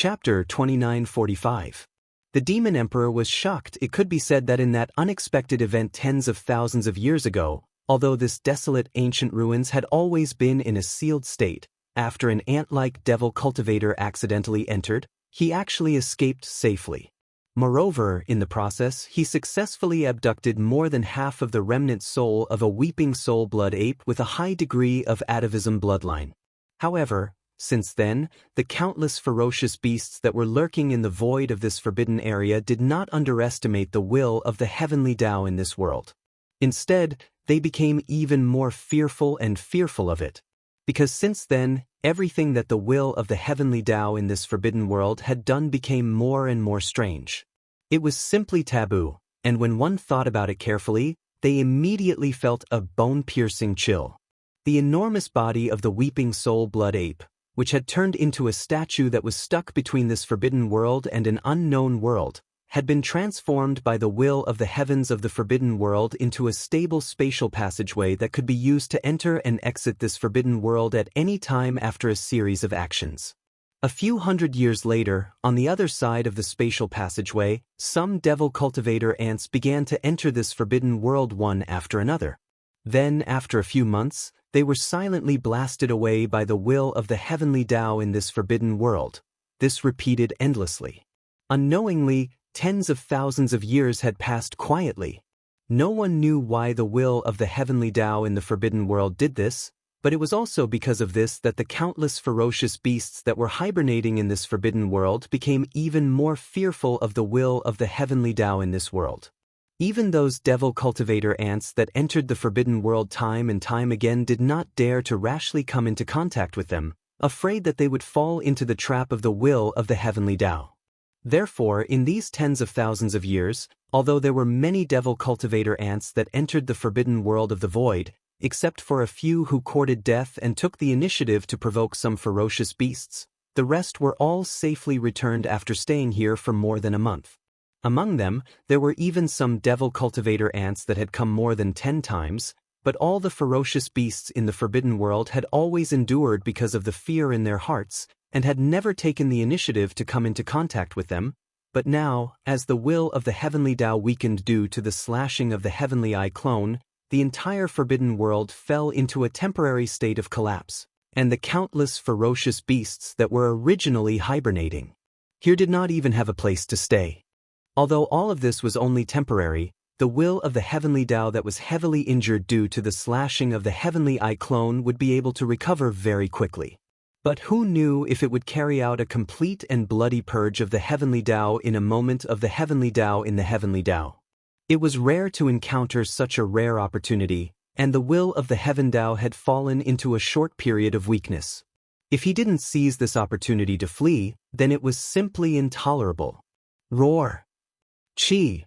Chapter 2945. The Demon Emperor was shocked. It could be said that in that unexpected event tens of thousands of years ago, although this desolate ancient ruins had always been in a sealed state, after an ant-like devil cultivator accidentally entered, he actually escaped safely. Moreover, in the process, he successfully abducted more than half of the remnant soul of a weeping soul blood ape with a high degree of atavism bloodline. However, since then, the countless ferocious beasts that were lurking in the void of this forbidden area did not underestimate the will of the heavenly Tao in this world. Instead, they became even more fearful and fearful of it. Because since then, everything that the will of the heavenly Tao in this forbidden world had done became more and more strange. It was simply taboo, and when one thought about it carefully, they immediately felt a bone-piercing chill. The enormous body of the weeping soul blood ape, which had turned into a statue that was stuck between this forbidden world and an unknown world, had been transformed by the will of the heavens of the forbidden world into a stable spatial passageway that could be used to enter and exit this forbidden world at any time after a series of actions. A few hundred years later, on the other side of the spatial passageway, some devil cultivator ants began to enter this forbidden world one after another. Then, after a few months, they were silently blasted away by the will of the heavenly Tao in this forbidden world. This repeated endlessly. Unknowingly, tens of thousands of years had passed quietly. No one knew why the will of the heavenly Tao in the forbidden world did this, but it was also because of this that the countless ferocious beasts that were hibernating in this forbidden world became even more fearful of the will of the heavenly Tao in this world. Even those devil cultivator ants that entered the forbidden world time and time again did not dare to rashly come into contact with them, afraid that they would fall into the trap of the will of the heavenly Tao. Therefore, in these tens of thousands of years, although there were many devil cultivator ants that entered the forbidden world of the void, except for a few who courted death and took the initiative to provoke some ferocious beasts, the rest were all safely returned after staying here for more than a month. Among them, there were even some devil cultivator ants that had come more than 10 times, but all the ferocious beasts in the forbidden world had always endured because of the fear in their hearts, and had never taken the initiative to come into contact with them. But now, as the will of the heavenly Tao weakened due to the slashing of the heavenly eye clone, the entire forbidden world fell into a temporary state of collapse, and the countless ferocious beasts that were originally hibernating here did not even have a place to stay. Although all of this was only temporary, the will of the heavenly Tao that was heavily injured due to the slashing of the heavenly eye clone would be able to recover very quickly. But who knew if it would carry out a complete and bloody purge of the heavenly Tao in a moment of the heavenly Tao in the heavenly Tao? It was rare to encounter such a rare opportunity, and the will of the heaven Tao had fallen into a short period of weakness. If he didn't seize this opportunity to flee, then it was simply intolerable. Roar! Chi!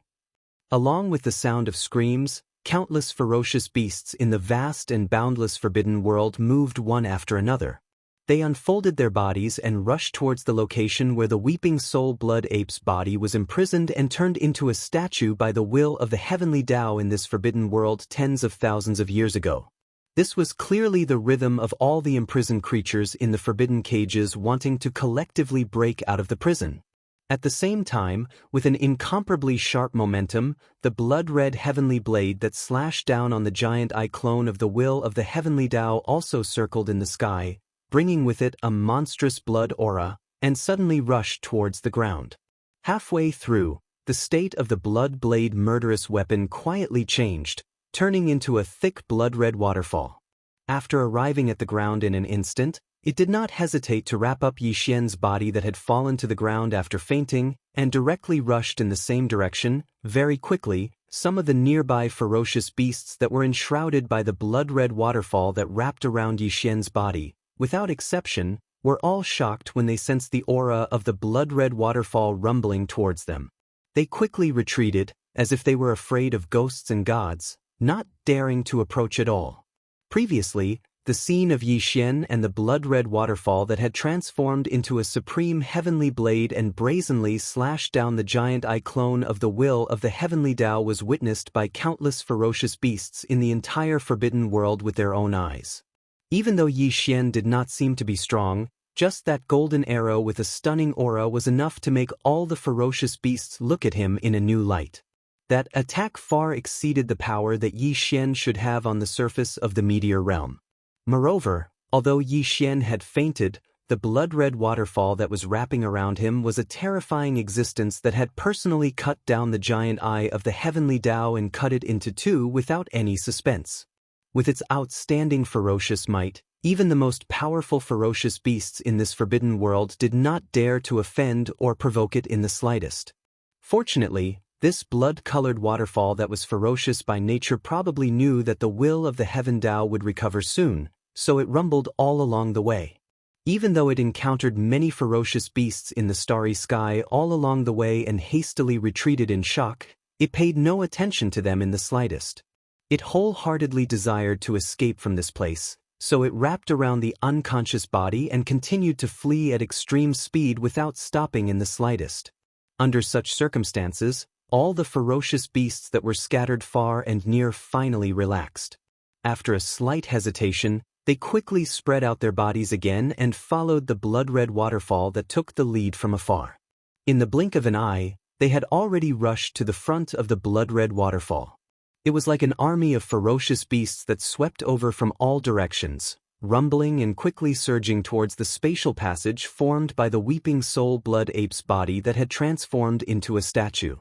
Along with the sound of screams, countless ferocious beasts in the vast and boundless forbidden world moved one after another. They unfolded their bodies and rushed towards the location where the weeping soul blood ape's body was imprisoned and turned into a statue by the will of the heavenly Tao in this forbidden world tens of thousands of years ago. This was clearly the rhythm of all the imprisoned creatures in the forbidden cages wanting to collectively break out of the prison. At the same time, with an incomparably sharp momentum, the blood-red heavenly blade that slashed down on the giant eye clone of the will of the heavenly Tao also circled in the sky, bringing with it a monstrous blood aura, and suddenly rushed towards the ground. Halfway through, the state of the blood blade murderous weapon quietly changed, turning into a thick blood-red waterfall. After arriving at the ground in an instant, it did not hesitate to wrap up Yixian's body that had fallen to the ground after fainting, and directly rushed in the same direction. Very quickly, some of the nearby ferocious beasts that were enshrouded by the blood-red waterfall that wrapped around Yixian's body, without exception, were all shocked when they sensed the aura of the blood-red waterfall rumbling towards them. They quickly retreated, as if they were afraid of ghosts and gods, not daring to approach at all. Previously, the scene of Yixian and the blood-red waterfall that had transformed into a supreme heavenly blade and brazenly slashed down the giant eye clone of the will of the heavenly Tao was witnessed by countless ferocious beasts in the entire forbidden world with their own eyes. Even though Yixian did not seem to be strong, Just that golden arrow with a stunning aura was enough to make all the ferocious beasts look at him in a new light. That attack far exceeded the power that Yi Xian should have on the surface of the meteor realm. Moreover, although Yi Xian had fainted, the blood-red waterfall that was wrapping around him was a terrifying existence that had personally cut down the giant eye of the heavenly Dao and cut it into two without any suspense. With its outstanding ferocious might, even the most powerful ferocious beasts in this forbidden world did not dare to offend or provoke it in the slightest. Fortunately, this blood-colored waterfall that was ferocious by nature probably knew that the will of the Heaven Dao would recover soon, so it rumbled all along the way. Even though it encountered many ferocious beasts in the starry sky all along the way and hastily retreated in shock, it paid no attention to them in the slightest. It wholeheartedly desired to escape from this place, so it wrapped around the unconscious body and continued to flee at extreme speed without stopping in the slightest. Under such circumstances, all the ferocious beasts that were scattered far and near finally relaxed. After a slight hesitation, they quickly spread out their bodies again and followed the blood-red waterfall that took the lead from afar. In the blink of an eye, they had already rushed to the front of the blood-red waterfall. It was like an army of ferocious beasts that swept over from all directions, rumbling and quickly surging towards the spatial passage formed by the weeping soul blood ape's body that had transformed into a statue.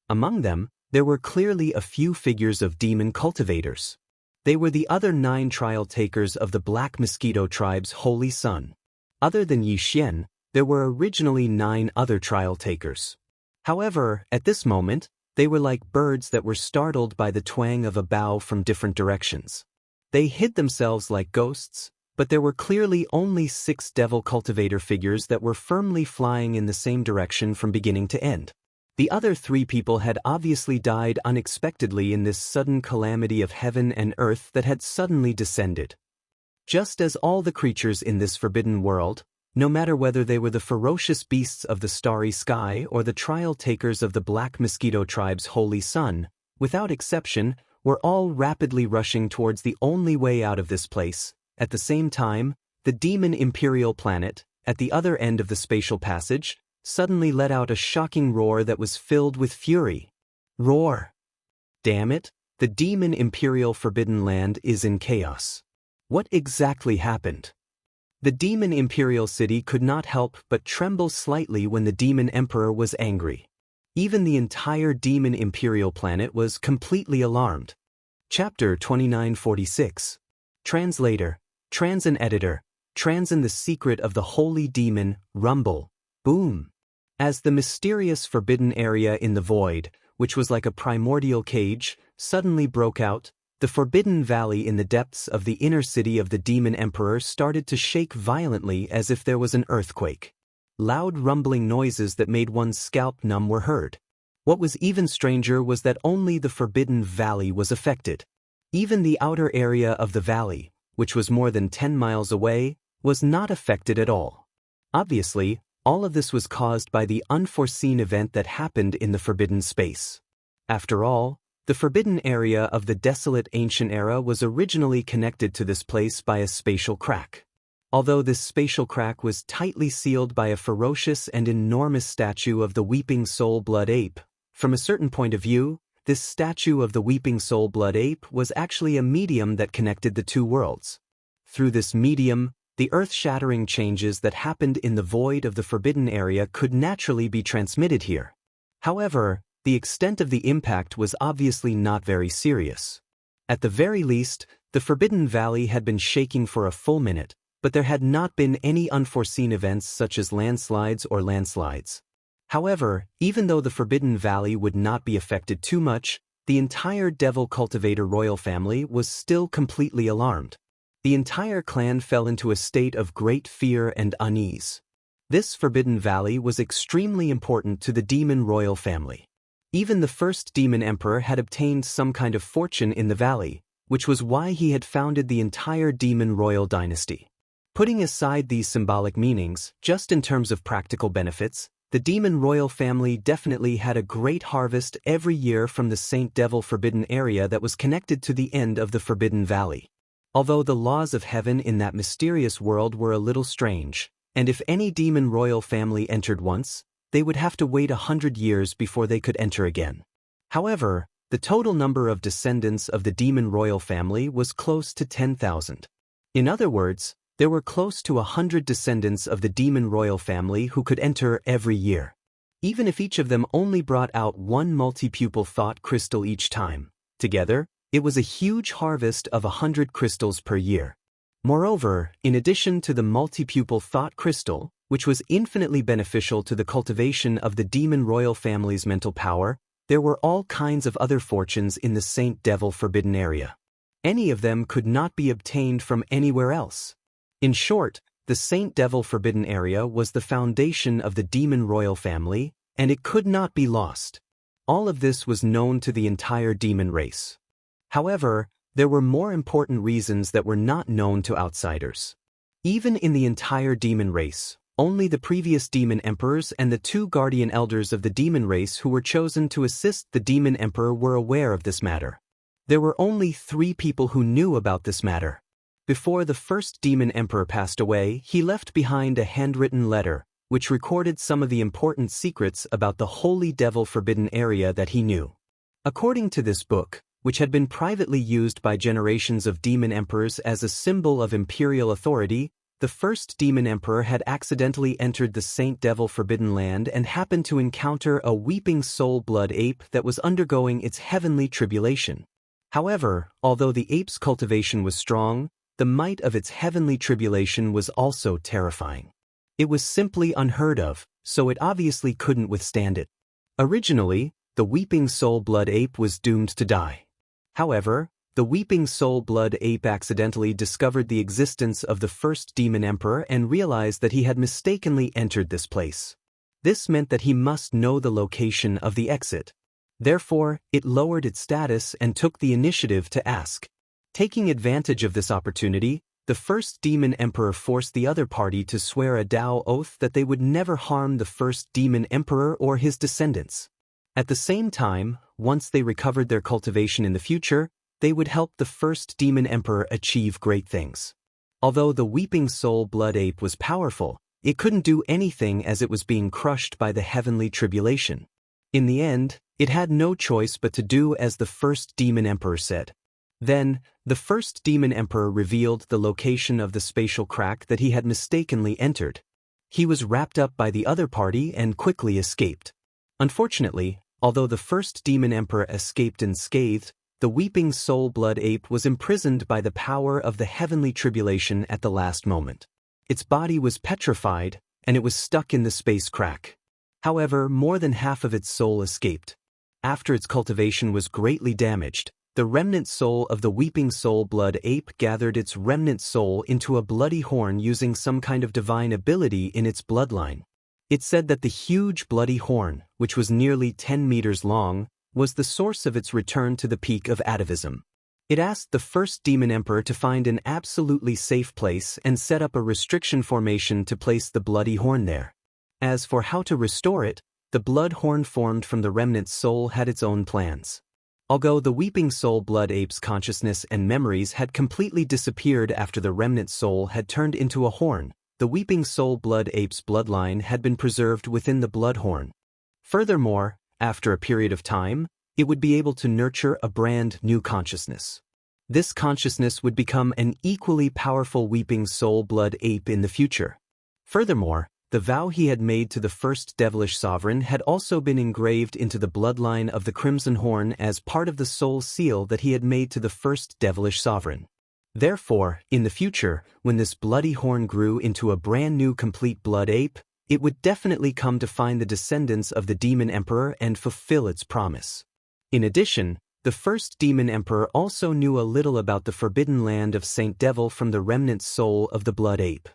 Among them, there were clearly a few figures of demon cultivators. They were the other 9 trial takers of the Black Mosquito tribe's holy son. Other than Yi Xian, there were originally 9 other trial takers. However, at this moment, they were like birds that were startled by the twang of a bow from different directions. They hid themselves like ghosts, but there were clearly only 6 devil cultivator figures that were firmly flying in the same direction from beginning to end. The other 3 people had obviously died unexpectedly in this sudden calamity of heaven and earth that had suddenly descended. Just as all the creatures in this forbidden world, no matter whether they were the ferocious beasts of the starry sky or the trial takers of the Black Mosquito tribe's holy son, without exception, were all rapidly rushing towards the only way out of this place. At the same time, the demon imperial planet, at the other end of the spatial passage, suddenly let out a shocking roar that was filled with fury. Roar! Damn it, the demon imperial forbidden land is in chaos. What exactly happened? The demon imperial city could not help but tremble slightly when the demon emperor was angry. Even the entire demon imperial planet was completely alarmed. Chapter 2946. Translator, Transin Editor, Transin the secret of the holy demon, rumble, boom. As the mysterious forbidden area in the void, which was like a primordial cage, suddenly broke out, the forbidden valley in the depths of the inner city of the demon emperor started to shake violently as if there was an earthquake. Loud rumbling noises that made one's scalp numb were heard. What was even stranger was that only the forbidden valley was affected. Even the outer area of the valley, which was more than 10 miles away, was not affected at all. Obviously, all of this was caused by the unforeseen event that happened in the forbidden space. After all, the forbidden area of the desolate ancient era was originally connected to this place by a spatial crack. Although this spatial crack was tightly sealed by a ferocious and enormous statue of the weeping soul blood ape, from a certain point of view, this statue of the weeping soul blood ape was actually a medium that connected the two worlds. Through this medium, the earth-shattering changes that happened in the void of the forbidden area could naturally be transmitted here. However, the extent of the impact was obviously not very serious. At the very least, the Forbidden Valley had been shaking for a full minute, but there had not been any unforeseen events such as landslides or landslides. However, even though the Forbidden Valley would not be affected too much, the entire Devil Cultivator royal family was still completely alarmed. The entire clan fell into a state of great fear and unease. This Forbidden Valley was extremely important to the demon royal family. Even the first demon emperor had obtained some kind of fortune in the valley, which was why he had founded the entire demon royal dynasty. Putting aside these symbolic meanings, just in terms of practical benefits, the demon royal family definitely had a great harvest every year from the Saint Devil Forbidden area that was connected to the end of the Forbidden Valley. Although the laws of heaven in that mysterious world were a little strange, and if any demon royal family entered once, they would have to wait 100 years before they could enter again. However, the total number of descendants of the demon royal family was close to 10,000. In other words, there were close to 100 descendants of the demon royal family who could enter every year. Even if each of them only brought out one multi-pupil thought crystal each time, together, it was a huge harvest of 100 crystals per year. Moreover, in addition to the multi-pupil thought crystal, which was infinitely beneficial to the cultivation of the demon royal family's mental power, there were all kinds of other fortunes in the Saint Devil Forbidden Area. Any of them could not be obtained from anywhere else. In short, the Saint Devil Forbidden Area was the foundation of the demon royal family, and it could not be lost. All of this was known to the entire demon race. However, there were more important reasons that were not known to outsiders. Even in the entire demon race, only the previous demon emperors and the 2 guardian elders of the demon race who were chosen to assist the demon emperor were aware of this matter. There were only 3 people who knew about this matter. Before the first demon emperor passed away, he left behind a handwritten letter, which recorded some of the important secrets about the Holy Devil Forbidden Area that he knew. According to this book, which had been privately used by generations of demon emperors as a symbol of imperial authority, the first demon emperor had accidentally entered the Saint Devil Forbidden Land and happened to encounter a weeping soul blood ape that was undergoing its heavenly tribulation. However, although the ape's cultivation was strong, the might of its heavenly tribulation was also terrifying. It was simply unheard of, so it obviously couldn't withstand it. Originally, the weeping soul blood ape was doomed to die. However, the weeping soul blood ape accidentally discovered the existence of the first demon emperor and realized that he had mistakenly entered this place. This meant that he must know the location of the exit. Therefore, it lowered its status and took the initiative to ask. Taking advantage of this opportunity, the first demon emperor forced the other party to swear a Dao oath that they would never harm the first demon emperor or his descendants. At the same time, once they recovered their cultivation in the future, they would help the first demon emperor achieve great things. Although the weeping soul blood ape was powerful, it couldn't do anything as it was being crushed by the heavenly tribulation. In the end, it had no choice but to do as the first demon emperor said. Then, the first demon emperor revealed the location of the spatial crack that he had mistakenly entered. He was wrapped up by the other party and quickly escaped. Unfortunately, although the first demon emperor escaped unscathed, the weeping soul blood ape was imprisoned by the power of the heavenly tribulation at the last moment. Its body was petrified, and it was stuck in the space crack. However, more than half of its soul escaped. After its cultivation was greatly damaged, the remnant soul of the weeping soul blood ape gathered its remnant soul into a bloody horn using some kind of divine ability in its bloodline. It said that the huge bloody horn, which was nearly 10 meters long, was the source of its return to the peak of atavism. It asked the first demon emperor to find an absolutely safe place and set up a restriction formation to place the bloody horn there. As for how to restore it, the blood horn formed from the remnant soul had its own plans. Although the weeping soul blood ape's consciousness and memories had completely disappeared after the remnant soul had turned into a horn, the weeping soul blood ape's bloodline had been preserved within the blood horn. Furthermore, after a period of time, it would be able to nurture a brand new consciousness. This consciousness would become an equally powerful weeping soul blood ape in the future. Furthermore, the vow he had made to the first devilish sovereign had also been engraved into the bloodline of the Crimson Horn as part of the soul seal that he had made to the first devilish sovereign. Therefore, in the future, when this bloody horn grew into a brand new complete blood ape, it would definitely come to find the descendants of the demon emperor and fulfill its promise. In addition, the first demon emperor also knew a little about the forbidden land of Saint Devil from the remnant soul of the blood ape.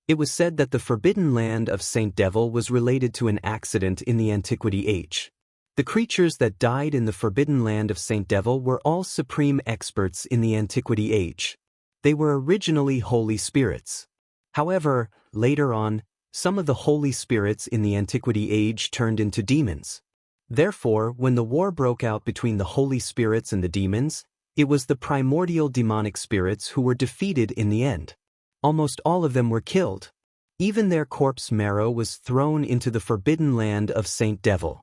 It was said that the forbidden land of Saint Devil was related to an accident in the Antiquity Age. The creatures that died in the forbidden land of Saint Devil were all supreme experts in the Antiquity Age. They were originally holy spirits. However, later on, some of the holy spirits in the Antiquity Age turned into demons. Therefore, when the war broke out between the holy spirits and the demons, it was the primordial demonic spirits who were defeated in the end. Almost all of them were killed. Even their corpse marrow was thrown into the forbidden land of Saint Devil.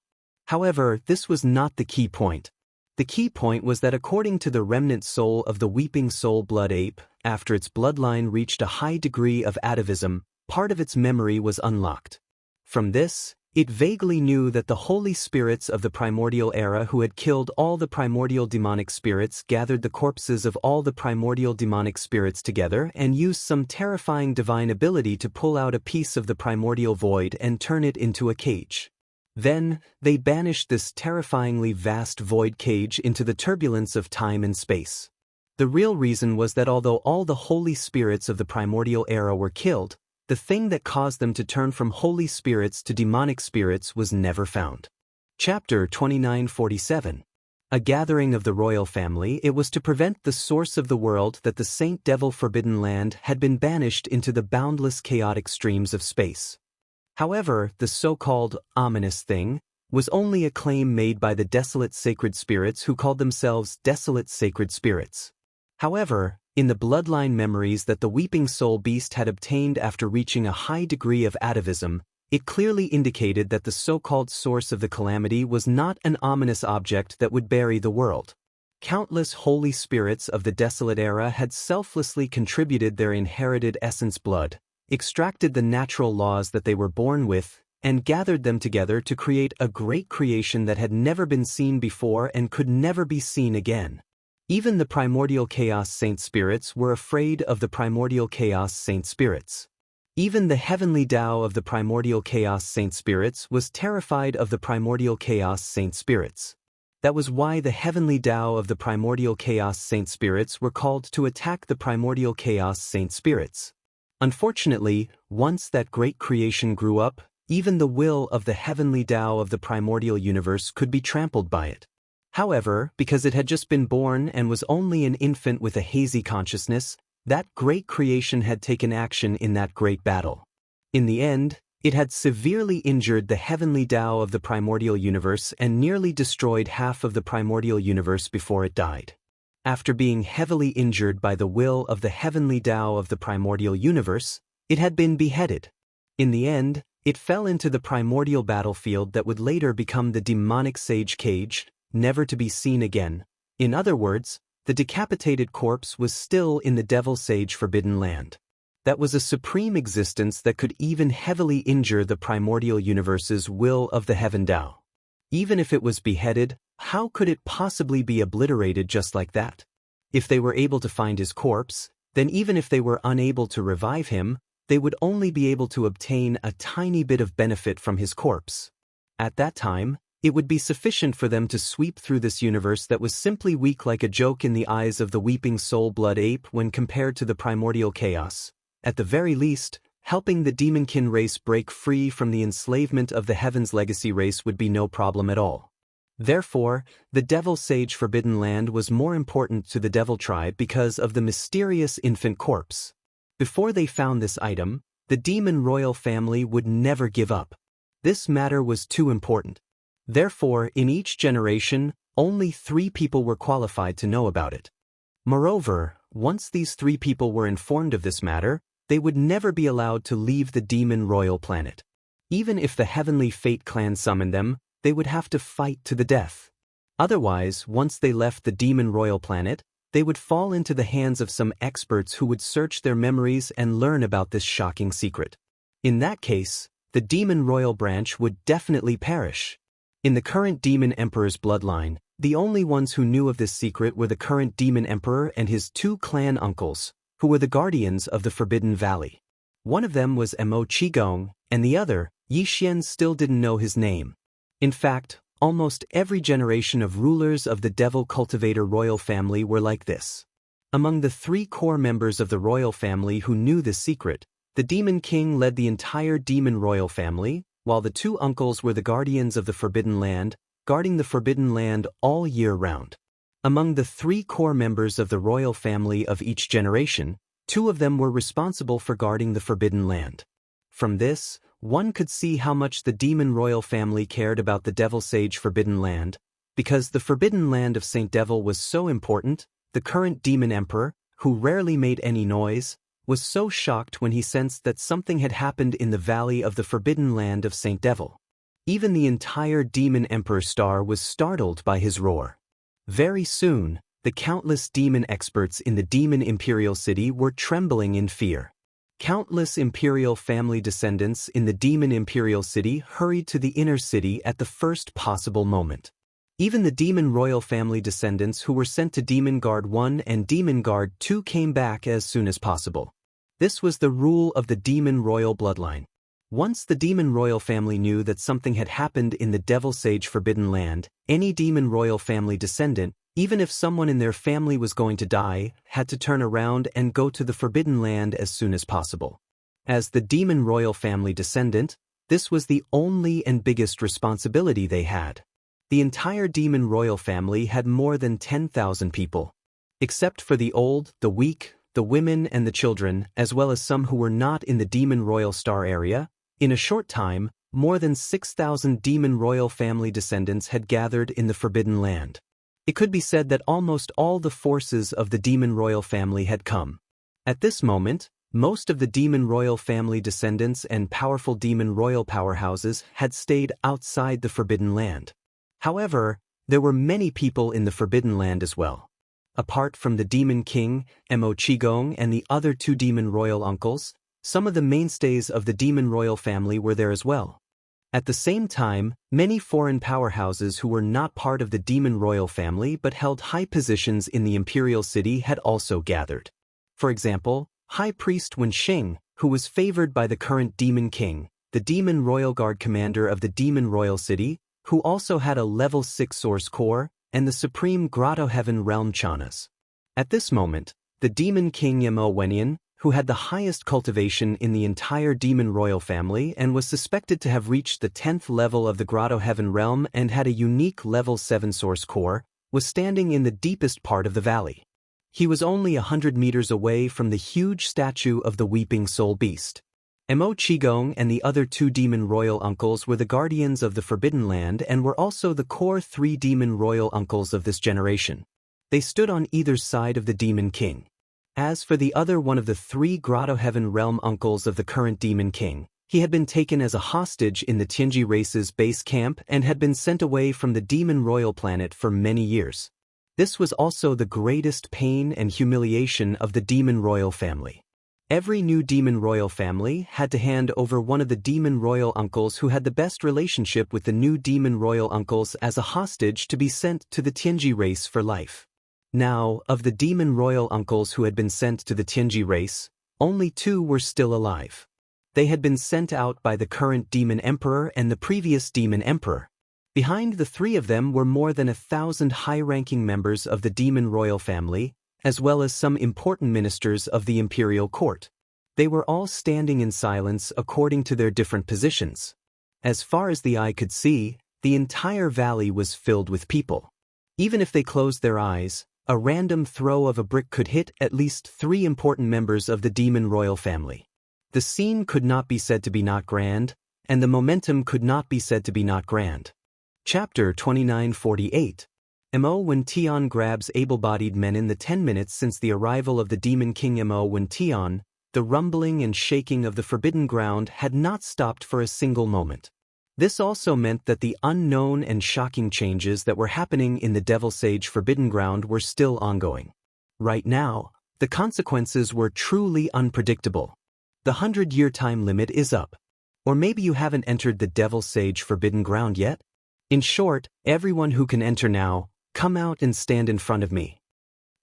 However, this was not the key point. The key point was that according to the remnant soul of the weeping soul blood ape, after its bloodline reached a high degree of atavism, part of its memory was unlocked. From this, it vaguely knew that the holy spirits of the primordial era who had killed all the primordial demonic spirits gathered the corpses of all the primordial demonic spirits together and used some terrifying divine ability to pull out a piece of the primordial void and turn it into a cage. Then, they banished this terrifyingly vast void cage into the turbulence of time and space. The real reason was that although all the holy spirits of the primordial era were killed, the thing that caused them to turn from holy spirits to demonic spirits was never found. Chapter 2947. A gathering of the royal family. It was to prevent the source of the world that the Saint Devil Forbidden Land had been banished into the boundless chaotic streams of space. However, the so-called ominous thing was only a claim made by the desolate sacred spirits who called themselves desolate sacred spirits. However, in the bloodline memories that the weeping soul beast had obtained after reaching a high degree of atavism, it clearly indicated that the so-called source of the calamity was not an ominous object that would bury the world. Countless holy spirits of the desolate era had selflessly contributed their inherited essence blood, extracted the natural laws that they were born with, and gathered them together to create a great creation that had never been seen before and could never be seen again. Even the primordial chaos saint spirits were afraid of the primordial chaos saint spirits. Even the heavenly Tao of the primordial chaos saint spirits was terrified of the primordial chaos saint spirits. That was why the heavenly Tao of the primordial chaos saint spirits were called to attack the primordial chaos saint spirits. Unfortunately, once that great creation grew up, even the will of the heavenly Tao of the primordial universe could be trampled by it. However, because it had just been born and was only an infant with a hazy consciousness, that great creation had taken action in that great battle. In the end, it had severely injured the heavenly Tao of the primordial universe and nearly destroyed half of the primordial universe before it died. After being heavily injured by the will of the heavenly Tao of the primordial universe, it had been beheaded. In the end, it fell into the primordial battlefield that would later become the demonic sage cage, never to be seen again. In other words, the decapitated corpse was still in the Devil Sage Forbidden Land. That was a supreme existence that could even heavily injure the primordial universe's will of the Heaven Tao. Even if it was beheaded, how could it possibly be obliterated just like that? If they were able to find his corpse, then even if they were unable to revive him, they would only be able to obtain a tiny bit of benefit from his corpse. At that time, it would be sufficient for them to sweep through this universe that was simply weak like a joke in the eyes of the weeping soul blood ape when compared to the primordial chaos. At the very least, helping the demonkin race break free from the enslavement of the Heaven's Legacy race would be no problem at all. Therefore, the Devil Sage Forbidden Land was more important to the Devil tribe because of the mysterious infant corpse. Before they found this item, the demon royal family would never give up. This matter was too important. Therefore, in each generation, only 3 people were qualified to know about it. Moreover, once these 3 people were informed of this matter, they would never be allowed to leave the demon royal planet. Even if the Heavenly Fate clan summoned them, they would have to fight to the death. Otherwise, once they left the demon royal planet, they would fall into the hands of some experts who would search their memories and learn about this shocking secret. In that case, the demon royal branch would definitely perish. In the current demon emperor's bloodline, the only ones who knew of this secret were the current demon emperor and his 2 clan uncles, who were the guardians of the Forbidden Valley. One of them was Mo Qigong, and the other, Yi Xian, still didn't know his name. In fact, almost every generation of rulers of the Devil Cultivator royal family were like this. Among the 3 core members of the royal family who knew this secret, the Demon King led the entire demon royal family, while the 2 uncles were the guardians of the Forbidden Land, guarding the Forbidden Land all year round. Among the 3 core members of the royal family of each generation, 2 of them were responsible for guarding the Forbidden Land. From this, one could see how much the demon royal family cared about the Devil Sage Forbidden Land. Because the Forbidden Land of Saint Devil was so important, the current demon emperor, who rarely made any noise, was so shocked when he sensed that something had happened in the valley of the forbidden land of Saint Devil. Even the entire Demon Emperor star was startled by his roar. Very soon, the countless demon experts in the demon imperial city were trembling in fear. Countless imperial family descendants in the demon imperial city hurried to the inner city at the first possible moment. Even the demon royal family descendants who were sent to Demon Guard 1 and Demon Guard 2 came back as soon as possible. This was the rule of the demon royal bloodline. Once the demon royal family knew that something had happened in the Devil Sage Forbidden Land, any demon royal family descendant, even if someone in their family was going to die, had to turn around and go to the Forbidden Land as soon as possible. As the demon royal family descendant, this was the only and biggest responsibility they had. The entire demon royal family had more than 10,000 people. Except for the old, the weak, the women and the children, as well as some who were not in the demon royal star area, in a short time, more than 6,000 demon royal family descendants had gathered in the Forbidden Land. It could be said that almost all the forces of the demon royal family had come. At this moment, most of the demon royal family descendants and powerful demon royal powerhouses had stayed outside the Forbidden Land. However, there were many people in the Forbidden Land as well. Apart from the Demon King, Mo Qigong and the other two demon royal uncles, some of the mainstays of the demon royal family were there as well. At the same time, many foreign powerhouses who were not part of the demon royal family but held high positions in the imperial city had also gathered. For example, High Priest Wen Xing, who was favored by the current Demon King, the Demon Royal Guard commander of the Demon Royal City, who also had a level 6 source core, and the Supreme Grotto Heaven Realm Chanas. At this moment, the Demon King Mo Wenyan, who had the highest cultivation in the entire Demon Royal family and was suspected to have reached the 10th level of the Grotto Heaven Realm and had a unique level 7 source core, was standing in the deepest part of the valley. He was only 100 meters away from the huge statue of the Weeping Soul Beast. Mo Qigong and the other two Demon Royal uncles were the guardians of the Forbidden Land and were also the core 3 Demon Royal uncles of this generation. They stood on either side of the Demon King. As for the other one of the 3 Grotto Heaven Realm uncles of the current Demon King, he had been taken as a hostage in the Tianji race's base camp and had been sent away from the Demon Royal planet for many years. This was also the greatest pain and humiliation of the Demon Royal family. Every new Demon Royal family had to hand over one of the Demon Royal uncles who had the best relationship with the new Demon Royal uncles as a hostage to be sent to the Tianji race for life. Now, of the Demon Royal uncles who had been sent to the Tianji race, only 2 were still alive. They had been sent out by the current Demon Emperor and the previous Demon Emperor. Behind the 3 of them were more than 1,000 high-ranking members of the Demon Royal family, as well as some important ministers of the imperial court. They were all standing in silence according to their different positions. As far as the eye could see, the entire valley was filled with people. Even if they closed their eyes, a random throw of a brick could hit at least 3 important members of the Demon Royal family. The scene could not be said to be not grand, and the momentum could not be said to be not grand. Chapter 2948. Mo Wen Tian grabs able-bodied men. In the 10 minutes since the arrival of the Demon King Mo Wen Tian, the rumbling and shaking of the forbidden ground had not stopped for a single moment. This also meant that the unknown and shocking changes that were happening in the Devil Sage Forbidden Ground were still ongoing. Right now, the consequences were truly unpredictable. The 100-year time limit is up. Or maybe you haven't entered the Devil Sage Forbidden Ground yet? In short, everyone who can enter now, come out and stand in front of me.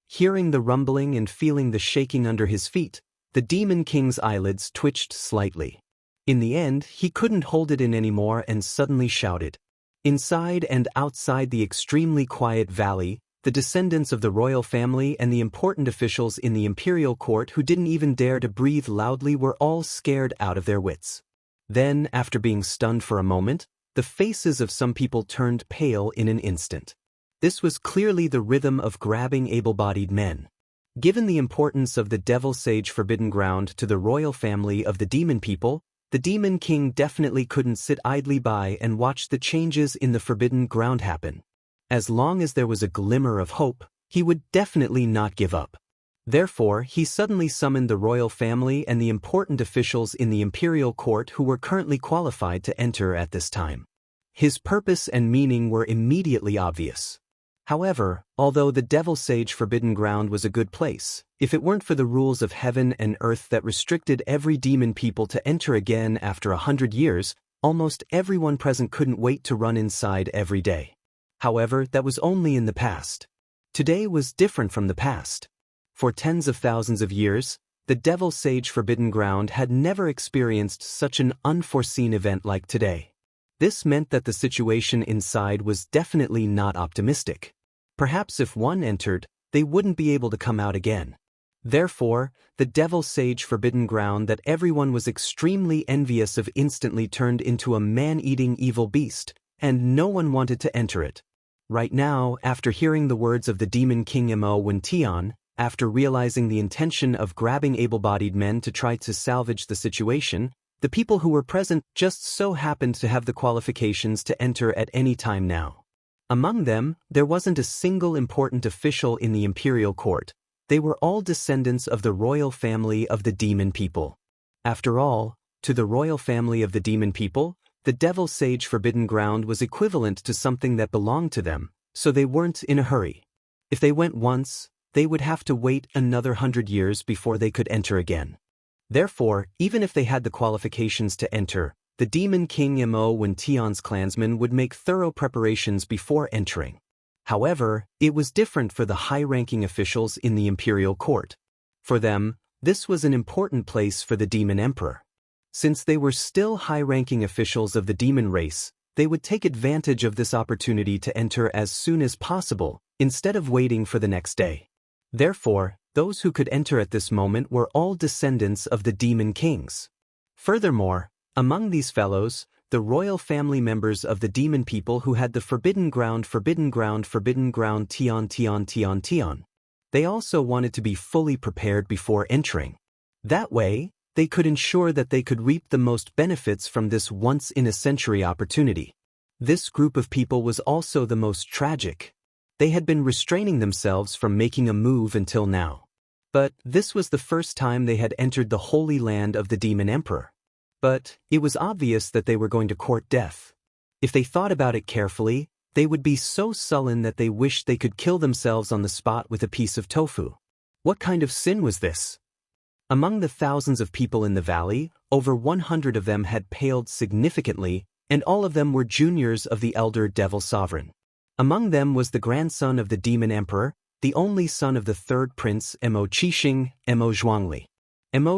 Hearing the rumbling and feeling the shaking under his feet, the Demon King's eyelids twitched slightly. In the end, he couldn't hold it in anymore and suddenly shouted. Inside and outside the extremely quiet valley, the descendants of the royal family and the important officials in the imperial court who didn't even dare to breathe loudly were all scared out of their wits. Then, after being stunned for a moment, the faces of some people turned pale in an instant. This was clearly the rhythm of grabbing able-bodied men. Given the importance of the Devil Sage Forbidden Ground to the royal family of the demon people, the Demon King definitely couldn't sit idly by and watch the changes in the Forbidden Ground happen. As long as there was a glimmer of hope, he would definitely not give up. Therefore, he suddenly summoned the royal family and the important officials in the imperial court who were currently qualified to enter at this time. His purpose and meaning were immediately obvious. However, although the Devil Sage Forbidden Ground was a good place, if it weren't for the rules of heaven and earth that restricted every demon people to enter again after 100 years, almost everyone present couldn't wait to run inside every day. However, that was only in the past. Today was different from the past. For tens of thousands of years, the Devil Sage Forbidden Ground had never experienced such an unforeseen event like today. This meant that the situation inside was definitely not optimistic. Perhaps if one entered, they wouldn't be able to come out again. Therefore, the Devil Sage Forbidden Ground that everyone was extremely envious of instantly turned into a man-eating evil beast, and no one wanted to enter it. Right now, after hearing the words of the Demon King Wuxia and Xianxia, after realizing the intention of grabbing able-bodied men to try to salvage the situation, the people who were present just so happened to have the qualifications to enter at any time now. Among them, there wasn't a single important official in the imperial court. They were all descendants of the royal family of the demon people. After all, to the royal family of the demon people, the Devil Sage Forbidden Ground was equivalent to something that belonged to them, so they weren't in a hurry. If they went once, they would have to wait another 100 years before they could enter again. Therefore, even if they had the qualifications to enter, the Demon King Wuxia and Xianxia's clansmen would make thorough preparations before entering. However, it was different for the high-ranking officials in the imperial court. For them, this was an important place for the Demon Emperor. Since they were still high-ranking officials of the demon race, they would take advantage of this opportunity to enter as soon as possible, instead of waiting for the next day. Therefore, those who could enter at this moment were all descendants of the demon kings. Furthermore, among these fellows, the royal family members of the demon people who had the Forbidden Ground, Tian. They also wanted to be fully prepared before entering. That way, they could ensure that they could reap the most benefits from this once-in-a-century opportunity. This group of people was also the most tragic. They had been restraining themselves from making a move until now. But this was the first time they had entered the Holy Land of the Demon Emperor. But it was obvious that they were going to court death. If they thought about it carefully, they would be so sullen that they wished they could kill themselves on the spot with a piece of tofu. What kind of sin was this? Among the thousands of people in the valley, over 100 of them had paled significantly, and all of them were juniors of the elder Devil Sovereign. Among them was the grandson of the Demon Emperor, the only son of the third prince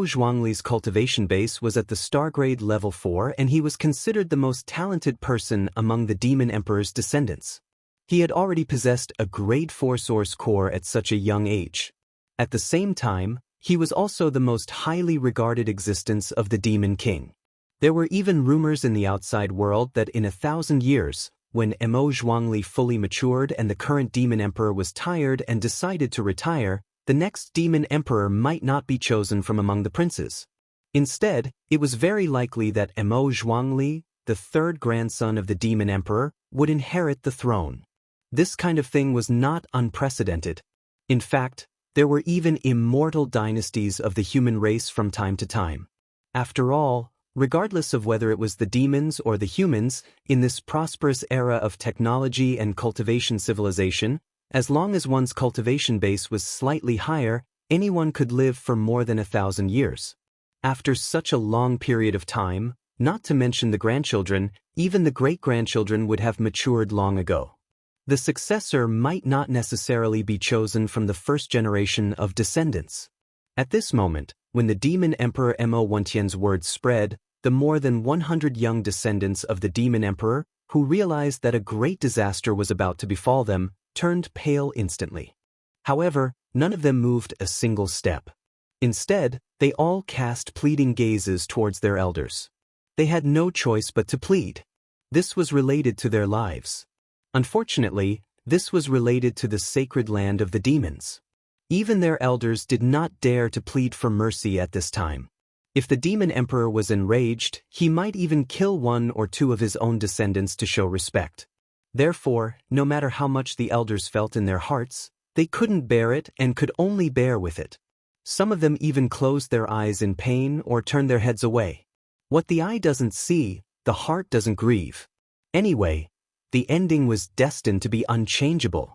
Zhuangli's cultivation base was at the star grade level 4 and he was considered the most talented person among the Demon Emperor's descendants. He had already possessed a grade 4 source core at such a young age. At the same time, he was also the most highly regarded existence of the Demon King. There were even rumors in the outside world that in 1,000 years, when Zhuangli fully matured and the current Demon Emperor was tired and decided to retire, the next Demon Emperor might not be chosen from among the princes. Instead, it was very likely that Zhuangli, the third grandson of the Demon Emperor, would inherit the throne. This kind of thing was not unprecedented. In fact, there were even immortal dynasties of the human race from time to time. After all, regardless of whether it was the demons or the humans, in this prosperous era of technology and cultivation civilization, as long as one's cultivation base was slightly higher, anyone could live for more than 1,000 years. After such a long period of time, not to mention the grandchildren, even the great-grandchildren would have matured long ago. The successor might not necessarily be chosen from the first generation of descendants. At this moment, when the Demon Emperor Wuxian's words spread, the more than 100 young descendants of the Demon Emperor, who realized that a great disaster was about to befall them, turned pale instantly. However, none of them moved a single step. Instead, they all cast pleading gazes towards their elders. They had no choice but to plead. This was related to their lives. Unfortunately, this was related to the sacred land of the demons. Even their elders did not dare to plead for mercy at this time. If the Demon Emperor was enraged, he might even kill one or two of his own descendants to show respect. Therefore, no matter how much the elders felt in their hearts, They couldn't bear it and could only bear with it. Some of them even closed their eyes in pain or turned their heads away. What the eye doesn't see, the heart doesn't grieve. Anyway, the ending was destined to be unchangeable.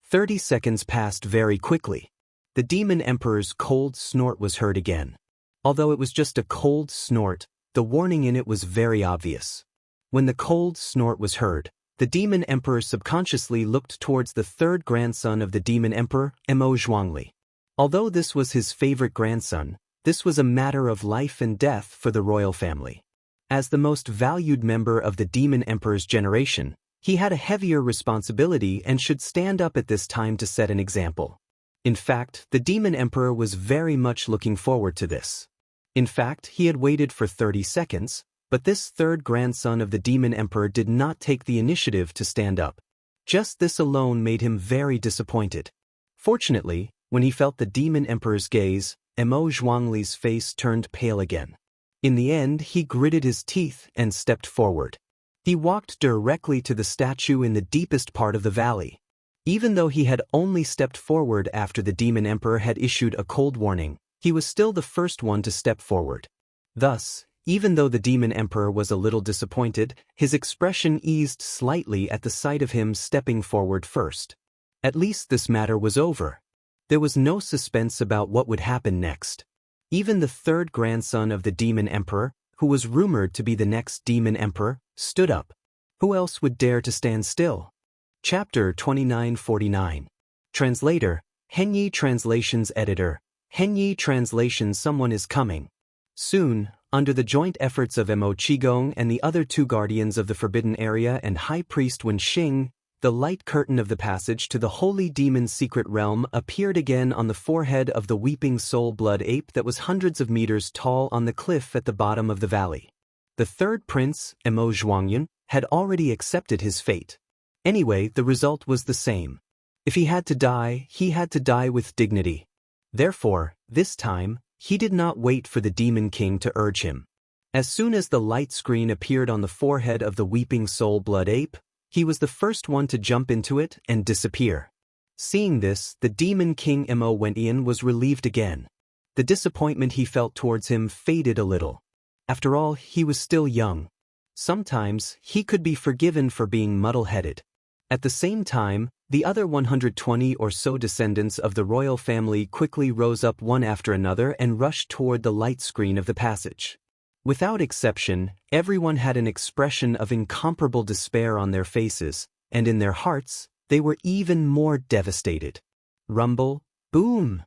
30 seconds passed very quickly. The demon emperor's cold snort was heard again. Although it was just a cold snort, the warning in it was very obvious. When the cold snort was heard, the demon emperor subconsciously looked towards the third grandson of the demon emperor, Wang Lin. Although this was his favorite grandson, this was a matter of life and death for the royal family. As the most valued member of the demon emperor's generation, he had a heavier responsibility and should stand up at this time to set an example. In fact, the demon emperor was very much looking forward to this. In fact, he had waited for 30 seconds, but this third grandson of the demon emperor did not take the initiative to stand up. Just this alone made him very disappointed. Fortunately, when he felt the demon emperor's gaze, Wang Lin's face turned pale again. In the end, he gritted his teeth and stepped forward. He walked directly to the statue in the deepest part of the valley. Even though he had only stepped forward after the demon emperor had issued a cold warning, he was still the first one to step forward. Thus, even though the demon emperor was a little disappointed, his expression eased slightly at the sight of him stepping forward first. At least this matter was over. There was no suspense about what would happen next. Even the third grandson of the demon emperor, who was rumored to be the next demon emperor, stood up. Who else would dare to stand still? Chapter 2949. Translator, Henyi Translations Editor, Henyi Translation. Someone is coming. Soon, under the joint efforts of Mo Qigong and the other two guardians of the Forbidden Area and High Priest Wen Xing, the light curtain of the passage to the Holy Demon's secret realm appeared again on the forehead of the weeping soul blood ape that was hundreds of meters tall on the cliff at the bottom of the valley. The third prince, Mo Zhuangyun, had already accepted his fate. Anyway, the result was the same. If he had to die, he had to die with dignity. Therefore, this time, he did not wait for the Demon King to urge him. As soon as the light screen appeared on the forehead of the weeping soul blood ape, he was the first one to jump into it and disappear. Seeing this, the Demon King Mo Wentian was relieved again. The disappointment he felt towards him faded a little. After all, he was still young. Sometimes, he could be forgiven for being muddle-headed. At the same time, the other 120 or so descendants of the royal family quickly rose up one after another and rushed toward the light screen of the passage. Without exception, everyone had an expression of incomparable despair on their faces, and in their hearts, they were even more devastated. Rumble, boom!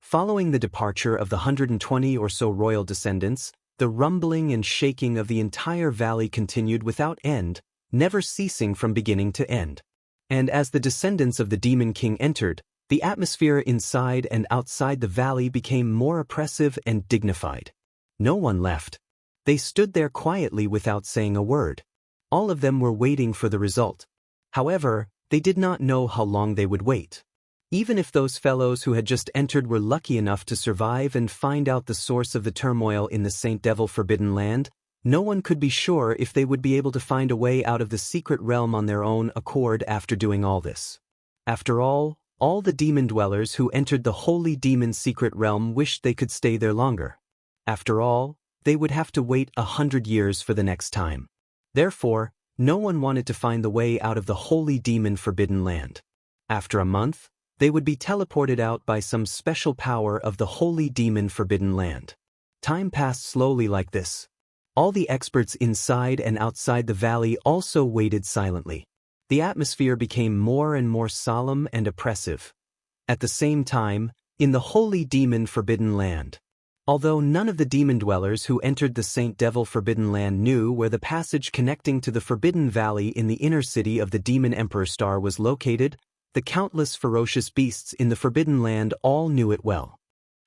Following the departure of the 120 or so royal descendants, the rumbling and shaking of the entire valley continued without end, never ceasing from beginning to end. And as the descendants of the Demon King entered, the atmosphere inside and outside the valley became more oppressive and dignified. No one left. They stood there quietly without saying a word. All of them were waiting for the result. However, they did not know how long they would wait. Even if those fellows who had just entered were lucky enough to survive and find out the source of the turmoil in the Saint Devil Forbidden Land, no one could be sure if they would be able to find a way out of the secret realm on their own accord after doing all this. After all the demon dwellers who entered the Holy Demon's secret realm wished they could stay there longer. After all, they would have to wait 100 years for the next time. Therefore, no one wanted to find the way out of the Holy Demon Forbidden Land. After a month, they would be teleported out by some special power of the Holy Demon Forbidden Land. Time passed slowly like this. All the experts inside and outside the valley also waited silently. The atmosphere became more and more solemn and oppressive. At the same time, in the Holy Demon Forbidden Land, although none of the demon dwellers who entered the Saint Devil Forbidden Land knew where the passage connecting to the Forbidden Valley in the inner city of the Demon Emperor Star was located, the countless ferocious beasts in the Forbidden Land all knew it well.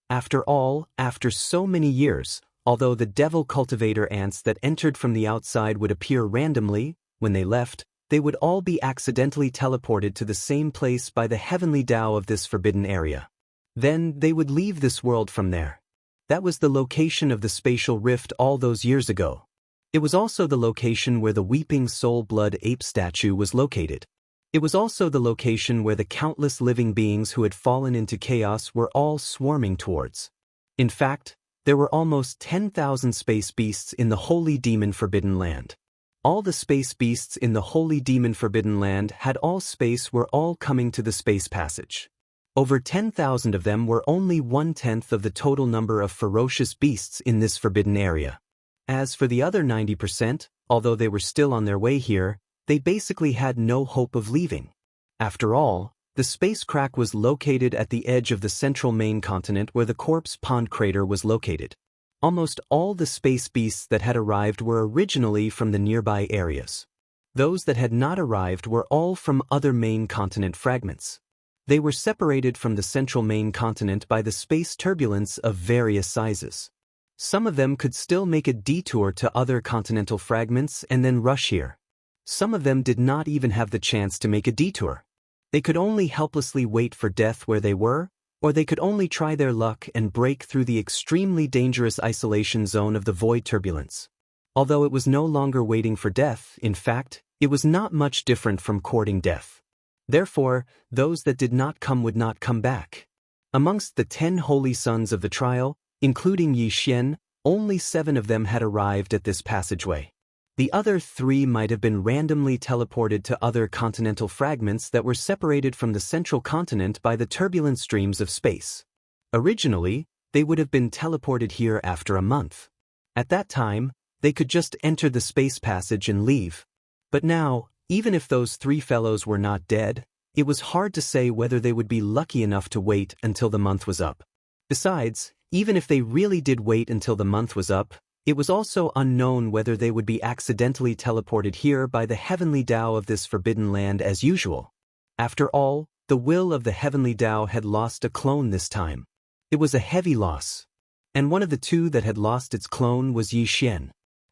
After all, after so many years, although the devil cultivator ants that entered from the outside would appear randomly, when they left, they would all be accidentally teleported to the same place by the heavenly Tao of this forbidden area. Then they would leave this world from there. That was the location of the spatial rift all those years ago. It was also the location where the weeping soul blood ape statue was located. It was also the location where the countless living beings who had fallen into chaos were all swarming towards. In fact, there were almost 10,000 space beasts in the Holy Demon Forbidden Land. All the space beasts in the Holy Demon Forbidden Land had all space were all coming to the space passage. Over 10,000 of them were only 1/10 of the total number of ferocious beasts in this forbidden area. As for the other 90%, although they were still on their way here, they basically had no hope of leaving. After all, the space crack was located at the edge of the central main continent where the Corpse Pond crater was located. Almost all the space beasts that had arrived were originally from the nearby areas. Those that had not arrived were all from other main continent fragments. They were separated from the central main continent by the space turbulence of various sizes. Some of them could still make a detour to other continental fragments and then rush here. Some of them did not even have the chance to make a detour. They could only helplessly wait for death where they were, or they could only try their luck and break through the extremely dangerous isolation zone of the void turbulence. Although it was no longer waiting for death, in fact, it was not much different from courting death. Therefore, those that did not come would not come back. Amongst the 10 holy sons of the trial, including Yixian, only 7 of them had arrived at this passageway. The other 3 might have been randomly teleported to other continental fragments that were separated from the central continent by the turbulent streams of space. Originally, they would have been teleported here after a month. At that time, they could just enter the space passage and leave. But now, even if those 3 fellows were not dead, it was hard to say whether they would be lucky enough to wait until the month was up. Besides, even if they really did wait until the month was up, it was also unknown whether they would be accidentally teleported here by the heavenly Tao of this forbidden land as usual. After all, the will of the heavenly Tao had lost a clone this time. It was a heavy loss. And one of the 2 that had lost its clone was Yixian.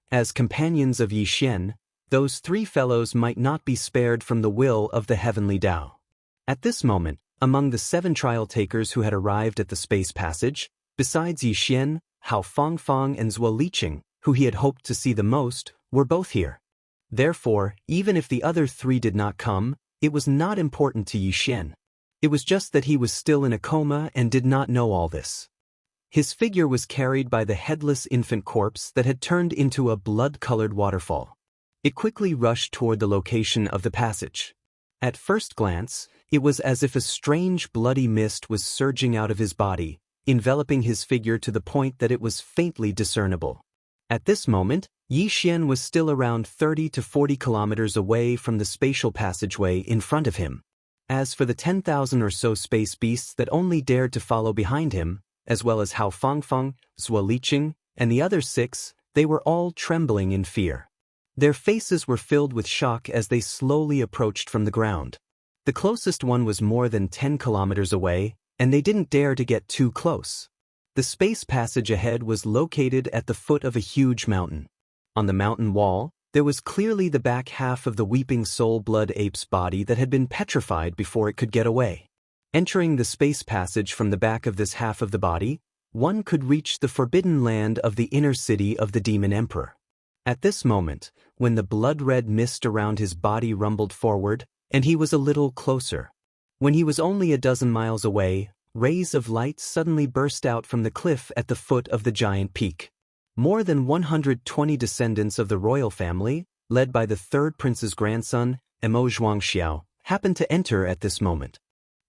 As companions of Yixian, those 3 fellows might not be spared from the will of the heavenly Tao. At this moment, among the 7 trial takers who had arrived at the space passage, besides Yixian, Hao Fangfang and Zhuo Liqing, who he had hoped to see the most, were both here. Therefore, even if the other 3 did not come, it was not important to Yixian. It was just that he was still in a coma and did not know all this. His figure was carried by the headless infant corpse that had turned into a blood-colored waterfall. It quickly rushed toward the location of the passage. At first glance, it was as if a strange bloody mist was surging out of his body, enveloping his figure to the point that it was faintly discernible. At this moment, Yixian was still around 30 to 40 kilometers away from the spatial passageway in front of him. As for the 10,000 or so space beasts that only dared to follow behind him, as well as Hao Fangfang, Zhuo Liqing, and the other 6, they were all trembling in fear. Their faces were filled with shock as they slowly approached from the ground. The closest one was more than 10 kilometers away, and they didn't dare to get too close. The space passage ahead was located at the foot of a huge mountain. On the mountain wall, there was clearly the back half of the weeping soul blood ape's body that had been petrified before it could get away. Entering the space passage from the back of this half of the body, one could reach the forbidden land of the inner city of the Demon Emperor. At this moment, when the blood-red mist around his body rumbled forward, and he was a little closer. When he was only a dozen miles away, rays of light suddenly burst out from the cliff at the foot of the giant peak. More than 120 descendants of the royal family, led by the 3rd prince's grandson, Mo Zhuangxiao, happened to enter at this moment.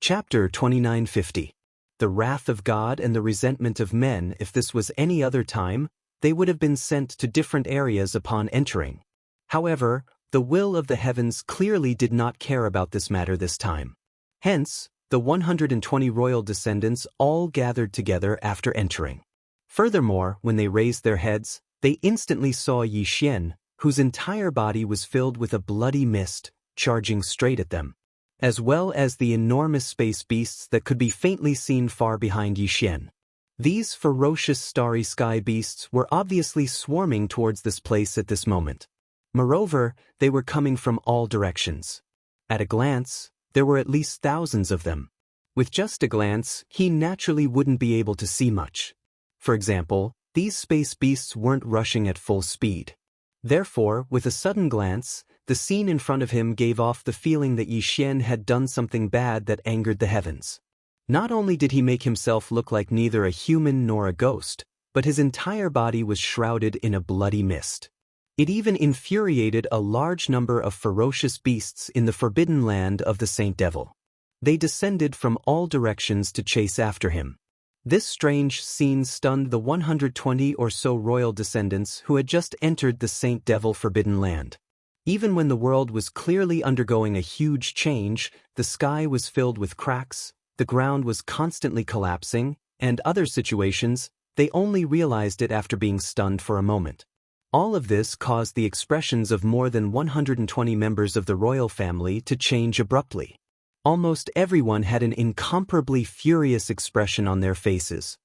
Chapter 2950. The wrath of God and the resentment of men. If this was any other time, they would have been sent to different areas upon entering. However, the will of the heavens clearly did not care about this matter this time. Hence, the 120 royal descendants all gathered together after entering. Furthermore, when they raised their heads, they instantly saw Yixian, whose entire body was filled with a bloody mist, charging straight at them, as well as the enormous space beasts that could be faintly seen far behind Yixian. These ferocious starry sky beasts were obviously swarming towards this place at this moment. Moreover, they were coming from all directions. At a glance, there were at least thousands of them. With just a glance, he naturally wouldn't be able to see much. For example, these space beasts weren't rushing at full speed. Therefore, with a sudden glance, the scene in front of him gave off the feeling that Yixian had done something bad that angered the heavens. Not only did he make himself look like neither a human nor a ghost, but his entire body was shrouded in a bloody mist. It even infuriated a large number of ferocious beasts in the forbidden land of the Saint Devil. They descended from all directions to chase after him. This strange scene stunned the 120 or so royal descendants who had just entered the Saint Devil forbidden land. Even when the world was clearly undergoing a huge change, the sky was filled with cracks, the ground was constantly collapsing, and other situations, they only realized it after being stunned for a moment. All of this caused the expressions of more than 120 members of the royal family to change abruptly. Almost everyone had an incomparably furious expression on their faces.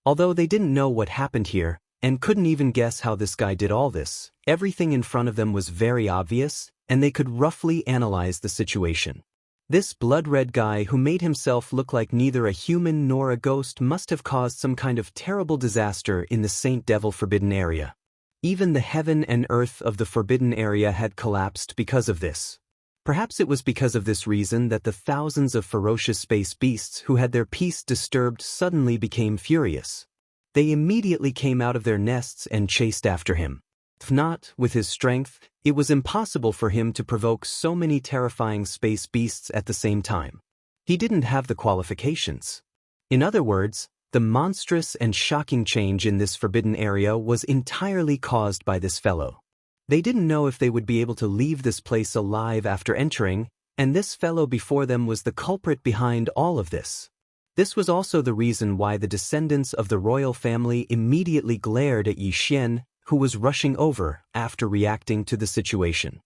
Although they didn't know what happened here, and couldn't even guess how this guy did all this, everything in front of them was very obvious, and they could roughly analyze the situation. This blood-red guy who made himself look like neither a human nor a ghost must have caused some kind of terrible disaster in the Saint Devil forbidden area. Even the heaven and earth of the forbidden area had collapsed because of this. Perhaps it was because of this reason that the thousands of ferocious space beasts who had their peace disturbed suddenly became furious. They immediately came out of their nests and chased after him. If not, with his strength, it was impossible for him to provoke so many terrifying space beasts at the same time. He didn't have the qualifications. In other words, the monstrous and shocking change in this forbidden area was entirely caused by this fellow. They didn't know if they would be able to leave this place alive after entering, and this fellow before them was the culprit behind all of this. This was also the reason why the descendants of the royal family immediately glared at Yixian, who was rushing over after reacting to the situation.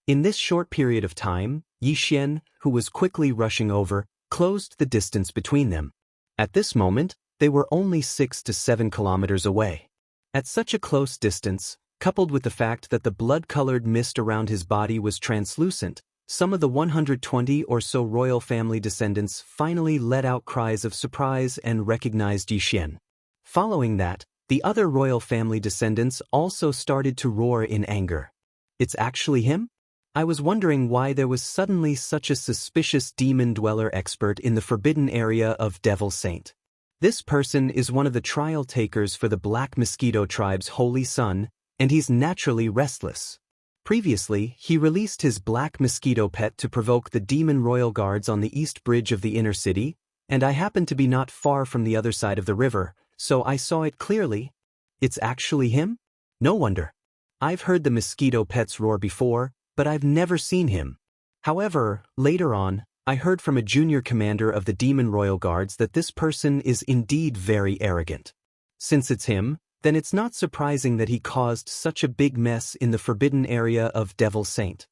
In this short period of time, Yixian, who was quickly rushing over, closed the distance between them. At this moment, they were only 6 to 7 kilometers away. At such a close distance, coupled with the fact that the blood-colored mist around his body was translucent, some of the 120 or so royal family descendants finally let out cries of surprise and recognized Yixian. Following that, the other royal family descendants also started to roar in anger. It's actually him? I was wondering why there was suddenly such a suspicious demon dweller expert in the forbidden area of Devil Saint. This person is one of the trial takers for the Black Mosquito tribe's holy son, and he's naturally restless. Previously, he released his Black Mosquito pet to provoke the demon royal guards on the east bridge of the inner city, and I happened to be not far from the other side of the river, so I saw it clearly. It's actually him? No wonder. I've heard the mosquito pets roar before, but I've never seen him. However, later on, I heard from a junior commander of the demon royal guards that this person is indeed very arrogant. Since it's him, then it's not surprising that he caused such a big mess in the forbidden area of Devil Saint.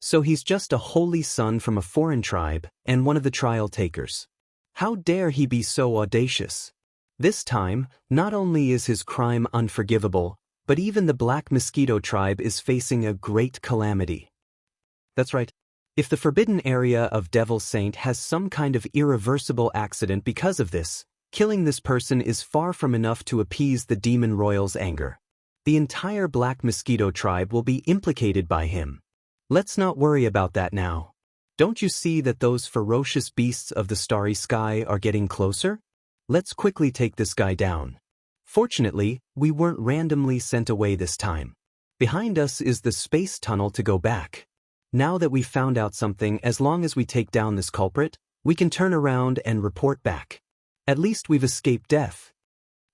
So he's just a holy son from a foreign tribe, and one of the trial takers. How dare he be so audacious? This time, not only is his crime unforgivable, but even the Black Mosquito tribe is facing a great calamity. That's right. If the forbidden area of Devil Saint has some kind of irreversible accident because of this, killing this person is far from enough to appease the demon royal's anger. The entire Black Mosquito tribe will be implicated by him. Let's not worry about that now. Don't you see that those ferocious beasts of the starry sky are getting closer? Let's quickly take this guy down. Fortunately, we weren't randomly sent away this time. Behind us is the space tunnel to go back. Now that we've found out something, as long as we take down this culprit, we can turn around and report back. At least we've escaped death.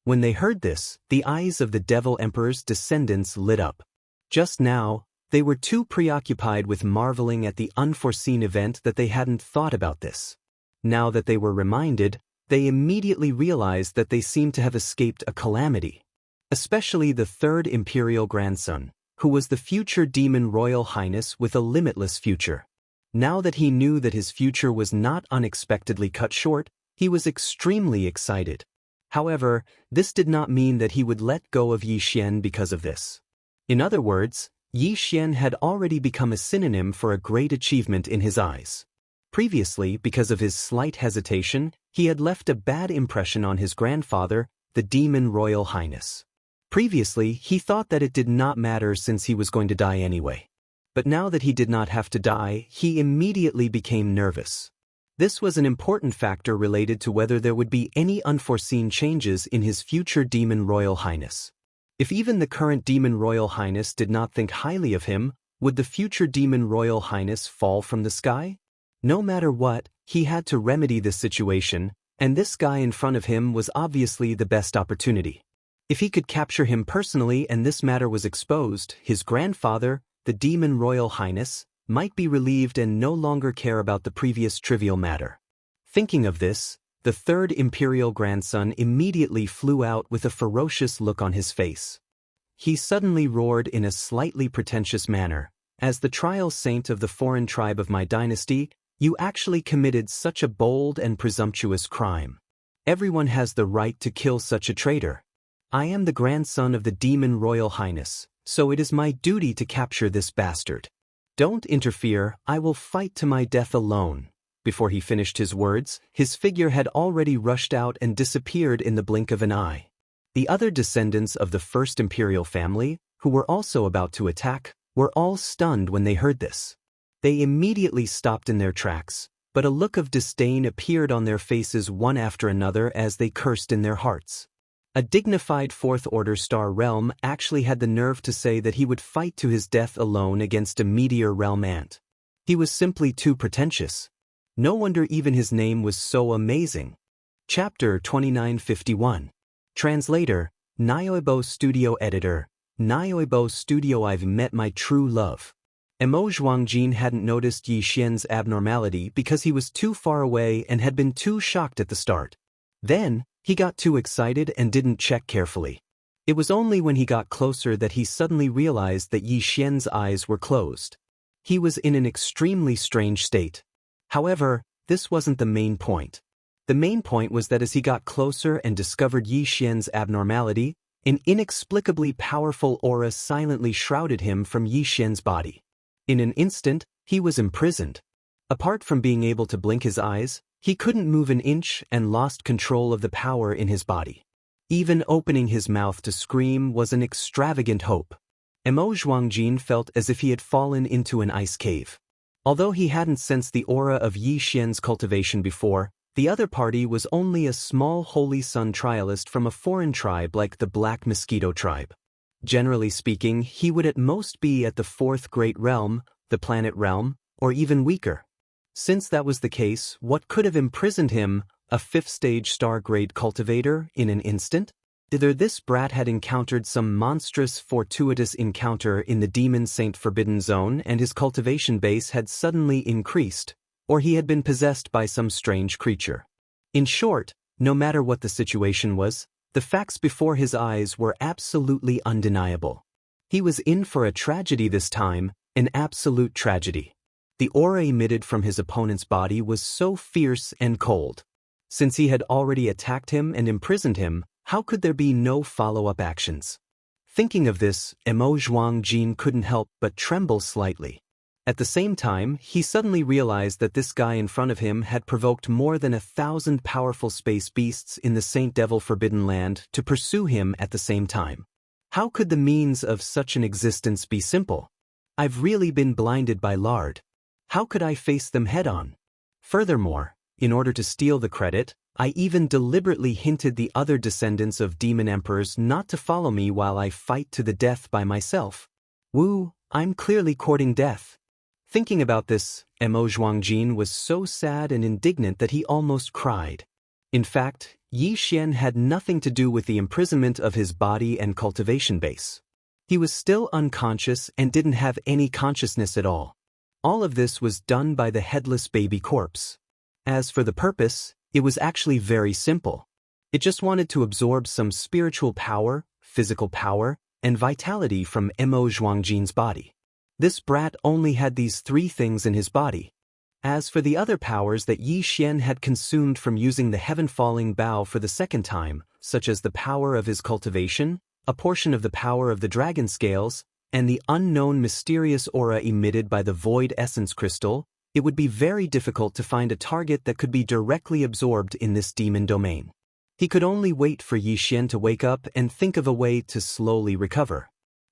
When they heard this, the eyes of the Devil Emperor's descendants lit up. Just now, they were too preoccupied with marveling at the unforeseen event that they hadn't thought about this. Now that they were reminded, they immediately realized that they seemed to have escaped a calamity. Especially the third imperial grandson, who was the future demon royal highness with a limitless future. Now that he knew that his future was not unexpectedly cut short, he was extremely excited. However, this did not mean that he would let go of Yixian because of this. In other words, Yixian had already become a synonym for a great achievement in his eyes. Previously, because of his slight hesitation, he had left a bad impression on his grandfather, the demon royal highness. Previously, he thought that it did not matter since he was going to die anyway. But now that he did not have to die, he immediately became nervous. This was an important factor related to whether there would be any unforeseen changes in his future Demon Royal Highness. If even the current Demon Royal Highness did not think highly of him, would the future Demon Royal Highness fall from the sky? No matter what, he had to remedy this situation, and this guy in front of him was obviously the best opportunity. If he could capture him personally and this matter was exposed, his grandfather, the Demon Royal Highness, might be relieved and no longer care about the previous trivial matter. Thinking of this, the third imperial grandson immediately flew out with a ferocious look on his face. He suddenly roared in a slightly pretentious manner, "As the trial saint of the foreign tribe of my dynasty, you actually committed such a bold and presumptuous crime. Everyone has the right to kill such a traitor. I am the grandson of the Demon Royal Highness, so it is my duty to capture this bastard. Don't interfere, I will fight to my death alone." Before he finished his words, his figure had already rushed out and disappeared in the blink of an eye. The other descendants of the first imperial family, who were also about to attack, were all stunned when they heard this. They immediately stopped in their tracks, but a look of disdain appeared on their faces one after another as they cursed in their hearts. A dignified fourth-order star realm actually had the nerve to say that he would fight to his death alone against a meteor realm ant. He was simply too pretentious. No wonder even his name was so amazing. Chapter 2951. Translator, Nioibo Studio Editor, Nioibo Studio. I've met my true love. Zhuangjin hadn't noticed Yi Xian's abnormality because he was too far away and had been too shocked at the start. Then, he got too excited and didn't check carefully. It was only when he got closer that he suddenly realized that Yi Xian's eyes were closed. He was in an extremely strange state. However, this wasn't the main point. The main point was that as he got closer and discovered Yi Xian's abnormality, an inexplicably powerful aura silently shrouded him from Yi Xian's body. In an instant, he was imprisoned. Apart from being able to blink his eyes, he couldn't move an inch and lost control of the power in his body. Even opening his mouth to scream was an extravagant hope. Zhuangjin felt as if he had fallen into an ice cave. Although he hadn't sensed the aura of Yi Xian's cultivation before, the other party was only a small Holy Sun trialist from a foreign tribe like the Black Mosquito tribe. Generally speaking, he would at most be at the fourth great realm, the planet realm, or even weaker. Since that was the case, what could have imprisoned him, a fifth-stage star-grade cultivator, in an instant? Either this brat had encountered some monstrous fortuitous encounter in the Demon Saint Forbidden Zone and his cultivation base had suddenly increased, or he had been possessed by some strange creature. In short, no matter what the situation was, the facts before his eyes were absolutely undeniable. He was in for a tragedy this time, an absolute tragedy. The aura emitted from his opponent's body was so fierce and cold. Since he had already attacked him and imprisoned him, how could there be no follow-up actions? Thinking of this, Zhuangjin couldn't help but tremble slightly. At the same time, he suddenly realized that this guy in front of him had provoked more than 1,000 powerful space beasts in the Saint Devil Forbidden Land to pursue him at the same time. How could the means of such an existence be simple? I've really been blinded by lard. How could I face them head-on? Furthermore, in order to steal the credit, I even deliberately hinted the other descendants of demon emperors not to follow me while I fight to the death by myself. Woo, I'm clearly courting death. Thinking about this, Zhuangjin was so sad and indignant that he almost cried. In fact, Yi Xian had nothing to do with the imprisonment of his body and cultivation base. He was still unconscious and didn't have any consciousness at all. All of this was done by the headless baby corpse. As for the purpose, it was actually very simple. It just wanted to absorb some spiritual power, physical power, and vitality from Zhuangjin's body. This brat only had these three things in his body. As for the other powers that Yi Xian had consumed from using the heaven-falling bow for the second time, such as the power of his cultivation, a portion of the power of the dragon scales, and the unknown mysterious aura emitted by the void essence crystal, it would be very difficult to find a target that could be directly absorbed in this demon domain. He could only wait for Yi Xian to wake up and think of a way to slowly recover.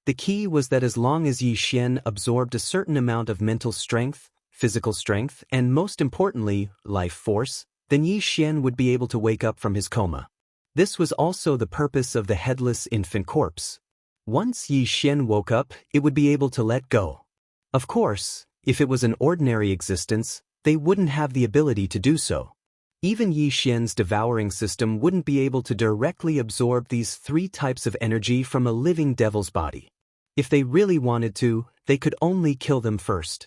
The key was that as long as Yi Xian absorbed a certain amount of mental strength, physical strength, and most importantly, life force, then Yi Xian would be able to wake up from his coma. This was also the purpose of the headless infant corpse. Once Yi Xian woke up, it would be able to let go. Of course, if it was an ordinary existence, they wouldn't have the ability to do so. Even Yi Xian's devouring system wouldn't be able to directly absorb these three types of energy from a living devil's body. If they really wanted to, they could only kill them first.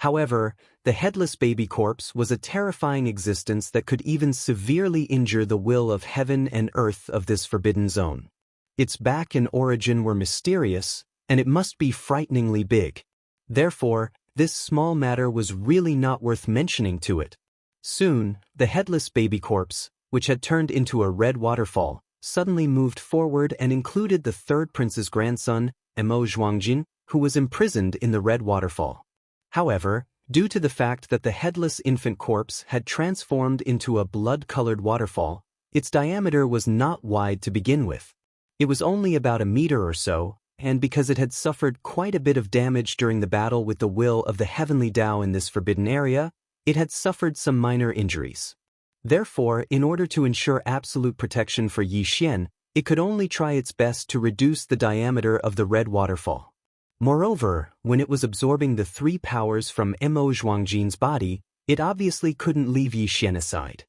However, the headless baby corpse was a terrifying existence that could even severely injure the will of heaven and earth of this forbidden zone. Its back and origin were mysterious, and it must be frighteningly big. Therefore, this small matter was really not worth mentioning to it. Soon, the headless baby corpse, which had turned into a red waterfall, suddenly moved forward and included the third prince's grandson, Emo Zhuangjin, who was imprisoned in the red waterfall. However, due to the fact that the headless infant corpse had transformed into a blood-colored waterfall, its diameter was not wide to begin with. It was only about a meter or so, and because it had suffered quite a bit of damage during the battle with the will of the heavenly Tao in this forbidden area, it had suffered some minor injuries. Therefore, in order to ensure absolute protection for Yi Xian, it could only try its best to reduce the diameter of the red waterfall. Moreover, when it was absorbing the three powers from Emo Zhuangjin's body, it obviously couldn't leave Yi Xian aside.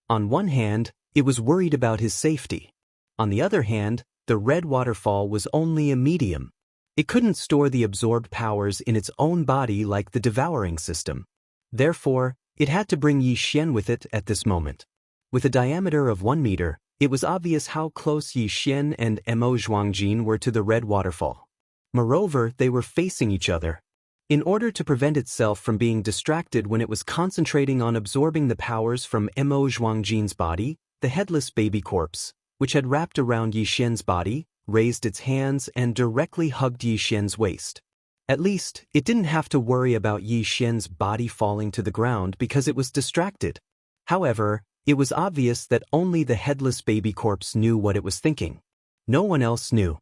On one hand, it was worried about his safety. On the other hand, the red waterfall was only a medium. It couldn't store the absorbed powers in its own body like the devouring system. Therefore, it had to bring Yi Xian with it at this moment. With a diameter of 1 meter, it was obvious how close Yi Xian and Emo Zhuangjin were to the red waterfall. Moreover, they were facing each other. In order to prevent itself from being distracted when it was concentrating on absorbing the powers from Emo Zhuangjin's body, the headless baby corpse, which had wrapped around Yi Xian's body, raised its hands and directly hugged Yi Xian's waist. At least, it didn't have to worry about Yi Xian's body falling to the ground because it was distracted. However, it was obvious that only the headless baby corpse knew what it was thinking. No one else knew.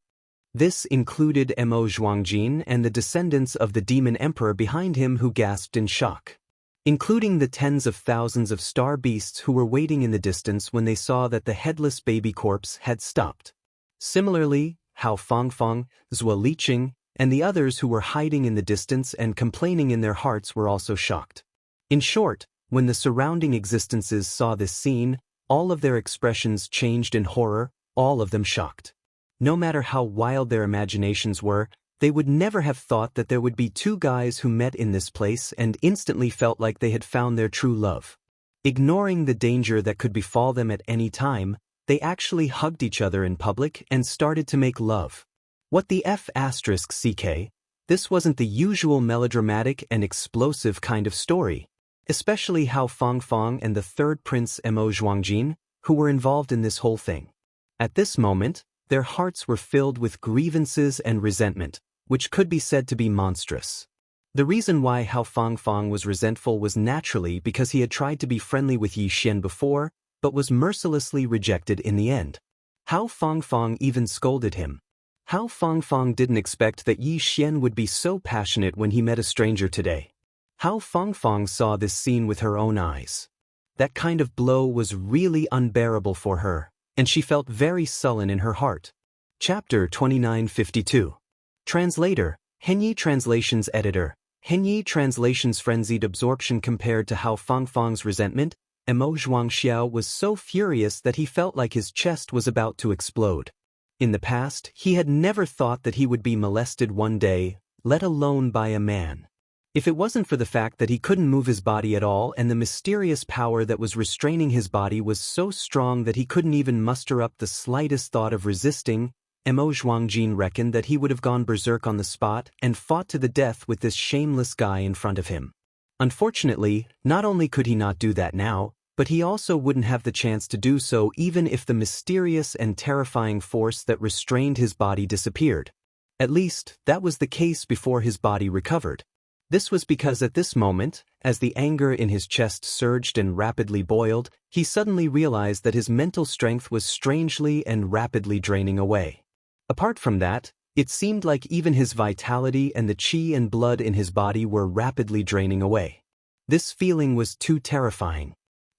This included Emo Zhuangjin and the descendants of the demon emperor behind him who gasped in shock, including the tens of thousands of star beasts who were waiting in the distance when they saw that the headless baby corpse had stopped. Similarly, Hao Fangfang, Zhuo Liqing, and the others who were hiding in the distance and complaining in their hearts were also shocked. In short, when the surrounding existences saw this scene, all of their expressions changed in horror, all of them shocked. No matter how wild their imaginations were, they would never have thought that there would be two guys who met in this place and instantly felt like they had found their true love. Ignoring the danger that could befall them at any time, they actually hugged each other in public and started to make love. What the F***ck? This wasn't the usual melodramatic and explosive kind of story, especially Hao Fangfang and the third prince Emo Zhuangjin, who were involved in this whole thing. At this moment, their hearts were filled with grievances and resentment, which could be said to be monstrous. The reason why Hao Fangfang was resentful was naturally because he had tried to be friendly with Yi Xian before, but was mercilessly rejected in the end. Hao Fangfang even scolded him. Hao Fangfang didn't expect that Yi Xian would be so passionate when he met a stranger today. Hao Fangfang saw this scene with her own eyes. That kind of blow was really unbearable for her, and she felt very sullen in her heart. Chapter 2952. Translator, Henyi Translations Editor. Henyi Translations frenzied absorption compared to Hao Fangfang's resentment. Emo Zhuangxiao was so furious that he felt like his chest was about to explode. In the past, he had never thought that he would be molested one day, let alone by a man. If it wasn't for the fact that he couldn't move his body at all and the mysterious power that was restraining his body was so strong that he couldn't even muster up the slightest thought of resisting, Emo Zhuangjin reckoned that he would have gone berserk on the spot and fought to the death with this shameless guy in front of him. Unfortunately, not only could he not do that now, but he also wouldn't have the chance to do so even if the mysterious and terrifying force that restrained his body disappeared. At least, that was the case before his body recovered. This was because at this moment, as the anger in his chest surged and rapidly boiled, he suddenly realized that his mental strength was strangely and rapidly draining away. Apart from that, it seemed like even his vitality and the qi and blood in his body were rapidly draining away. This feeling was too terrifying.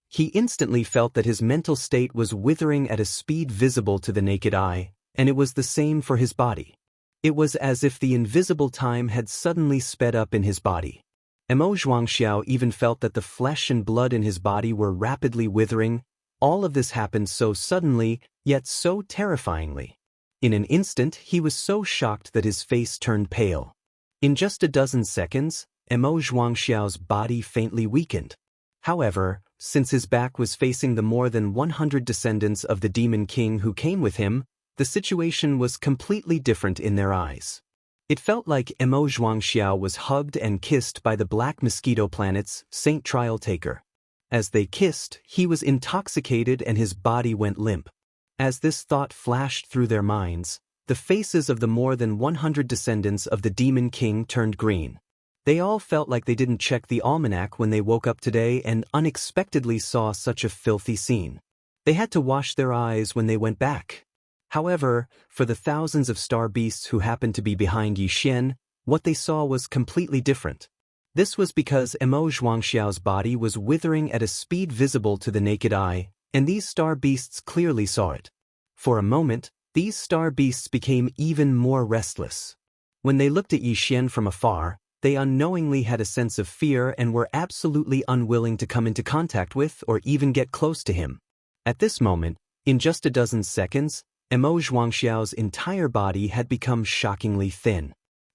He instantly felt that his mental state was withering at a speed visible to the naked eye, and it was the same for his body. It was as if the invisible time had suddenly sped up in his body. Xianxia even felt that the flesh and blood in his body were rapidly withering. All of this happened so suddenly, yet so terrifyingly. In an instant, he was so shocked that his face turned pale. In just a dozen seconds, Xianxia's body faintly weakened. However, since his back was facing the more than 100 descendants of the Demon King who came with him, the situation was completely different in their eyes. It felt like Xianxia was hugged and kissed by the Black Mosquito Planet's Saint Trial Taker. As they kissed, he was intoxicated and his body went limp. As this thought flashed through their minds, the faces of the more than 100 descendants of the Demon King turned green. They all felt like they didn't check the almanac when they woke up today and unexpectedly saw such a filthy scene. They had to wash their eyes when they went back. However, for the thousands of star beasts who happened to be behind Yixian, what they saw was completely different. This was because Xianxia's body was withering at a speed visible to the naked eye, and these star beasts clearly saw it. For a moment, these star beasts became even more restless. When they looked at Yixian from afar, they unknowingly had a sense of fear and were absolutely unwilling to come into contact with or even get close to him. At this moment, in just a dozen seconds, Xianxia's entire body had become shockingly thin.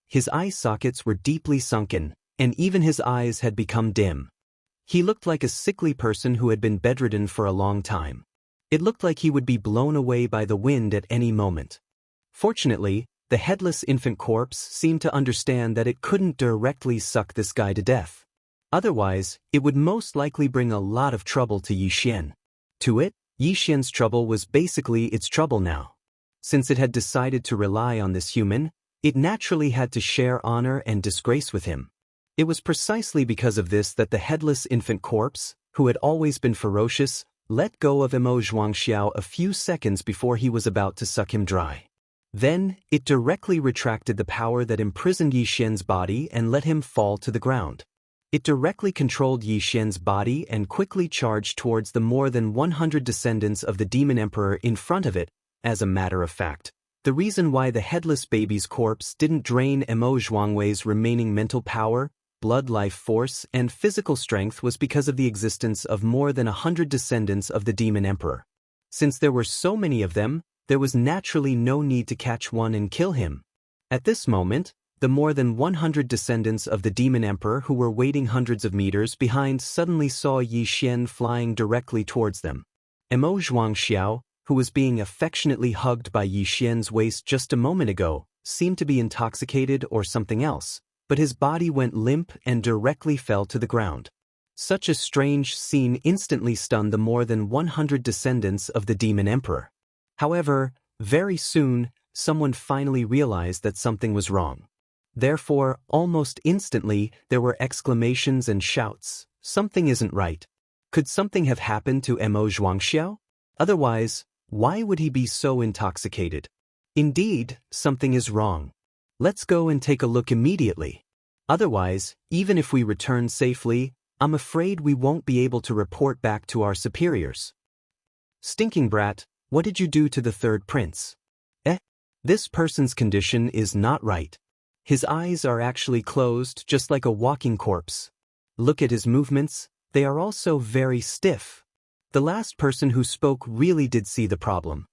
His eye sockets were deeply sunken, and even his eyes had become dim. He looked like a sickly person who had been bedridden for a long time. It looked like he would be blown away by the wind at any moment. Fortunately, the headless infant corpse seemed to understand that it couldn't directly suck this guy to death. Otherwise, it would most likely bring a lot of trouble to Yixian. To it, Yixian's trouble was basically its trouble now. Since it had decided to rely on this human, it naturally had to share honor and disgrace with him. It was precisely because of this that the headless infant corpse, who had always been ferocious, let go of Xianxia a few seconds before he was about to suck him dry. Then, it directly retracted the power that imprisoned Yixian's body and let him fall to the ground. It directly controlled Yixian's body and quickly charged towards the more than 100 descendants of the Demon Emperor in front of it. As a matter of fact, the reason why the headless baby's corpse didn't drain Xianxia's remaining mental power, blood life force, and physical strength was because of the existence of more than 100 descendants of the Demon Emperor. Since there were so many of them, there was naturally no need to catch one and kill him. At this moment, the more than 100 descendants of the Demon Emperor who were waiting hundreds of meters behind suddenly saw Yixian flying directly towards them. Xianxia, who was being affectionately hugged by Yixian's waist just a moment ago, seemed to be intoxicated or something else, but his body went limp and directly fell to the ground. Such a strange scene instantly stunned the more than 100 descendants of the Demon Emperor. However, very soon, someone finally realized that something was wrong. Therefore, almost instantly, there were exclamations and shouts. Something isn't right. Could something have happened to Xianxia? Otherwise, why would he be so intoxicated? Indeed, something is wrong. Let's go and take a look immediately. Otherwise, even if we return safely, I'm afraid we won't be able to report back to our superiors. Stinking brat, what did you do to the third prince? This person's condition is not right. His eyes are actually closed just like a walking corpse. Look at his movements, they are also very stiff. The last person who spoke really did see the problem.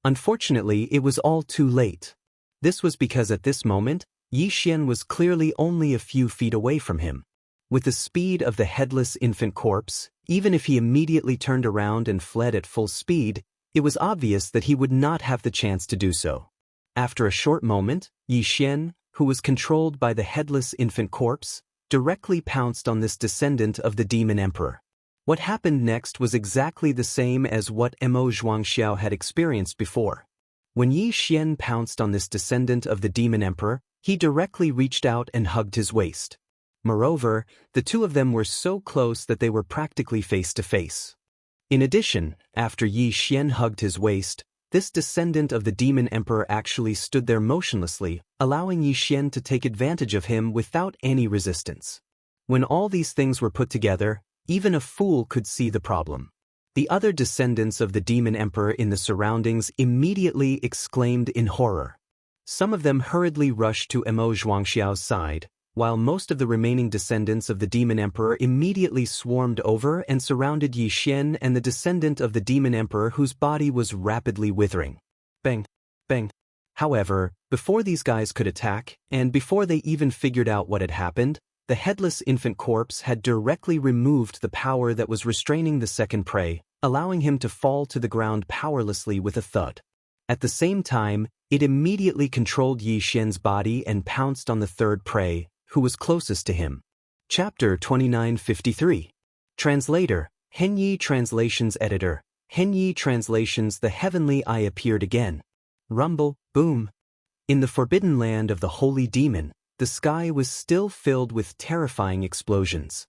Unfortunately, it was all too late. This was because at this moment, Yixian was clearly only a few feet away from him. With the speed of the headless infant corpse, even if he immediately turned around and fled at full speed, it was obvious that he would not have the chance to do so. After a short moment, Yixian, who was controlled by the headless infant corpse, directly pounced on this descendant of the Demon Emperor. What happened next was exactly the same as what Xianxia had experienced before. When Yixian pounced on this descendant of the Demon Emperor, he directly reached out and hugged his waist. Moreover, the two of them were so close that they were practically face to face. In addition, after Yi Xian hugged his waist, this descendant of the demon emperor actually stood there motionlessly, allowing Yi Xian to take advantage of him without any resistance. When all these things were put together, even a fool could see the problem. The other descendants of the demon emperor in the surroundings immediately exclaimed in horror. Some of them hurriedly rushed to Emo Zhuangxiao's side, while most of the remaining descendants of the demon emperor immediately swarmed over and surrounded Yi Xian and the descendant of the demon emperor whose body was rapidly withering. Bang! Bang! However, before these guys could attack, and before they even figured out what had happened, the headless infant corpse had directly removed the power that was restraining the second prey, allowing him to fall to the ground powerlessly with a thud. At the same time, it immediately controlled Yi Xian's body and pounced on the third prey, who was closest to him. Chapter 2953. Translator, Henyi Translations Editor, Henyi Translations. The heavenly eye appeared again. Rumble, boom. In the forbidden land of the holy demon, the sky was still filled with terrifying explosions.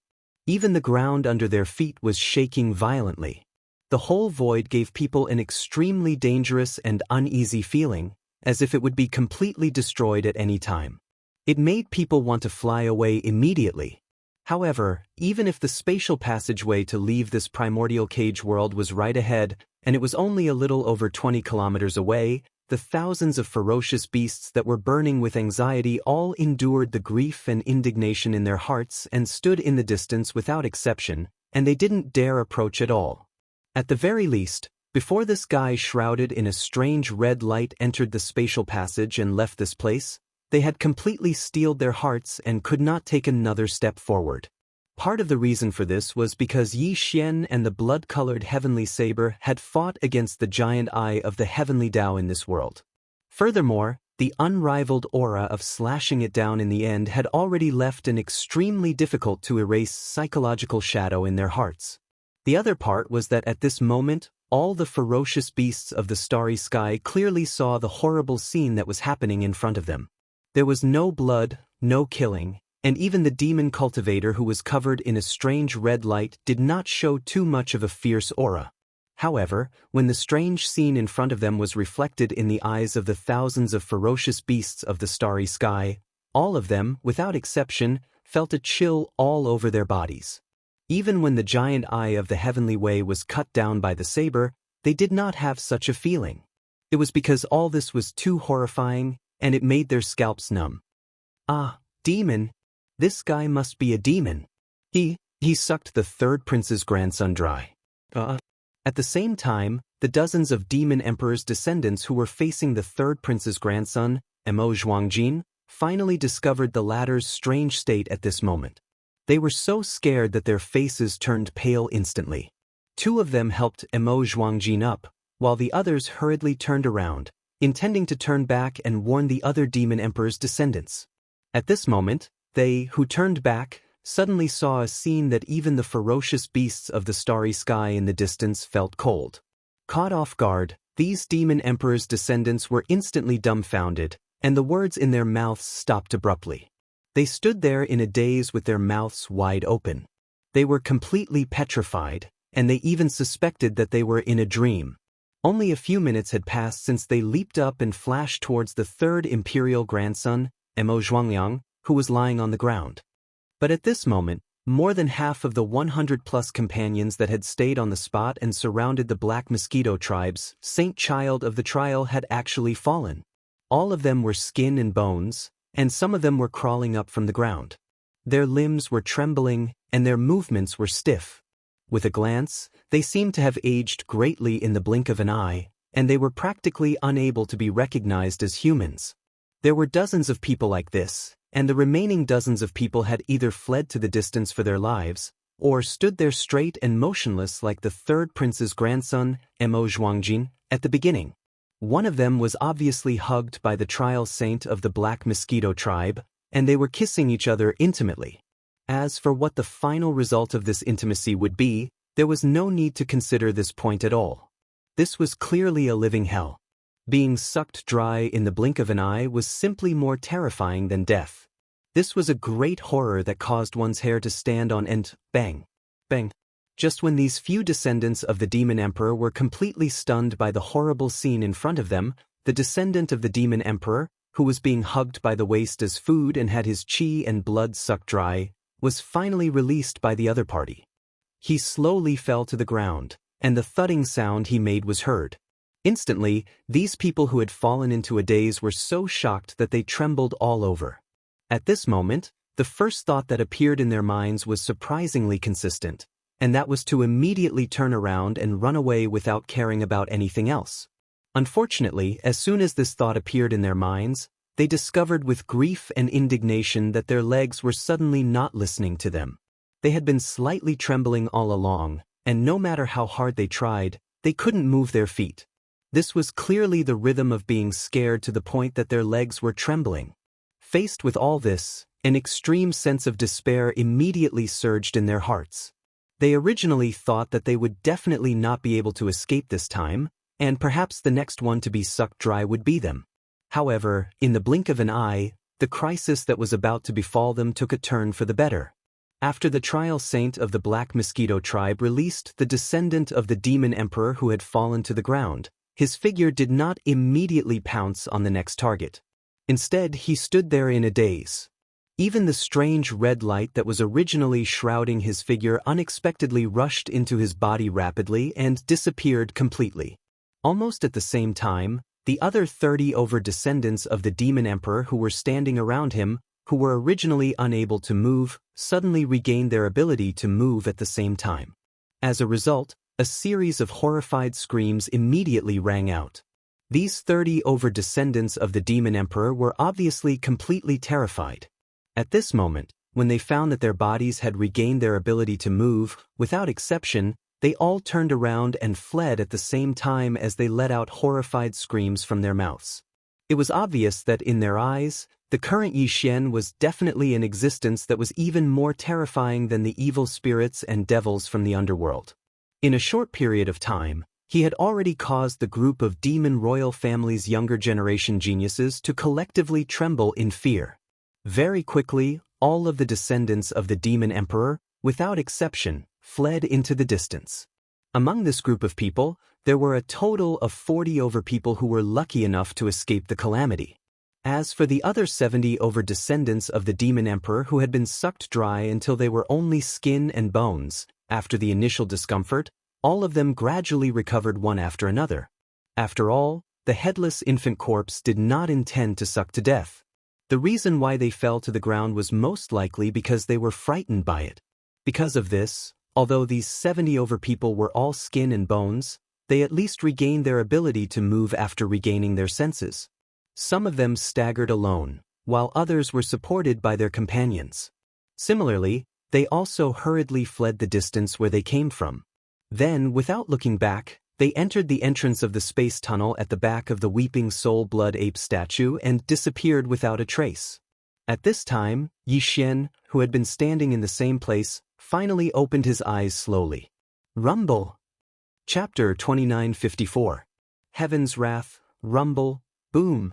Even the ground under their feet was shaking violently. The whole void gave people an extremely dangerous and uneasy feeling, as if it would be completely destroyed at any time. It made people want to fly away immediately. However, even if the spatial passageway to leave this primordial cage world was right ahead, and it was only a little over 20 kilometers away, the thousands of ferocious beasts that were burning with anxiety all endured the grief and indignation in their hearts and stood in the distance without exception, and they didn't dare approach at all. At the very least, before this guy shrouded in a strange red light entered the spatial passage and left this place, they had completely steeled their hearts and could not take another step forward. Part of the reason for this was because Yi Xian and the blood-colored heavenly saber had fought against the giant eye of the heavenly Dao in this world. Furthermore, the unrivaled aura of slashing it down in the end had already left an extremely difficult to erase psychological shadow in their hearts. The other part was that at this moment, all the ferocious beasts of the starry sky clearly saw the horrible scene that was happening in front of them. There was no blood, no killing, and even the demon cultivator who was covered in a strange red light did not show too much of a fierce aura. However, when the strange scene in front of them was reflected in the eyes of the thousands of ferocious beasts of the starry sky, all of them, without exception, felt a chill all over their bodies. Even when the giant eye of the heavenly way was cut down by the saber, they did not have such a feeling. It was because all this was too horrifying, and it made their scalps numb. Ah, demon! This guy must be a demon. He sucked the third prince's grandson dry. At the same time, the dozens of demon emperor's descendants who were facing the third prince's grandson, Emo Zhuangjin, finally discovered the latter's strange state at this moment. They were so scared that their faces turned pale instantly. Two of them helped Emo Zhuangjin up, while the others hurriedly turned around, intending to turn back and warn the other demon emperor's descendants. At this moment, they, who turned back, suddenly saw a scene that even the ferocious beasts of the starry sky in the distance felt cold. Caught off guard, these demon emperor's descendants were instantly dumbfounded, and the words in their mouths stopped abruptly. They stood there in a daze with their mouths wide open. They were completely petrified, and they even suspected that they were in a dream. Only a few minutes had passed since they leaped up and flashed towards the third imperial grandson, Emo Zhuangliang, who was lying on the ground. But at this moment, more than half of the 100-plus companions that had stayed on the spot and surrounded the Black Mosquito tribes, Saint Child of the Trial, had actually fallen. All of them were skin and bones, and some of them were crawling up from the ground. Their limbs were trembling, and their movements were stiff. With a glance, they seemed to have aged greatly in the blink of an eye, and they were practically unable to be recognized as humans. There were dozens of people like this, and the remaining dozens of people had either fled to the distance for their lives, or stood there straight and motionless like the third prince's grandson, Emo Zhuangjin, at the beginning. One of them was obviously hugged by the trial saint of the Black Mosquito tribe, and they were kissing each other intimately. As for what the final result of this intimacy would be, there was no need to consider this point at all. This was clearly a living hell. Being sucked dry in the blink of an eye was simply more terrifying than death. This was a great horror that caused one's hair to stand on end. Bang! Bang! Just when these few descendants of the Demon Emperor were completely stunned by the horrible scene in front of them, the descendant of the Demon Emperor, who was being hugged by the waist as food and had his chi and blood sucked dry, was finally released by the other party. He slowly fell to the ground, and the thudding sound he made was heard. Instantly, these people who had fallen into a daze were so shocked that they trembled all over. At this moment, the first thought that appeared in their minds was surprisingly consistent, and that was to immediately turn around and run away without caring about anything else. Unfortunately, as soon as this thought appeared in their minds, they discovered with grief and indignation that their legs were suddenly not listening to them. They had been slightly trembling all along, and no matter how hard they tried, they couldn't move their feet. This was clearly the rhythm of being scared to the point that their legs were trembling. Faced with all this, an extreme sense of despair immediately surged in their hearts. They originally thought that they would definitely not be able to escape this time, and perhaps the next one to be sucked dry would be them. However, in the blink of an eye, the crisis that was about to befall them took a turn for the better. After the trial saint of the Black Mosquito tribe released the descendant of the Demon Emperor who had fallen to the ground, his figure did not immediately pounce on the next target. Instead, he stood there in a daze. Even the strange red light that was originally shrouding his figure unexpectedly rushed into his body rapidly and disappeared completely. Almost at the same time, the other 30 descendants of the Demon Emperor who were standing around him, who were originally unable to move, suddenly regained their ability to move at the same time. As a result, a series of horrified screams immediately rang out. These 30 descendants of the Demon Emperor were obviously completely terrified. At this moment, when they found that their bodies had regained their ability to move, without exception, they all turned around and fled at the same time as they let out horrified screams from their mouths. It was obvious that in their eyes, the current Yi Xian was definitely an existence that was even more terrifying than the evil spirits and devils from the underworld. In a short period of time, he had already caused the group of demon royal family's younger generation geniuses to collectively tremble in fear. Very quickly, all of the descendants of the Demon Emperor, without exception, fled into the distance. Among this group of people, there were a total of 40 people who were lucky enough to escape the calamity. As for the other 70 descendants of the Demon Emperor who had been sucked dry until they were only skin and bones, after the initial discomfort, all of them gradually recovered one after another. After all, the headless infant corpse did not intend to suck to death. The reason why they fell to the ground was most likely because they were frightened by it. Because of this, although these 70 people were all skin and bones, they at least regained their ability to move after regaining their senses. Some of them staggered alone, while others were supported by their companions. Similarly, they also hurriedly fled the distance where they came from. Then, without looking back, they entered the entrance of the space tunnel at the back of the Weeping Soul Blood Ape statue and disappeared without a trace. At this time, Yi Xian, who had been standing in the same place, finally opened his eyes slowly. Rumble. Chapter 2954. Heaven's Wrath, Rumble, Boom.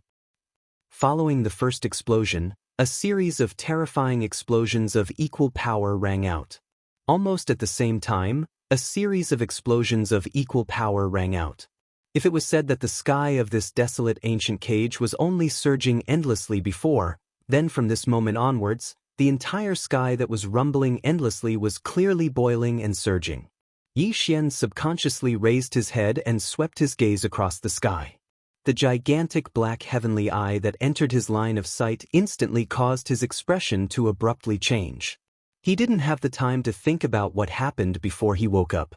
Following the first explosion, a series of terrifying explosions of equal power rang out. Almost at the same time, a series of explosions of equal power rang out. If it was said that the sky of this desolate ancient cage was only surging endlessly before, then from this moment onwards, the entire sky that was rumbling endlessly was clearly boiling and surging. Yi Xian subconsciously raised his head and swept his gaze across the sky. The gigantic black heavenly eye that entered his line of sight instantly caused his expression to abruptly change. He didn't have the time to think about what happened before he woke up.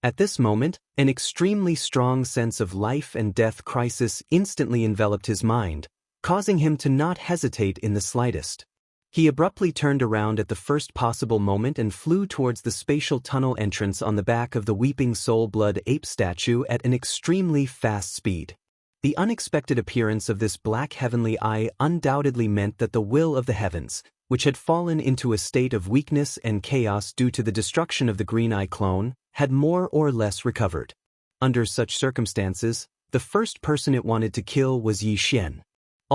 At this moment, an extremely strong sense of life and death crisis instantly enveloped his mind, causing him to not hesitate in the slightest. He abruptly turned around at the first possible moment and flew towards the spatial tunnel entrance on the back of the Weeping Soul Blood Ape statue at an extremely fast speed. The unexpected appearance of this black heavenly eye undoubtedly meant that the will of the heavens, which had fallen into a state of weakness and chaos due to the destruction of the Green Eye clone, had more or less recovered. Under such circumstances, the first person it wanted to kill was Yi Xian.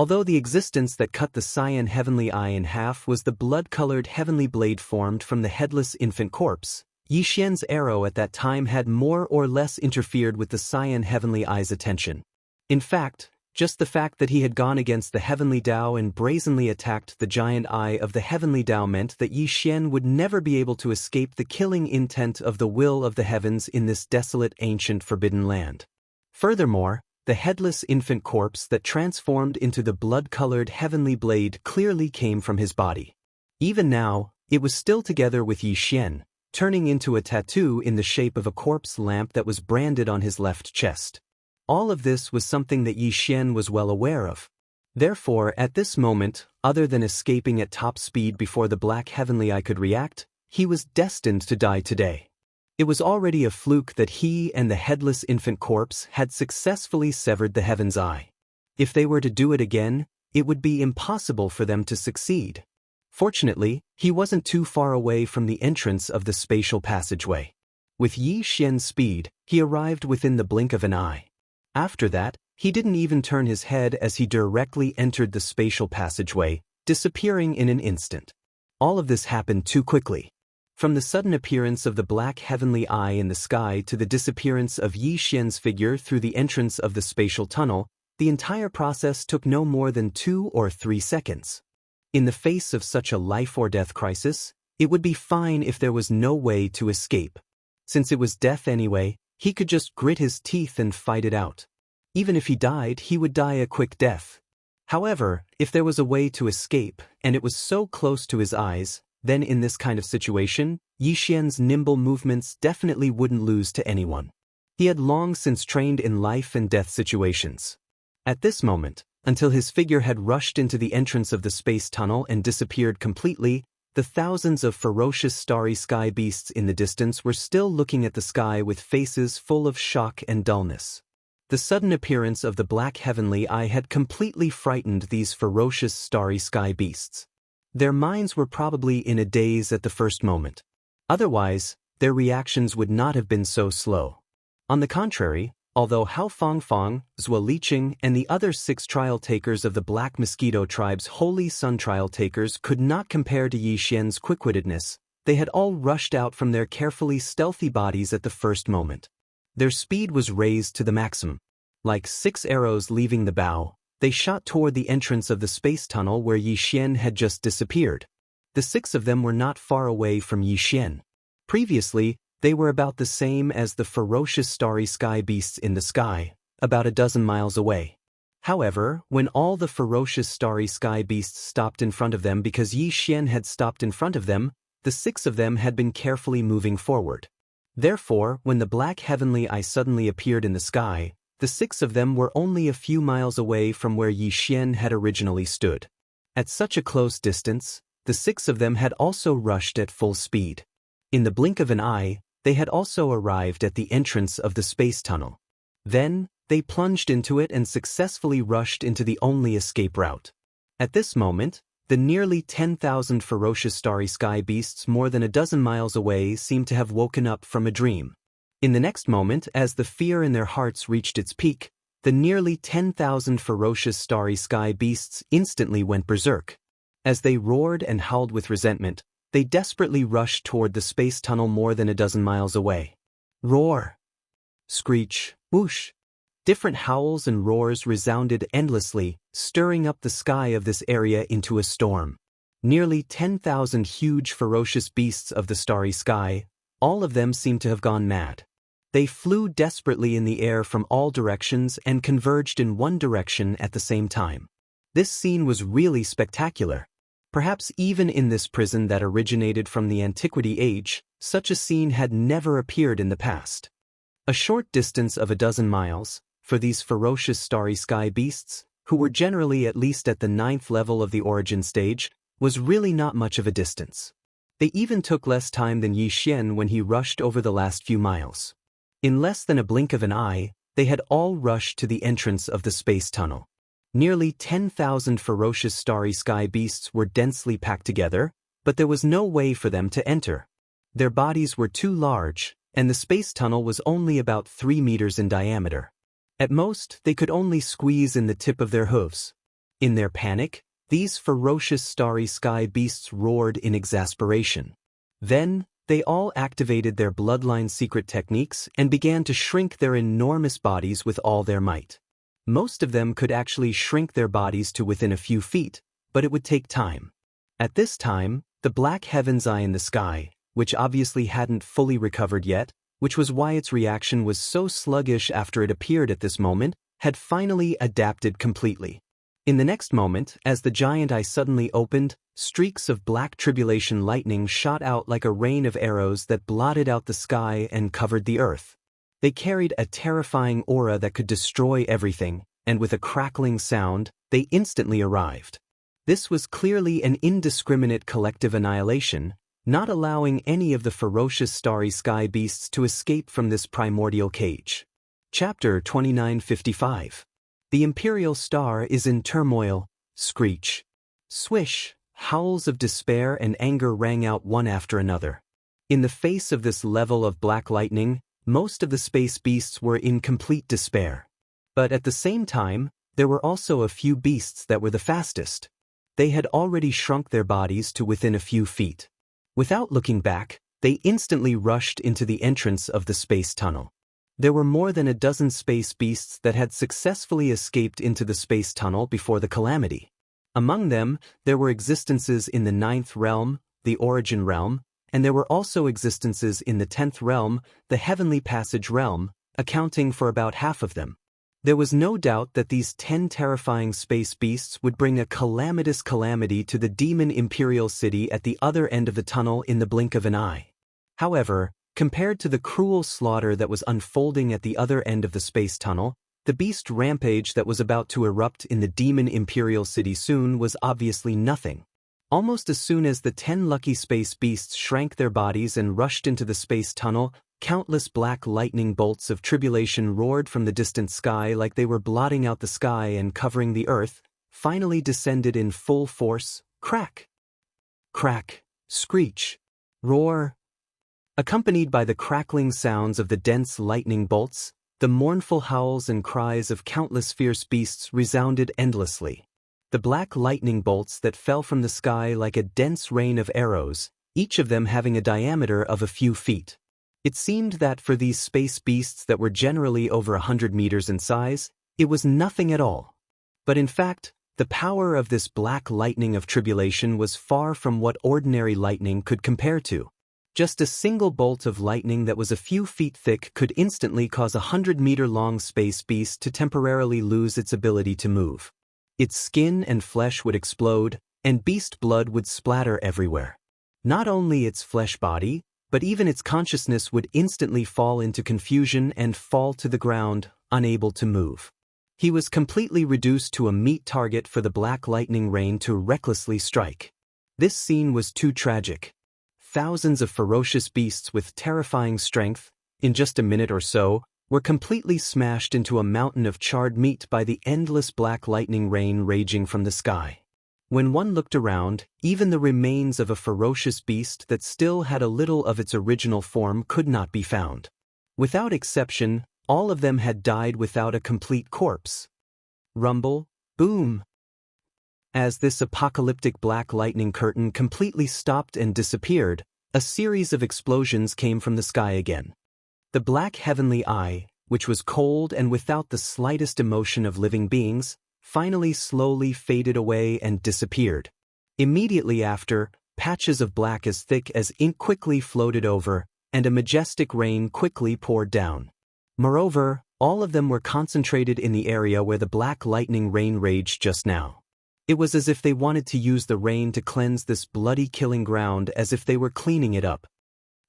Although the existence that cut the cyan heavenly eye in half was the blood-colored heavenly blade formed from the headless infant corpse, Yixian's arrow at that time had more or less interfered with the cyan heavenly eye's attention. In fact, just the fact that he had gone against the heavenly Dao and brazenly attacked the giant eye of the heavenly Dao meant that Yixian would never be able to escape the killing intent of the will of the heavens in this desolate ancient forbidden land. Furthermore, the headless infant corpse that transformed into the blood-colored heavenly blade clearly came from his body. Even now, it was still together with Yixian, turning into a tattoo in the shape of a corpse lamp that was branded on his left chest. All of this was something that Yixian was well aware of. Therefore, at this moment, other than escaping at top speed before the black heavenly eye could react, he was destined to die today. It was already a fluke that he and the headless infant corpse had successfully severed the heaven's eye. If they were to do it again, it would be impossible for them to succeed. Fortunately, he wasn't too far away from the entrance of the spatial passageway. With Yixian's speed, he arrived within the blink of an eye. After that, he didn't even turn his head as he directly entered the spatial passageway, disappearing in an instant. All of this happened too quickly. From the sudden appearance of the black heavenly eye in the sky to the disappearance of Yixian's figure through the entrance of the spatial tunnel, the entire process took no more than 2 or 3 seconds. In the face of such a life-or-death crisis, it would be fine if there was no way to escape. Since it was death anyway, he could just grit his teeth and fight it out. Even if he died, he would die a quick death. However, if there was a way to escape, and it was so close to his eyes, then in this kind of situation, Yixian's nimble movements definitely wouldn't lose to anyone. He had long since trained in life and death situations. At this moment, until his figure had rushed into the entrance of the space tunnel and disappeared completely, the thousands of ferocious starry sky beasts in the distance were still looking at the sky with faces full of shock and dullness. The sudden appearance of the black heavenly eye had completely frightened these ferocious starry sky beasts. Their minds were probably in a daze at the first moment. Otherwise, their reactions would not have been so slow. On the contrary, although Hao Fangfang, Zhuo Liqing, and the other 6 trial-takers of the Black Mosquito Tribe's Holy Sun trial-takers could not compare to Yixian's quick-wittedness, they had all rushed out from their carefully stealthy bodies at the first moment. Their speed was raised to the maximum. Like 6 arrows leaving the bow, they shot toward the entrance of the space tunnel where Yixian had just disappeared. The 6 of them were not far away from Yixian. Previously, they were about the same as the ferocious starry sky beasts in the sky, about a dozen miles away. However, when all the ferocious starry sky beasts stopped in front of them because Yixian had stopped in front of them, the 6 of them had been carefully moving forward. Therefore, when the black heavenly eye suddenly appeared in the sky, the 6 of them were only a few miles away from where Yixian had originally stood. At such a close distance, the 6 of them had also rushed at full speed. In the blink of an eye, they had also arrived at the entrance of the space tunnel. Then, they plunged into it and successfully rushed into the only escape route. At this moment, the nearly 10,000 ferocious starry sky beasts more than a dozen miles away seemed to have woken up from a dream. In the next moment, as the fear in their hearts reached its peak, the nearly 10,000 ferocious starry sky beasts instantly went berserk. As they roared and howled with resentment, they desperately rushed toward the space tunnel more than a dozen miles away. Roar! Screech! Whoosh! Different howls and roars resounded endlessly, stirring up the sky of this area into a storm. Nearly 10,000 huge ferocious beasts of the starry sky, all of them seemed to have gone mad. They flew desperately in the air from all directions and converged in one direction at the same time. This scene was really spectacular. Perhaps even in this prison that originated from the Antiquity Age, such a scene had never appeared in the past. A short distance of a dozen miles, for these ferocious starry sky beasts, who were generally at least at the 9th level of the origin stage, was really not much of a distance. They even took less time than Yixian when he rushed over the last few miles. In less than a blink of an eye, they had all rushed to the entrance of the space tunnel. Nearly 10,000 ferocious starry sky beasts were densely packed together, but there was no way for them to enter. Their bodies were too large, and the space tunnel was only about 3 meters in diameter. At most, they could only squeeze in the tip of their hooves. In their panic, these ferocious starry sky beasts roared in exasperation. Then, they all activated their bloodline secret techniques and began to shrink their enormous bodies with all their might. Most of them could actually shrink their bodies to within a few feet, but it would take time. At this time, the black heaven's eye in the sky, which obviously hadn't fully recovered yet, which was why its reaction was so sluggish after it appeared at this moment, had finally adapted completely. In the next moment, as the giant eye suddenly opened, streaks of black tribulation lightning shot out like a rain of arrows that blotted out the sky and covered the earth. They carried a terrifying aura that could destroy everything, and with a crackling sound, they instantly arrived. This was clearly an indiscriminate collective annihilation, not allowing any of the ferocious starry sky beasts to escape from this primordial cage. Chapter 2955. The Imperial Star is in turmoil. Screech. Swish. Howls of despair and anger rang out one after another. In the face of this level of black lightning, most of the space beasts were in complete despair. But at the same time, there were also a few beasts that were the fastest. They had already shrunk their bodies to within a few feet. Without looking back, they instantly rushed into the entrance of the space tunnel. There were more than a dozen space beasts that had successfully escaped into the space tunnel before the calamity. Among them, there were existences in the 9th realm, the Origin realm, and there were also existences in the 10th realm, the Heavenly Passage realm, accounting for about half of them. There was no doubt that these 10 terrifying space beasts would bring a calamitous calamity to the demon imperial city at the other end of the tunnel in the blink of an eye. However, compared to the cruel slaughter that was unfolding at the other end of the space tunnel, the beast rampage that was about to erupt in the demon imperial city soon was obviously nothing. Almost as soon as the 10 lucky space beasts shrank their bodies and rushed into the space tunnel, countless black lightning bolts of tribulation roared from the distant sky like they were blotting out the sky and covering the earth, finally descended in full force. Crack! Crack! Screech! Roar! Accompanied by the crackling sounds of the dense lightning bolts, the mournful howls and cries of countless fierce beasts resounded endlessly. The black lightning bolts that fell from the sky like a dense rain of arrows, each of them having a diameter of a few feet. It seemed that for these space beasts that were generally over 100 meters in size, it was nothing at all. But in fact, the power of this black lightning of tribulation was far from what ordinary lightning could compare to. Just a single bolt of lightning that was a few feet thick could instantly cause a 100-meter-long space beast to temporarily lose its ability to move. Its skin and flesh would explode, and beast blood would splatter everywhere. Not only its flesh body, but even its consciousness would instantly fall into confusion and fall to the ground, unable to move. He was completely reduced to a meat target for the black lightning rain to recklessly strike. This scene was too tragic. Thousands of ferocious beasts with terrifying strength, in just a minute or so, were completely smashed into a mountain of charred meat by the endless black lightning rain raging from the sky. When one looked around, even the remains of a ferocious beast that still had a little of its original form could not be found. Without exception, all of them had died without a complete corpse. Rumble, boom. As this apocalyptic black lightning curtain completely stopped and disappeared, a series of explosions came from the sky again. The black heavenly eye, which was cold and without the slightest emotion of living beings, finally slowly faded away and disappeared. Immediately after, patches of black as thick as ink quickly floated over, and a majestic rain quickly poured down. Moreover, all of them were concentrated in the area where the black lightning rain raged just now. It was as if they wanted to use the rain to cleanse this bloody killing ground, as if they were cleaning it up.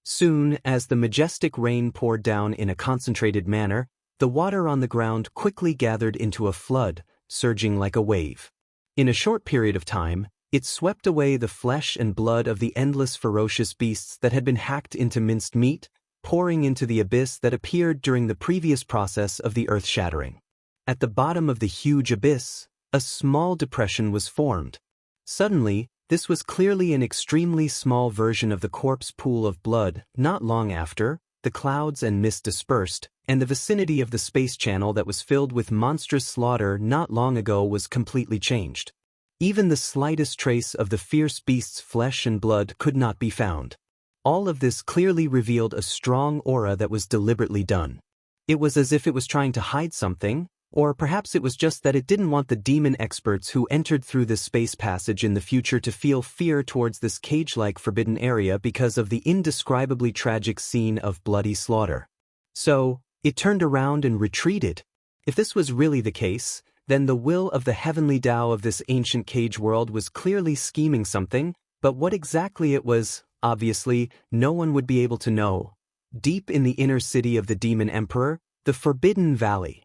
Soon, as the majestic rain poured down in a concentrated manner, the water on the ground quickly gathered into a flood, surging like a wave. In a short period of time, it swept away the flesh and blood of the endless ferocious beasts that had been hacked into minced meat, pouring into the abyss that appeared during the previous process of the earth shattering. At the bottom of the huge abyss, a small depression was formed. Suddenly, this was clearly an extremely small version of the corpse pool of blood. Not long after, the clouds and mist dispersed, and the vicinity of the space channel that was filled with monstrous slaughter not long ago was completely changed. Even the slightest trace of the fierce beast's flesh and blood could not be found. All of this clearly revealed a strong aura that was deliberately done. It was as if it was trying to hide something, or perhaps it was just that it didn't want the demon experts who entered through this space passage in the future to feel fear towards this cage-like forbidden area because of the indescribably tragic scene of bloody slaughter. So, it turned around and retreated. If this was really the case, then the will of the heavenly Tao of this ancient cage world was clearly scheming something, but what exactly it was, obviously, no one would be able to know. Deep in the inner city of the Demon Emperor, the Forbidden Valley.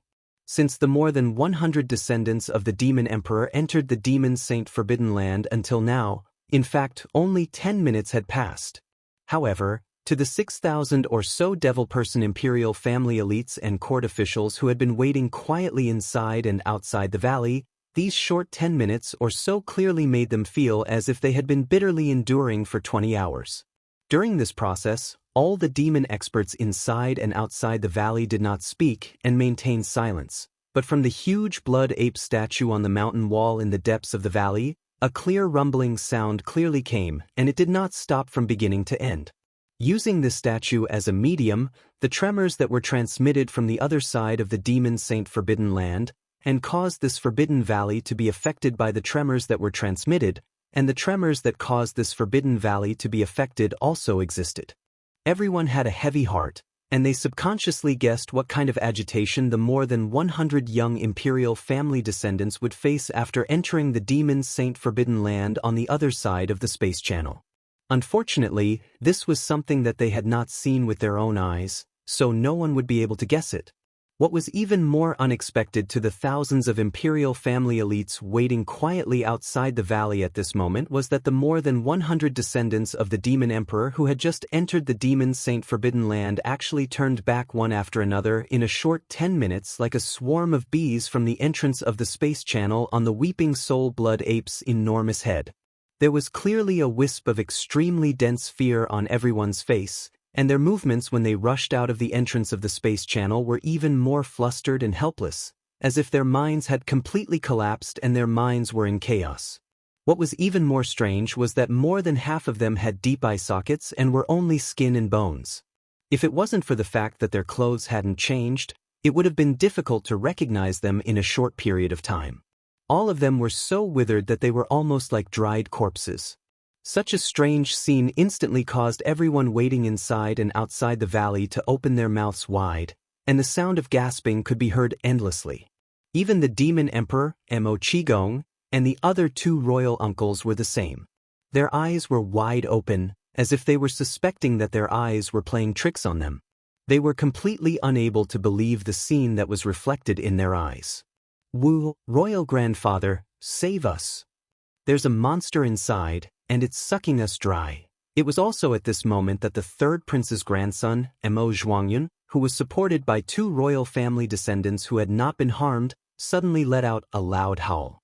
Since the more than 100 descendants of the Demon Emperor entered the Demon Saint Forbidden Land until now, in fact, only 10 minutes had passed. However, to the 6,000 or so devil-person imperial family elites and court officials who had been waiting quietly inside and outside the valley, these short 10 minutes or so clearly made them feel as if they had been bitterly enduring for 20 hours. During this process, all the demon experts inside and outside the valley did not speak and maintained silence, but from the huge blood ape statue on the mountain wall in the depths of the valley, a clear rumbling sound clearly came, and it did not stop from beginning to end. Using this statue as a medium, the tremors that were transmitted from the other side of the Demon Saint Forbidden Land and caused this Forbidden Valley to be affected by the tremors that were transmitted, and the tremors that caused this Forbidden Valley to be affected also existed. Everyone had a heavy heart, and they subconsciously guessed what kind of agitation the more than 100 young imperial family descendants would face after entering the Demon Saint Forbidden Land on the other side of the space channel. Unfortunately, this was something that they had not seen with their own eyes, so no one would be able to guess it. What was even more unexpected to the thousands of imperial family elites waiting quietly outside the valley at this moment was that the more than 100 descendants of the Demon Emperor who had just entered the Demon Saint Forbidden Land actually turned back one after another in a short 10 minutes like a swarm of bees from the entrance of the space channel on the Weeping Soul Blood Ape's enormous head. There was clearly a wisp of extremely dense fear on everyone's face, and their movements when they rushed out of the entrance of the space channel were even more flustered and helpless, as if their minds had completely collapsed and their minds were in chaos. What was even more strange was that more than half of them had deep eye sockets and were only skin and bones. If it wasn't for the fact that their clothes hadn't changed, it would have been difficult to recognize them in a short period of time. All of them were so withered that they were almost like dried corpses. Such a strange scene instantly caused everyone waiting inside and outside the valley to open their mouths wide, and the sound of gasping could be heard endlessly. Even the Demon Emperor, Mo Qigong, and the other two royal uncles were the same. Their eyes were wide open, as if they were suspecting that their eyes were playing tricks on them. They were completely unable to believe the scene that was reflected in their eyes. "Wu, royal grandfather, save us. There's a monster inside, and it's sucking us dry." It was also at this moment that the third prince's grandson, Mo Zhuangyun, who was supported by two royal family descendants who had not been harmed, suddenly let out a loud howl.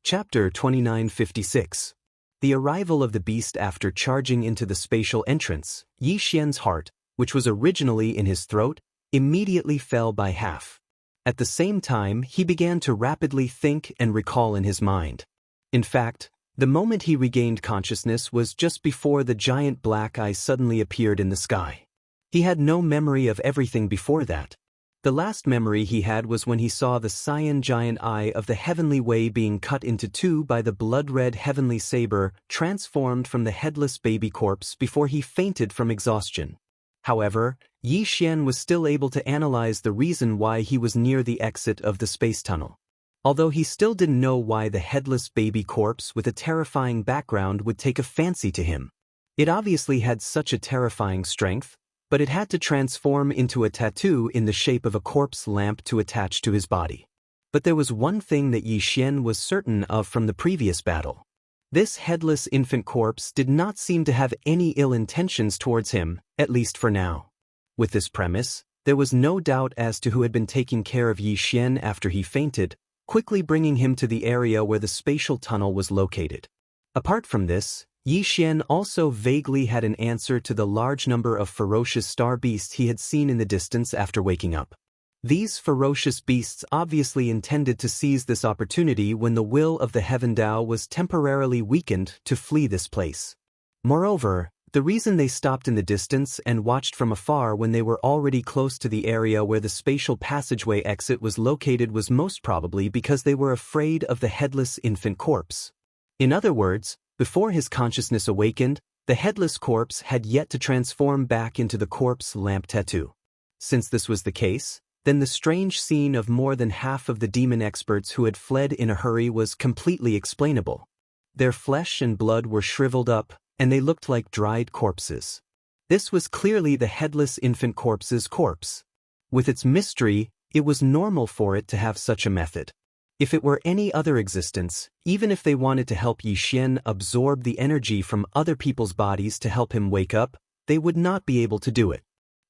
Chapter 2956. The arrival of the beast. After charging into the spatial entrance, Yi Xian's heart, which was originally in his throat, immediately fell by half. At the same time, he began to rapidly think and recall in his mind. In fact, the moment he regained consciousness was just before the giant black eye suddenly appeared in the sky. He had no memory of everything before that. The last memory he had was when he saw the cyan giant eye of the heavenly way being cut into two by the blood-red heavenly saber transformed from the headless baby corpse before he fainted from exhaustion. However, Yi Xian was still able to analyze the reason why he was near the exit of the space tunnel. Although he still didn't know why the headless baby corpse with a terrifying background would take a fancy to him. It obviously had such a terrifying strength, but it had to transform into a tattoo in the shape of a corpse lamp to attach to his body. But there was one thing that Yi Xian was certain of from the previous battle. This headless infant corpse did not seem to have any ill intentions towards him, at least for now. With this premise, there was no doubt as to who had been taking care of Yi Xian after he fainted, quickly bringing him to the area where the spatial tunnel was located. Apart from this, Yi Xian also vaguely had an answer to the large number of ferocious star beasts he had seen in the distance after waking up. These ferocious beasts obviously intended to seize this opportunity when the will of the Heaven Dao was temporarily weakened to flee this place. Moreover, the reason they stopped in the distance and watched from afar when they were already close to the area where the spatial passageway exit was located was most probably because they were afraid of the headless infant corpse. In other words, before his consciousness awakened, the headless corpse had yet to transform back into the corpse lamp tattoo. Since this was the case, then the strange scene of more than half of the demon experts who had fled in a hurry was completely explainable. Their flesh and blood were shriveled up, and they looked like dried corpses. This was clearly the headless infant corpse's corpse. With its mystery, it was normal for it to have such a method. If it were any other existence, even if they wanted to help Yi Xian absorb the energy from other people's bodies to help him wake up, they would not be able to do it.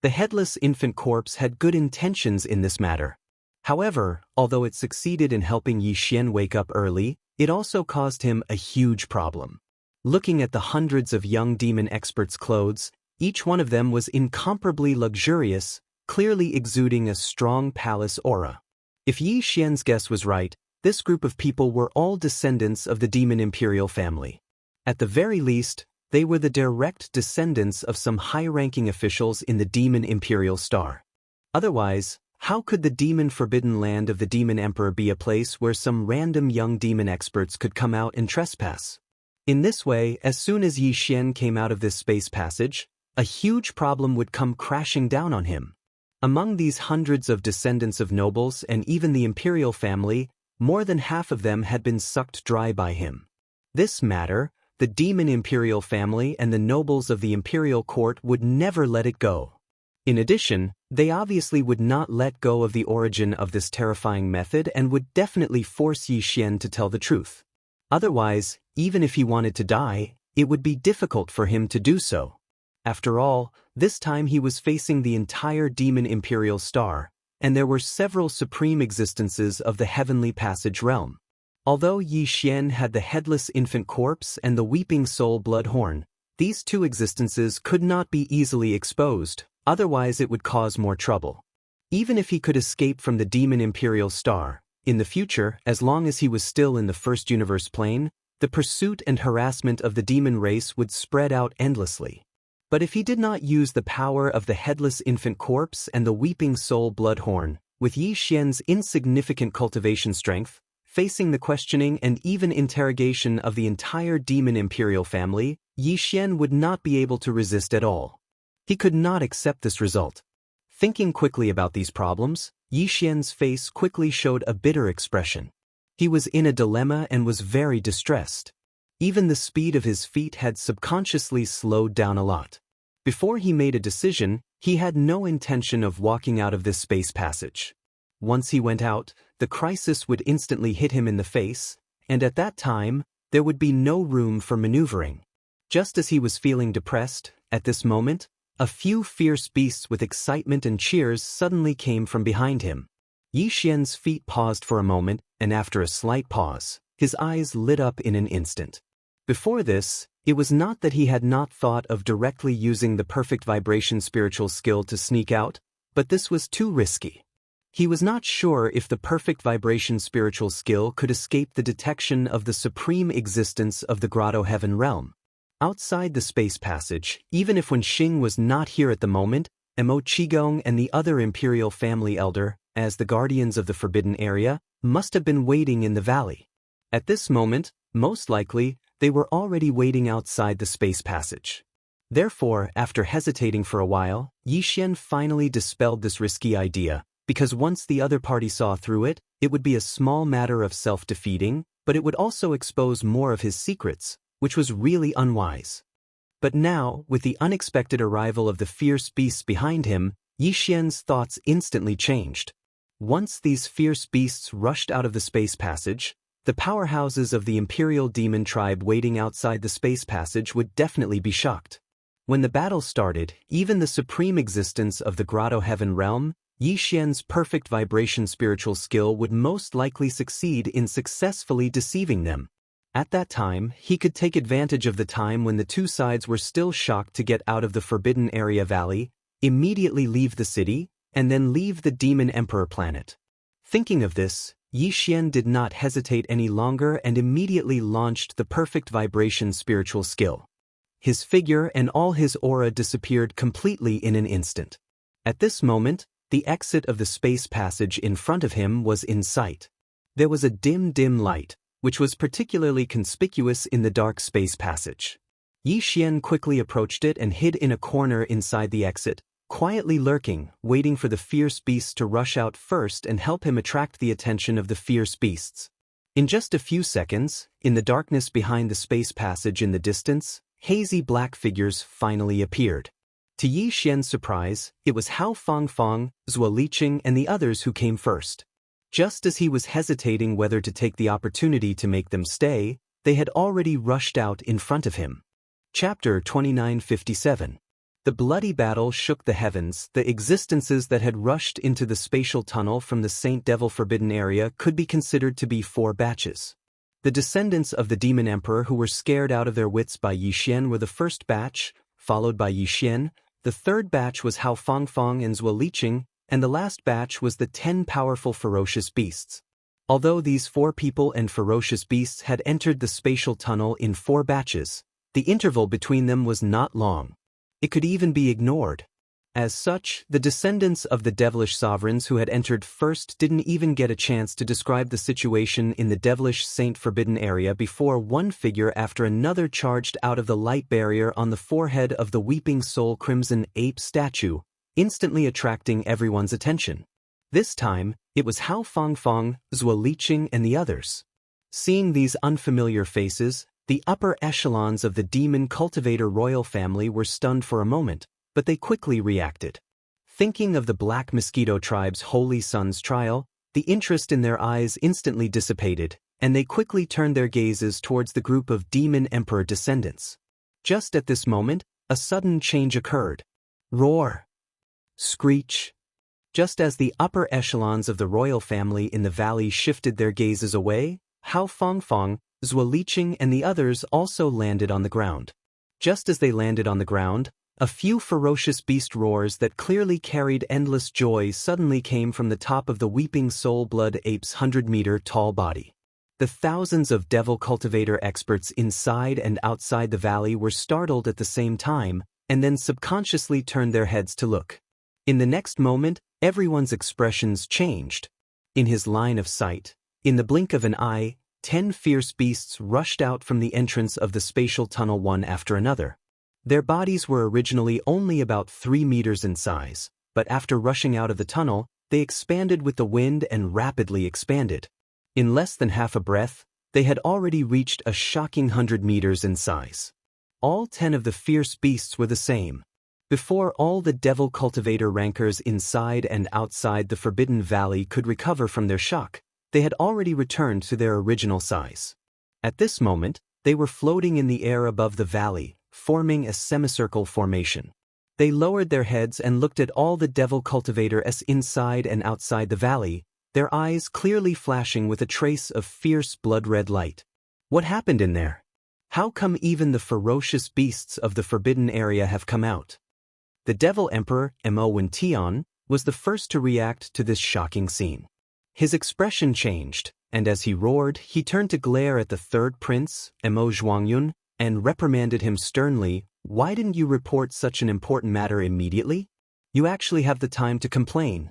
The headless infant corpse had good intentions in this matter. However, although it succeeded in helping Yi Xian wake up early, it also caused him a huge problem. Looking at the hundreds of young demon experts' clothes, each one of them was incomparably luxurious, clearly exuding a strong palace aura. If Yi Xian's guess was right, this group of people were all descendants of the demon imperial family. At the very least, they were the direct descendants of some high-ranking officials in the demon imperial star. Otherwise, how could the demon forbidden land of the demon emperor be a place where some random young demon experts could come out and trespass? In this way, as soon as Yi Xian came out of this space passage, a huge problem would come crashing down on him. Among these hundreds of descendants of nobles and even the imperial family, more than half of them had been sucked dry by him. This matter, the demon imperial family and the nobles of the imperial court would never let it go. In addition, they obviously would not let go of the origin of this terrifying method and would definitely force Yi Xian to tell the truth. Otherwise, even if he wanted to die, it would be difficult for him to do so. After all, this time he was facing the entire demon imperial star, and there were several supreme existences of the heavenly passage realm. Although Yi Xian had the headless infant corpse and the weeping soul bloodhorn, these two existences could not be easily exposed, otherwise it would cause more trouble. Even if he could escape from the demon imperial star, in the future, as long as he was still in the first universe plane, the pursuit and harassment of the demon race would spread out endlessly. But if he did not use the power of the headless infant corpse and the weeping soul bloodhorn, with Yi Xian's insignificant cultivation strength, facing the questioning and even interrogation of the entire demon imperial family, Yi Xian would not be able to resist at all. He could not accept this result. Thinking quickly about these problems, Yi Xian's face quickly showed a bitter expression. He was in a dilemma and was very distressed. Even the speed of his feet had subconsciously slowed down a lot. Before he made a decision, he had no intention of walking out of this space passage. Once he went out, the crisis would instantly hit him in the face, and at that time, there would be no room for maneuvering. Just as he was feeling depressed, at this moment, a few fierce beasts with excitement and cheers suddenly came from behind him. Yi Xian's feet paused for a moment, and after a slight pause, his eyes lit up in an instant. Before this, it was not that he had not thought of directly using the perfect vibration spiritual skill to sneak out, but this was too risky. He was not sure if the perfect vibration spiritual skill could escape the detection of the supreme existence of the Grotto Heaven realm. Outside the space passage, even if Wen Xing was not here at the moment, Mo Qigong and the other imperial family elder, as the guardians of the forbidden area, must have been waiting in the valley. At this moment, most likely, they were already waiting outside the space passage. Therefore, after hesitating for a while, Yi Xian finally dispelled this risky idea, because once the other party saw through it, it would be a small matter of self-defeating, but it would also expose more of his secrets, which was really unwise. But now, with the unexpected arrival of the fierce beasts behind him, Yi Xian's thoughts instantly changed. Once these fierce beasts rushed out of the space passage, the powerhouses of the Imperial Demon tribe waiting outside the space passage would definitely be shocked. When the battle started, even the supreme existence of the Grotto Heaven realm, Yi Xian's perfect vibration spiritual skill would most likely succeed in successfully deceiving them. At that time, he could take advantage of the time when the two sides were still shocked to get out of the Forbidden Area Valley, immediately leave the city, and then leave the Demon Emperor planet. Thinking of this, Yi Xian did not hesitate any longer and immediately launched the perfect vibration spiritual skill. His figure and all his aura disappeared completely in an instant. At this moment, the exit of the space passage in front of him was in sight. There was a dim light, which was particularly conspicuous in the dark space passage. Yi Xian quickly approached it and hid in a corner inside the exit, quietly lurking, waiting for the fierce beasts to rush out first and help him attract the attention of the fierce beasts. In just a few seconds, in the darkness behind the space passage in the distance, hazy black figures finally appeared. To Yi Xian's surprise, it was Hao Fangfang, Zhuo Liqing and the others who came first. Just as he was hesitating whether to take the opportunity to make them stay, they had already rushed out in front of him. Chapter 2957. The bloody battle shook the heavens. The existences that had rushed into the spatial tunnel from the Saint Devil Forbidden Area could be considered to be 4 batches. The descendants of the Demon Emperor who were scared out of their wits by Yi Xian were the first batch, followed by Yi Xian. The third batch was Hao Fangfang and Zhuo Liqing, and the last batch was the 10 powerful ferocious beasts. Although these 4 people and ferocious beasts had entered the spatial tunnel in 4 batches, the interval between them was not long. It could even be ignored. As such, the descendants of the devilish sovereigns who had entered first didn't even get a chance to describe the situation in the devilish Saint Forbidden Area before one figure after another charged out of the light barrier on the forehead of the Weeping Soul Crimson Ape statue, instantly attracting everyone's attention. This time, it was Hao Fangfang, Zhuo Liqing and the others. Seeing these unfamiliar faces, the upper echelons of the demon cultivator royal family were stunned for a moment, but they quickly reacted. Thinking of the Black Mosquito tribe's Holy Son's trial, the interest in their eyes instantly dissipated, and they quickly turned their gazes towards the group of Demon Emperor descendants. Just at this moment, a sudden change occurred. Roar! Screech! Just as the upper echelons of the royal family in the valley shifted their gazes away, Hao Fangfang, Zhuo Liqing and the others also landed on the ground. Just as they landed on the ground, a few ferocious beast roars that clearly carried endless joy suddenly came from the top of the Weeping Soul Blood Ape's 100-meter-tall body. The thousands of devil cultivator experts inside and outside the valley were startled at the same time, and then subconsciously turned their heads to look. In the next moment, everyone's expressions changed. In his line of sight, in the blink of an eye, 10 fierce beasts rushed out from the entrance of the spatial tunnel one after another. Their bodies were originally only about 3 meters in size, but after rushing out of the tunnel, they expanded with the wind and rapidly expanded. In less than half a breath, they had already reached a shocking 100 meters in size. All 10 of the fierce beasts were the same. Before all the devil cultivator rankers inside and outside the Forbidden Valley could recover from their shock, they had already returned to their original size. At this moment, they were floating in the air above the valley, forming a semicircle formation. They lowered their heads and looked at all the devil cultivators inside and outside the valley, their eyes clearly flashing with a trace of fierce blood-red light. What happened in there? How come even the ferocious beasts of the Forbidden Area have come out? The Devil Emperor, Mo Tian, was the first to react to this shocking scene. His expression changed, and as he roared, he turned to glare at the third prince, Mo Zhuangyun, and reprimanded him sternly. Why didn't you report such an important matter immediately? You actually have the time to complain.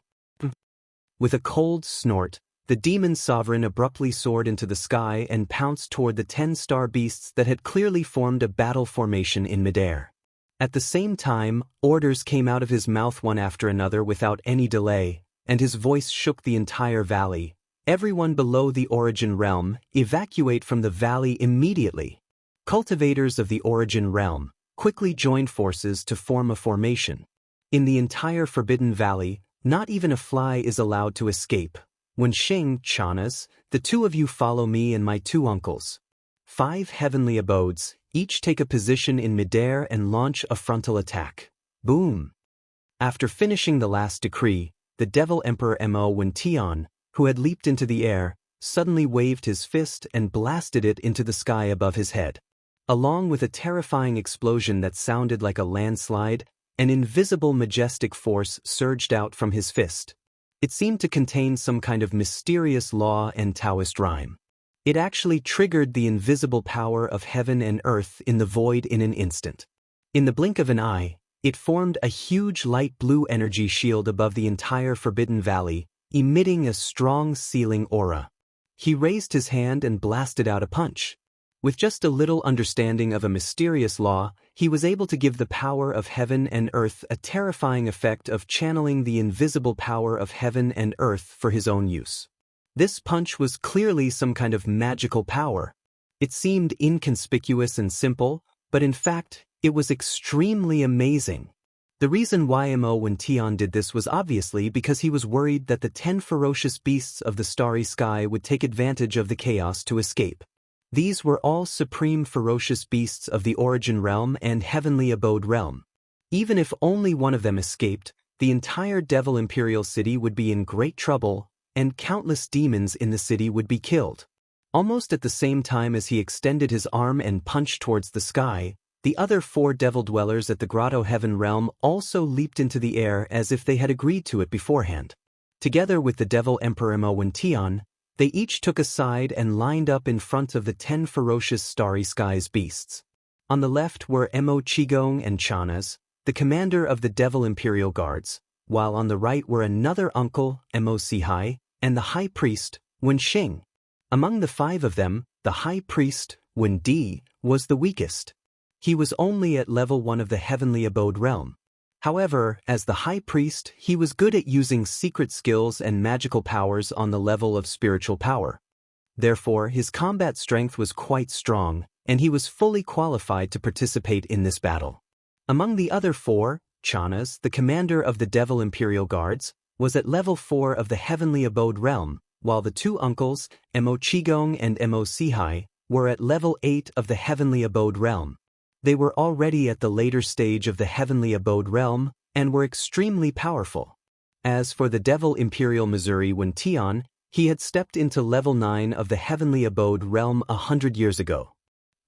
With a cold snort, the demon sovereign abruptly soared into the sky and pounced toward the 10 star beasts that had clearly formed a battle formation in midair. At the same time, orders came out of his mouth one after another without any delay, and his voice shook the entire valley. Everyone below the Origin Realm, evacuate from the valley immediately. Cultivators of the Origin Realm quickly joined forces to form a formation. In the entire Forbidden Valley, not even a fly is allowed to escape. When Xing, Chanas, the 2 of you follow me and my 2 uncles. 5 heavenly abodes, each take a position in midair and launch a frontal attack. Boom! After finishing the last decree, the Devil Emperor Mo Tian, who had leaped into the air, suddenly waved his fist and blasted it into the sky above his head. Along with a terrifying explosion that sounded like a landslide, an invisible majestic force surged out from his fist. It seemed to contain some kind of mysterious law and Taoist rhyme. It actually triggered the invisible power of heaven and earth in the void in an instant. In the blink of an eye, it formed a huge light blue energy shield above the entire Forbidden Valley, emitting a strong sealing aura. He raised his hand and blasted out a punch. With just a little understanding of a mysterious law, he was able to give the power of heaven and earth a terrifying effect of channeling the invisible power of heaven and earth for his own use. This punch was clearly some kind of magical power. It seemed inconspicuous and simple, but in fact, it was extremely amazing. The reason why Wen Tian did this was obviously because he was worried that the 10 ferocious beasts of the starry sky would take advantage of the chaos to escape. These were all supreme ferocious beasts of the origin realm and heavenly abode realm. Even if only one of them escaped, the entire Devil Imperial City would be in great trouble, and countless demons in the city would be killed. Almost at the same time as he extended his arm and punched towards the sky, the other 4 devil dwellers at the Grotto Heaven realm also leaped into the air as if they had agreed to it beforehand. Together with the Devil Emperor Wen Tian, they each took a side and lined up in front of the 10 ferocious starry skies beasts. On the left were Qigong and Chanas, the commander of the Devil Imperial Guards, while on the right were another uncle, Sihai, and the high priest, Wen Xing. Among the 5 of them, the high priest, Wen Di, was the weakest. He was only at level 1 of the heavenly abode realm. However, as the high priest, he was good at using secret skills and magical powers on the level of spiritual power. Therefore, his combat strength was quite strong, and he was fully qualified to participate in this battle. Among the other 4, Chanas, the commander of the Devil Imperial Guards, was at level 4 of the heavenly abode realm, while the 2 uncles, Qigong and Sihai, were at level 8 of the heavenly abode realm. They were already at the later stage of the heavenly abode realm, and were extremely powerful. As for the Devil Imperial Missouri Wen Tian, he had stepped into level 9 of the heavenly abode realm 100 years ago.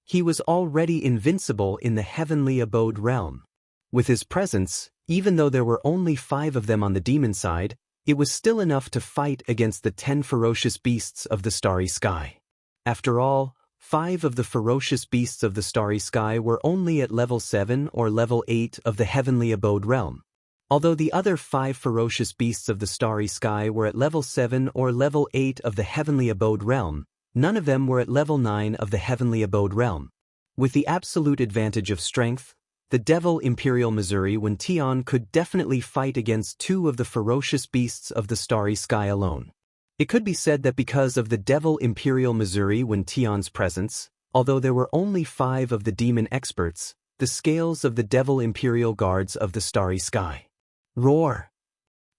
He was already invincible in the heavenly abode realm. With his presence, even though there were only 5 of them on the demon side, it was still enough to fight against the 10 ferocious beasts of the starry sky. After all, 5 of the ferocious beasts of the starry sky were only at level 7 or level 8 of the heavenly abode realm. Although the other 5 ferocious beasts of the starry sky were at level 7 or level 8 of the heavenly abode realm, none of them were at level 9 of the heavenly abode realm. With the absolute advantage of strength, the Devil Imperial Missouri Wen Tian could definitely fight against 2 of the ferocious beasts of the starry sky alone. It could be said that because of the Devil Imperial Missouri Wen Tian's presence, although there were only 5 of the demon experts, the scales of the Devil Imperial Guards of the starry sky. Roar!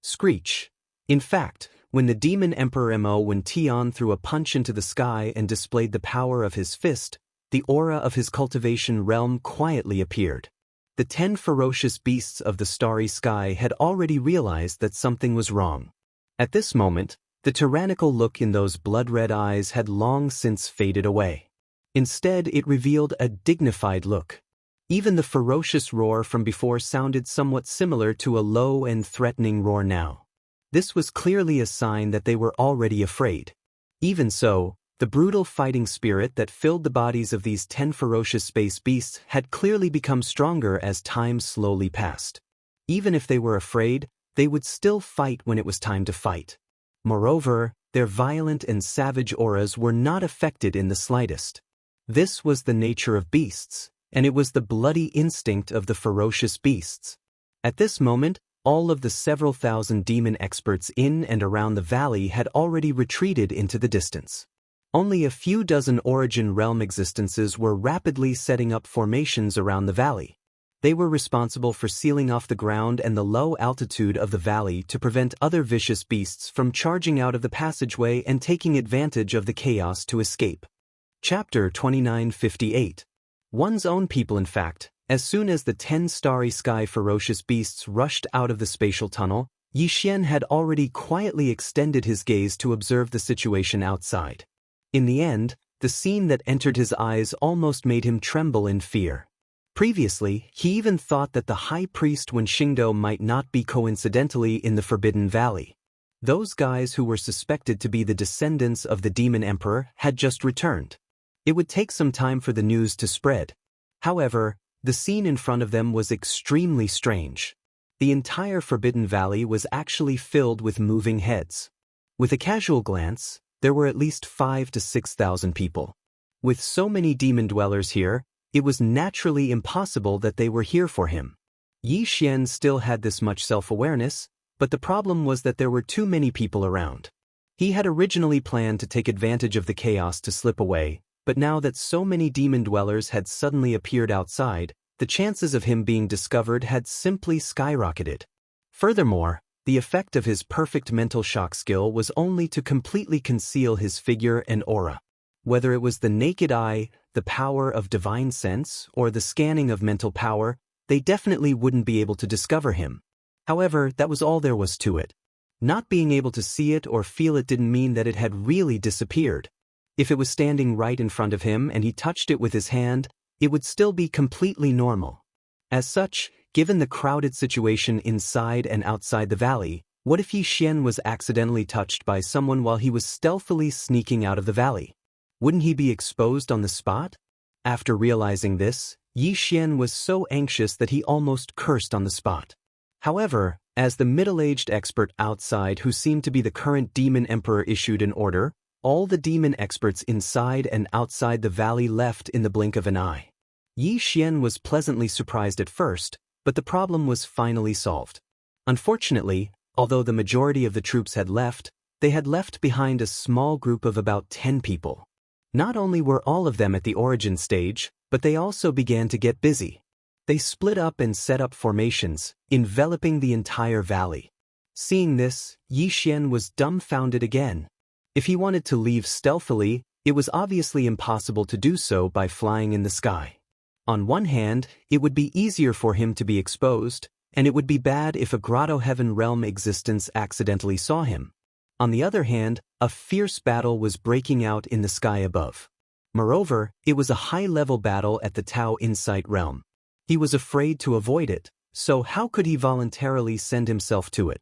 Screech! In fact, when the Demon Emperor Wen Tian threw a punch into the sky and displayed the power of his fist, the aura of his cultivation realm quietly appeared. The 10 ferocious beasts of the starry sky had already realized that something was wrong. At this moment, the tyrannical look in those blood-red eyes had long since faded away. Instead, it revealed a dignified look. Even the ferocious roar from before sounded somewhat similar to a low and threatening roar now. This was clearly a sign that they were already afraid. Even so, the brutal fighting spirit that filled the bodies of these 10 ferocious space beasts had clearly become stronger as time slowly passed. Even if they were afraid, they would still fight when it was time to fight. Moreover, their violent and savage auras were not affected in the slightest. This was the nature of beasts, and it was the bloody instinct of the ferocious beasts. At this moment, all of the several thousand demon experts in and around the valley had already retreated into the distance. Only a few dozen origin realm existences were rapidly setting up formations around the valley. They were responsible for sealing off the ground and the low altitude of the valley to prevent other vicious beasts from charging out of the passageway and taking advantage of the chaos to escape. Chapter 2958. One's own people. In fact, as soon as the 10 starry sky ferocious beasts rushed out of the spatial tunnel, Yi Xian had already quietly extended his gaze to observe the situation outside. In the end, the scene that entered his eyes almost made him tremble in fear. Previously, he even thought that the high priest Wen Xingdou might not be coincidentally in the Forbidden Valley. Those guys who were suspected to be the descendants of the Demon Emperor had just returned. It would take some time for the news to spread. However, the scene in front of them was extremely strange. The entire Forbidden Valley was actually filled with moving heads. With a casual glance, there were at least 5,000 to 6,000 people. With so many demon dwellers here, it was naturally impossible that they were here for him. Yi Xian still had this much self-awareness, but the problem was that there were too many people around. He had originally planned to take advantage of the chaos to slip away, but now that so many demon dwellers had suddenly appeared outside, the chances of him being discovered had simply skyrocketed. Furthermore, the effect of his perfect mental shock skill was only to completely conceal his figure and aura. Whether it was the naked eye, the power of divine sense, or the scanning of mental power, they definitely wouldn't be able to discover him. However, that was all there was to it. Not being able to see it or feel it didn't mean that it had really disappeared. If it was standing right in front of him and he touched it with his hand, it would still be completely normal. As such, given the crowded situation inside and outside the valley, what if Yi Xian was accidentally touched by someone while he was stealthily sneaking out of the valley? Wouldn't he be exposed on the spot? After realizing this, Yi Xian was so anxious that he almost cursed on the spot. However, as the middle-aged expert outside who seemed to be the current demon emperor issued an order, all the demon experts inside and outside the valley left in the blink of an eye. Yi Xian was pleasantly surprised at first, but the problem was finally solved. Unfortunately, although the majority of the troops had left, they had left behind a small group of about 10 people. Not only were all of them at the origin stage, but they also began to get busy. They split up and set up formations, enveloping the entire valley. Seeing this, Yi Xian was dumbfounded again. If he wanted to leave stealthily, it was obviously impossible to do so by flying in the sky. On one hand, it would be easier for him to be exposed, and it would be bad if a Grotto Heaven realm existence accidentally saw him. On the other hand, a fierce battle was breaking out in the sky above. Moreover, it was a high-level battle at the Tao Insight realm. He was afraid to avoid it, so how could he voluntarily send himself to it?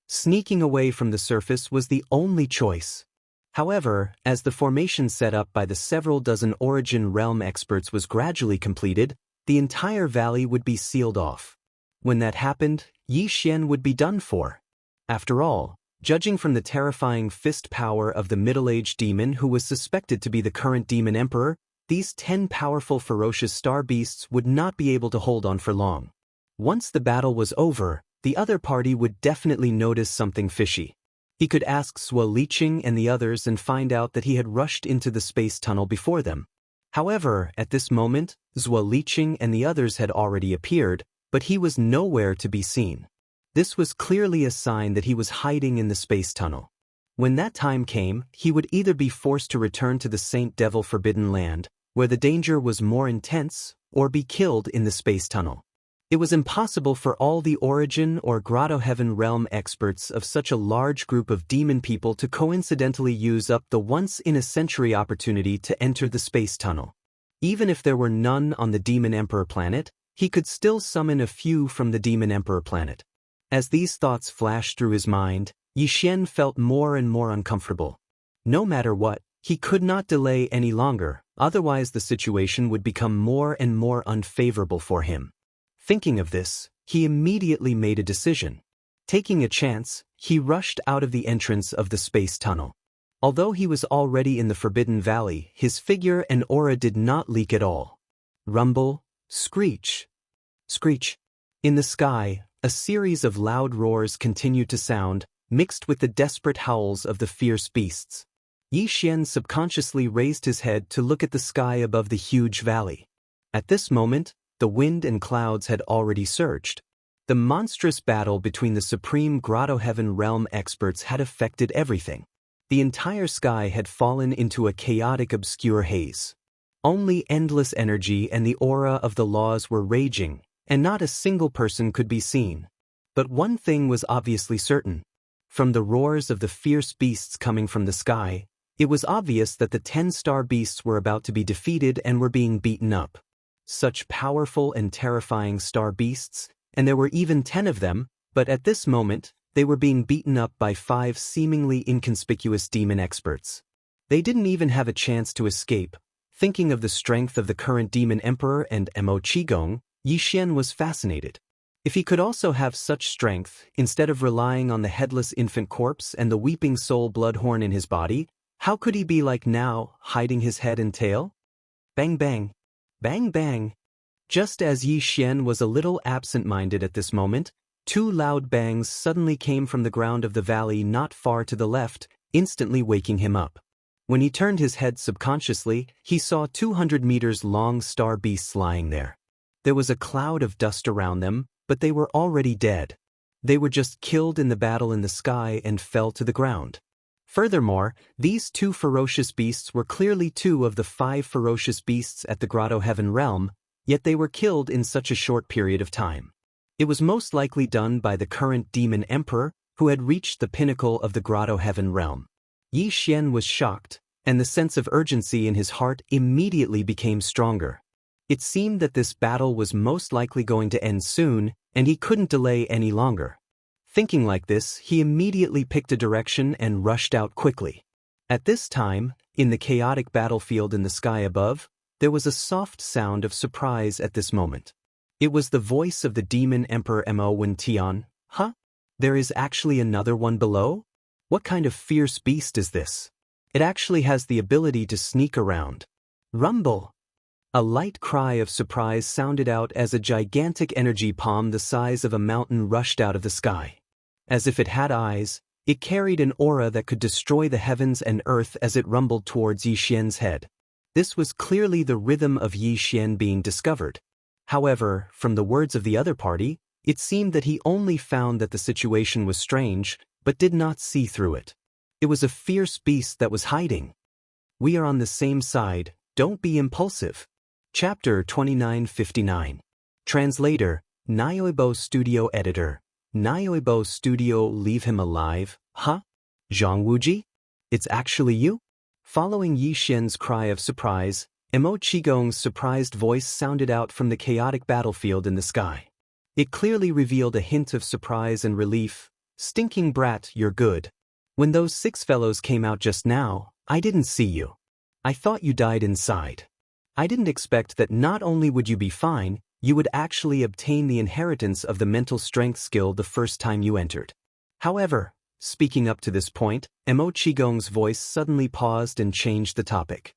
Sneaking away from the surface was the only choice. However, as the formation set up by the several dozen Origin Realm experts was gradually completed, the entire valley would be sealed off. When that happened, Yi Xian would be done for. After all, judging from the terrifying fist power of the middle-aged demon who was suspected to be the current demon emperor, these 10 powerful ferocious star beasts would not be able to hold on for long. Once the battle was over, the other party would definitely notice something fishy. He could ask Zhuo Liqing and the others and find out that he had rushed into the space tunnel before them. However, at this moment, Zhuo Liqing and the others had already appeared, but he was nowhere to be seen. This was clearly a sign that he was hiding in the space tunnel. When that time came, he would either be forced to return to the Saint Devil Forbidden Land, where the danger was more intense, or be killed in the space tunnel. It was impossible for all the Origin or Grotto Heaven realm experts of such a large group of demon people to coincidentally use up the once-in-a-century opportunity to enter the space tunnel. Even if there were none on the Demon Emperor planet, he could still summon a few from the Demon Emperor planet. As these thoughts flashed through his mind, Yi Xian felt more and more uncomfortable. No matter what, he could not delay any longer, otherwise the situation would become more and more unfavorable for him. Thinking of this, he immediately made a decision. Taking a chance, he rushed out of the entrance of the space tunnel. Although he was already in the Forbidden Valley, his figure and aura did not leak at all. Rumble, screech, screech. In the sky, a series of loud roars continued to sound, mixed with the desperate howls of the fierce beasts. Yi Xian subconsciously raised his head to look at the sky above the huge valley. At this moment, the wind and clouds had already surged. The monstrous battle between the Supreme Grotto Heaven realm experts had affected everything. The entire sky had fallen into a chaotic obscure haze. Only endless energy and the aura of the laws were raging, and not a single person could be seen. But one thing was obviously certain. From the roars of the fierce beasts coming from the sky, it was obvious that the 10-star beasts were about to be defeated and were being beaten up. Such powerful and terrifying star beasts, and there were even 10 of them, but at this moment, they were being beaten up by 5 seemingly inconspicuous demon experts. They didn't even have a chance to escape. Thinking of the strength of the current demon emperor and Mo Qigong, Yi Xian was fascinated. If he could also have such strength, instead of relying on the headless infant corpse and the weeping soul bloodhorn in his body, how could he be like now, hiding his head and tail? Bang bang. Bang bang. Just as Yi Xian was a little absent-minded at this moment, 2 loud bangs suddenly came from the ground of the valley not far to the left, instantly waking him up. When he turned his head subconsciously, he saw 200 meters long star beasts lying there. There was a cloud of dust around them, but they were already dead. They were just killed in the battle in the sky and fell to the ground. Furthermore, these 2 ferocious beasts were clearly 2 of the 5 ferocious beasts at the Grotto Heaven realm, yet they were killed in such a short period of time. It was most likely done by the current demon emperor, who had reached the pinnacle of the Grotto Heaven realm. Yi Xian was shocked, and the sense of urgency in his heart immediately became stronger. It seemed that this battle was most likely going to end soon, and he couldn't delay any longer. Thinking like this, he immediately picked a direction and rushed out quickly. At this time, in the chaotic battlefield in the sky above, there was a soft sound of surprise at this moment. It was the voice of the demon emperor Mo Tian. Huh? There is actually another one below? What kind of fierce beast is this? It actually has the ability to sneak around. Rumble! A light cry of surprise sounded out as a gigantic energy palm the size of a mountain rushed out of the sky. As if it had eyes, it carried an aura that could destroy the heavens and earth as it rumbled towards Yi Xian's head. This was clearly the rhythm of Yi Xian being discovered. However, from the words of the other party, it seemed that he only found that the situation was strange, but did not see through it. It was a fierce beast that was hiding. We are on the same side, don't be impulsive. Chapter 2959. Translator, Naoibo Studio Editor. Naoibo Studio, leave him alive, huh? Zhang Wuji? It's actually you? Following Yi Xian's cry of surprise, Mo Qigong's surprised voice sounded out from the chaotic battlefield in the sky. It clearly revealed a hint of surprise and relief. Stinking brat, you're good. When those 6 fellows came out just now, I didn't see you. I thought you died inside. I didn't expect that not only would you be fine, you would actually obtain the inheritance of the mental strength skill the first time you entered. However, speaking up to this point, Mo Qigong's voice suddenly paused and changed the topic.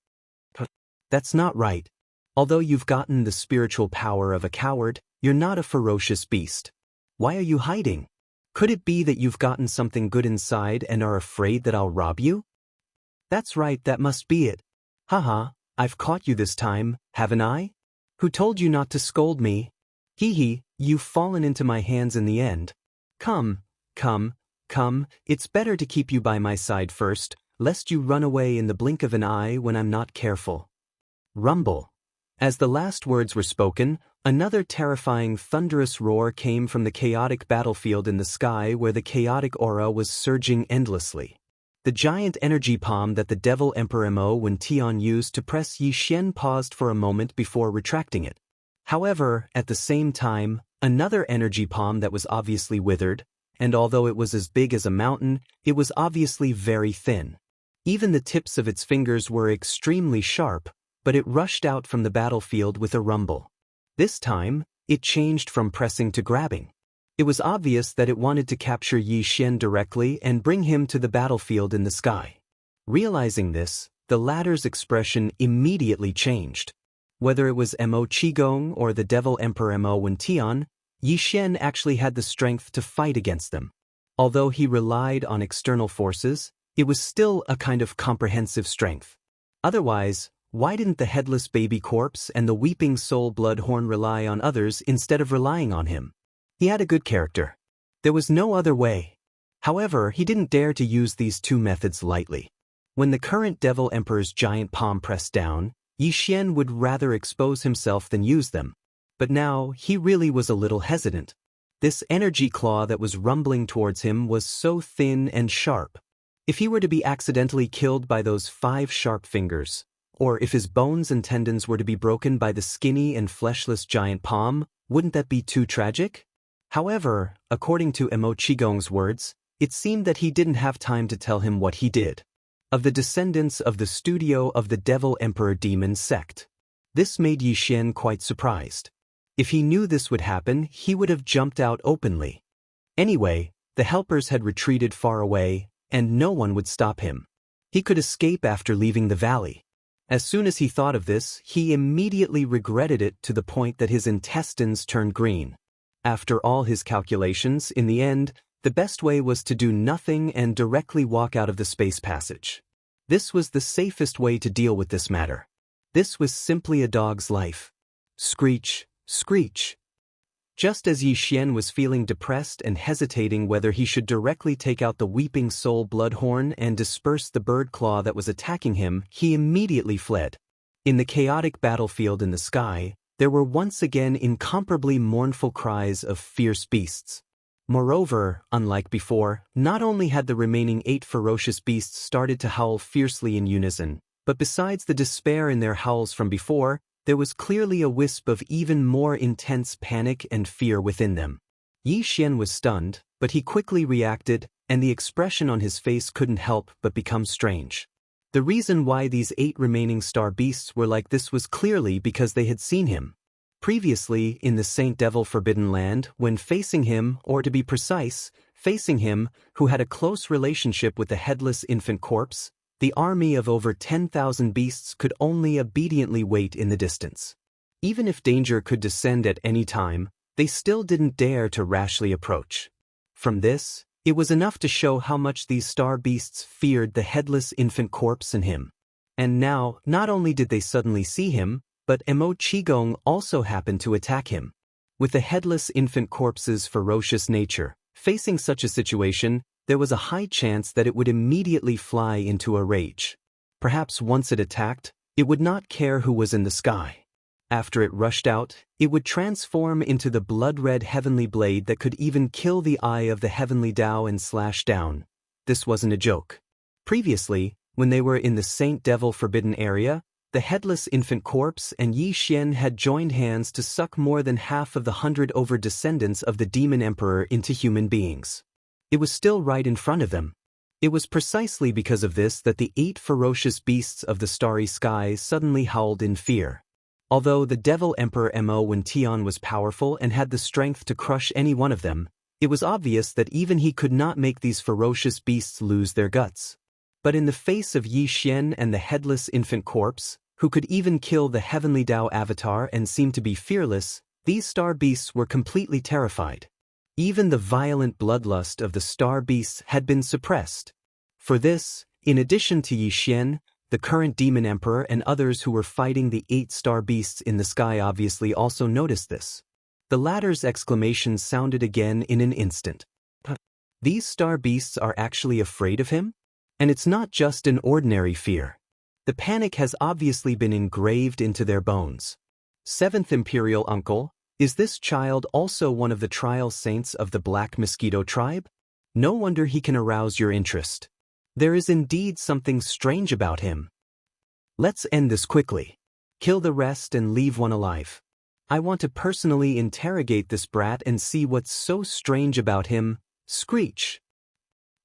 That's not right. Although you've gotten the spiritual power of a coward, you're not a ferocious beast. Why are you hiding? Could it be that you've gotten something good inside and are afraid that I'll rob you? That's right, that must be it. Haha, I've caught you this time, haven't I? Who told you not to scold me? Hee, you've fallen into my hands in the end. Come, it's better to keep you by my side first, lest you run away in the blink of an eye when I'm not careful. Rumble. As the last words were spoken, another terrifying thunderous roar came from the chaotic battlefield in the sky where the chaotic aura was surging endlessly. The giant energy palm that the Devil Emperor Mo Tian used to press Yi Xian paused for a moment before retracting it. However, at the same time, another energy palm that was obviously withered, and although it was as big as a mountain, it was obviously very thin. Even the tips of its fingers were extremely sharp, but it rushed out from the battlefield with a rumble. This time, it changed from pressing to grabbing. It was obvious that it wanted to capture Yi Xian directly and bring him to the battlefield in the sky. Realizing this, the latter's expression immediately changed. Whether it was Mo Qigong or the Devil Emperor Mo Tian, Yi Xian actually had the strength to fight against them. Although he relied on external forces, it was still a kind of comprehensive strength. Otherwise, why didn't the headless baby corpse and the weeping soul bloodhorn rely on others instead of relying on him? He had a good character. There was no other way. However, he didn't dare to use these 2 methods lightly. When the current Devil Emperor's giant palm pressed down, Yi Xian would rather expose himself than use them. But now, he really was a little hesitant. This energy claw that was rumbling towards him was so thin and sharp. If he were to be accidentally killed by those 5 sharp fingers, or if his bones and tendons were to be broken by the skinny and fleshless giant palm, wouldn't that be too tragic? However, according to Mo Qigong's words, it seemed that he didn't have time to tell him what he did. Of the descendants of the studio of the Devil Emperor Demon sect. This made Yi Xian quite surprised. If he knew this would happen, he would have jumped out openly. Anyway, the helpers had retreated far away, and no one would stop him. He could escape after leaving the valley. As soon as he thought of this, he immediately regretted it to the point that his intestines turned green. After all his calculations, in the end, the best way was to do nothing and directly walk out of the space passage. This was the safest way to deal with this matter. This was simply a dog's life. Screech, screech. Just as Yi Xian was feeling depressed and hesitating whether he should directly take out the Weeping Soul Bloodhorn and disperse the bird claw that was attacking him, he immediately fled. In the chaotic battlefield in the sky, there were once again incomparably mournful cries of fierce beasts. Moreover, unlike before, not only had the remaining 8 ferocious beasts started to howl fiercely in unison, but besides the despair in their howls from before, there was clearly a wisp of even more intense panic and fear within them. Yi Xian was stunned, but he quickly reacted, and the expression on his face couldn't help but become strange. The reason why these 8 remaining star beasts were like this was clearly because they had seen him. Previously, in the Saint Devil Forbidden Land, when facing him, or to be precise, facing him, who had a close relationship with the headless infant corpse, the army of over 10,000 beasts could only obediently wait in the distance. Even if danger could descend at any time, they still didn't dare to rashly approach. From this, it was enough to show how much these star beasts feared the headless infant corpse and him. And now, not only did they suddenly see him, but Mo Qigong also happened to attack him. With the headless infant corpse's ferocious nature, facing such a situation, there was a high chance that it would immediately fly into a rage. Perhaps once it attacked, it would not care who was in the sky. After it rushed out, it would transform into the blood-red heavenly blade that could even kill the eye of the heavenly Dao and slash down. This wasn't a joke. Previously, when they were in the Saint Devil Forbidden area, the headless infant corpse and Yi Xian had joined hands to suck more than half of the 100 over descendants of the Demon Emperor into human beings. It was still right in front of them. It was precisely because of this that the 8 ferocious beasts of the starry sky suddenly howled in fear. Although the Devil Emperor Mo Wen was powerful and had the strength to crush any one of them, it was obvious that even he could not make these ferocious beasts lose their guts. But in the face of Yi Xian and the headless infant corpse, who could even kill the heavenly Dao avatar and seemed to be fearless, these star beasts were completely terrified. Even the violent bloodlust of the star beasts had been suppressed. For this, in addition to Yi Xian, the current Demon Emperor and others who were fighting the 8 star beasts in the sky obviously also noticed this. The latter's exclamations sounded again in an instant. These star beasts are actually afraid of him? And it's not just an ordinary fear. The panic has obviously been engraved into their bones. 7th Imperial Uncle, is this child also one of the trial saints of the Black Mosquito tribe? No wonder he can arouse your interest. There is indeed something strange about him. Let's end this quickly. Kill the rest and leave one alive. I want to personally interrogate this brat and see what's so strange about him. Screech.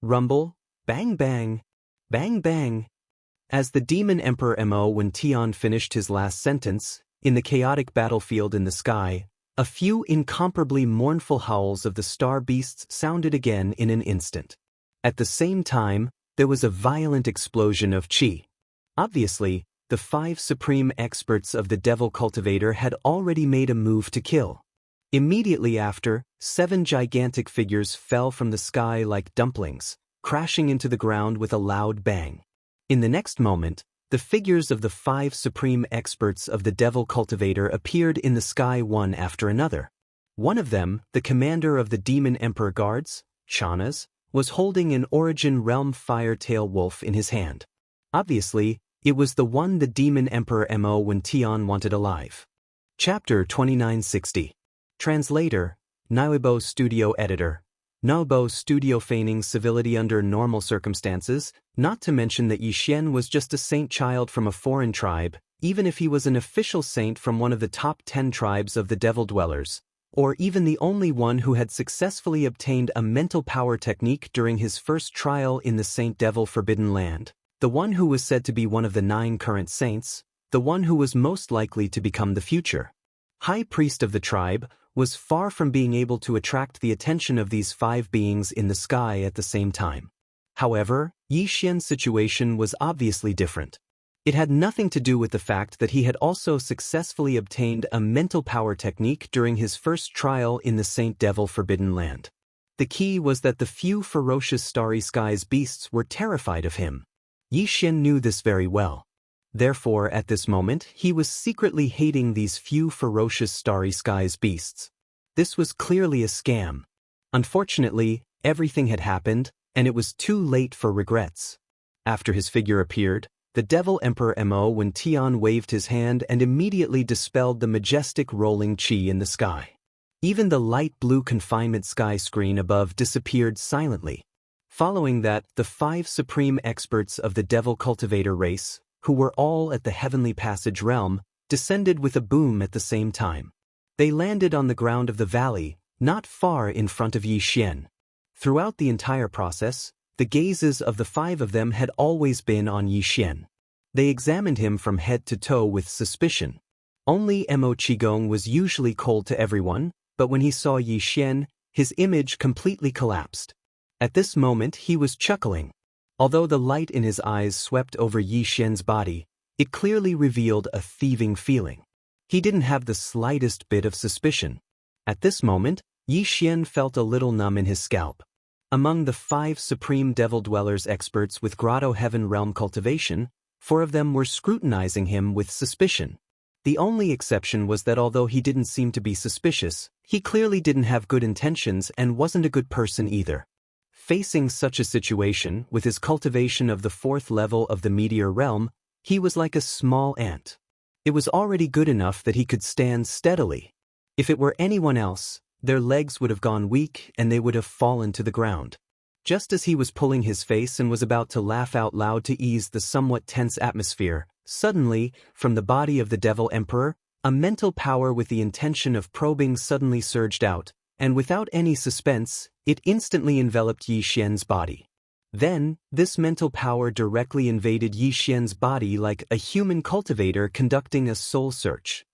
Rumble, bang bang, bang bang. As the Demon Emperor Mo Wen finished his last sentence, in the chaotic battlefield in the sky, a few incomparably mournful howls of the star beasts sounded again in an instant. At the same time, there was a violent explosion of qi. Obviously, the 5 supreme experts of the Devil Cultivator had already made a move to kill. Immediately after, 7 gigantic figures fell from the sky like dumplings, crashing into the ground with a loud bang. In the next moment, the figures of the 5 supreme experts of the Devil Cultivator appeared in the sky one after another. One of them, the commander of the Demon Emperor Guards, Shanas, was holding an Origin Realm Fire-tail wolf in his hand. Obviously, it was the one the Demon Emperor Mo Wen wanted alive. Chapter 2960. Translator, Naibo Studio Editor. Naibo Studio feigning civility under normal circumstances, not to mention that Yixian was just a saint child from a foreign tribe, even if he was an official saint from one of the top 10 tribes of the Devil Dwellers, or even the only one who had successfully obtained a mental power technique during his first trial in the Saint Devil Forbidden Land, the one who was said to be one of the 9 current saints, the one who was most likely to become the future High Priest of the tribe, was far from being able to attract the attention of these 5 beings in the sky at the same time. However, Yixian's situation was obviously different. It had nothing to do with the fact that he had also successfully obtained a mental power technique during his first trial in the Saint Devil Forbidden Land. The key was that the few ferocious starry skies beasts were terrified of him. Yixian knew this very well. Therefore, at this moment, he was secretly hating these few ferocious starry skies beasts. This was clearly a scam. Unfortunately, everything had happened, and it was too late for regrets. After his figure appeared, the Devil Emperor Mo Wen Tian waved his hand and immediately dispelled the majestic rolling qi in the sky. Even the light blue confinement sky screen above disappeared silently. Following that, the 5 supreme experts of the Devil Cultivator race, who were all at the Heavenly Passage realm, descended with a boom at the same time. They landed on the ground of the valley, not far in front of Yixian. Throughout the entire process, the gazes of the 5 of them had always been on Yixian. They examined him from head to toe with suspicion. Only Mo Qigong was usually cold to everyone, but when he saw Yixian, his image completely collapsed. At this moment he was chuckling. Although the light in his eyes swept over Yixian's body, it clearly revealed a thieving feeling. He didn't have the slightest bit of suspicion. At this moment, Yixian felt a little numb in his scalp. Among the 5 Supreme Devil Dwellers experts with Grotto Heaven Realm Cultivation, 4 of them were scrutinizing him with suspicion. The only exception was that although he didn't seem to be suspicious, he clearly didn't have good intentions and wasn't a good person either. Facing such a situation, with his cultivation of the 4th level of the Meteor Realm, he was like a small ant. It was already good enough that he could stand steadily. If it were anyone else, their legs would have gone weak and they would have fallen to the ground. Just as he was pulling his face and was about to laugh out loud to ease the somewhat tense atmosphere, suddenly, from the body of the Devil Emperor, a mental power with the intention of probing suddenly surged out, and without any suspense, it instantly enveloped Yixian's body. Then, this mental power directly invaded Yixian's body like a human cultivator conducting a soul search.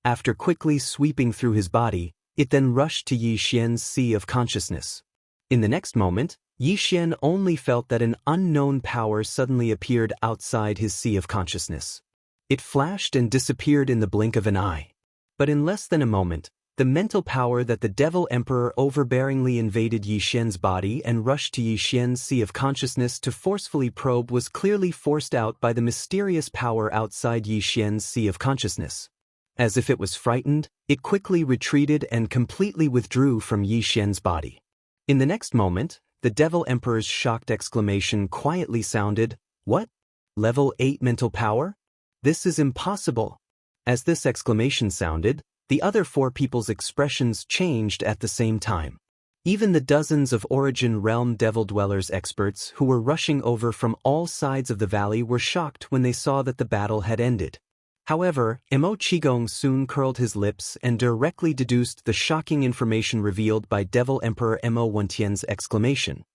After quickly sweeping through his body, it then rushed to Yixian's sea of consciousness. In the next moment, Yixian only felt that an unknown power suddenly appeared outside his sea of consciousness. It flashed and disappeared in the blink of an eye. But in less than a moment, the mental power that the Devil Emperor overbearingly invaded Yixian's body and rushed to Yixian's sea of consciousness to forcefully probe was clearly forced out by the mysterious power outside Yixian's sea of consciousness. As if it was frightened, it quickly retreated and completely withdrew from Yixian's body. In the next moment, the Devil Emperor's shocked exclamation quietly sounded, "What? Level 8 mental power? This is impossible." As this exclamation sounded, the other 4 people's expressions changed at the same time. Even the dozens of Origin Realm Devil Dwellers experts who were rushing over from all sides of the valley were shocked when they saw that the battle had ended. However, Mo Qigong soon curled his lips and directly deduced the shocking information revealed by Devil Emperor Mo Wentian's exclamation.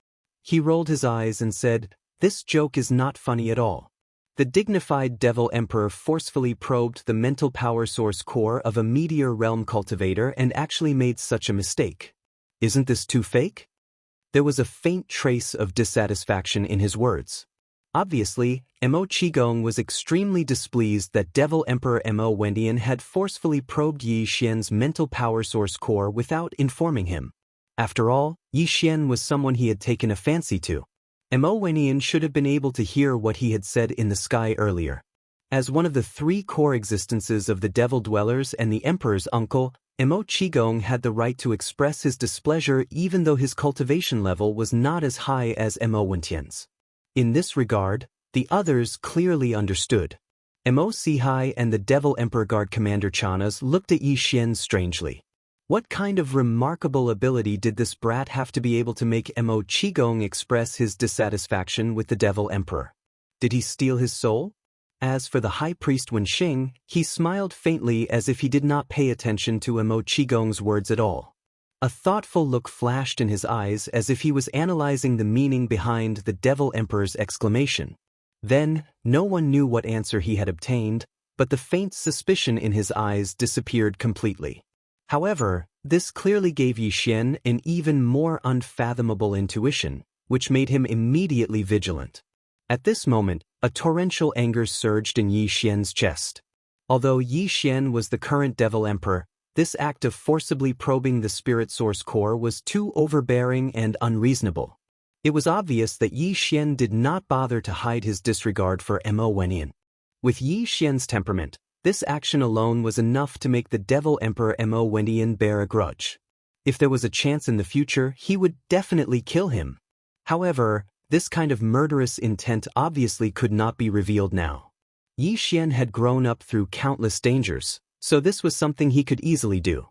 He rolled his eyes and said, "This joke is not funny at all." The dignified Devil Emperor forcefully probed the mental power source core of a Meteor Realm cultivator and actually made such a mistake. Isn't this too fake? There was a faint trace of dissatisfaction in his words. Obviously, Mo Qigong was extremely displeased that Devil Emperor Mo Wentian had forcefully probed Yixian's mental power source core without informing him. After all, Yixian was someone he had taken a fancy to. Mo Wentian should have been able to hear what he had said in the sky earlier. As one of the 3 core existences of the Devil Dwellers and the Emperor's uncle, Mo Qigong had the right to express his displeasure even though his cultivation level was not as high as Mo Wentian's. In this regard, the others clearly understood. Mo Sihai and the Devil Emperor Guard Commander Chanas looked at Yixian strangely. What kind of remarkable ability did this brat have to be able to make Mo Qigong express his dissatisfaction with the Devil Emperor? Did he steal his soul? As for the High Priest Wenxing, he smiled faintly as if he did not pay attention to Mo Qigong's words at all. A thoughtful look flashed in his eyes as if he was analyzing the meaning behind the Devil Emperor's exclamation. Then, no one knew what answer he had obtained, but the faint suspicion in his eyes disappeared completely. However, this clearly gave Yi Xian an even more unfathomable intuition, which made him immediately vigilant. At this moment, a torrential anger surged in Yi Xian's chest. Although Yi Xian was the current Devil Emperor, this act of forcibly probing the spirit source core was too overbearing and unreasonable. It was obvious that Yi Xian did not bother to hide his disregard for Mo Wenyan. With Yi Xian's temperament, this action alone was enough to make the Devil Emperor Mo Wenyan bear a grudge. If there was a chance in the future, he would definitely kill him. However, this kind of murderous intent obviously could not be revealed now. Yi Xian had grown up through countless dangers, so this was something he could easily do.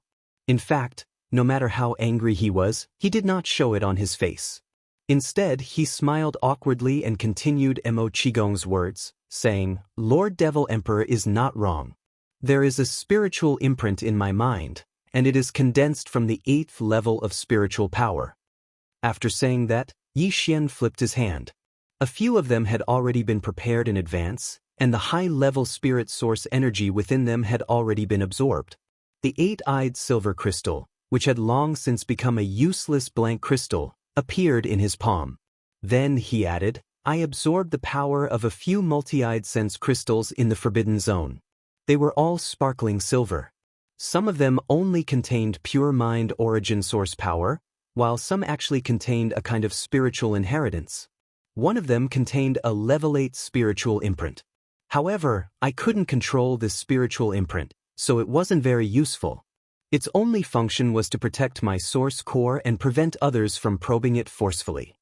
In fact, no matter how angry he was, he did not show it on his face. Instead, he smiled awkwardly and continued Mo Qigong's words, saying, "Lord Devil Emperor is not wrong. There is a spiritual imprint in my mind, and it is condensed from the 8th level of spiritual power." After saying that, Yi Xian flipped his hand. A few of them had already been prepared in advance, and the high-level spirit source energy within them had already been absorbed. The 8-eyed silver crystal, which had long since become a useless blank crystal, appeared in his palm. Then, he added, I absorbed the power of a few multi-eyed sense crystals in the Forbidden Zone. They were all sparkling silver. Some of them only contained pure mind origin source power, while some actually contained a kind of spiritual inheritance. One of them contained a level 8 spiritual imprint. However, I couldn't control this spiritual imprint, so it wasn't very useful. Its only function was to protect my source core and prevent others from probing it forcefully.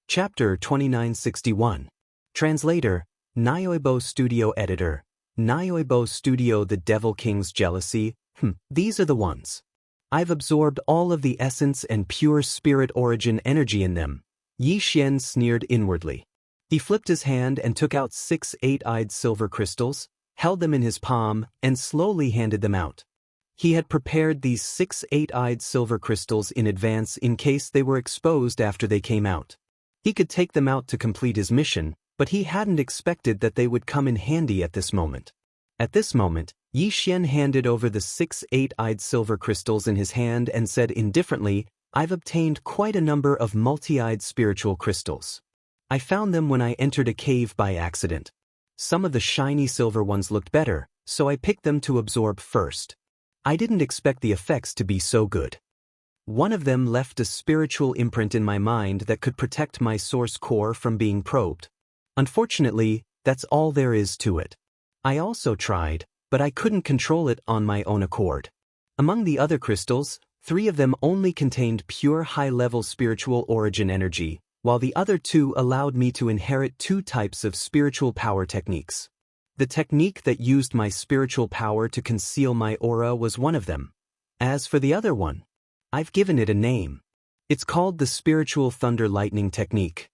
Chapter 2961. Translator, Nyoibo Studio Editor, Nyoibo Studio. The Devil King's jealousy, these are the ones. I've absorbed all of the essence and pure spirit origin energy in them. Yi Xian sneered inwardly. He flipped his hand and took out 6 8-eyed silver crystals, held them in his palm, and slowly handed them out. He had prepared these 6 8-eyed silver crystals in advance in case they were exposed after they came out. He could take them out to complete his mission, but he hadn't expected that they would come in handy at this moment. At this moment, Yi Xian handed over the 6 8-eyed silver crystals in his hand and said indifferently, I've obtained quite a number of multi-eyed spiritual crystals. I found them when I entered a cave by accident. Some of the shiny silver ones looked better, so I picked them to absorb first. I didn't expect the effects to be so good. One of them left a spiritual imprint in my mind that could protect my source core from being probed. Unfortunately, that's all there is to it. I also tried, but I couldn't control it on my own accord. Among the other crystals, 3 of them only contained pure high-level spiritual origin energy, while the other 2 allowed me to inherit 2 types of spiritual power techniques. The technique that used my spiritual power to conceal my aura was one of them. As for the other one, I've given it a name. It's called the Spiritual Thunder Lightning Technique.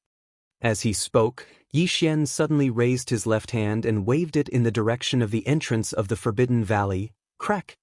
As he spoke, Yi Xian suddenly raised his left hand and waved it in the direction of the entrance of the Forbidden Valley. Crack!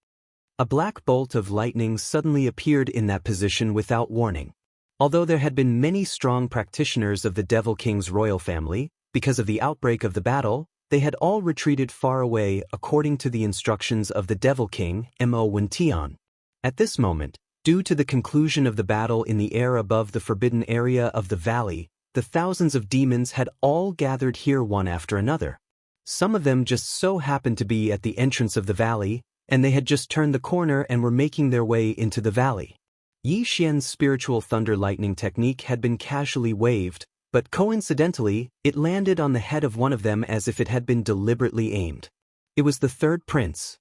A black bolt of lightning suddenly appeared in that position without warning. Although there had been many strong practitioners of the Devil King's royal family, because of the outbreak of the battle, they had all retreated far away according to the instructions of the Devil King, Mo Wenyan. At this moment, due to the conclusion of the battle in the air above the forbidden area of the valley, the thousands of demons had all gathered here one after another. Some of them just so happened to be at the entrance of the valley, and they had just turned the corner and were making their way into the valley. Yi Xian's spiritual thunder lightning technique had been casually waved, but coincidentally, it landed on the head of one of them as if it had been deliberately aimed. It was the 3rd prince.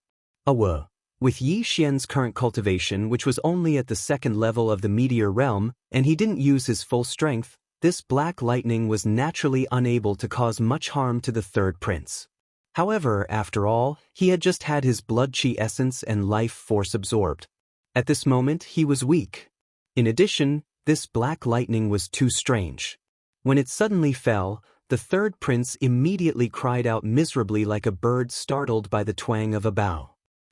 Awa. With Yi Xian's current cultivation, which was only at the 2nd level of the meteor realm, and he didn't use his full strength, this black lightning was naturally unable to cause much harm to the 3rd prince. However, after all, he had just had his blood chi essence and life force absorbed. At this moment, he was weak. In addition, this black lightning was too strange. When it suddenly fell, the third prince immediately cried out miserably like a bird startled by the twang of a bow.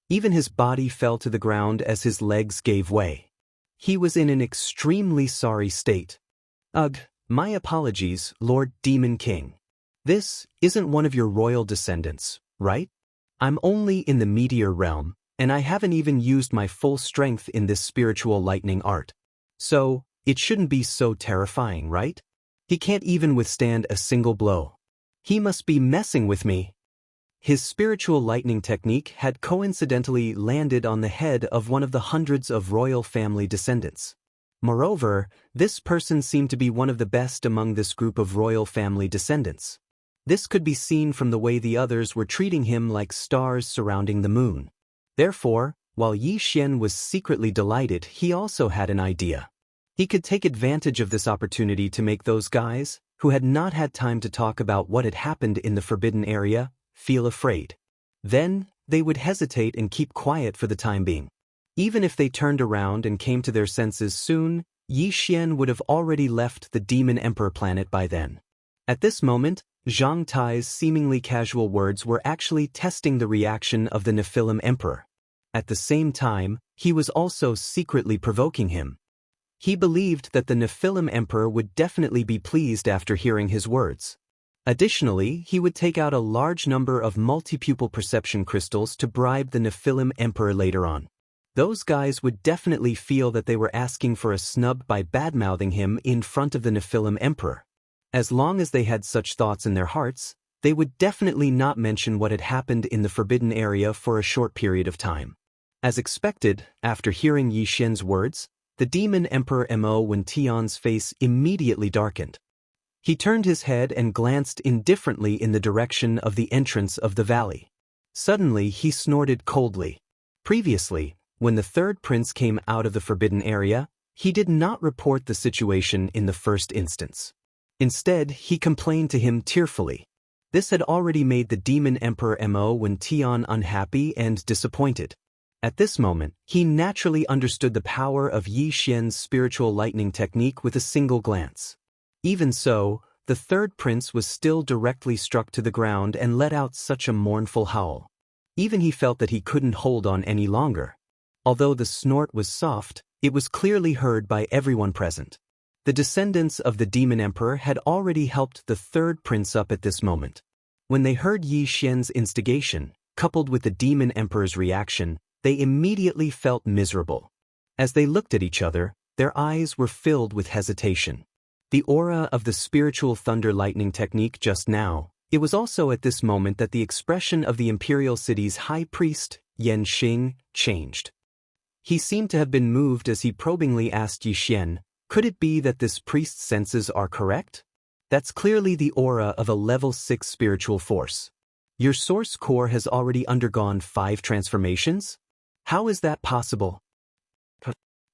Even his body fell to the ground as his legs gave way. He was in an extremely sorry state. Ugh, my apologies, Lord Demon King. This isn't one of your royal descendants, right? I'm only in the meteor realm, and I haven't even used my full strength in this spiritual lightning art. So, it shouldn't be so terrifying, right? He can't even withstand a single blow. He must be messing with me. His spiritual lightning technique had coincidentally landed on the head of one of the hundreds of royal family descendants. Moreover, this person seemed to be one of the best among this group of royal family descendants. This could be seen from the way the others were treating him like stars surrounding the moon. Therefore, while Yi Xian was secretly delighted, he also had an idea. He could take advantage of this opportunity to make those guys, who had not had time to talk about what had happened in the forbidden area, feel afraid. Then, they would hesitate and keep quiet for the time being. Even if they turned around and came to their senses soon, Yi Xian would have already left the Demon Emperor planet by then. At this moment, Zhang Tai's seemingly casual words were actually testing the reaction of the Nephilim Emperor. At the same time, he was also secretly provoking him. He believed that the Nephilim Emperor would definitely be pleased after hearing his words. Additionally, he would take out a large number of multi-pupil perception crystals to bribe the Nephilim Emperor later on. Those guys would definitely feel that they were asking for a snub by badmouthing him in front of the Nephilim Emperor. As long as they had such thoughts in their hearts, they would definitely not mention what had happened in the forbidden area for a short period of time. As expected, after hearing Yi Xian's words, the Demon Emperor Mo Wentian's face immediately darkened. He turned his head and glanced indifferently in the direction of the entrance of the valley. Suddenly he snorted coldly. Previously, when the third prince came out of the forbidden area, he did not report the situation in the first instance. Instead, he complained to him tearfully. This had already made the Demon Emperor Mo Wentian unhappy and disappointed. At this moment, he naturally understood the power of Yi Xian's spiritual lightning technique with a single glance. Even so, the third prince was still directly struck to the ground and let out such a mournful howl. Even he felt that he couldn't hold on any longer. Although the snort was soft, it was clearly heard by everyone present. The descendants of the Demon Emperor had already helped the third prince up at this moment. When they heard Yi Xian's instigation, coupled with the Demon Emperor's reaction, they immediately felt miserable. As they looked at each other, their eyes were filled with hesitation. The aura of the spiritual thunder lightning technique just now, it was also at this moment that the expression of the imperial city's high priest, Yan Xing, changed. He seemed to have been moved as he probingly asked Yi Xian, could it be that this priest's senses are correct? That's clearly the aura of a level 6 spiritual force. Your source core has already undergone 5 transformations? How is that possible?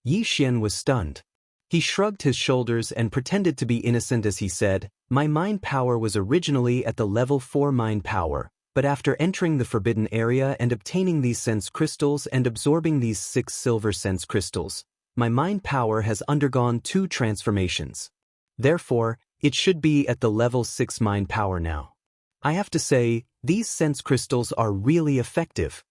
Yi Xian was stunned. He shrugged his shoulders and pretended to be innocent as he said, my mind power was originally at the level 4 mind power, but after entering the forbidden area and obtaining these sense crystals and absorbing these 6 silver sense crystals, my mind power has undergone 2 transformations. Therefore, it should be at the level 6 mind power now. I have to say, these sense crystals are really effective.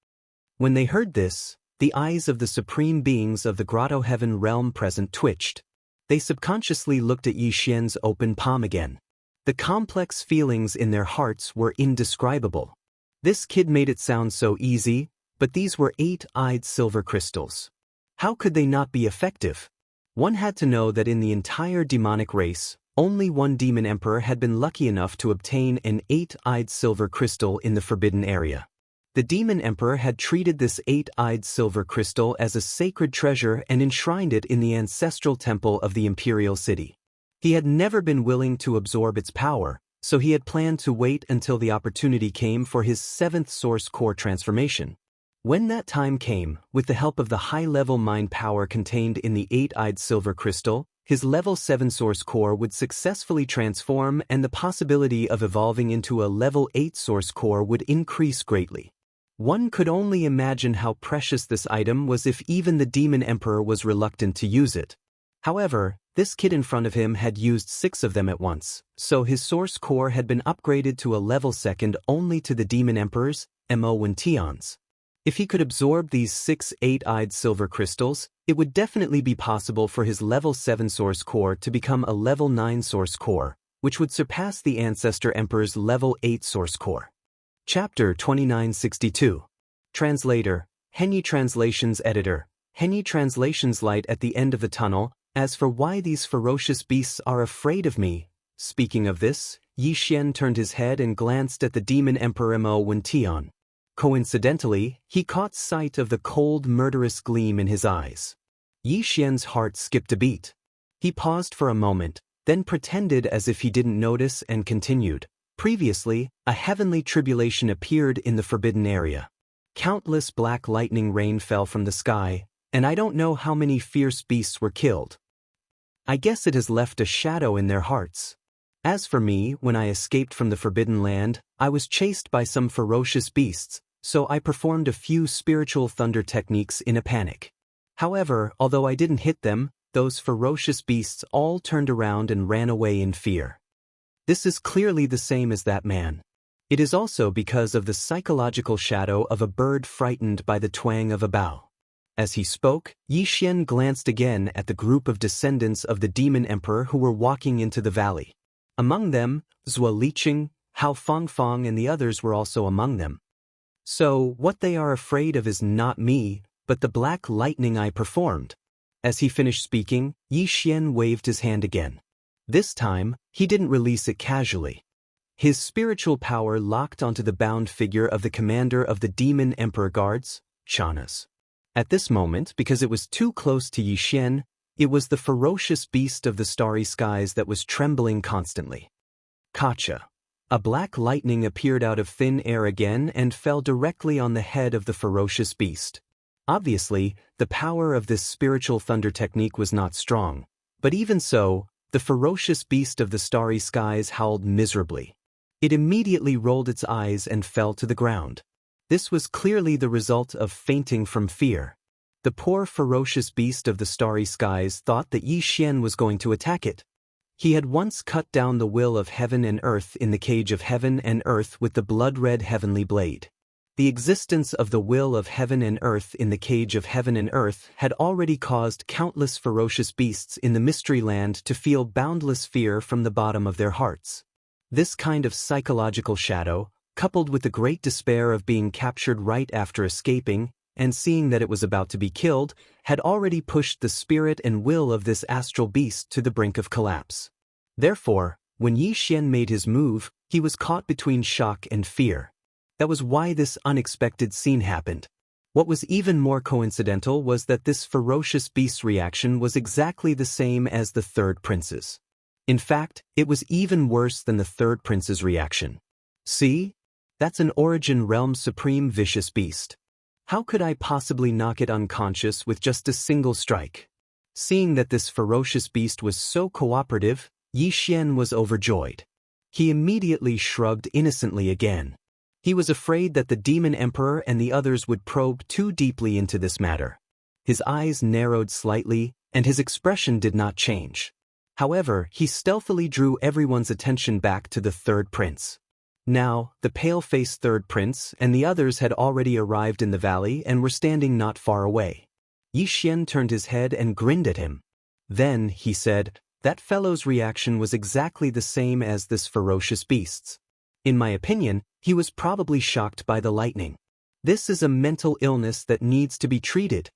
When they heard this, the eyes of the supreme beings of the Grotto Heaven realm present twitched. They subconsciously looked at Yi Xian's open palm again. The complex feelings in their hearts were indescribable. This kid made it sound so easy, but these were 8-eyed silver crystals. How could they not be effective? One had to know that in the entire demonic race, only one demon emperor had been lucky enough to obtain an 8-eyed silver crystal in the forbidden area. The demon emperor had treated this 8-eyed silver crystal as a sacred treasure and enshrined it in the ancestral temple of the imperial city. He had never been willing to absorb its power, so he had planned to wait until the opportunity came for his 7th source core transformation. When that time came, with the help of the high-level mind power contained in the 8-eyed silver crystal, his level 7 source core would successfully transform and the possibility of evolving into a level 8 source core would increase greatly. One could only imagine how precious this item was if even the demon emperor was reluctant to use it. However, this kid in front of him had used 6 of them at once, so his source core had been upgraded to a level second only to the demon emperor's, Tion's. If he could absorb these 6 8-eyed silver crystals, it would definitely be possible for his level 7 source core to become a level 9 source core, which would surpass the Ancestor Emperor's level 8 source core. Chapter 2962. Translator, Henyi Translations Editor, Henyi Translations Light at the end of the tunnel. As for why these ferocious beasts are afraid of me. Speaking of this, Yi Xian turned his head and glanced at the demon emperor Tion. Coincidentally, he caught sight of the cold, murderous gleam in his eyes. Yi Xian's heart skipped a beat. He paused for a moment, then pretended as if he didn't notice and continued. Previously, a heavenly tribulation appeared in the forbidden area. Countless black lightning rain fell from the sky, and I don't know how many fierce beasts were killed. I guess it has left a shadow in their hearts. As for me, when I escaped from the Forbidden Land, I was chased by some ferocious beasts, so I performed a few spiritual thunder techniques in a panic. However, although I didn't hit them, those ferocious beasts all turned around and ran away in fear. This is clearly the same as that man. It is also because of the psychological shadow of a bird frightened by the twang of a bow. As he spoke, Yi Xian glanced again at the group of descendants of the demon emperor who were walking into the valley. Among them, Zhuo Liqing, Hao Fangfang and the others were also among them. So, what they are afraid of is not me, but the black lightning I performed. As he finished speaking, Yi Xian waved his hand again. This time, he didn't release it casually. His spiritual power locked onto the bound figure of the commander of the demon emperor guards, Chanas. At this moment, because it was too close to Yi Xian, it was the ferocious beast of the starry skies that was trembling constantly. Kacha. A black lightning appeared out of thin air again and fell directly on the head of the ferocious beast. Obviously, the power of this spiritual thunder technique was not strong, but even so, the ferocious beast of the starry skies howled miserably. It immediately rolled its eyes and fell to the ground. This was clearly the result of fainting from fear. The poor ferocious beast of the starry skies thought that Yi Xian was going to attack it. He had once cut down the will of heaven and earth in the cage of heaven and earth with the blood-red heavenly blade. The existence of the will of heaven and earth in the cage of heaven and earth had already caused countless ferocious beasts in the mystery land to feel boundless fear from the bottom of their hearts. This kind of psychological shadow, coupled with the great despair of being captured right after escaping, and seeing that it was about to be killed, had already pushed the spirit and will of this astral beast to the brink of collapse. Therefore, when Yi Xian made his move, he was caught between shock and fear. That was why this unexpected scene happened. What was even more coincidental was that this ferocious beast's reaction was exactly the same as the third prince's. In fact, it was even worse than the third prince's reaction. See? That's an Origin Realm Supreme Vicious Beast. How could I possibly knock it unconscious with just a single strike? Seeing that this ferocious beast was so cooperative, Yi Xian was overjoyed. He immediately shrugged innocently again. He was afraid that the demon emperor and the others would probe too deeply into this matter. His eyes narrowed slightly, and his expression did not change. However, he stealthily drew everyone's attention back to the third prince. Now, the pale-faced third prince and the others had already arrived in the valley and were standing not far away. Yi Xian turned his head and grinned at him. Then, he said, that fellow's reaction was exactly the same as this ferocious beast's. In my opinion, he was probably shocked by the lightning. This is a mental illness that needs to be treated.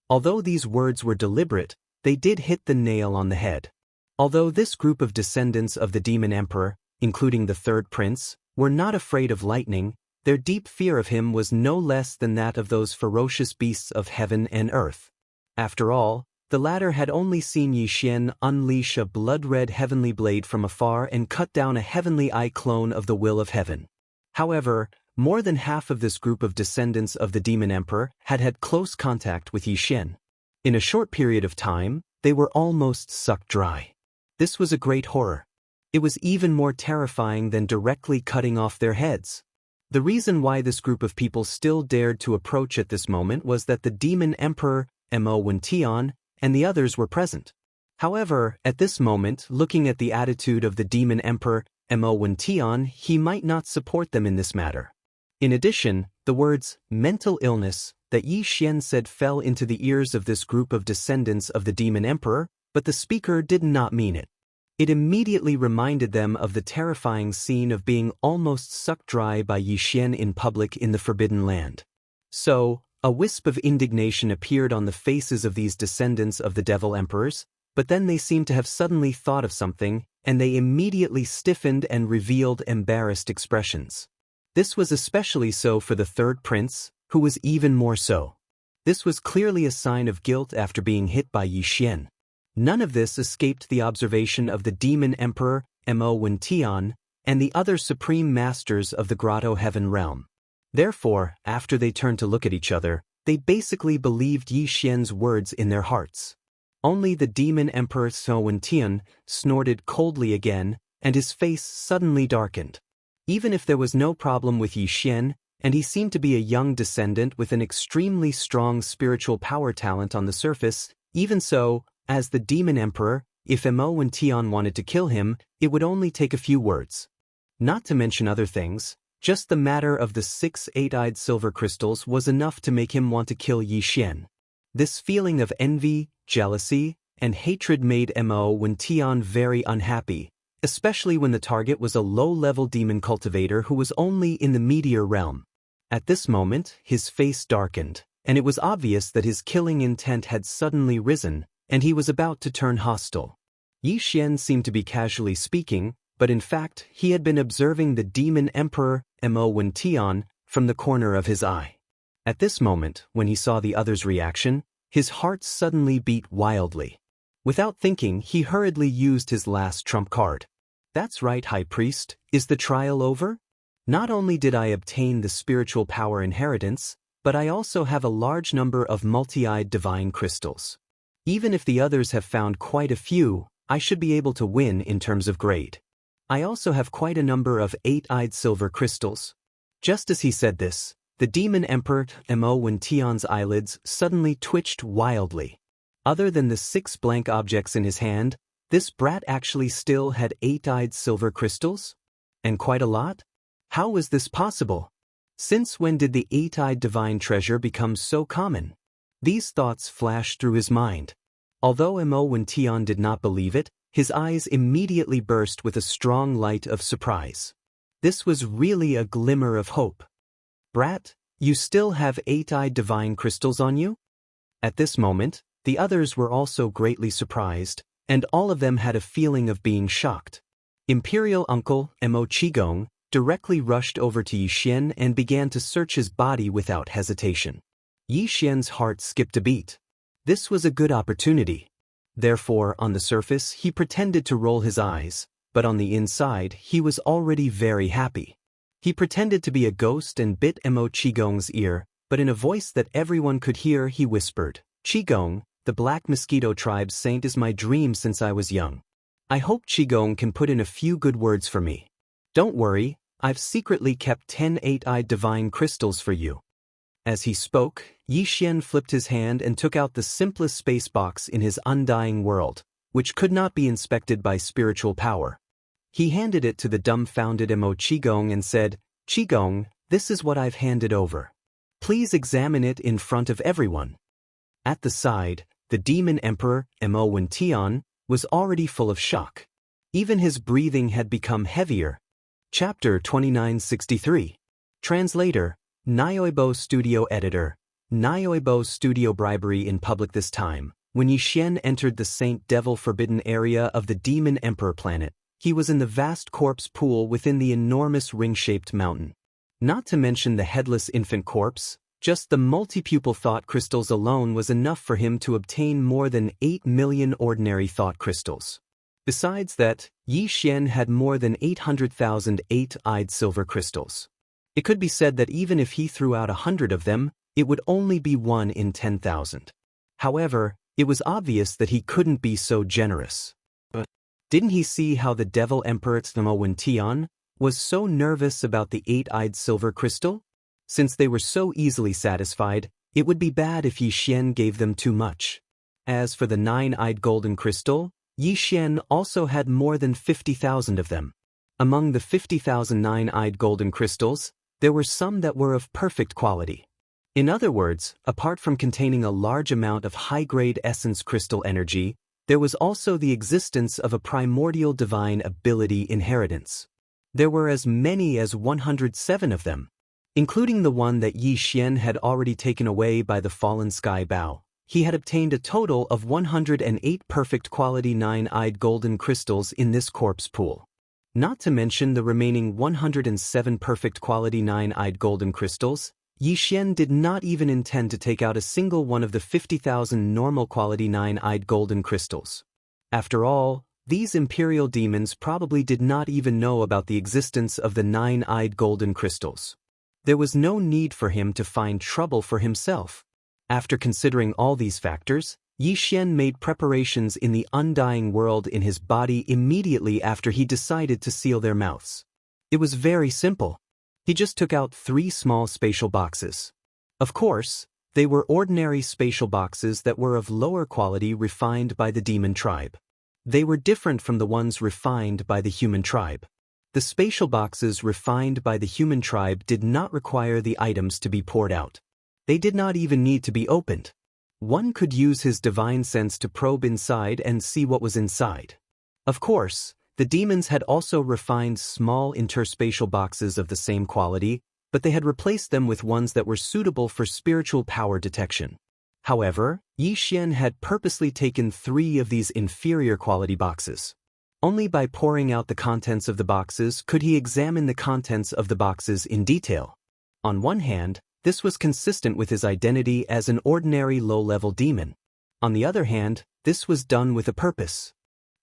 Although these words were deliberate, they did hit the nail on the head. Although this group of descendants of the demon emperor, including the third prince, were not afraid of lightning, their deep fear of him was no less than that of those ferocious beasts of heaven and earth. After all, the latter had only seen Yi Xian unleash a blood-red heavenly blade from afar and cut down a heavenly eye clone of the will of heaven. However, more than half of this group of descendants of the demon emperor had had close contact with Yi Xian. In a short period of time, they were almost sucked dry. This was a great horror. It was even more terrifying than directly cutting off their heads. The reason why this group of people still dared to approach at this moment was that the demon emperor, Wen Tian, and the others were present. However, at this moment, looking at the attitude of the demon emperor, Wen Tian, he might not support them in this matter. In addition, the words, mental illness, that Yi Xian said fell into the ears of this group of descendants of the demon emperor, but the speaker did not mean it. It immediately reminded them of the terrifying scene of being almost sucked dry by Yi Xian in public in the Forbidden Land. So, a wisp of indignation appeared on the faces of these descendants of the devil emperors, but then they seemed to have suddenly thought of something, and they immediately stiffened and revealed embarrassed expressions. This was especially so for the third prince, who was even more so. This was clearly a sign of guilt after being hit by Yi Xian. None of this escaped the observation of the demon emperor, Wen Tian, and the other supreme masters of the Grotto Heaven realm. Therefore, after they turned to look at each other, they basically believed Yi Xian's words in their hearts. Only the demon emperor Wen Tian snorted coldly again, and his face suddenly darkened. Even if there was no problem with Yi Xian, and he seemed to be a young descendant with an extremely strong spiritual power talent on the surface, even so, as the demon emperor, if Wen Tian wanted to kill him, it would only take a few words. Not to mention other things, just the matter of the 6 eight-eyed silver crystals was enough to make him want to kill Yi Xian. This feeling of envy, jealousy, and hatred made Wen Tian very unhappy, especially when the target was a low-level demon cultivator who was only in the meteor realm. At this moment, his face darkened, and it was obvious that his killing intent had suddenly risen, and he was about to turn hostile. Yi Xian seemed to be casually speaking, but in fact, he had been observing the demon emperor, Wen Tian, from the corner of his eye. At this moment, when he saw the other's reaction, his heart suddenly beat wildly. Without thinking, he hurriedly used his last trump card. That's right, High Priest, is the trial over? Not only did I obtain the spiritual power inheritance, but I also have a large number of multi-eyed divine crystals. Even if the others have found quite a few, I should be able to win in terms of grade. I also have quite a number of 8-eyed silver crystals. Just as he said this, the demon emperor, Wen Tian's eyelids suddenly twitched wildly. Other than the 6 blank objects in his hand, this brat actually still had 8-eyed silver crystals? And quite a lot? How was this possible? Since when did the 8-eyed divine treasure become so common? These thoughts flashed through his mind. Although Wen Tian did not believe it, his eyes immediately burst with a strong light of surprise. This was really a glimmer of hope. Brat, you still have 8-eyed divine crystals on you? At this moment, the others were also greatly surprised, and all of them had a feeling of being shocked. Imperial Uncle, Qigong, directly rushed over to Yi Xian and began to search his body without hesitation. Yi Xian's heart skipped a beat. This was a good opportunity. Therefore, on the surface, he pretended to roll his eyes, but on the inside, he was already very happy. He pretended to be a ghost and bit Qigong's ear, but in a voice that everyone could hear, he whispered, "Qigong, the Black Mosquito Tribe's saint is my dream since I was young. I hope Qigong can put in a few good words for me. Don't worry, I've secretly kept 10 8-eyed divine crystals for you." As he spoke, Yi Xian flipped his hand and took out the simplest space box in his undying world, which could not be inspected by spiritual power. He handed it to the dumbfounded Qigong and said, "Qigong, this is what I've handed over. Please examine it in front of everyone." At the side, the demon emperor, Wen Tian, was already full of shock. Even his breathing had become heavier. Chapter 2963. Translator, Naoibo Studio Editor. Naoibo Studio bribery in public this time. When Yi Xian entered the Saint Devil Forbidden area of the Demon Emperor planet, he was in the vast corpse pool within the enormous ring-shaped mountain. Not to mention the headless infant corpse, just the multi-pupil thought crystals alone was enough for him to obtain more than 8 million ordinary thought crystals. Besides that, Yi Xian had more than 800,000 8-eyed silver crystals. It could be said that even if he threw out 100 of them, it would only be 1 in 10,000. However, it was obvious that he couldn't be so generous. But didn't he see how the Devil Emperor Wen Tian, was so nervous about the 8-eyed silver crystal? Since they were so easily satisfied, it would be bad if Yi Xian gave them too much. As for the 9-eyed golden crystal, Yi Xian also had more than 50,000 of them. Among the 50,000 9-eyed golden crystals, there were some that were of perfect quality. In other words, apart from containing a large amount of high-grade essence crystal energy, there was also the existence of a primordial divine ability inheritance. There were as many as 107 of them. Including the one that Yi Xian had already taken away by the fallen sky bow, he had obtained a total of 108 perfect quality 9-eyed golden crystals in this corpse pool. Not to mention the remaining 107 perfect quality 9-eyed golden crystals, Yi Xian did not even intend to take out a single one of the 50,000 normal quality 9-eyed golden crystals. After all, these imperial demons probably did not even know about the existence of the 9-eyed golden crystals. There was no need for him to find trouble for himself. After considering all these factors, Yi Xian made preparations in the undying world in his body immediately after he decided to seal their mouths. It was very simple. He just took out 3 small spatial boxes. Of course, they were ordinary spatial boxes that were of lower quality refined by the demon tribe. They were different from the ones refined by the human tribe. The spatial boxes refined by the human tribe did not require the items to be poured out. They did not even need to be opened. One could use his divine sense to probe inside and see what was inside. Of course, the demons had also refined small interspatial boxes of the same quality, but they had replaced them with ones that were suitable for spiritual power detection. However, Yi Xian had purposely taken 3 of these inferior quality boxes. Only by pouring out the contents of the boxes could he examine the contents of the boxes in detail. On one hand, this was consistent with his identity as an ordinary low-level demon. On the other hand, this was done with a purpose.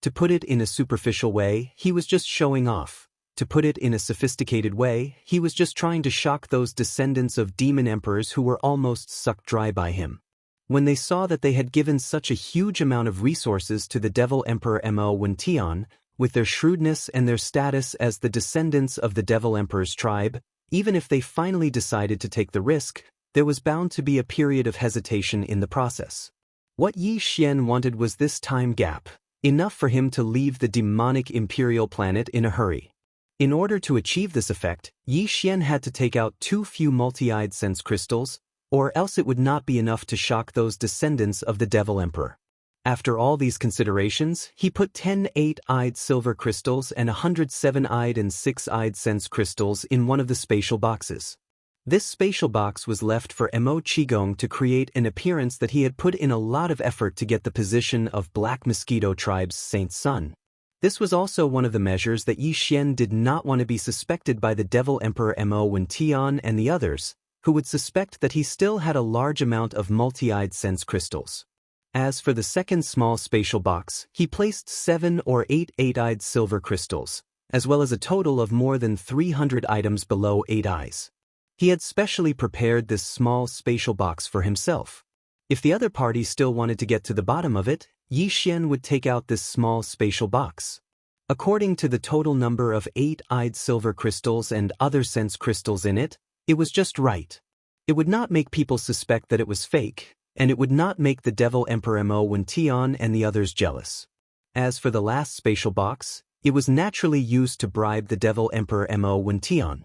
To put it in a superficial way, he was just showing off. To put it in a sophisticated way, he was just trying to shock those descendants of demon emperors who were almost sucked dry by him. When they saw that they had given such a huge amount of resources to the Devil Emperor Mo Wentian, with their shrewdness and their status as the descendants of the Devil Emperor's tribe, even if they finally decided to take the risk, there was bound to be a period of hesitation in the process. What Yi Xian wanted was this time gap, enough for him to leave the demonic imperial planet in a hurry. In order to achieve this effect, Yi Xian had to take out too few multi-eyed sense crystals, or else it would not be enough to shock those descendants of the Devil Emperor. After all these considerations, he put 10 8-eyed silver crystals and 100 7-eyed and 6-eyed sense crystals in one of the spatial boxes. This spatial box was left for Mo Qigong to create an appearance that he had put in a lot of effort to get the position of Black Mosquito Tribe's Saint Sun. This was also one of the measures that Yi Xian did not want to be suspected by the Devil Emperor Mo Wentian and the others, who would suspect that he still had a large amount of multi-eyed sense crystals. As for the second small spatial box, he placed 7 or 8 8-eyed silver crystals, as well as a total of more than 300 items below 8 eyes. He had specially prepared this small spatial box for himself. If the other party still wanted to get to the bottom of it, Yi Xian would take out this small spatial box. According to the total number of 8-eyed silver crystals and other sense crystals in it, it was just right. It would not make people suspect that it was fake, and it would not make the Devil Emperor Mo Wentian and the others jealous. As for the last spatial box, it was naturally used to bribe the Devil Emperor Mo Wentian.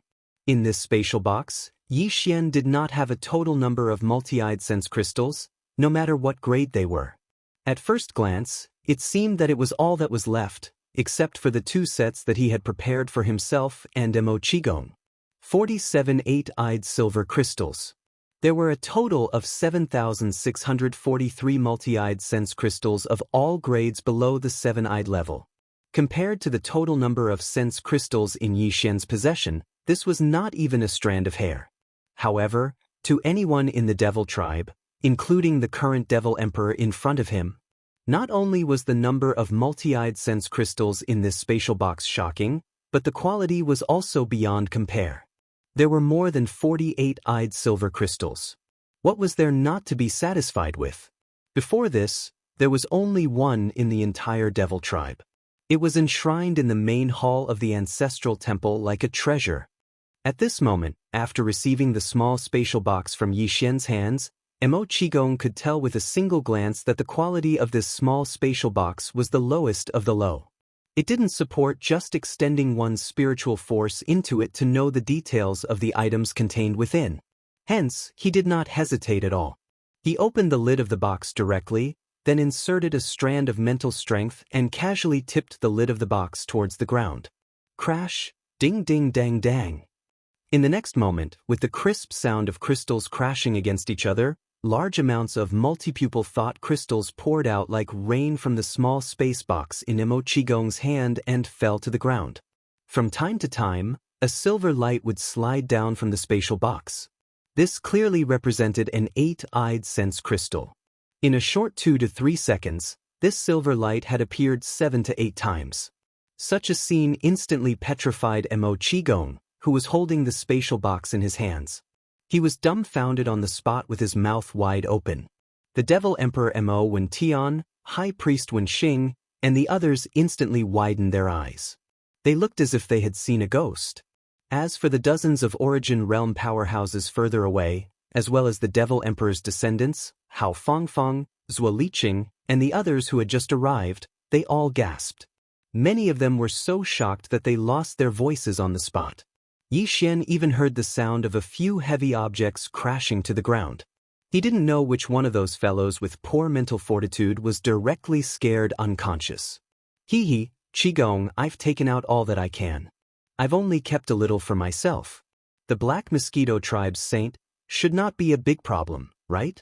In this spatial box, Yi Xian did not have a total number of multi-eyed sense crystals, no matter what grade they were. At first glance, it seemed that it was all that was left, except for the 2 sets that he had prepared for himself and Mo Qigong. 47 8-eyed silver crystals. There were a total of 7,643 multi-eyed sense crystals of all grades below the 7-eyed level. Compared to the total number of sense crystals in Yi Xian's possession, this was not even a strand of hair. However, to anyone in the Devil tribe, including the current Devil Emperor in front of him, not only was the number of multi-eyed sense crystals in this spatial box shocking, but the quality was also beyond compare. There were more than 48 8-eyed silver crystals. What was there not to be satisfied with? Before this, there was only one in the entire Devil tribe. It was enshrined in the main hall of the ancestral temple like a treasure. At this moment, after receiving the small spatial box from Yi Xian's hands, Mo Qigong could tell with a single glance that the quality of this small spatial box was the lowest of the low. It didn't support just extending one's spiritual force into it to know the details of the items contained within. Hence, he did not hesitate at all. He opened the lid of the box directly, then inserted a strand of mental strength and casually tipped the lid of the box towards the ground. Crash, ding ding dang dang. In the next moment, with the crisp sound of crystals crashing against each other, large amounts of multipupil thought crystals poured out like rain from the small space box in Mo Qigong's hand and fell to the ground. From time to time, a silver light would slide down from the spatial box. This clearly represented an 8-eyed sense crystal. In a short 2 to 3 seconds, this silver light had appeared 7 to 8 times. Such a scene instantly petrified Mo Qigong, who was holding the spatial box in his hands. He was dumbfounded on the spot with his mouth wide open. The Devil Emperor Mo Wen Tian, High Priest Wen Xing, and the others instantly widened their eyes. They looked as if they had seen a ghost. As for the dozens of Origin Realm powerhouses further away, as well as the Devil Emperor's descendants, Hao Fangfang, Zhuo Liqing, and the others who had just arrived, they all gasped. Many of them were so shocked that they lost their voices on the spot. Yi Xian even heard the sound of a few heavy objects crashing to the ground. He didn't know which one of those fellows with poor mental fortitude was directly scared unconscious. Hee, Qigong, I've taken out all that I can. I've only kept a little for myself. The Black Mosquito Tribe's saint should not be a big problem, right?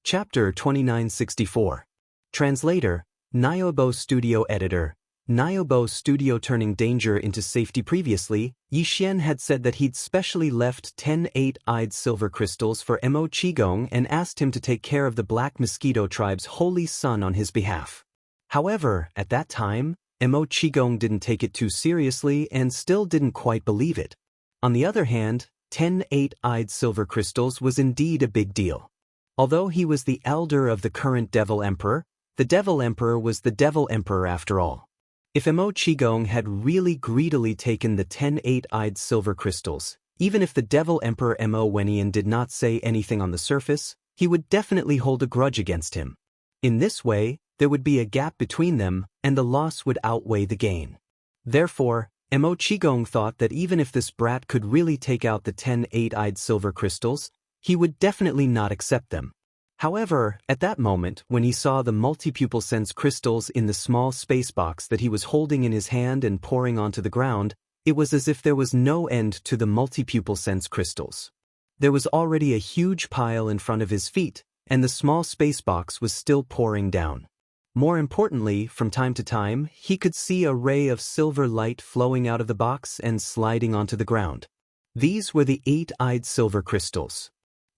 Chapter 2964. Translator, Nyobo Studio Editor. Nyobo Studio. Turning danger into safety. Previously, Yi Xian had said that he'd specially left 10 8-eyed silver crystals for Mo Qigong and asked him to take care of the Black Mosquito Tribe's holy son on his behalf. However, at that time, Mo Qigong didn't take it too seriously and still didn't quite believe it. On the other hand, 10 8-eyed silver crystals was indeed a big deal. Although he was the elder of the current Devil Emperor, the Devil Emperor was the Devil Emperor after all. If Mo Qigong had really greedily taken the 10 8-eyed silver crystals, even if the Devil Emperor Mo Wenian did not say anything on the surface, he would definitely hold a grudge against him. In this way, there would be a gap between them, and the loss would outweigh the gain. Therefore, Mo Qigong thought that even if this brat could really take out the 10 8-eyed silver crystals, he would definitely not accept them. However, at that moment, when he saw the multipupil sense crystals in the small space box that he was holding in his hand and pouring onto the ground, it was as if there was no end to the multipupil sense crystals. There was already a huge pile in front of his feet, and the small space box was still pouring down. More importantly, from time to time, he could see a ray of silver light flowing out of the box and sliding onto the ground. These were the 8-eyed silver crystals.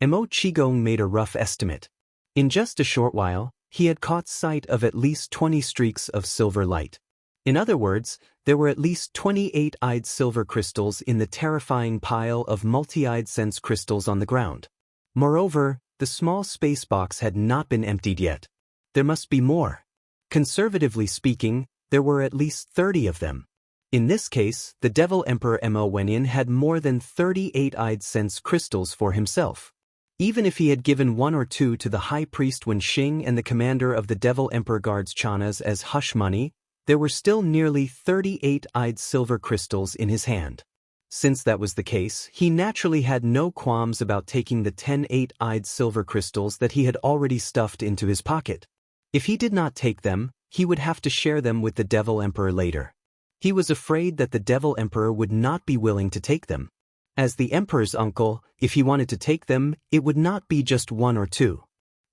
Mo Qigong made a rough estimate. In just a short while, he had caught sight of at least 20 streaks of silver light. In other words, there were at least 28-eyed silver crystals in the terrifying pile of multi-eyed sense crystals on the ground. Moreover, the small space box had not been emptied yet. There must be more. Conservatively speaking, there were at least 30 of them. In this case, the Devil Emperor Mo Wenian had more than 38-eyed sense crystals for himself. Even if he had given 1 or 2 to the High Priest Wen Xing and the commander of the Devil Emperor Guards Chanas as hush money, there were still nearly 38-eyed silver crystals in his hand. Since that was the case, he naturally had no qualms about taking the 10 8-eyed silver crystals that he had already stuffed into his pocket. If he did not take them, he would have to share them with the Devil Emperor later. He was afraid that the Devil Emperor would not be willing to take them. As the Emperor's uncle, if he wanted to take them, it would not be just 1 or 2.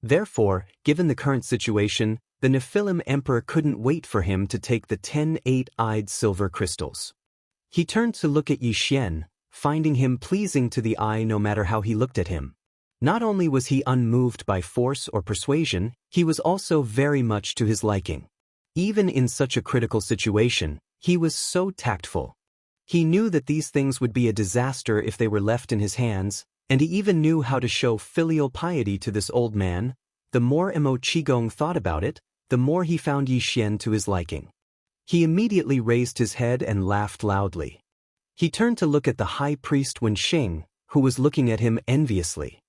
Therefore, given the current situation, the Nephilim Emperor couldn't wait for him to take the 10 8-eyed silver crystals. He turned to look at Yi Xian, finding him pleasing to the eye no matter how he looked at him. Not only was he unmoved by force or persuasion, he was also very much to his liking. Even in such a critical situation, he was so tactful. He knew that these things would be a disaster if they were left in his hands, and he even knew how to show filial piety to this old man. The more Mo Qigong thought about it, the more he found Yi Xian to his liking. He immediately raised his head and laughed loudly. He turned to look at the high priest Wen Xing, who was looking at him enviously.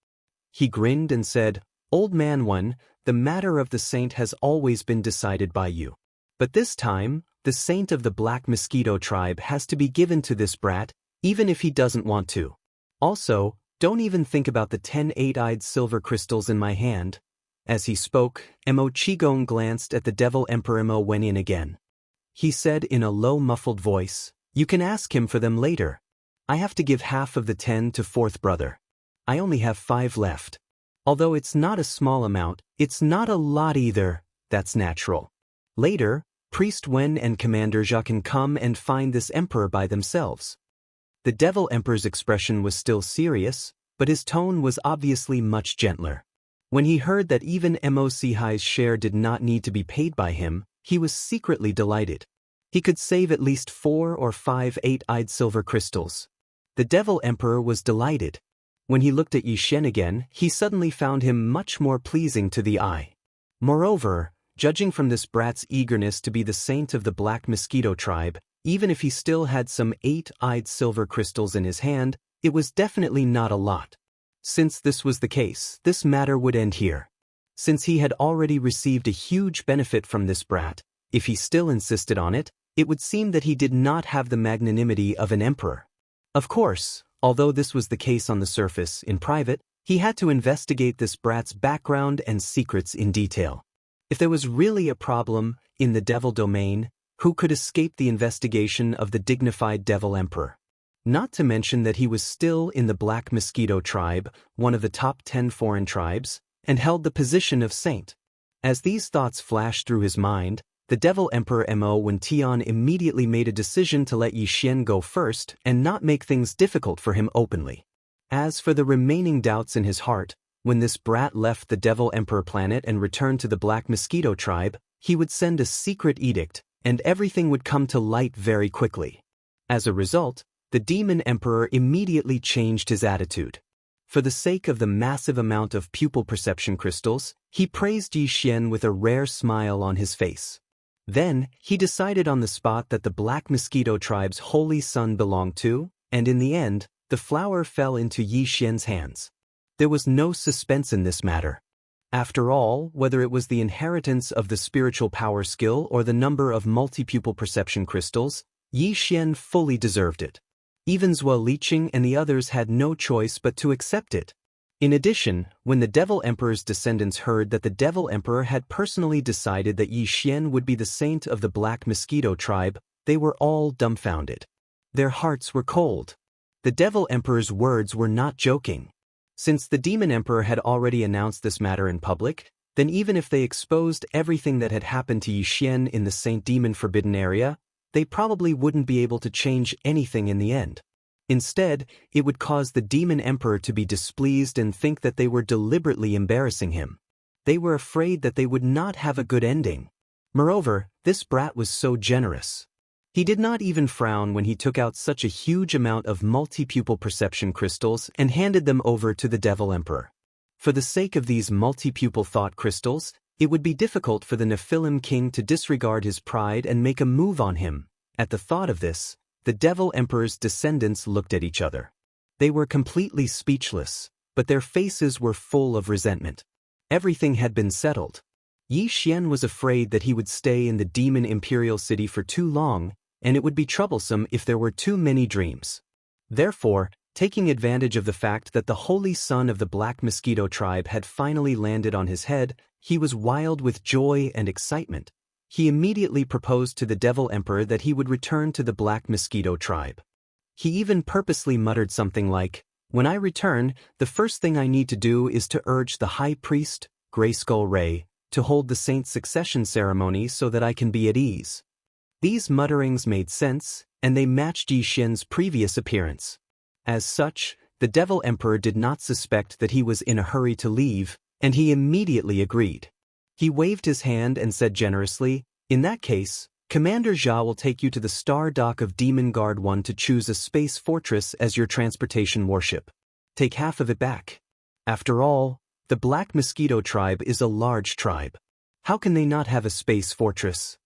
He grinned and said, "Old man Wen, the matter of the saint has always been decided by you. But this time, the saint of the Black Mosquito tribe has to be given to this brat, even if he doesn't want to. Also, don't even think about the 10 eight-eyed silver crystals in my hand." As he spoke, Mo Qigong glanced at the Devil Emperor Mo Wenyan again. He said in a low muffled voice, "You can ask him for them later. I have to give half of the 10 to fourth brother. I only have 5 left. Although it's not a small amount, it's not a lot either, that's natural. Later, Priest Wen and Commander Jia can come and find this emperor by themselves." The Devil Emperor's expression was still serious, but his tone was obviously much gentler. When he heard that even Mo Sihai's share did not need to be paid by him, he was secretly delighted. He could save at least 4 or 5 eight-eyed silver crystals. The Devil Emperor was delighted. When he looked at Yi Xian again, he suddenly found him much more pleasing to the eye. Moreover, judging from this brat's eagerness to be the saint of the Black Mosquito tribe, even if he still had some 8-eyed silver crystals in his hand, it was definitely not a lot. Since this was the case, this matter would end here. Since he had already received a huge benefit from this brat, if he still insisted on it, it would seem that he did not have the magnanimity of an emperor. Of course, although this was the case on the surface, in private, he had to investigate this brat's background and secrets in detail. If there was really a problem in the devil domain, who could escape the investigation of the dignified Devil Emperor? Not to mention that he was still in the Black Mosquito tribe, one of the top 10 foreign tribes, and held the position of saint. As these thoughts flashed through his mind, the Devil Emperor Mo Wentian immediately made a decision to let Yi Xian go first and not make things difficult for him openly. As for the remaining doubts in his heart, when this brat left the Devil Emperor planet and returned to the Black Mosquito tribe, he would send a secret edict, and everything would come to light very quickly. As a result, the Demon Emperor immediately changed his attitude. For the sake of the massive amount of pupil perception crystals, he praised Yi Xian with a rare smile on his face. Then, he decided on the spot that the Black Mosquito tribe's holy son belonged to, and in the end, the flower fell into Yi Xian's hands. There was no suspense in this matter. After all, whether it was the inheritance of the spiritual power skill or the number of multi-pupil perception crystals, Yi Xian fully deserved it. Even Zhuo Liqing and the others had no choice but to accept it. In addition, when the Devil Emperor's descendants heard that the Devil Emperor had personally decided that Yi Xian would be the saint of the Black Mosquito tribe, they were all dumbfounded. Their hearts were cold. The Devil Emperor's words were not joking. Since the Demon Emperor had already announced this matter in public, then even if they exposed everything that had happened to Yi Xian in the Saint Demon Forbidden Area, they probably wouldn't be able to change anything in the end. Instead, it would cause the Demon Emperor to be displeased and think that they were deliberately embarrassing him. They were afraid that they would not have a good ending. Moreover, this brat was so generous. He did not even frown when he took out such a huge amount of multi-pupil perception crystals and handed them over to the Devil Emperor. For the sake of these multi-pupil thought crystals, it would be difficult for the Nephilim king to disregard his pride and make a move on him. At the thought of this, the Devil Emperor's descendants looked at each other. They were completely speechless, but their faces were full of resentment. Everything had been settled. Yi Xian was afraid that he would stay in the Demon Imperial City for too long, and it would be troublesome if there were too many dreams. Therefore, taking advantage of the fact that the holy son of the Black Mosquito tribe had finally landed on his head, he was wild with joy and excitement. He immediately proposed to the Devil Emperor that he would return to the Black Mosquito tribe. He even purposely muttered something like, "When I return, the first thing I need to do is to urge the High Priest, Grayskull Ray, to hold the Saint's succession ceremony so that I can be at ease." These mutterings made sense, and they matched Yi Xian's previous appearance. As such, the Devil Emperor did not suspect that he was in a hurry to leave, and he immediately agreed. He waved his hand and said generously, "In that case, Commander Jia will take you to the star dock of Demon Guard 1 to choose a space fortress as your transportation warship. Take half of it back. After all, the Black Mosquito tribe is a large tribe. How can they not have a space fortress?"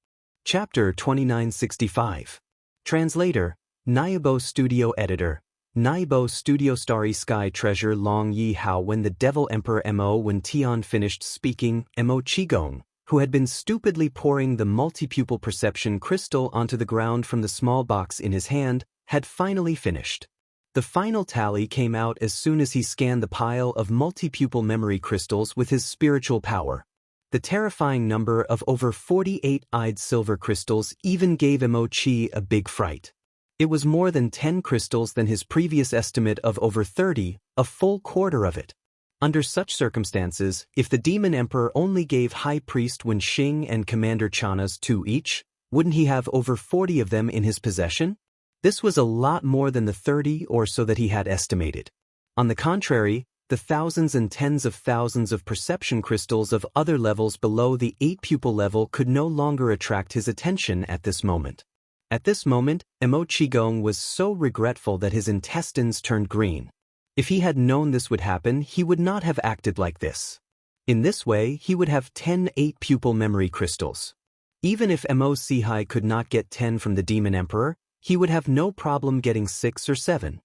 Chapter 2965. Translator, Naibo Studio Editor, Naibo Studio. Starry Sky Treasure Long Yi Hao. When the Devil Emperor Mo Wen Tian finished speaking, Mo Qigong, who had been stupidly pouring the multi-pupil perception crystal onto the ground from the small box in his hand, had finally finished. The final tally came out as soon as he scanned the pile of multi-pupil memory crystals with his spiritual power. The terrifying number of over 48-eyed silver crystals even gave Mo Qi a big fright. It was more than 10 crystals than his previous estimate of over 30, a full quarter of it. Under such circumstances, if the Demon Emperor only gave High Priest Wen Xing and Commander Channa's 2 each, wouldn't he have over 40 of them in his possession? This was a lot more than the 30 or so that he had estimated. On the contrary, the thousands and tens of thousands of perception crystals of other levels below the 8-pupil level could no longer attract his attention at this moment. At this moment, Mo Qigong was so regretful that his intestines turned green. If he had known this would happen, he would not have acted like this. In this way, he would have 10 8-pupil memory crystals. Even if Mo Sihai could not get 10 from the Demon Emperor, he would have no problem getting 6 or 7.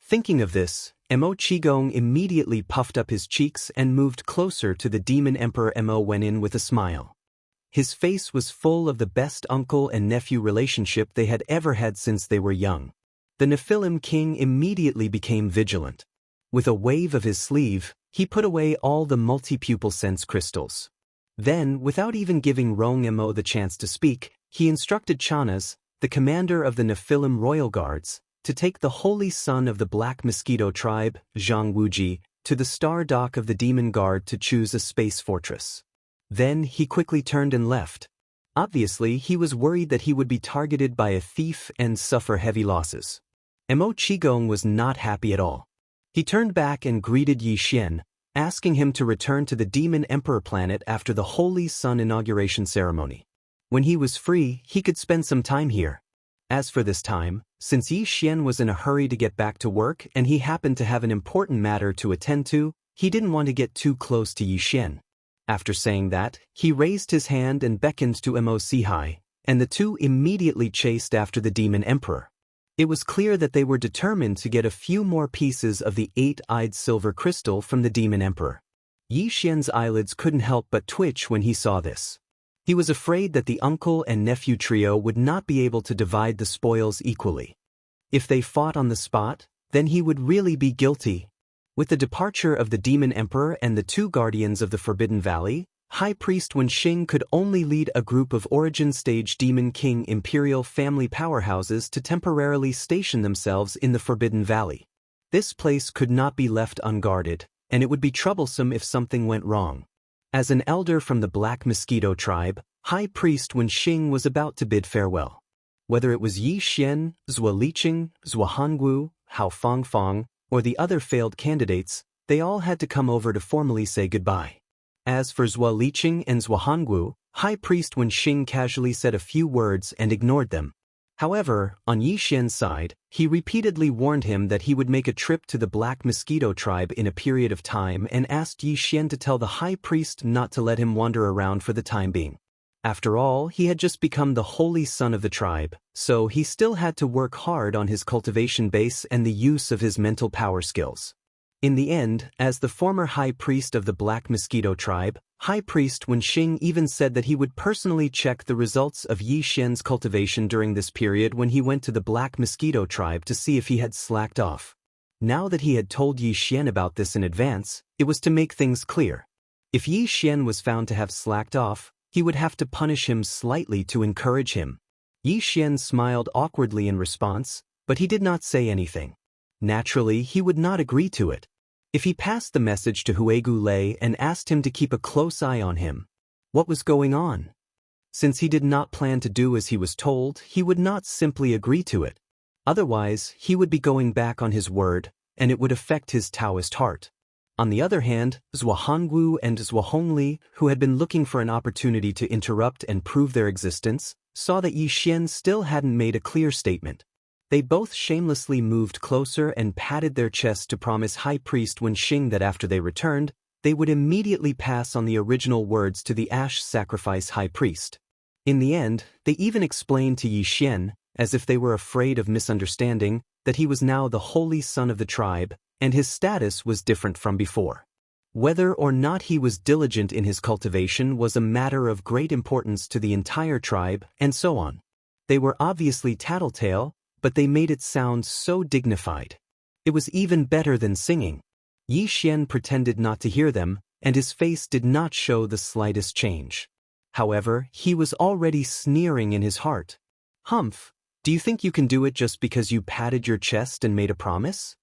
Thinking of this, Mo Qigong immediately puffed up his cheeks and moved closer to the Demon Emperor. Mo went in with a smile. His face was full of the best uncle and nephew relationship they had ever had since they were young. The Nephilim King immediately became vigilant. With a wave of his sleeve, he put away all the multi-pupil sense crystals. Then, without even giving Rong Mo the chance to speak, he instructed Channas, the commander of the Nephilim Royal Guards, to take the holy son of the Black Mosquito tribe, Zhang Wuji, to the star dock of the Demon Guard to choose a space fortress. Then he quickly turned and left. Obviously, he was worried that he would be targeted by a thief and suffer heavy losses. Mo Qigong was not happy at all. He turned back and greeted Yi Xian, asking him to return to the Demon Emperor planet after the Holy Sun inauguration ceremony. When he was free, he could spend some time here. As for this time, since Yi Xian was in a hurry to get back to work and he happened to have an important matter to attend to, he didn't want to get too close to Yi Xian. After saying that, he raised his hand and beckoned to Mo Sihai, and the two immediately chased after the Demon Emperor. It was clear that they were determined to get a few more pieces of the 8-eyed silver crystal from the Demon Emperor. Yi Xian's eyelids couldn't help but twitch when he saw this. He was afraid that the uncle and nephew trio would not be able to divide the spoils equally. If they fought on the spot, then he would really be guilty. With the departure of the Demon Emperor and the 2 guardians of the Forbidden Valley, High Priest Wen Xing could only lead a group of Origin Stage Demon King Imperial family powerhouses to temporarily station themselves in the Forbidden Valley. This place could not be left unguarded, and it would be troublesome if something went wrong. As an elder from the Black Mosquito tribe, High Priest Wen Xing was about to bid farewell. Whether it was Yi Xian, Zhuo Liqing, Zhuo Hangu, Hao Fangfang, or the other failed candidates, they all had to come over to formally say goodbye. As for Zhuo Liqing and Zhuo Hangu, High Priest Wen Xing casually said a few words and ignored them. However, on Yi Xian's side, he repeatedly warned him that he would make a trip to the Black Mosquito tribe in a period of time and asked Yi Xian to tell the High Priest not to let him wander around for the time being. After all, he had just become the holy son of the tribe, so he still had to work hard on his cultivation base and the use of his mental power skills. In the end, as the former High Priest of the Black Mosquito tribe, High Priest Wen Xing even said that he would personally check the results of Yi Xian's cultivation during this period when he went to the Black Mosquito tribe to see if he had slacked off. Now that he had told Yi Xian about this in advance, it was to make things clear. If Yi Xian was found to have slacked off, he would have to punish him slightly to encourage him. Yi Xian smiled awkwardly in response, but he did not say anything. Naturally, he would not agree to it. If he passed the message to Huegu Lei and asked him to keep a close eye on him, what was going on? Since he did not plan to do as he was told, he would not simply agree to it. Otherwise, he would be going back on his word, and it would affect his Taoist heart. On the other hand, Zhuo Hangu and Zhuo Hongli, who had been looking for an opportunity to interrupt and prove their existence, saw that Yi Xian still hadn't made a clear statement. They both shamelessly moved closer and patted their chests to promise High Priest Wen Xing that after they returned, they would immediately pass on the original words to the Ash Sacrifice High Priest. In the end, they even explained to Yi Xian, as if they were afraid of misunderstanding, that he was now the holy son of the tribe, and his status was different from before. Whether or not he was diligent in his cultivation was a matter of great importance to the entire tribe, and so on. They were obviously tattletale, but they made it sound so dignified. It was even better than singing. Yi Xian pretended not to hear them, and his face did not show the slightest change. However, he was already sneering in his heart. "Humph, do you think you can do it just because you patted your chest and made a promise?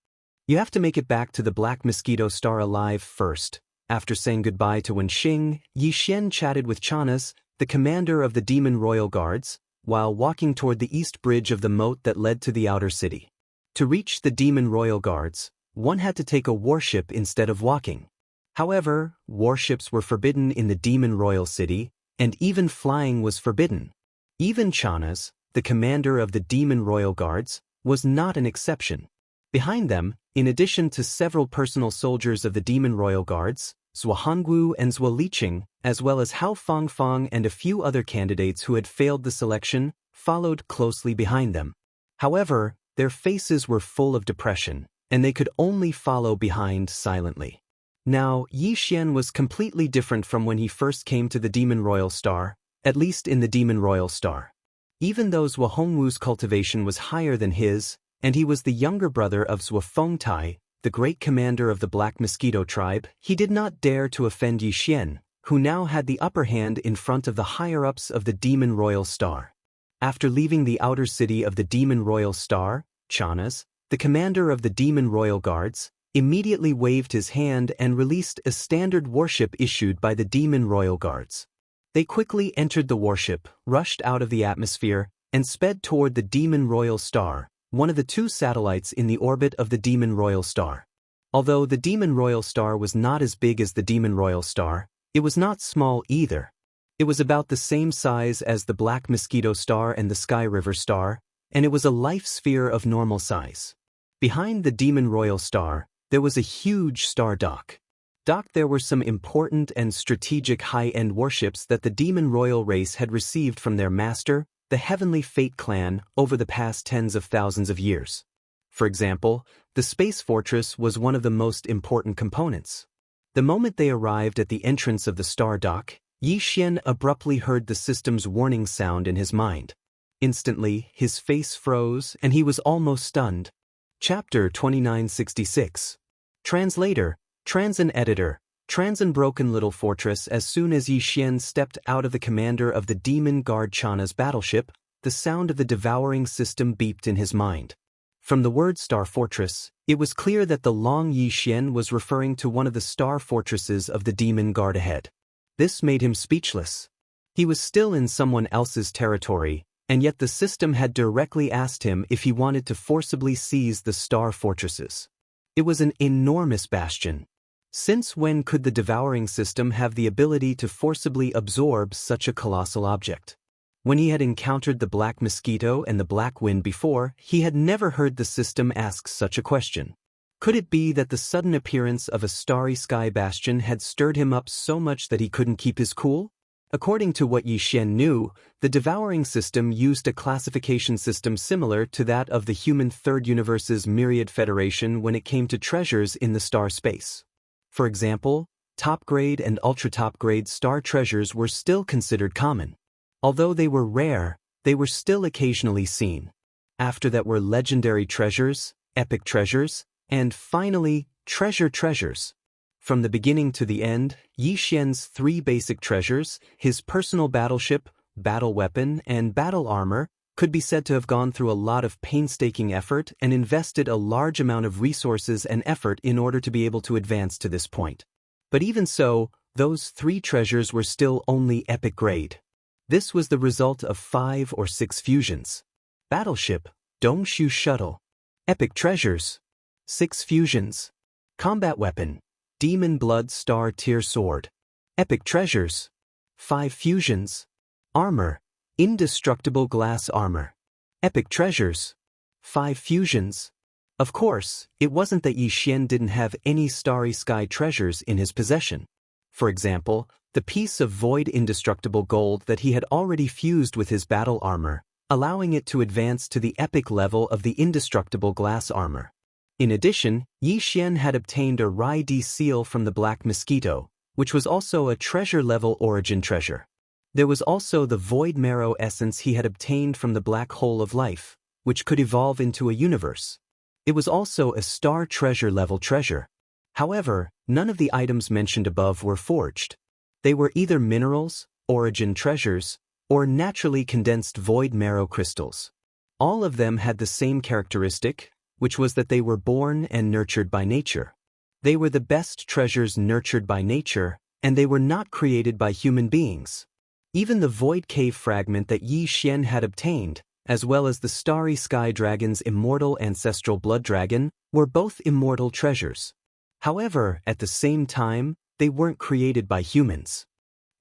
You have to make it back to the Black Mosquito Star alive first." After saying goodbye to Wenxing, Yi Xian chatted with Chanas, the commander of the Demon Royal Guards, while walking toward the east bridge of the moat that led to the outer city. To reach the Demon Royal Guards, one had to take a warship instead of walking. However, warships were forbidden in the Demon Royal City, and even flying was forbidden. Even Chanas, the commander of the Demon Royal Guards, was not an exception. Behind them, in addition to several personal soldiers of the Demon Royal Guards, Zhuo Hongwu and Zhuo Liqing, as well as Hao Fangfang and a few other candidates who had failed the selection, followed closely behind them. However, their faces were full of depression, and they could only follow behind silently. Now, Yi Xian was completely different from when he first came to the Demon Royal Star, at least in the Demon Royal Star. Even though Zhuo Hongwu's cultivation was higher than his, and he was the younger brother of Zhuo Fengtai, the great commander of the Black Mosquito tribe, he did not dare to offend Yi Xian, who now had the upper hand in front of the higher-ups of the Demon Royal Star. After leaving the outer city of the Demon Royal Star, Chanas, the commander of the Demon Royal Guards, immediately waved his hand and released a standard warship issued by the Demon Royal Guards. They quickly entered the warship, rushed out of the atmosphere, and sped toward the Demon Royal Star, one of the two satellites in the orbit of the Demon Royal Star. Although the Demon Royal Star was not as big as the Demon Royal Star, it was not small either. It was about the same size as the Black Mosquito Star and the Sky River Star, and it was a life sphere of normal size. Behind the Demon Royal Star, there was a huge star dock. Docked there were some important and strategic high-end warships that the Demon Royal race had received from their master, the Heavenly Fate clan, over the past tens of thousands of years. For example, the Space Fortress was one of the most important components. The moment they arrived at the entrance of the star dock, Yi Xian abruptly heard the system's warning sound in his mind. Instantly, his face froze and he was almost stunned. Chapter 2966. Translator, Transan Editor, Transan Broken Little Fortress. As soon as Yi Xian stepped out of the commander of the Demon Guard Chana's battleship, the sound of the devouring system beeped in his mind. From the word Star Fortress, it was clear that the long Yi Xian was referring to one of the star fortresses of the Demon Guard ahead. This made him speechless. He was still in someone else's territory, and yet the system had directly asked him if he wanted to forcibly seize the star fortresses. It was an enormous bastion. Since when could the devouring system have the ability to forcibly absorb such a colossal object? When he had encountered the Black Mosquito and the Black Wind before, he had never heard the system ask such a question. Could it be that the sudden appearance of a starry sky bastion had stirred him up so much that he couldn't keep his cool? According to what Yi Xian knew, the devouring system used a classification system similar to that of the human Third Universe's Myriad Federation when it came to treasures in the star space. For example, top-grade and ultra-top-grade star treasures were still considered common. Although they were rare, they were still occasionally seen. After that were legendary treasures, epic treasures, and finally, treasures. From the beginning to the end, Yi Xian's three basic treasures, his personal battleship, battle weapon, and battle armor, could be said to have gone through a lot of painstaking effort and invested a large amount of resources and effort in order to be able to advance to this point. But even so, those three treasures were still only epic grade. This was the result of 5 or 6 fusions. Battleship, Dongshu Shuttle. Epic treasures, 6 fusions. Combat weapon, Demon Blood Star Tier Sword. Epic treasures, 5 fusions. Armor, Indestructible Glass Armor. Epic treasures, 5 fusions. Of course, it wasn't that Yi Xian didn't have any starry sky treasures in his possession. For example, the piece of void indestructible gold that he had already fused with his battle armor, allowing it to advance to the epic level of the indestructible glass armor. In addition, Yi Xian had obtained a Rai Di seal from the Black Mosquito, which was also a treasure-level origin treasure. There was also the void marrow essence he had obtained from the black hole of life, which could evolve into a universe. It was also a star treasure-level treasure. However, none of the items mentioned above were forged. They were either minerals, origin treasures, or naturally condensed void marrow crystals. All of them had the same characteristic, which was that they were born and nurtured by nature. They were the best treasures nurtured by nature, and they were not created by human beings. Even the void cave fragment that Yi Xian had obtained, as well as the starry sky dragon's immortal ancestral blood dragon, were both immortal treasures. However, at the same time, they weren't created by humans.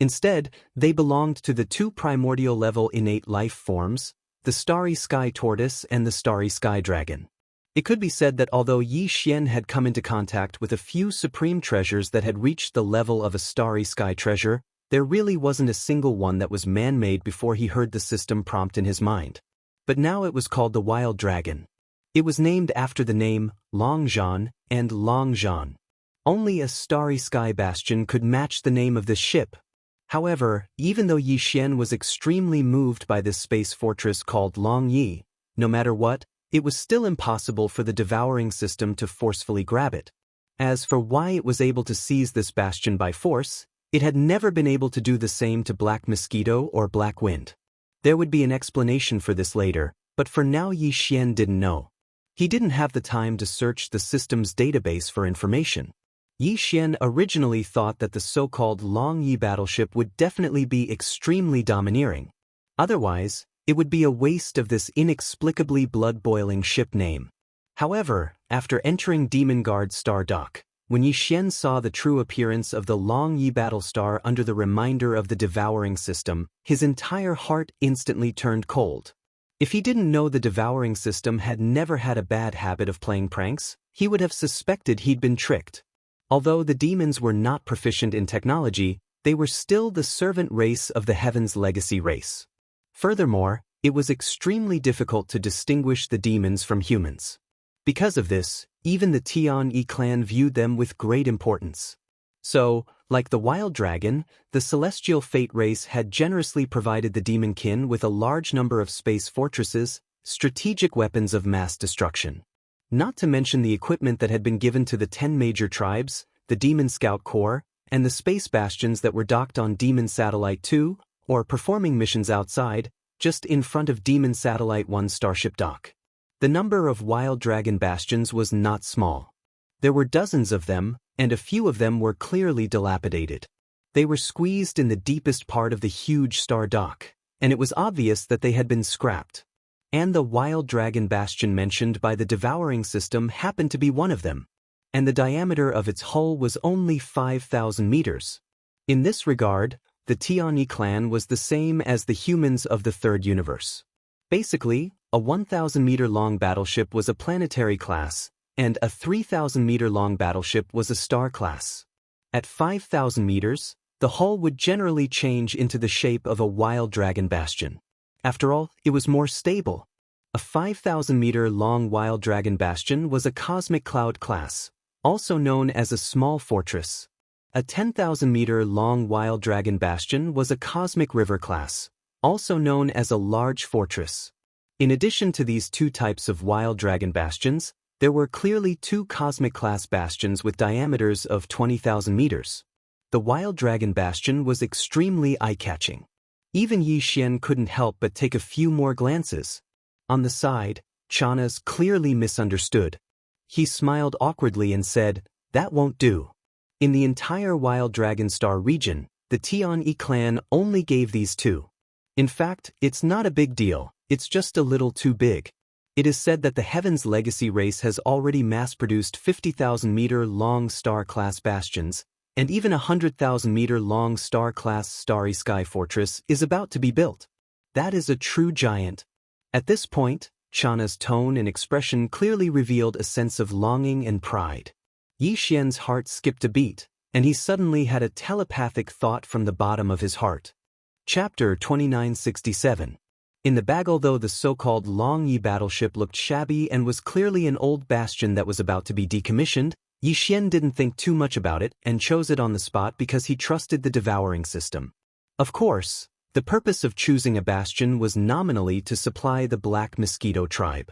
Instead, they belonged to the two primordial level innate life forms, the starry sky tortoise and the starry sky dragon. It could be said that although Yi Xian had come into contact with a few supreme treasures that had reached the level of a starry sky treasure, there really wasn't a single one that was man-made before he heard the system prompt in his mind. But now it was called the Wild Dragon. It was named after the name Longzhan and Longzhan. Only a starry sky bastion could match the name of this ship. However, even though Yi Xian was extremely moved by this space fortress called Long Yi, no matter what, it was still impossible for the devouring system to forcefully grab it. As for why it was able to seize this bastion by force, it had never been able to do the same to Black Mosquito or Black Wind. There would be an explanation for this later, but for now Yi Xian didn't know. He didn't have the time to search the system's database for information. Yi Xian originally thought that the so-called Long Yi battleship would definitely be extremely domineering. Otherwise, it would be a waste of this inexplicably blood-boiling ship name. However, after entering Demon Guard Star Dock, when Yi Xian saw the true appearance of the Long Yi Battlestar under the reminder of the devouring system, his entire heart instantly turned cold. If he didn't know the devouring system had never had a bad habit of playing pranks, he would have suspected he'd been tricked. Although the demons were not proficient in technology, they were still the servant race of the Heaven's Legacy race. Furthermore, it was extremely difficult to distinguish the demons from humans. Because of this, even the Tian-Yi clan viewed them with great importance. So, like the Wild Dragon, the Celestial Fate race had generously provided the Demonkin with a large number of space fortresses, strategic weapons of mass destruction. Not to mention the equipment that had been given to the 10 major tribes, the Demon Scout Corps, and the space bastions that were docked on Demon Satellite 2, or performing missions outside, just in front of Demon Satellite 1 Starship dock. The number of Wild Dragon bastions was not small. There were dozens of them, and a few of them were clearly dilapidated. They were squeezed in the deepest part of the huge star dock, and it was obvious that they had been scrapped. And the Wild Dragon bastion mentioned by the devouring system happened to be one of them, and the diameter of its hull was only 5,000 meters. In this regard, the Tian-Yi clan was the same as the humans of the Third Universe. Basically, a 1,000-meter-long battleship was a planetary class, and a 3,000-meter-long battleship was a star class. At 5,000 meters, the hull would generally change into the shape of a Wild Dragon bastion. After all, it was more stable. A 5,000-meter-long Wild Dragon bastion was a Cosmic Cloud class, also known as a small fortress. A 10,000-meter-long Wild Dragon bastion was a Cosmic River class, also known as a large fortress. In addition to these two types of Wild Dragon bastions, there were clearly two Cosmic-class bastions with diameters of 20,000 meters. The Wild Dragon bastion was extremely eye-catching. Even Yi Xian couldn't help but take a few more glances. On the side, Chanaz clearly misunderstood. He smiled awkwardly and said, "That won't do. In the entire Wild Dragon Star region, the Tian-Yi clan only gave these two. In fact, it's not a big deal, it's just a little too big. It is said that the Heaven's Legacy race has already mass-produced 50,000-meter-long star-class bastions, and even a 100,000-meter-long star-class Starry Sky Fortress is about to be built. That is a true giant." At this point, Chana's tone and expression clearly revealed a sense of longing and pride. Yi Xian's heart skipped a beat, and he suddenly had a telepathic thought from the bottom of his heart. Chapter 2967. In the bag. Although the so-called Longyi battleship looked shabby and was clearly an old bastion that was about to be decommissioned, Yi Xian didn't think too much about it and chose it on the spot because he trusted the devouring system. Of course, the purpose of choosing a bastion was nominally to supply the Black Mosquito tribe.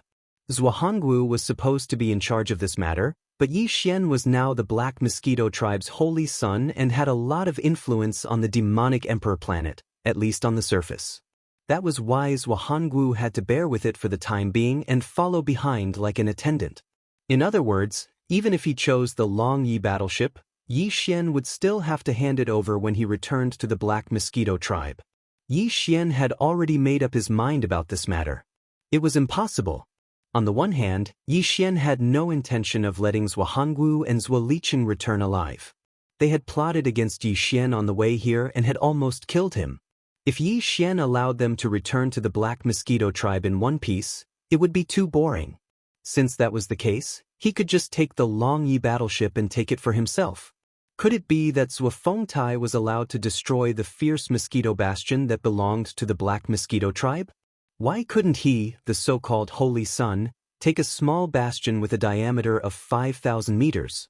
Zhuanggu was supposed to be in charge of this matter, but Yi Xian was now the Black Mosquito tribe's holy son and had a lot of influence on the demonic emperor planet, at least on the surface. That was why Zhuanggu had to bear with it for the time being and follow behind like an attendant. In other words, even if he chose the Longyi battleship, Yi Xian would still have to hand it over when he returned to the Black Mosquito tribe. Yi Xian had already made up his mind about this matter. It was impossible. On the one hand, Yi Xian had no intention of letting Zhuanggu and Zhuo Liqing return alive. They had plotted against Yi Xian on the way here and had almost killed him. If Yi Xian allowed them to return to the Black Mosquito tribe in one piece, it would be too boring. Since that was the case, he could just take the Longyi battleship and take it for himself. Could it be that Zhuangtai was allowed to destroy the fierce mosquito bastion that belonged to the Black Mosquito tribe? Why couldn't he, the so-called Holy Son, take a small bastion with a diameter of 5,000 meters?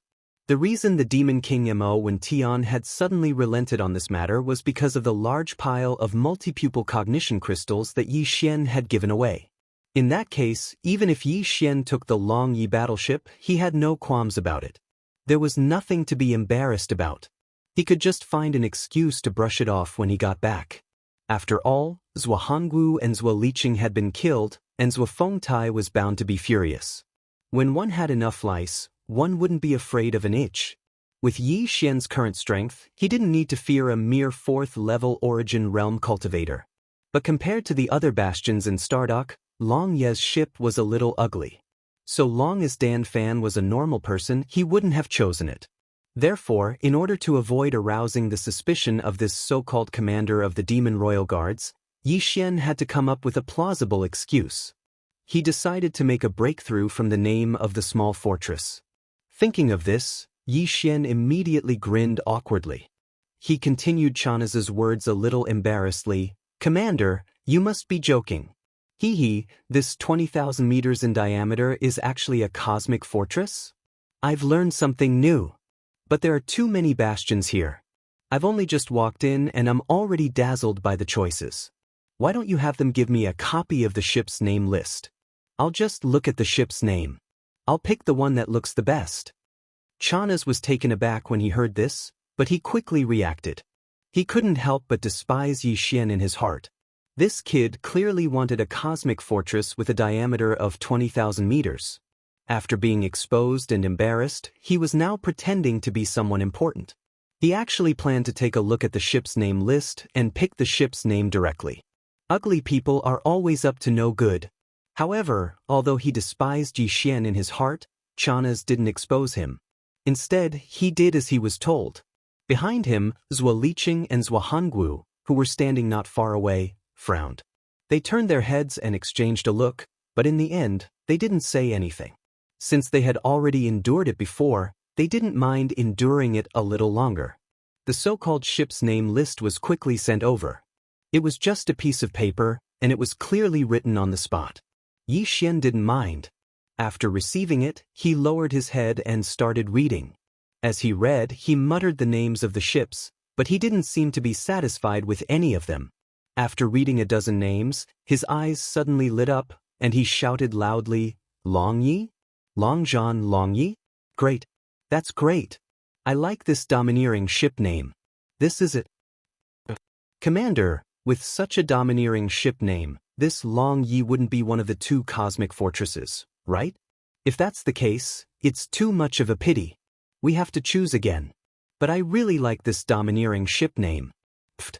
The reason the Demon King Mo Wen Tian had suddenly relented on this matter was because of the large pile of multi-pupil cognition crystals that Yi Xian had given away. In that case, even if Yi Xian took the Longyi battleship, he had no qualms about it. There was nothing to be embarrassed about. He could just find an excuse to brush it off when he got back. After all, Zhuanggu and Zhuo Liqing had been killed, and Zhuangtai was bound to be furious. When one had enough lice, one wouldn't be afraid of an itch. With Yi Xian's current strength, he didn't need to fear a mere 4th-level origin realm cultivator. But compared to the other bastions in Stardock, Long Ye's ship was a little ugly. So long as Dan Fan was a normal person, he wouldn't have chosen it. Therefore, in order to avoid arousing the suspicion of this so-called commander of the Demon Royal Guards, Yi Xian had to come up with a plausible excuse. He decided to make a breakthrough from the name of the small fortress. Thinking of this, Yi Xian immediately grinned awkwardly. He continued Chanaz's words a little embarrassedly. "Commander, you must be joking. This 20,000 meters in diameter is actually a cosmic fortress? I've learned something new. But there are too many bastions here. I've only just walked in and I'm already dazzled by the choices. Why don't you have them give me a copy of the ship's name list? I'll just look at the ship's name. I'll pick the one that looks the best." Chanaz was taken aback when he heard this, but he quickly reacted. He couldn't help but despise Yi Xian in his heart. This kid clearly wanted a cosmic fortress with a diameter of 20,000 meters. After being exposed and embarrassed, he was now pretending to be someone important. He actually planned to take a look at the ship's name list and pick the ship's name directly. Ugly people are always up to no good. However, although he despised Yi Xian in his heart, Chanaz didn't expose him. Instead, he did as he was told. Behind him, Zhuo Liqing and Zhuanggu, who were standing not far away, frowned. They turned their heads and exchanged a look, but in the end, they didn't say anything. Since they had already endured it before, they didn't mind enduring it a little longer. The so-called ship's name list was quickly sent over. It was just a piece of paper, and it was clearly written on the spot. Yi Xian didn't mind. After receiving it, he lowered his head and started reading. As he read, he muttered the names of the ships, but he didn't seem to be satisfied with any of them. After reading a dozen names, his eyes suddenly lit up, and he shouted loudly, "Longyi? Longzhan Longyi? Great. That's great. I like this domineering ship name. This is it." "Commander, with such a domineering ship name, this Longyi wouldn't be one of the 2 cosmic fortresses, right? If that's the case, it's too much of a pity. We have to choose again. But I really like this domineering ship name." Pfft.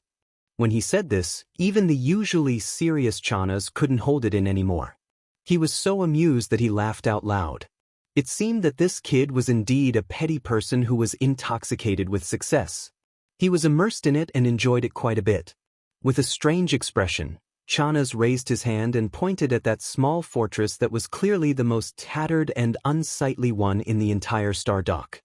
When he said this, even the usually serious Chanaz couldn't hold it in anymore. He was so amused that he laughed out loud. It seemed that this kid was indeed a petty person who was intoxicated with success. He was immersed in it and enjoyed it quite a bit. With a strange expression, Chanaz raised his hand and pointed at that small fortress that was clearly the most tattered and unsightly one in the entire Stardock.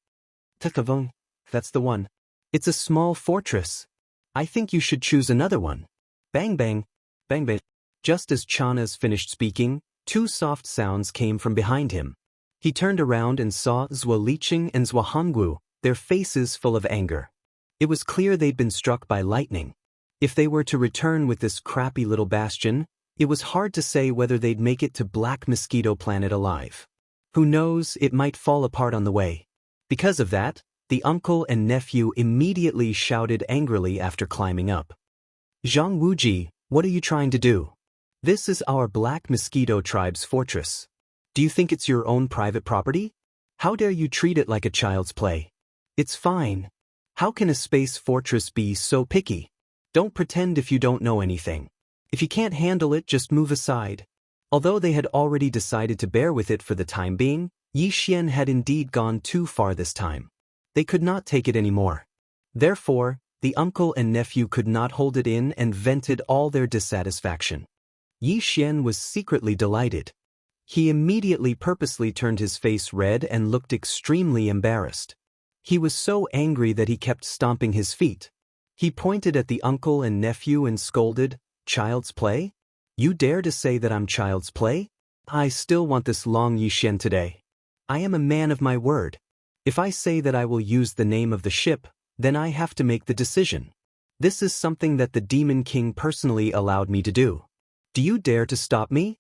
"Takavung, that's the one. It's a small fortress. I think you should choose another one. Bang bang, bang bang. Just as Chanas finished speaking, two soft sounds came from behind him. He turned around and saw Zhuo Liqing and Zhuo Hongwu, their faces full of anger. It was clear they'd been struck by lightning. If they were to return with this crappy little bastion, it was hard to say whether they'd make it to Black Mosquito Planet alive. Who knows, it might fall apart on the way. Because of that, the uncle and nephew immediately shouted angrily after climbing up. Zhang Wuji, what are you trying to do? This is our Black Mosquito tribe's fortress. Do you think it's your own private property? How dare you treat it like a child's play? It's fine. How can a space fortress be so picky? Don't pretend if you don't know anything. If you can't handle it, just move aside. Although they had already decided to bear with it for the time being, Yi Xian had indeed gone too far this time. They could not take it anymore. Therefore, the uncle and nephew could not hold it in and vented all their dissatisfaction. Yi Xian was secretly delighted. He immediately purposely turned his face red and looked extremely embarrassed. He was so angry that he kept stomping his feet. He pointed at the uncle and nephew and scolded, "Child's play? You dare to say that I'm child's play? I still want this Long Yixian today. I am a man of my word. If I say that I will use the name of the ship, then I have to make the decision. This is something that the Demon King personally allowed me to do. Do you dare to stop me?"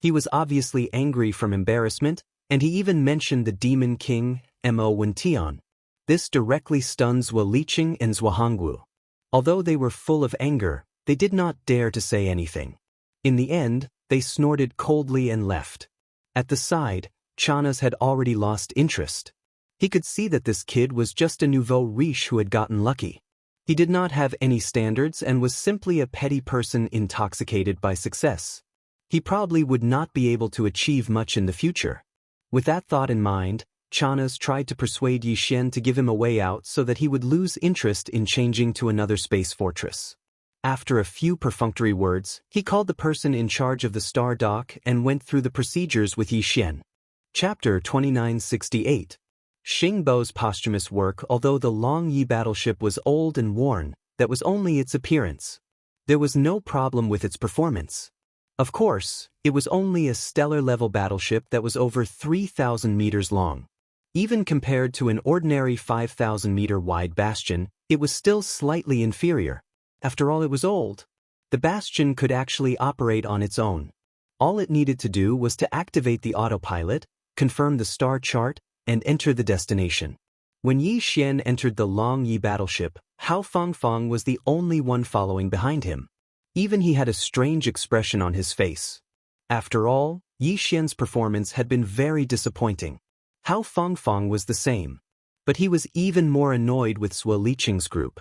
He was obviously angry from embarrassment, and he even mentioned the Demon King, Mo Wentian. This directly stunned Zhuo Liqing and Zhuo Hongwu. Although they were full of anger, they did not dare to say anything. In the end, they snorted coldly and left. At the side, Chanas had already lost interest. He could see that this kid was just a nouveau riche who had gotten lucky. He did not have any standards and was simply a petty person intoxicated by success. He probably would not be able to achieve much in the future. With that thought in mind, Chanas tried to persuade Yi Xian to give him a way out so that he would lose interest in changing to another space fortress. After a few perfunctory words, he called the person in charge of the star dock and went through the procedures with Yi Xian. Chapter 2968. Xing Bo's posthumous work. Although the Long Yi battleship was old and worn, that was only its appearance. There was no problem with its performance. Of course, it was only a stellar-level battleship that was over 3,000 meters long. Even compared to an ordinary 5,000-meter-wide bastion, it was still slightly inferior. After all, it was old. The bastion could actually operate on its own. All it needed to do was to activate the autopilot, confirm the star chart, and enter the destination. When Yi Xian entered the Long Yi battleship, Hao Fangfang was the only one following behind him. Even he had a strange expression on his face. After all, Yi Xian's performance had been very disappointing. Hao Fangfang was the same. But he was even more annoyed with Zhuo Liqing's group.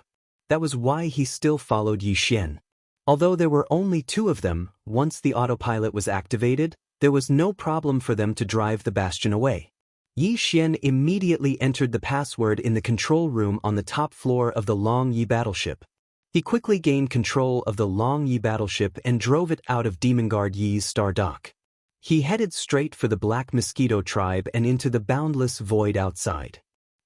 That was why he still followed Yi Xian. Although there were only two of them, once the autopilot was activated, there was no problem for them to drive the bastion away. Yi Xian immediately entered the password in the control room on the top floor of the Long Yi battleship. He quickly gained control of the Long Yi battleship and drove it out of Demon Guard Yi's star dock. He headed straight for the Black Mosquito tribe and into the boundless void outside.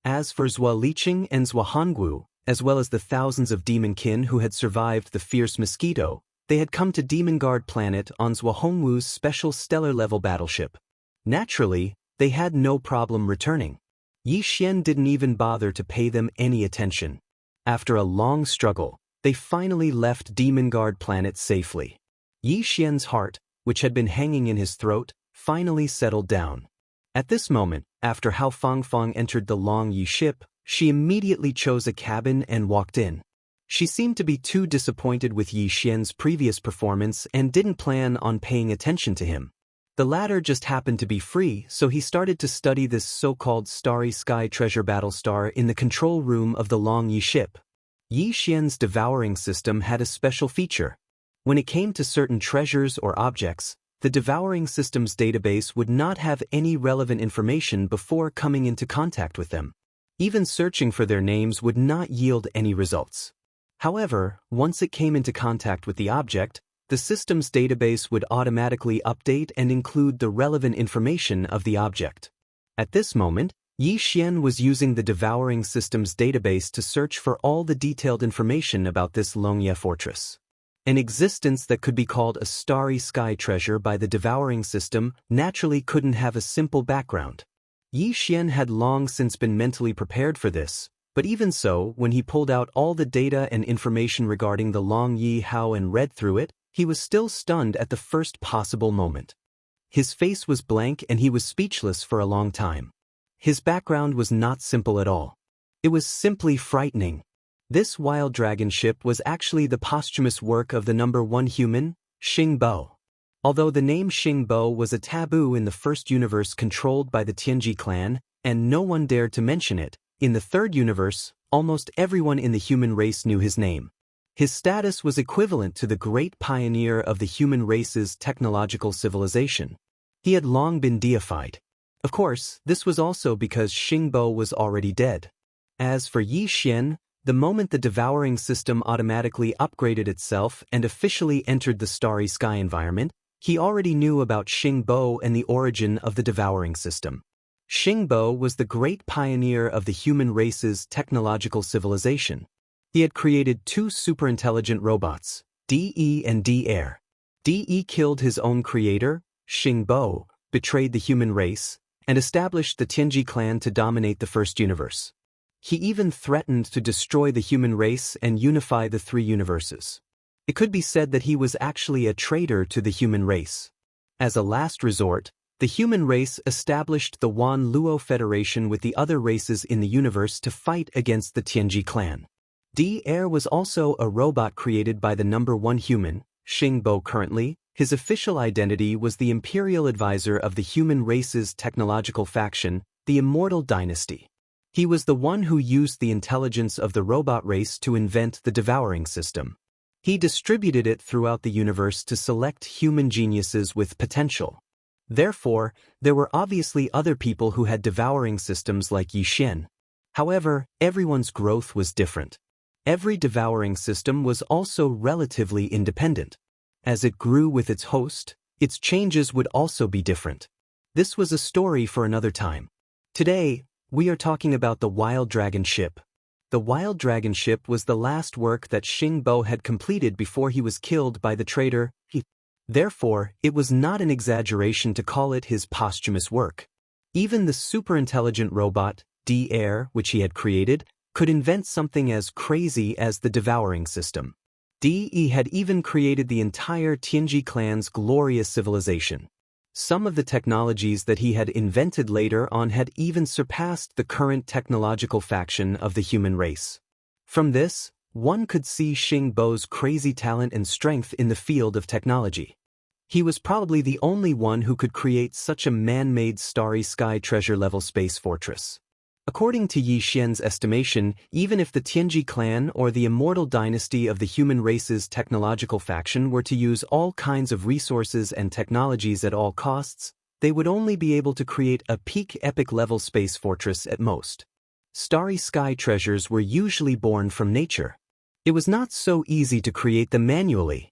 As for Zhuo Liqing and Zhuo Hongwu, as well as the thousands of demon kin who had survived the fierce mosquito, they had come to Demon Guard Planet on Zhuo Hongwu's special stellar-level battleship. Naturally, they had no problem returning. Yi Xian didn't even bother to pay them any attention. After a long struggle, they finally left Demon Guard Planet safely. Yi Xian's heart, which had been hanging in his throat, finally settled down. At this moment, after Hao Fangfang entered the Long Yi ship, she immediately chose a cabin and walked in. She seemed to be too disappointed with Yi Xian's previous performance and didn't plan on paying attention to him. The latter just happened to be free, so he started to study this so-called Starry Sky Treasure Battlestar in the control room of the Long Yi ship. Yi Xian's devouring system had a special feature. When it came to certain treasures or objects, the devouring system's database would not have any relevant information before coming into contact with them. Even searching for their names would not yield any results. However, once it came into contact with the object, the system's database would automatically update and include the relevant information of the object. At this moment, Yi Xian was using the devouring system's database to search for all the detailed information about this Longye fortress. An existence that could be called a starry sky treasure by the devouring system naturally couldn't have a simple background. Yi Xian had long since been mentally prepared for this, but even so, when he pulled out all the data and information regarding the Long Yi Hao and read through it, he was still stunned at the first possible moment. His face was blank and he was speechless for a long time. His background was not simple at all. It was simply frightening. This wild dragon ship was actually the posthumous work of the number 1 human, Xing Bo. Although the name Xing Bo was a taboo in the first universe controlled by the Tianji clan, and no one dared to mention it, in the third universe, almost everyone in the human race knew his name. His status was equivalent to the great pioneer of the human race's technological civilization. He had long been deified. Of course, this was also because Xing Bo was already dead. As for Yi Xian, the moment the devouring system automatically upgraded itself and officially entered the starry sky environment, he already knew about Xing Bo and the origin of the devouring system. Xing Bo was the great pioneer of the human race's technological civilization. He had created 2 superintelligent robots, De and De. De killed his own creator, Xing Bo, betrayed the human race, and established the Tianji clan to dominate the first universe. He even threatened to destroy the human race and unify the 3 universes. It could be said that he was actually a traitor to the human race. As a last resort, the human race established the Wan Luo Federation with the other races in the universe to fight against the Tianji clan. De was also a robot created by the number 1 human, Xing Bo. Currently, his official identity was the imperial advisor of the human race's technological faction, the Immortal dynasty. He was the one who used the intelligence of the robot race to invent the devouring system. He distributed it throughout the universe to select human geniuses with potential. Therefore, there were obviously other people who had devouring systems like Yi Xian. However, everyone's growth was different. Every devouring system was also relatively independent. As it grew with its host, its changes would also be different. This was a story for another time. Today, we are talking about the Wild Dragon ship. The Wild Dragon ship was the last work that Xing Bo had completed before he was killed by the traitor. Therefore, it was not an exaggeration to call it his posthumous work. Even the superintelligent robot, De, which he had created, could invent something as crazy as the devouring system. De had even created the entire Tianji clan's glorious civilization. Some of the technologies that he had invented later on had even surpassed the current technological faction of the human race. From this, one could see Xing Bo's crazy talent and strength in the field of technology. He was probably the only one who could create such a man-made starry sky treasure-level space fortress. According to Yi Xian's estimation, even if the Tianji clan or the Immortal dynasty of the human race's technological faction were to use all kinds of resources and technologies at all costs, they would only be able to create a peak epic-level space fortress at most. Starry sky treasures were usually born from nature. It was not so easy to create them manually.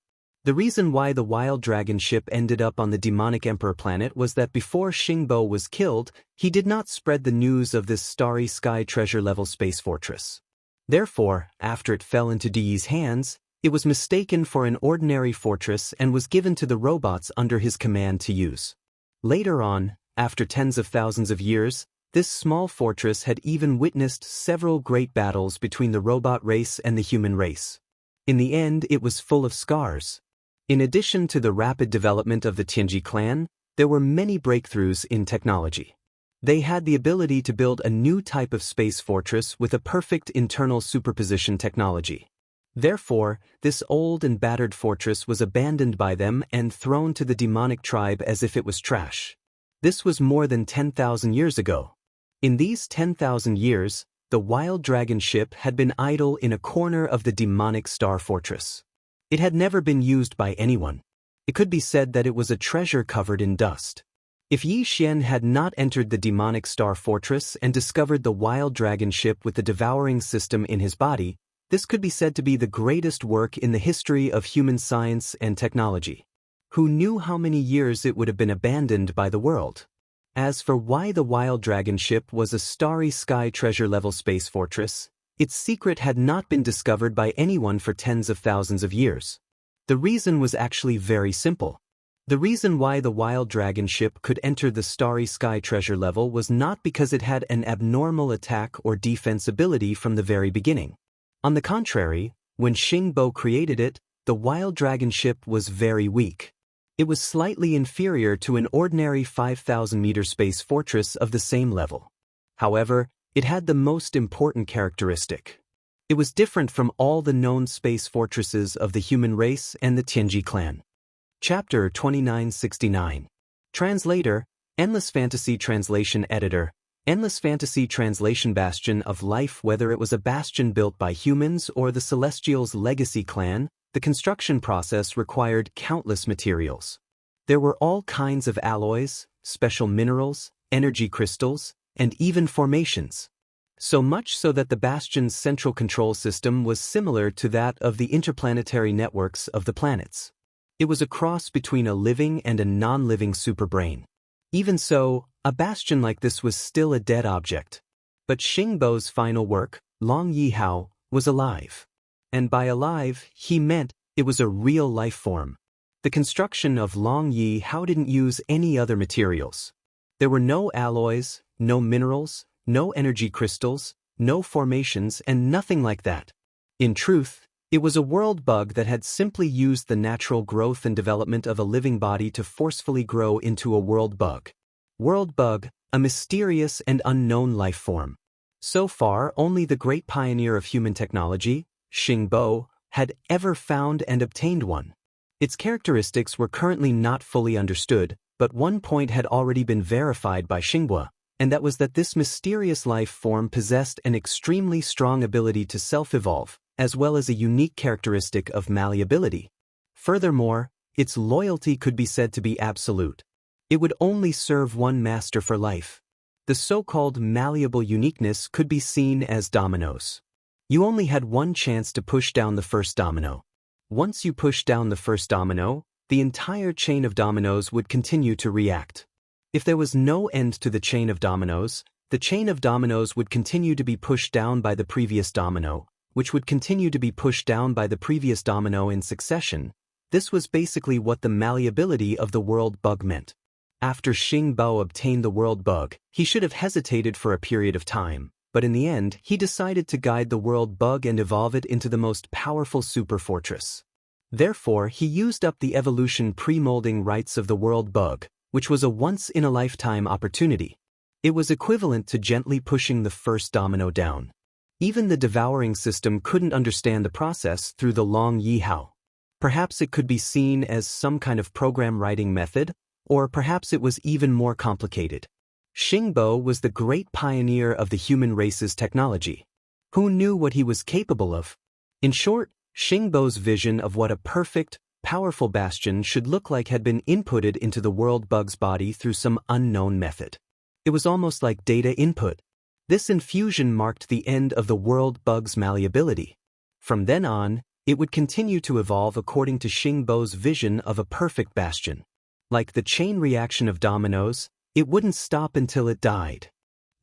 The reason why the Wild Dragon ship ended up on the demonic Emperor planet was that before Xing Bo was killed, he did not spread the news of this starry sky treasure-level space fortress. Therefore, after it fell into De's hands, it was mistaken for an ordinary fortress and was given to the robots under his command to use. Later on, after tens of thousands of years, this small fortress had even witnessed several great battles between the robot race and the human race. In the end, it was full of scars. In addition to the rapid development of the Tianji clan, there were many breakthroughs in technology. They had the ability to build a new type of space fortress with a perfect internal superposition technology. Therefore, this old and battered fortress was abandoned by them and thrown to the demonic tribe as if it was trash. This was more than 10,000 years ago. In these 10,000 years, the Wild Dragon ship had been idle in a corner of the demonic star fortress. It had never been used by anyone. It could be said that it was a treasure covered in dust. If Yi Xian had not entered the demonic star fortress and discovered the Wild Dragon ship with the devouring system in his body, this could be said to be the greatest work in the history of human science and technology. Who knew how many years it would have been abandoned by the world? As for why the Wild Dragon ship was a starry sky treasure-level space fortress, its secret had not been discovered by anyone for tens of thousands of years. The reason was actually very simple. The reason why the Wild Dragon ship could enter the starry sky treasure level was not because it had an abnormal attack or defense ability from the very beginning. On the contrary, when Xingbo created it, the Wild Dragon ship was very weak. It was slightly inferior to an ordinary 5,000-meter space fortress of the same level. However, it had the most important characteristic. It was different from all the known space fortresses of the human race and the Tianji clan. Chapter 2969. Translator, Endless Fantasy Translation Editor. Endless Fantasy Translation Bastion of Life. Whether it was a bastion built by humans or the Celestials' legacy clan, the construction process required countless materials. There were all kinds of alloys, special minerals, energy crystals, and even formations. So much so that the bastion's central control system was similar to that of the interplanetary networks of the planets. It was a cross between a living and a non-living superbrain. Even so, a bastion like this was still a dead object. But Xingbo's final work, Long Yihao, was alive. And by alive, he meant it was a real life form. The construction of Long Yihao didn't use any other materials. There were no alloys, no minerals, no energy crystals, no formations, and nothing like that. In truth, it was a world bug that had simply used the natural growth and development of a living body to forcefully grow into a world bug. World bug, a mysterious and unknown life form. So far, only the great pioneer of human technology, Xingbo, had ever found and obtained one. Its characteristics were currently not fully understood, but one point had already been verified by Xinghua, and that was that this mysterious life form possessed an extremely strong ability to self-evolve, as well as a unique characteristic of malleability. Furthermore, its loyalty could be said to be absolute. It would only serve one master for life. The so-called malleable uniqueness could be seen as dominoes. You only had one chance to push down the first domino. Once you pushed down the first domino, the entire chain of dominoes would continue to react. If there was no end to the chain of dominoes would continue to be pushed down by the previous domino, which would continue to be pushed down by the previous domino in succession. This was basically what the malleability of the world bug meant. After Xingbo obtained the world bug, he should have hesitated for a period of time, but in the end, he decided to guide the world bug and evolve it into the most powerful super fortress. Therefore, he used up the evolution pre-molding rights of the world bug, which was a once-in-a-lifetime opportunity. It was equivalent to gently pushing the first domino down. Even the devouring system couldn't understand the process through the Long Yihao. Perhaps it could be seen as some kind of program writing method, or perhaps it was even more complicated. Xingbo was the great pioneer of the human race's technology. Who knew what he was capable of? In short, Xingbo's vision of what a perfect, powerful bastion should look like had been inputted into the world bug's body through some unknown method. It was almost like data input. This infusion marked the end of the world bug's malleability. From then on, it would continue to evolve according to Xingbo's vision of a perfect bastion. Like the chain reaction of dominoes, it wouldn't stop until it died.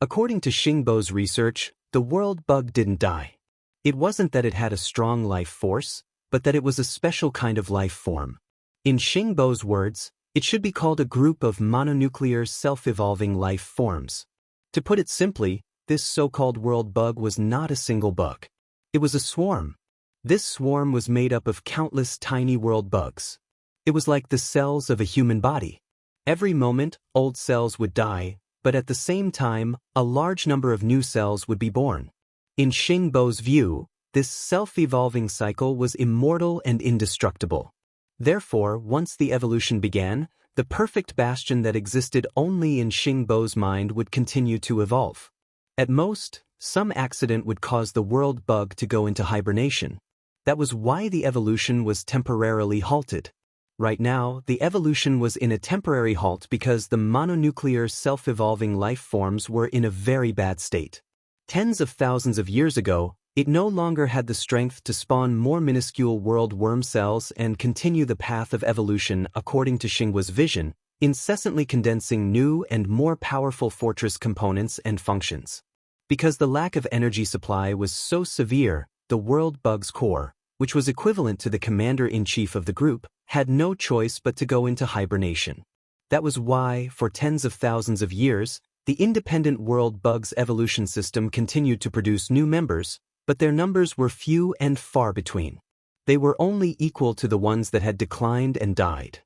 According to Xingbo's research, the world bug didn't die. It wasn't that it had a strong life force, but that it was a special kind of life form. In Xingbo's words, it should be called a group of mononuclear self-evolving life forms. To put it simply, this so-called world bug was not a single bug. It was a swarm. This swarm was made up of countless tiny world bugs. It was like the cells of a human body. Every moment, old cells would die, but at the same time, a large number of new cells would be born. In Xingbo's view, this self-evolving cycle was immortal and indestructible. Therefore, once the evolution began, the perfect bastion that existed only in Xingbo's mind would continue to evolve. At most, some accident would cause the world bug to go into hibernation. That was why the evolution was temporarily halted. Right now, the evolution was in a temporary halt because the mononuclear self-evolving life forms were in a very bad state. Tens of thousands of years ago, it no longer had the strength to spawn more minuscule world worm cells and continue the path of evolution according to Xinghua's vision. incessantly condensing new and more powerful fortress components and functions. Because the lack of energy supply was so severe, the world bug's core, which was equivalent to the commander-in-chief of the group, had no choice but to go into hibernation. That was why, for tens of thousands of years, the independent world bug's evolution system continued to produce new members, but their numbers were few and far between. They were only equal to the ones that had declined and died.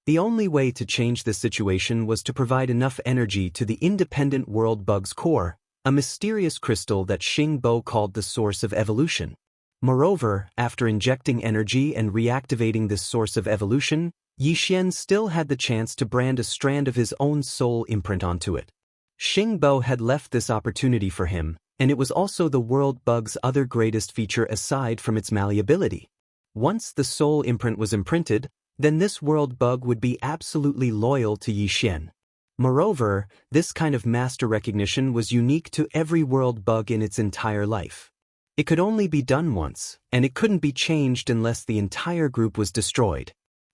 The only way to change this situation was to provide enough energy to the independent world bug's core, a mysterious crystal that Xing Bo called the source of evolution. Moreover, after injecting energy and reactivating this source of evolution, Yixian still had the chance to brand a strand of his own soul imprint onto it. Xing Bo had left this opportunity for him, and it was also the world bug's other greatest feature aside from its malleability. Once the soul imprint was imprinted, then this world bug would be absolutely loyal to Yixian. Moreover, this kind of master recognition was unique to every world bug in its entire life. It could only be done once, and it couldn't be changed unless the entire group was destroyed.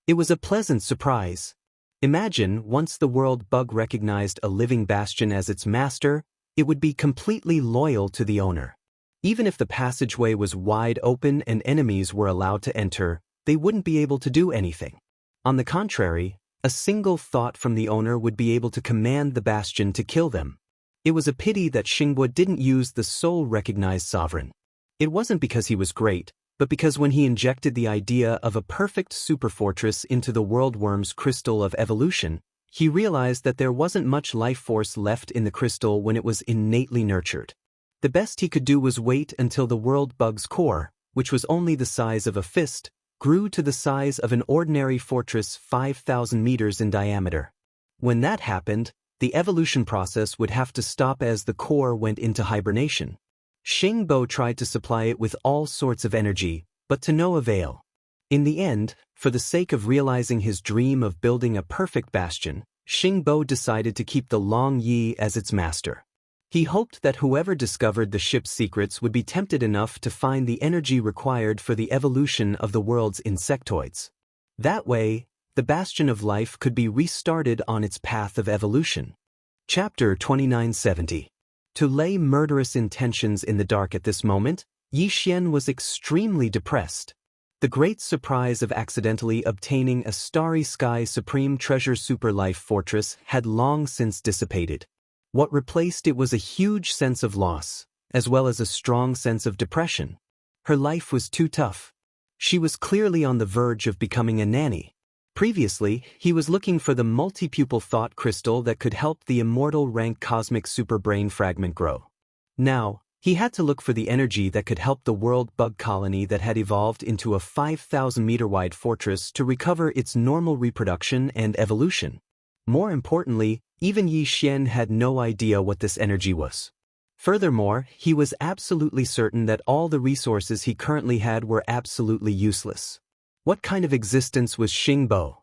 It was a pleasant surprise. Imagine, once the world bug recognized a living bastion as its master, it would be completely loyal to the owner. Even if the passageway was wide open and enemies were allowed to enter, they wouldn't be able to do anything. On the contrary, a single thought from the owner would be able to command the bastion to kill them. It was a pity that Xingbo didn't use the soul-recognized sovereign. It wasn't because he was great, but because when he injected the idea of a perfect superfortress into the worldworm's crystal of evolution, he realized that there wasn't much life force left in the crystal when it was innately nurtured. The best he could do was wait until the world bug's core, which was only the size of a fist, grew to the size of an ordinary fortress 5,000 meters in diameter. When that happened, the evolution process would have to stop as the core went into hibernation. Xing Bo tried to supply it with all sorts of energy, but to no avail. In the end, for the sake of realizing his dream of building a perfect bastion, Xing Bo decided to keep the Long Yi as its master. He hoped that whoever discovered the ship's secrets would be tempted enough to find the energy required for the evolution of the world's insectoids. That way, the Bastion of Life could be restarted on its path of evolution. Chapter 2970. To lay murderous intentions in the dark at this moment, Yixian was extremely depressed. The great surprise of accidentally obtaining a Starry Sky Supreme Treasure Super Life Fortress had long since dissipated. What replaced it was a huge sense of loss, as well as a strong sense of depression. Her life was too tough. She was clearly on the verge of becoming a nanny. Previously, he was looking for the multi-pupil thought crystal that could help the immortal rank cosmic superbrain fragment grow. Now, he had to look for the energy that could help the world bug colony that had evolved into a 5,000-meter-wide fortress to recover its normal reproduction and evolution. More importantly, even Yixian had no idea what this energy was. Furthermore, he was absolutely certain that all the resources he currently had were absolutely useless. What kind of existence was Xingbo?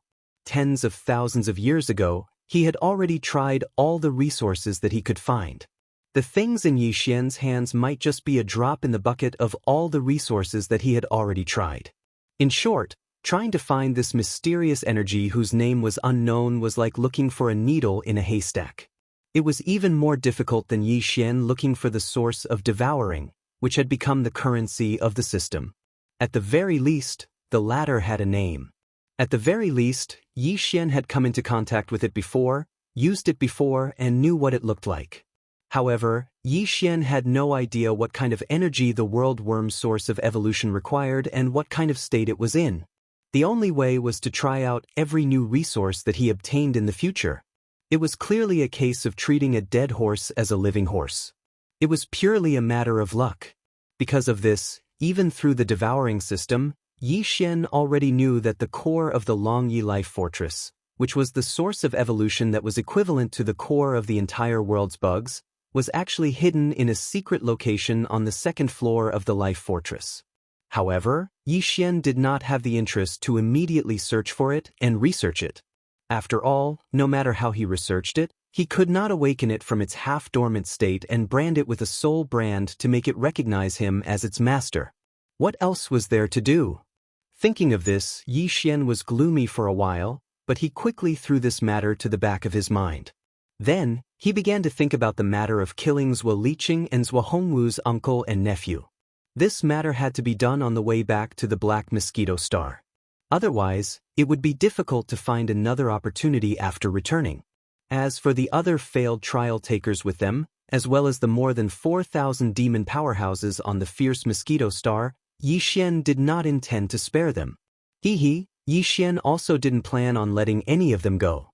Tens of thousands of years ago, he had already tried all the resources that he could find. The things in Yixian's hands might just be a drop in the bucket of all the resources that he had already tried. In short, trying to find this mysterious energy whose name was unknown was like looking for a needle in a haystack. It was even more difficult than Yixian looking for the source of devouring, which had become the currency of the system. At the very least, the latter had a name. At the very least, Yixian had come into contact with it before, used it before, and knew what it looked like. However, Yixian had no idea what kind of energy the worldworm's source of evolution required and what kind of state it was in. The only way was to try out every new resource that he obtained in the future. It was clearly a case of treating a dead horse as a living horse. It was purely a matter of luck. Because of this, even through the devouring system, Yixian already knew that the core of the Long Yi Life Fortress, which was the source of evolution that was equivalent to the core of the entire world's bugs, was actually hidden in a secret location on the second floor of the Life Fortress. However, Yixian did not have the interest to immediately search for it and research it. After all, no matter how he researched it, he could not awaken it from its half-dormant state and brand it with a soul brand to make it recognize him as its master. What else was there to do? Thinking of this, Yixian was gloomy for a while, but he quickly threw this matter to the back of his mind. Then, he began to think about the matter of killing Zhuo Liqing and Zhuo Hongwu's uncle and nephew. This matter had to be done on the way back to the Black Mosquito Star. Otherwise, it would be difficult to find another opportunity after returning. As for the other failed trial takers with them, as well as the more than 4,000 demon powerhouses on the fierce Mosquito Star, Yi Xian did not intend to spare them. Yi Xian also didn't plan on letting any of them go.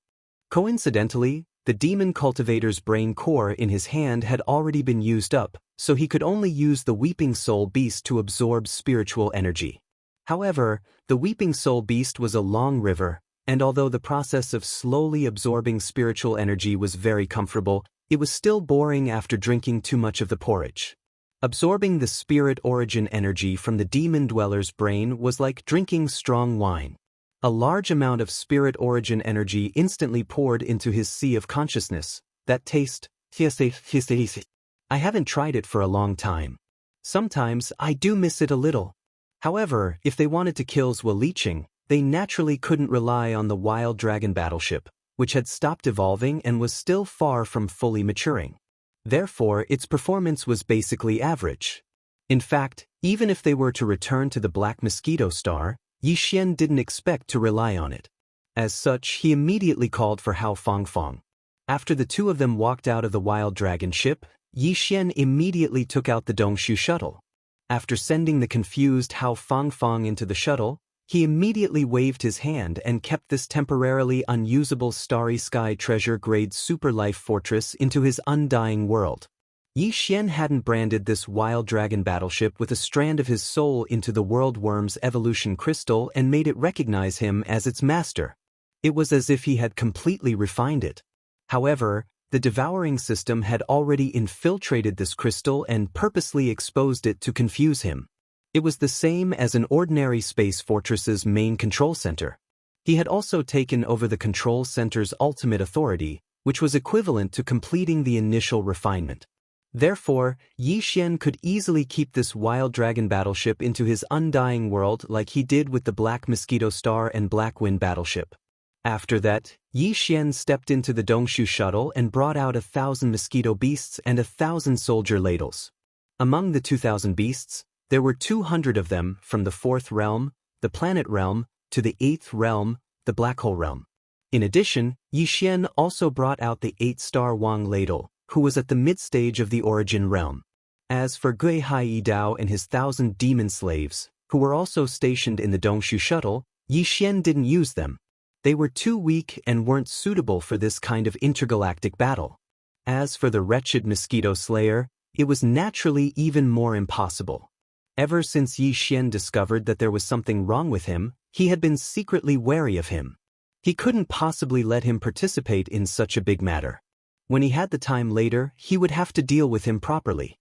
Coincidentally, the demon cultivator's brain core in his hand had already been used up, so he could only use the Weeping Soul Beast to absorb spiritual energy. However, the Weeping Soul Beast was a long river, and although the process of slowly absorbing spiritual energy was very comfortable, it was still boring after drinking too much of the porridge. Absorbing the spirit origin energy from the demon dweller's brain was like drinking strong wine. A large amount of spirit origin energy instantly poured into his sea of consciousness. That taste, I haven't tried it for a long time. Sometimes I do miss it a little. However, if they wanted to kill Zhuo Liqing, they naturally couldn't rely on the wild dragon battleship, which had stopped evolving and was still far from fully maturing. Therefore, its performance was basically average. In fact, even if they were to return to the Black Mosquito Star, Yi Xian didn't expect to rely on it. As such, he immediately called for Hao Fangfang. After the two of them walked out of the wild dragon ship, Yi Xian immediately took out the Dongshu shuttle. After sending the confused Hao Fangfang into the shuttle, he immediately waved his hand and kept this temporarily unusable Starry Sky treasure-grade super life fortress into his undying world. Yi Xian hadn't branded this wild dragon battleship with a strand of his soul into the world worm's evolution crystal and made it recognize him as its master. It was as if he had completely refined it. However, the devouring system had already infiltrated this crystal and purposely exposed it to confuse him. It was the same as an ordinary space fortress's main control center. He had also taken over the control center's ultimate authority, which was equivalent to completing the initial refinement. Therefore, Yi Xian could easily keep this wild dragon battleship into his undying world like he did with the Black Mosquito Star and Black Wind battleship. After that, Yi Xian stepped into the Dongshu shuttle and brought out 1,000 mosquito beasts and 1,000 soldier ladles. Among the 2,000 beasts, there were 200 of them from the 4th realm, the planet realm, to the 8th realm, the black hole realm. In addition, Yi Xian also brought out the 8-star Wang Ladle, who was at the mid-stage of the origin realm. As for Gui Hai Dao and his 1,000 demon slaves, who were also stationed in the Dongshu shuttle, Yi Xian didn't use them. They were too weak and weren't suitable for this kind of intergalactic battle. As for the wretched mosquito slayer, it was naturally even more impossible. Ever since Yi Xian discovered that there was something wrong with him, he had been secretly wary of him. He couldn't possibly let him participate in such a big matter. When he had the time later, he would have to deal with him properly.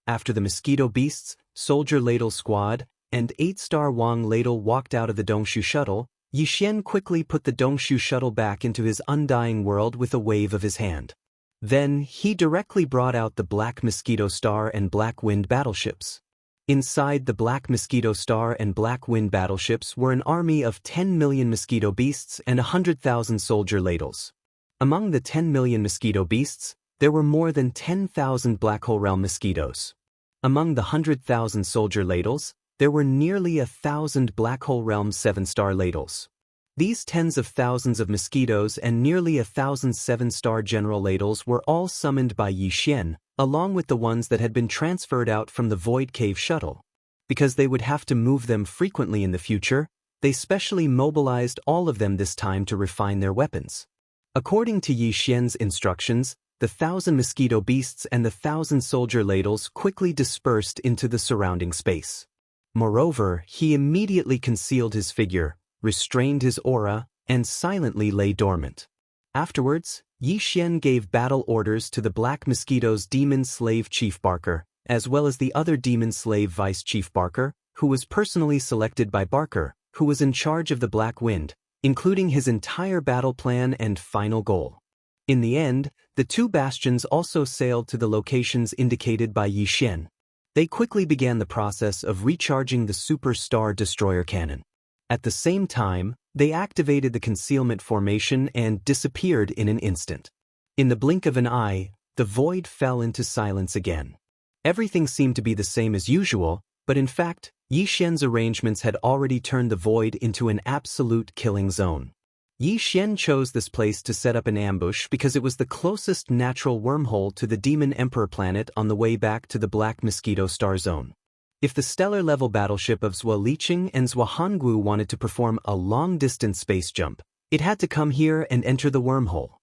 After the mosquito beasts, soldier ladle squad, and 8-star Wang Ladle walked out of the Dongshu shuttle, Yi Xian quickly put the Dongshu shuttle back into his undying world with a wave of his hand. Then, he directly brought out the Black Mosquito Star and Black Wind battleships. Inside the Black Mosquito Star and Black Wind battleships were an army of 10 million mosquito beasts and 100,000 soldier ladles. Among the 10 million mosquito beasts, there were more than 10,000 Black Hole Realm mosquitoes. Among the 100,000 soldier ladles, there were nearly 1,000 Black Hole Realm 7-star ladles. These tens of thousands of mosquitoes and nearly 1,000 7-star general ladles were all summoned by Yi Xian, along with the ones that had been transferred out from the Void Cave shuttle. Because they would have to move them frequently in the future, they specially mobilized all of them this time to refine their weapons. According to Yi Xian's instructions, the 1,000 mosquito beasts and the 1,000 soldier ladles quickly dispersed into the surrounding space. Moreover, he immediately concealed his figure, restrained his aura, and silently lay dormant. Afterwards, Yi Xian gave battle orders to the Black Mosquito's demon slave Chief Barker, as well as the other demon slave Vice Chief Barker, who was personally selected by Barker, who was in charge of the Black Wind, including his entire battle plan and final goal. In the end, the two bastions also sailed to the locations indicated by Yi Xian. They quickly began the process of recharging the Super Star Destroyer cannon. At the same time, they activated the concealment formation and disappeared in an instant. In the blink of an eye, the void fell into silence again. Everything seemed to be the same as usual, but in fact, Yi Xian's arrangements had already turned the void into an absolute killing zone. Yi Xian chose this place to set up an ambush because it was the closest natural wormhole to the Demon Emperor planet on the way back to the Black Mosquito Star Zone. If the stellar-level battleship of Zhuo Liqing and Zhuo Hongwu wanted to perform a long-distance space jump, it had to come here and enter the wormhole.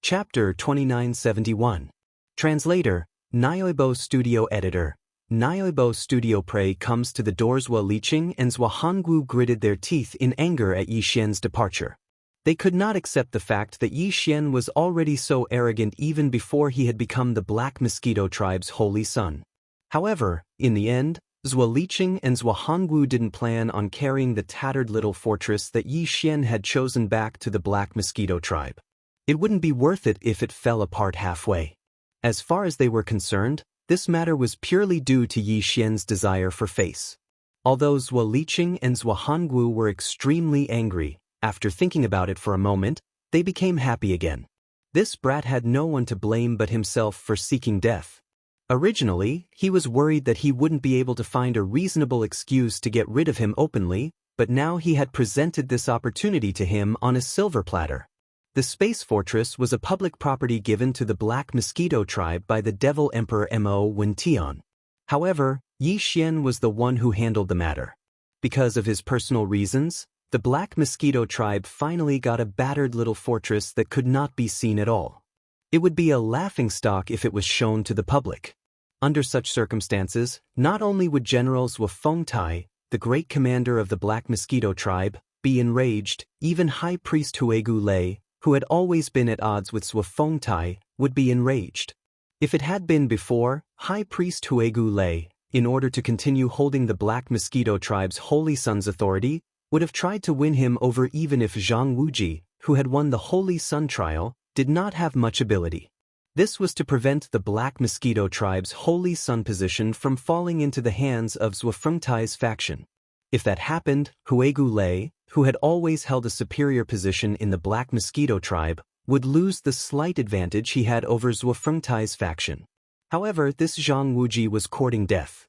Chapter 2971. Translator, Nyoibo Studio Editor. Nyoibo Studio Prey comes to the door. Zhuo Liqing and Zhuo Hongwu gritted their teeth in anger at Yi Xian's departure. They could not accept the fact that Yi Xian was already so arrogant even before he had become the Black Mosquito tribe's holy son. However, in the end, Zhuo Liqing and Zhuo Hongwu didn't plan on carrying the tattered little fortress that Yi Xian had chosen back to the Black Mosquito tribe. It wouldn't be worth it if it fell apart halfway. As far as they were concerned, this matter was purely due to Yi Xian's desire for face. Although Zhuo Liqing and Zhuo Hongwu were extremely angry, after thinking about it for a moment, they became happy again. This brat had no one to blame but himself for seeking death. Originally, he was worried that he wouldn't be able to find a reasonable excuse to get rid of him openly, but now he had presented this opportunity to him on a silver platter. The space fortress was a public property given to the Black Mosquito tribe by the Devil Emperor Mo Wentian. However, Yi Xian was the one who handled the matter. Because of his personal reasons, the Black Mosquito tribe finally got a battered little fortress that could not be seen at all. It would be a laughingstock if it was shown to the public. Under such circumstances, not only would General Zhuo Fengtai, the great commander of the Black Mosquito tribe, be enraged, even High Priest Huegu Lei, who had always been at odds with Zhuo Fengtai, would be enraged. If it had been before, High Priest Huegu Lei, in order to continue holding the Black Mosquito tribe's Holy Sun's authority, would have tried to win him over even if Zhang Wuji, who had won the Holy Sun trial, did not have much ability. This was to prevent the Black Mosquito tribe's Holy Sun position from falling into the hands of Zhuo Fengtai's faction. If that happened, Huegu Lei, who had always held a superior position in the Black Mosquito tribe, would lose the slight advantage he had over Zhuo Fengtai's faction. However, this Zhang Wuji was courting death.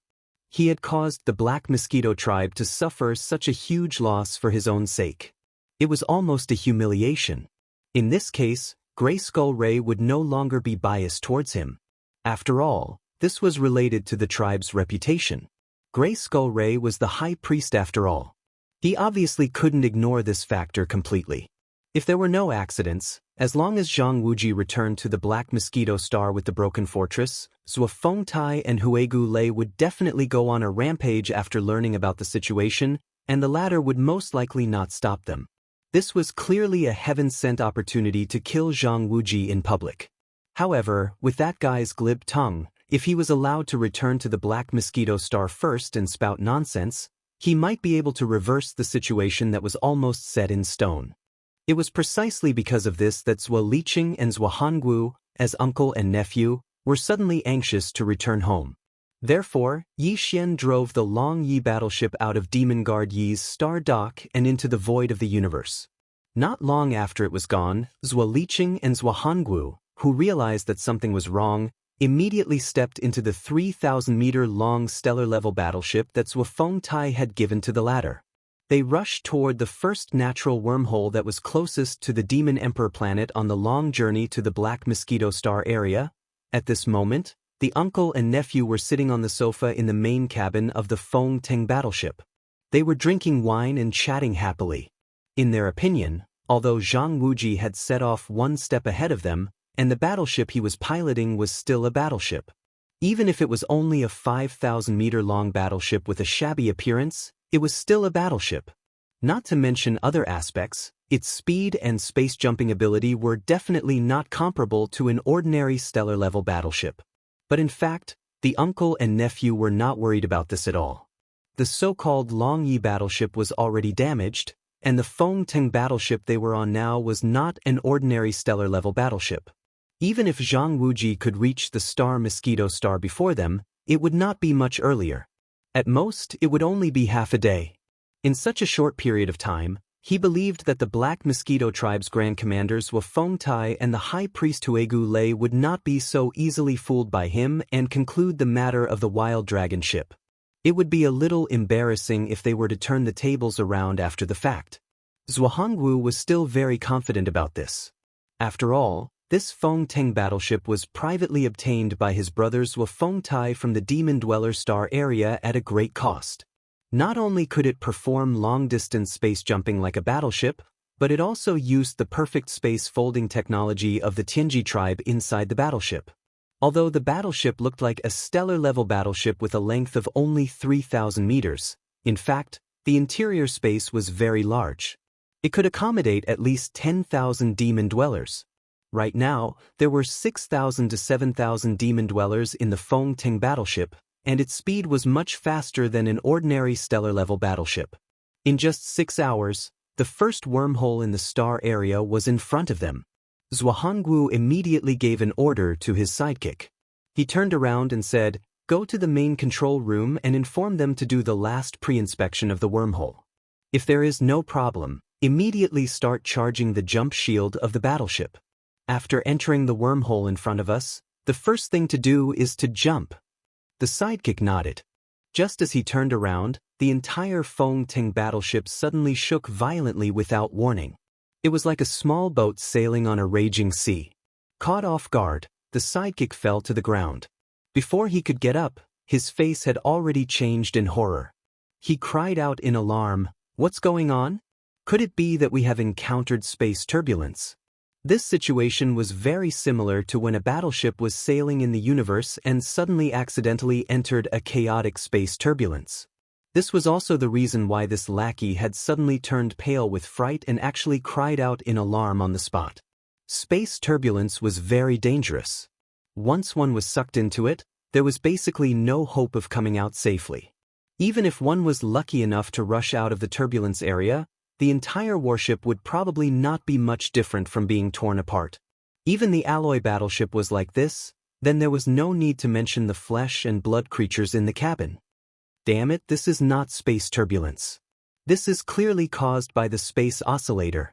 He had caused the Black Mosquito tribe to suffer such a huge loss for his own sake. It was almost a humiliation. In this case, Grey Skull Ray would no longer be biased towards him. After all, this was related to the tribe's reputation. Grey Skull Ray was the high priest after all. He obviously couldn't ignore this factor completely. If there were no accidents, as long as Zhang Wuji returned to the Black Mosquito Star with the broken fortress, Zhuo Fengtai and Huegu Lei would definitely go on a rampage after learning about the situation, and the latter would most likely not stop them. This was clearly a heaven-sent opportunity to kill Zhang Wuji in public. However, with that guy's glib tongue, if he was allowed to return to the Black Mosquito Star first and spout nonsense, he might be able to reverse the situation that was almost set in stone. It was precisely because of this that Zhuo Liqing and Zhuo Hongwu, as uncle and nephew, were suddenly anxious to return home. Therefore, Yi Xian drove the Long Yi battleship out of Demon Guard Yi's star dock and into the void of the universe. Not long after it was gone, Zhuo Liqing and Zhuo Hongwu, who realized that something was wrong, immediately stepped into the 3,000-meter-long stellar-level battleship that Zhuo Fengtai had given to the latter. They rushed toward the first natural wormhole that was closest to the Demon Emperor planet on the long journey to the Black Mosquito Star area. At this moment, the uncle and nephew were sitting on the sofa in the main cabin of the Feng Teng battleship. They were drinking wine and chatting happily. In their opinion, although Zhang Wuji had set off one step ahead of them, and the battleship he was piloting was still a battleship. Even if it was only a 5,000-meter-long battleship with a shabby appearance, it was still a battleship. Not to mention other aspects, its speed and space-jumping ability were definitely not comparable to an ordinary stellar-level battleship. But in fact, the uncle and nephew were not worried about this at all. The so-called Long Yi battleship was already damaged, and the Feng Teng battleship they were on now was not an ordinary stellar-level battleship. Even if Zhang Wuji could reach the Star Mosquito Star before them, it would not be much earlier. At most, it would only be half a day. In such a short period of time, he believed that the Black Mosquito Tribe's Grand Commanders Wufeng Tai and the High Priest Huegu Lei would not be so easily fooled by him and conclude the matter of the Wild Dragon ship. It would be a little embarrassing if they were to turn the tables around after the fact. Zhuangwu was still very confident about this. After all, this Feng Teng battleship was privately obtained by his brothers Wufeng Tai from the Demon Dweller star area at a great cost. Not only could it perform long-distance space jumping like a battleship, but it also used the perfect space folding technology of the Tianji tribe inside the battleship. Although the battleship looked like a stellar-level battleship with a length of only 3,000 meters, in fact, the interior space was very large. It could accommodate at least 10,000 demon dwellers. Right now, there were 6,000 to 7,000 demon dwellers in the Feng Teng battleship, and its speed was much faster than an ordinary stellar-level battleship. In just 6 hours, the first wormhole in the star area was in front of them. Zhuangwu immediately gave an order to his sidekick. He turned around and said, "Go to the main control room and inform them to do the last pre-inspection of the wormhole. If there is no problem, immediately start charging the jump shield of the battleship. After entering the wormhole in front of us, the first thing to do is to jump." The sidekick nodded. Just as he turned around, the entire Feng Teng battleship suddenly shook violently without warning. It was like a small boat sailing on a raging sea. Caught off guard, the sidekick fell to the ground. Before he could get up, his face had already changed in horror. He cried out in alarm, "What's going on? Could it be that we have encountered space turbulence?" This situation was very similar to when a battleship was sailing in the universe and suddenly accidentally entered a chaotic space turbulence. This was also the reason why this lackey had suddenly turned pale with fright and actually cried out in alarm on the spot. Space turbulence was very dangerous. Once one was sucked into it, there was basically no hope of coming out safely. Even if one was lucky enough to rush out of the turbulence area, the entire warship would probably not be much different from being torn apart. Even the alloy battleship was like this, then there was no need to mention the flesh and blood creatures in the cabin. Damn it, this is not space turbulence. This is clearly caused by the space oscillator.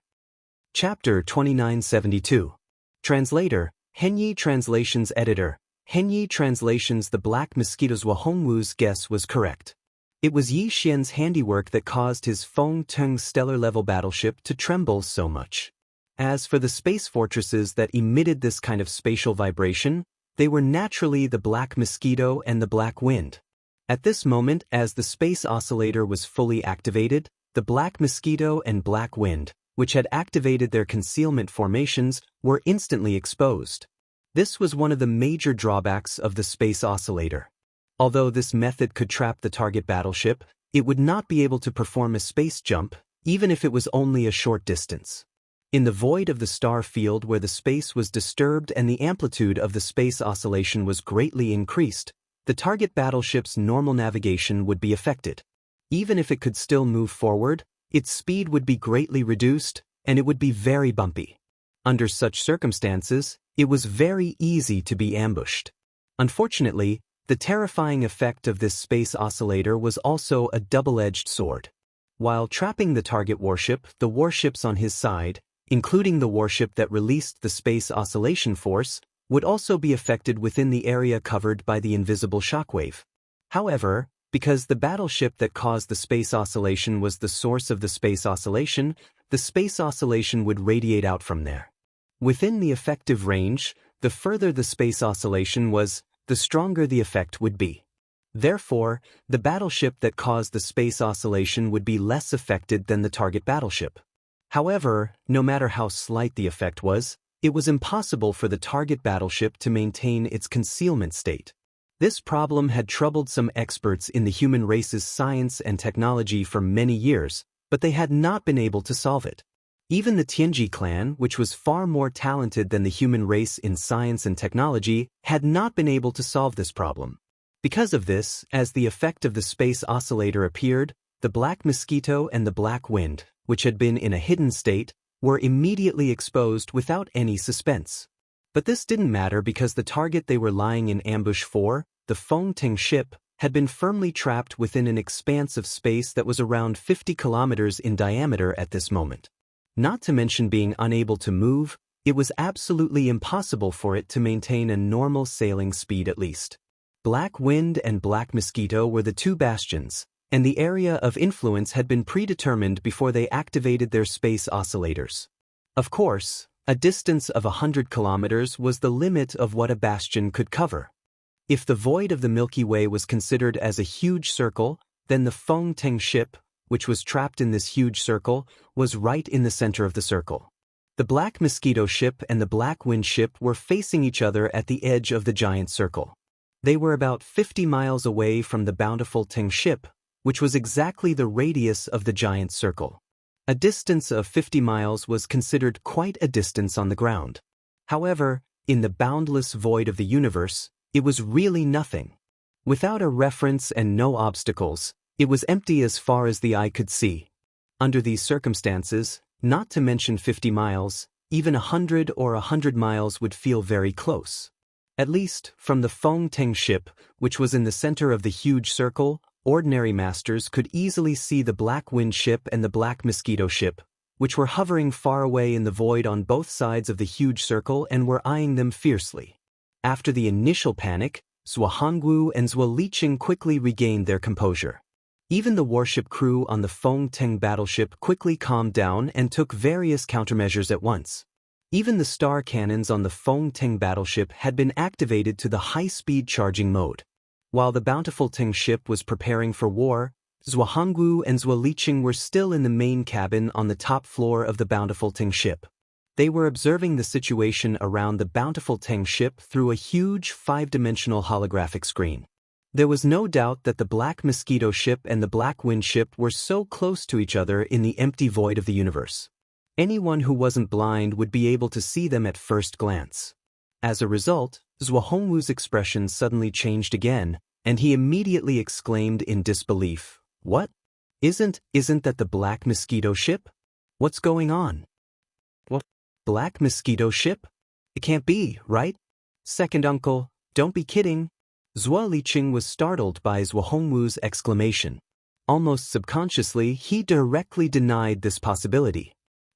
Chapter 2972. Translator, Henyi Translations Editor, Henyi Translations. The Black Mosquito's Wahongwu's guess was correct. It was Yi Xian's handiwork that caused his Feng Teng stellar-level battleship to tremble so much. As for the space fortresses that emitted this kind of spatial vibration, they were naturally the Black Mosquito and the Black Wind. At this moment, as the space oscillator was fully activated, the Black Mosquito and Black Wind, which had activated their concealment formations, were instantly exposed. This was one of the major drawbacks of the space oscillator. Although this method could trap the target battleship, it would not be able to perform a space jump, even if it was only a short distance. In the void of the star field where the space was disturbed and the amplitude of the space oscillation was greatly increased, the target battleship's normal navigation would be affected. Even if it could still move forward, its speed would be greatly reduced, and it would be very bumpy. Under such circumstances, it was very easy to be ambushed. Unfortunately, the terrifying effect of this space oscillator was also a double-edged sword. While trapping the target warship, the warships on his side, including the warship that released the space oscillation force, would also be affected within the area covered by the invisible shockwave. However, because the battleship that caused the space oscillation was the source of the space oscillation would radiate out from there. Within the effective range, the further the space oscillation was, the stronger the effect would be. Therefore, the battleship that caused the space oscillation would be less affected than the target battleship. However, no matter how slight the effect was, it was impossible for the target battleship to maintain its concealment state. This problem had troubled some experts in the human race's science and technology for many years, but they had not been able to solve it. Even the Tianji clan, which was far more talented than the human race in science and technology, had not been able to solve this problem. Because of this, as the effect of the space oscillator appeared, the Black Mosquito and the Black Wind, which had been in a hidden state, were immediately exposed without any suspense. But this didn't matter because the target they were lying in ambush for, the Feng Teng ship, had been firmly trapped within an expanse of space that was around 50 kilometers in diameter at this moment. Not to mention being unable to move, it was absolutely impossible for it to maintain a normal sailing speed at least. Black Wind and Black Mosquito were the two bastions, and the area of influence had been predetermined before they activated their space oscillators. Of course, a distance of 100 kilometers was the limit of what a bastion could cover. If the void of the Milky Way was considered as a huge circle, then the Feng Teng ship, which was trapped in this huge circle, was right in the center of the circle. The Black Mosquito ship and the Black Wind ship were facing each other at the edge of the giant circle. They were about 50 miles away from the Bountiful Teng ship, which was exactly the radius of the giant circle. A distance of 50 miles was considered quite a distance on the ground. However, in the boundless void of the universe, it was really nothing. Without a reference and no obstacles, it was empty as far as the eye could see. Under these circumstances, not to mention 50 miles, even 100 or 100 miles would feel very close. At least, from the Feng Teng ship, which was in the center of the huge circle, ordinary masters could easily see the Black Wind ship and the Black Mosquito ship, which were hovering far away in the void on both sides of the huge circle and were eyeing them fiercely. After the initial panic, Zhuangwu and Liqing quickly regained their composure. Even the warship crew on the Feng Teng battleship quickly calmed down and took various countermeasures at once. Even the star cannons on the Feng Teng battleship had been activated to the high-speed charging mode. While the Bountiful Teng ship was preparing for war, Zhuangwu and Liqing were still in the main cabin on the top floor of the Bountiful Teng ship. They were observing the situation around the Bountiful Teng ship through a huge 5-dimensional holographic screen. There was no doubt that the Black Mosquito ship and the Black Wind ship were so close to each other in the empty void of the universe. Anyone who wasn't blind would be able to see them at first glance. As a result, Zhuangwu's expression suddenly changed again, and he immediately exclaimed in disbelief, "What? Isn't that the Black Mosquito ship? What's going on? What? Black Mosquito ship? It can't be, right? Second uncle, don't be kidding." Zhuo Liqing was startled by Zhuangwu's exclamation. Almost subconsciously, he directly denied this possibility.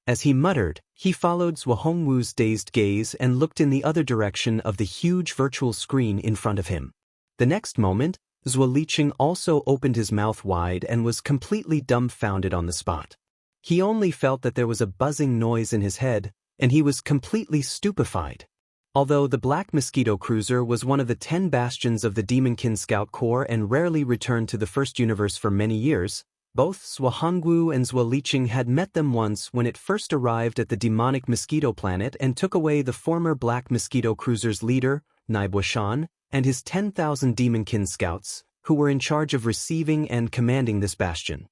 As he muttered, he followed Zhuangwu's dazed gaze and looked in the other direction of the huge virtual screen in front of him. The next moment, Zhuo Liqing also opened his mouth wide and was completely dumbfounded on the spot. He only felt that there was a buzzing noise in his head, and he was completely stupefied. Although the Black Mosquito cruiser was one of the 10 bastions of the Demonkin Scout Corps and rarely returned to the First Universe for many years, both Zhuangwu and Zhuo Liqing had met them once when it first arrived at the demonic mosquito planet and took away the former Black Mosquito cruiser's leader, Naibuishan, and his 10,000 Demonkin scouts, who were in charge of receiving and commanding this bastion.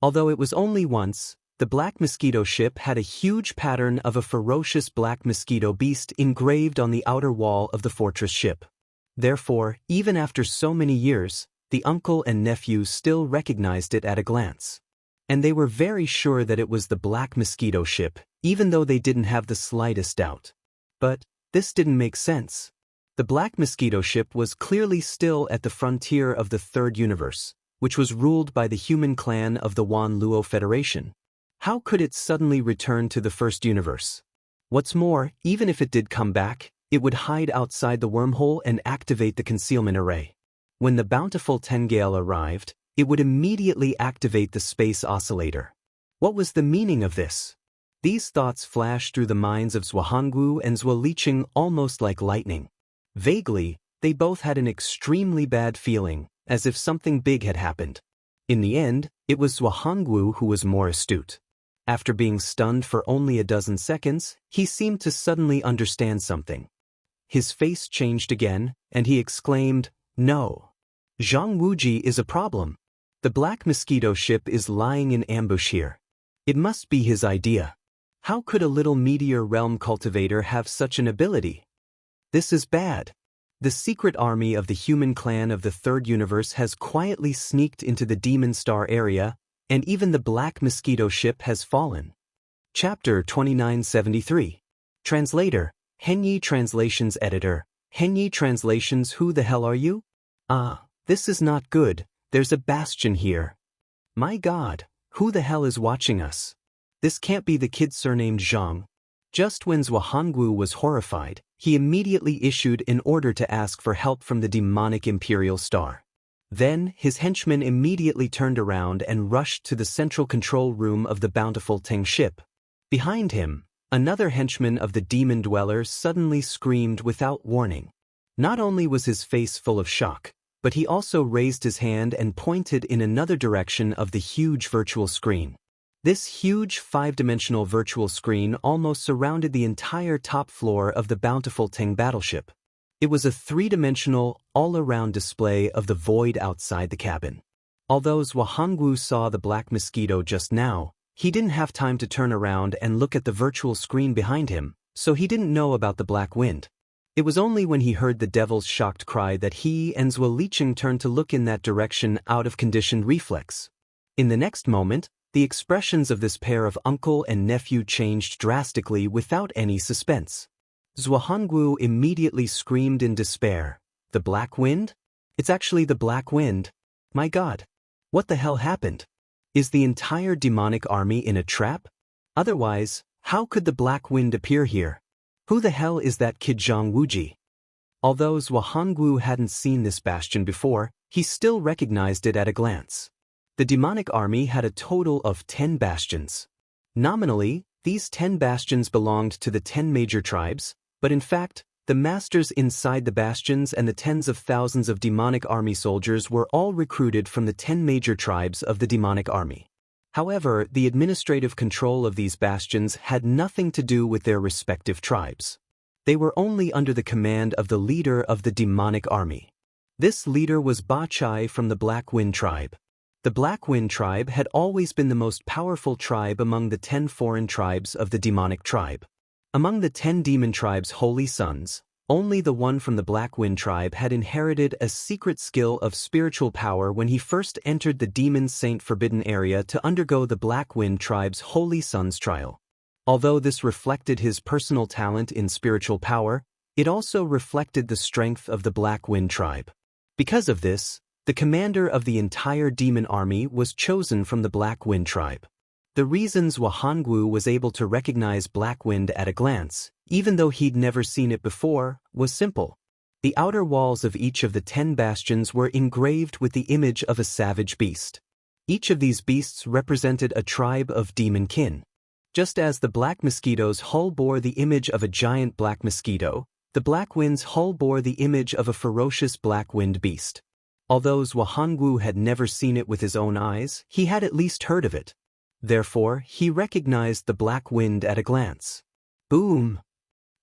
Although it was only once, the Black Mosquito ship had a huge pattern of a ferocious black mosquito beast engraved on the outer wall of the fortress ship. Therefore, even after so many years, the uncle and nephew still recognized it at a glance. And they were very sure that it was the Black Mosquito ship, even though they didn't have the slightest doubt. But this didn't make sense. The Black Mosquito ship was clearly still at the frontier of the Third Universe, which was ruled by the human clan of the Wan Luo Federation. How could it suddenly return to the First Universe? What's more, even if it did come back, it would hide outside the wormhole and activate the concealment array. When the Bountiful Tengale arrived, it would immediately activate the space oscillator. What was the meaning of this? These thoughts flashed through the minds of Zhuangwu and Zhuo Liqing almost like lightning. Vaguely, they both had an extremely bad feeling, as if something big had happened. In the end, it was Zhuangwu who was more astute. After being stunned for only a dozen seconds, he seemed to suddenly understand something. His face changed again, and he exclaimed, "No. Zhang Wuji is a problem. The Black Mosquito ship is lying in ambush here. It must be his idea. How could a little meteor realm cultivator have such an ability? This is bad. The secret army of the human clan of the Third Universe has quietly sneaked into the Demon Star area, and even the Black Mosquito ship has fallen." Chapter 2973. Translator, Henyi Translations Editor, Henyi Translations. Who the hell are you? Ah, This is not good, there's a bastion here. My God, who the hell is watching us? This can't be the kid surnamed Zhang. Just when Zhuanggu was horrified, he immediately issued an order to ask for help from the demonic Imperial Star. Then, his henchmen immediately turned around and rushed to the central control room of the bountiful Teng ship. Behind him, another henchman of the demon dweller suddenly screamed without warning. Not only was his face full of shock, but he also raised his hand and pointed in another direction of the huge virtual screen. This huge 5-dimensional virtual screen almost surrounded the entire top floor of the bountiful Teng battleship. It was a 3-dimensional, all-around display of the void outside the cabin. Although Zhuanggu saw the black mosquito just now, he didn't have time to turn around and look at the virtual screen behind him, so he didn't know about the black wind. It was only when he heard the devil's shocked cry that he and Zhuo Liqing turned to look in that direction out of conditioned reflex. In the next moment, the expressions of this pair of uncle and nephew changed drastically without any suspense. Zhuanggu immediately screamed in despair. The black wind? It's actually the black wind. My God. What the hell happened? Is the entire demonic army in a trap? Otherwise, how could the black wind appear here? Who the hell is that kid Zhang Wuji? Although Zhuanggu hadn't seen this bastion before, he still recognized it at a glance. The demonic army had a total of 10 bastions. Nominally, these 10 bastions belonged to the 10 major tribes, but in fact, the masters inside the bastions and the tens of thousands of demonic army soldiers were all recruited from the 10 major tribes of the demonic army. However, the administrative control of these bastions had nothing to do with their respective tribes. They were only under the command of the leader of the demonic army. This leader was Ba Chai from the Black Wind tribe. The Black Wind tribe had always been the most powerful tribe among the 10 foreign tribes of the demonic tribe. Among the 10 demon tribes' holy sons, only the one from the Black Wind tribe had inherited a secret skill of spiritual power when he first entered the Demon Saint Forbidden area to undergo the Black Wind tribe's holy sons trial. Although this reflected his personal talent in spiritual power, it also reflected the strength of the Black Wind tribe. Because of this, the commander of the entire demon army was chosen from the Black Wind tribe. The reason Zhuanggu was able to recognize Black Wind at a glance, even though he'd never seen it before, was simple. The outer walls of each of the 10 bastions were engraved with the image of a savage beast. Each of these beasts represented a tribe of demon kin. Just as the black mosquito's hull bore the image of a giant black mosquito, the Black Wind's hull bore the image of a ferocious Black Wind beast. Although Zhuanggu had never seen it with his own eyes, he had at least heard of it. Therefore, he recognized the Black Wind at a glance. Boom!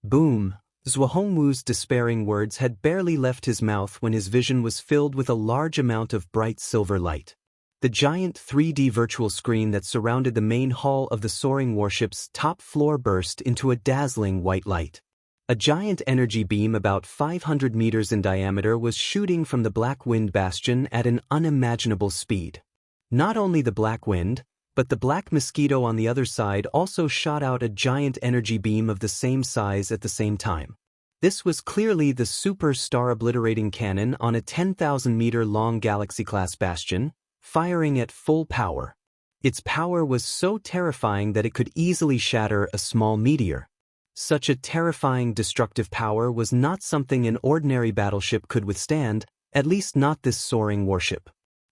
Boom! Zhuanggu's despairing words had barely left his mouth when his vision was filled with a large amount of bright silver light. The giant 3D virtual screen that surrounded the main hull of the soaring warship's top floor burst into a dazzling white light. A giant energy beam about 500 meters in diameter was shooting from the Black Wind bastion at an unimaginable speed. Not only the Black Wind, but the black mosquito on the other side also shot out a giant energy beam of the same size at the same time. This was clearly the super star obliterating cannon on a 10,000-meter long galaxy-class bastion, firing at full power. Its power was so terrifying that it could easily shatter a small meteor. Such a terrifying destructive power was not something an ordinary battleship could withstand, at least not this soaring warship.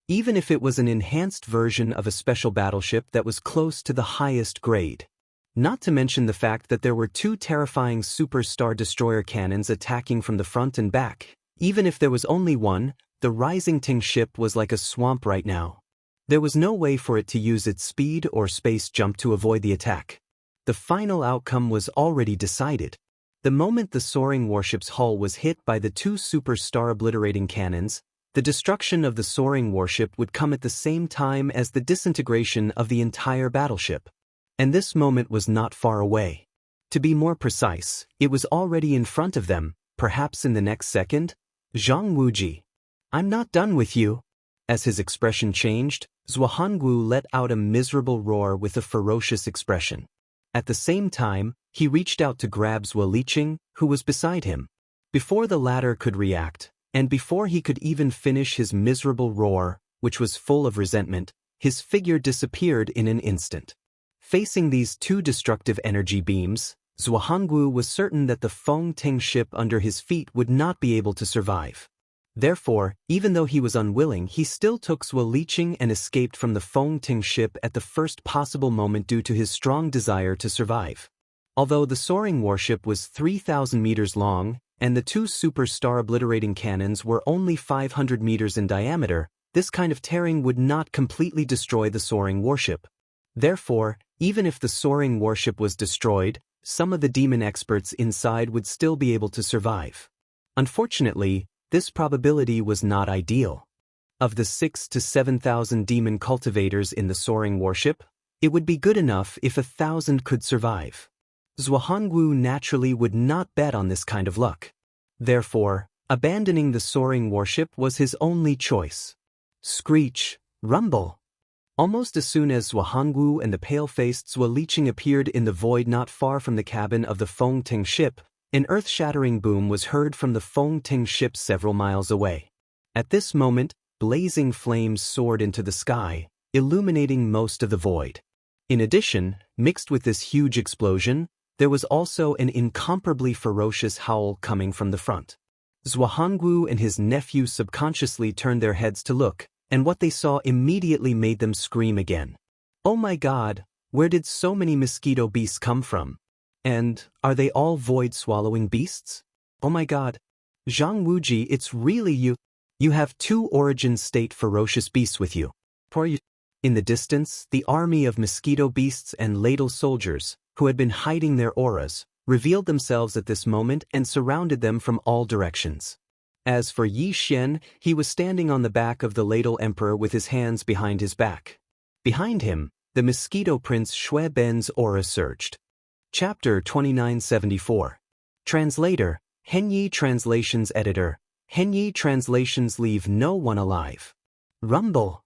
Even if it was an enhanced version of a special battleship that was close to the highest grade. Not to mention the fact that there were 2 terrifying super star destroyer cannons attacking from the front and back. Even if there was only one, the rising Ting ship was like a swamp right now. There was no way for it to use its speed or space jump to avoid the attack. The final outcome was already decided. The moment the soaring warship's hull was hit by the 2 super star obliterating cannons, the destruction of the soaring warship would come at the same time as the disintegration of the entire battleship. And this moment was not far away. To be more precise, it was already in front of them, perhaps in the next second. Zhang Wuji. I'm not done with you. As his expression changed, Zhuanggu let out a miserable roar with a ferocious expression. At the same time, he reached out to grab Zhuo Liqing, who was beside him. Before the latter could react, And before he could even finish his miserable roar, which was full of resentment, his figure disappeared in an instant. Facing these two destructive energy beams, Zhuanggu was certain that the Feng Ting ship under his feet would not be able to survive. Therefore, even though he was unwilling, he still took Zhuo Liqing and escaped from the Feng Ting ship at the first possible moment due to his strong desire to survive. Although the soaring warship was 3,000 meters long, and the two super-star obliterating cannons were only 500 meters in diameter, this kind of tearing would not completely destroy the soaring warship. Therefore, even if the soaring warship was destroyed, some of the demon experts inside would still be able to survive. Unfortunately, this probability was not ideal. Of the 6,000 to 7,000 demon cultivators in the soaring warship, it would be good enough if 1,000 could survive. Zhuanggu naturally would not bet on this kind of luck. Therefore, abandoning the soaring warship was his only choice. Screech, rumble. Almost as soon as Zhuanggu and the pale-faced Zhuo Liqing appeared in the void not far from the cabin of the Feng Ting ship, an earth-shattering boom was heard from the Feng Ting ship several miles away. At this moment, blazing flames soared into the sky, illuminating most of the void. In addition, mixed with this huge explosion, there was also an incomparably ferocious howl coming from the front. Zhuanggu and his nephew subconsciously turned their heads to look, and what they saw immediately made them scream again. Oh my God, where did so many mosquito beasts come from? And, are they all void-swallowing beasts? Oh my God. Zhang Wuji, it's really you. You have two origin-state ferocious beasts with you. In the distance, the army of mosquito beasts and ladle soldiers, who had been hiding their auras, revealed themselves at this moment and surrounded them from all directions. As for Yi Xian, he was standing on the back of the ladle emperor with his hands behind his back. Behind him, the mosquito prince Shui Ben's aura surged. Chapter 2974. Translator, Henyi Translations Editor, Henyi Translations leave no one alive. Rumble.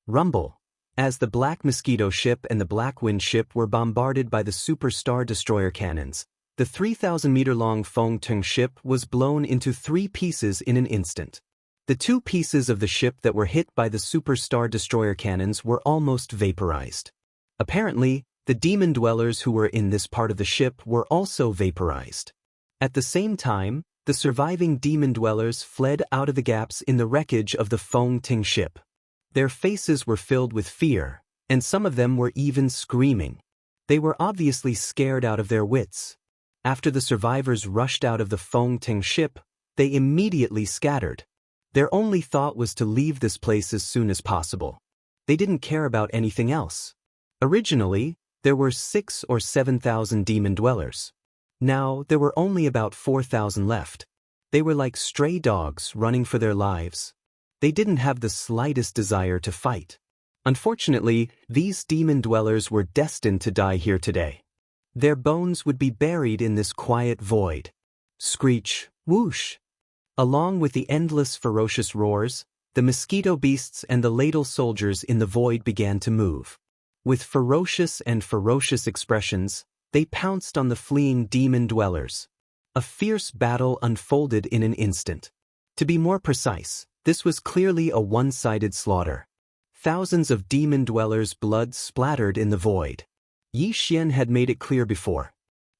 Rumble. As the Black Mosquito ship and the Black Wind ship were bombarded by the Super Star Destroyer cannons, the 3,000-meter-long Feng Ting ship was blown into 3 pieces in an instant. The 2 pieces of the ship that were hit by the Super Star Destroyer cannons were almost vaporized. Apparently, the demon dwellers who were in this part of the ship were also vaporized. At the same time, the surviving demon dwellers fled out of the gaps in the wreckage of the Feng Ting ship. Their faces were filled with fear, and some of them were even screaming. They were obviously scared out of their wits. After the survivors rushed out of the Feng Ting ship, they immediately scattered. Their only thought was to leave this place as soon as possible. They didn't care about anything else. Originally, there were 6,000 or 7,000 demon dwellers. Now, there were only about 4,000 left. They were like stray dogs running for their lives. They didn't have the slightest desire to fight. Unfortunately, these demon dwellers were destined to die here today. Their bones would be buried in this quiet void. Screech, whoosh. Along with the endless ferocious roars, the mosquito beasts and the ladle soldiers in the void began to move. With ferocious expressions, they pounced on the fleeing demon dwellers. A fierce battle unfolded in an instant. To be more precise, this was clearly a one-sided slaughter. Thousands of demon dwellers' blood splattered in the void. Yi Xian had made it clear before.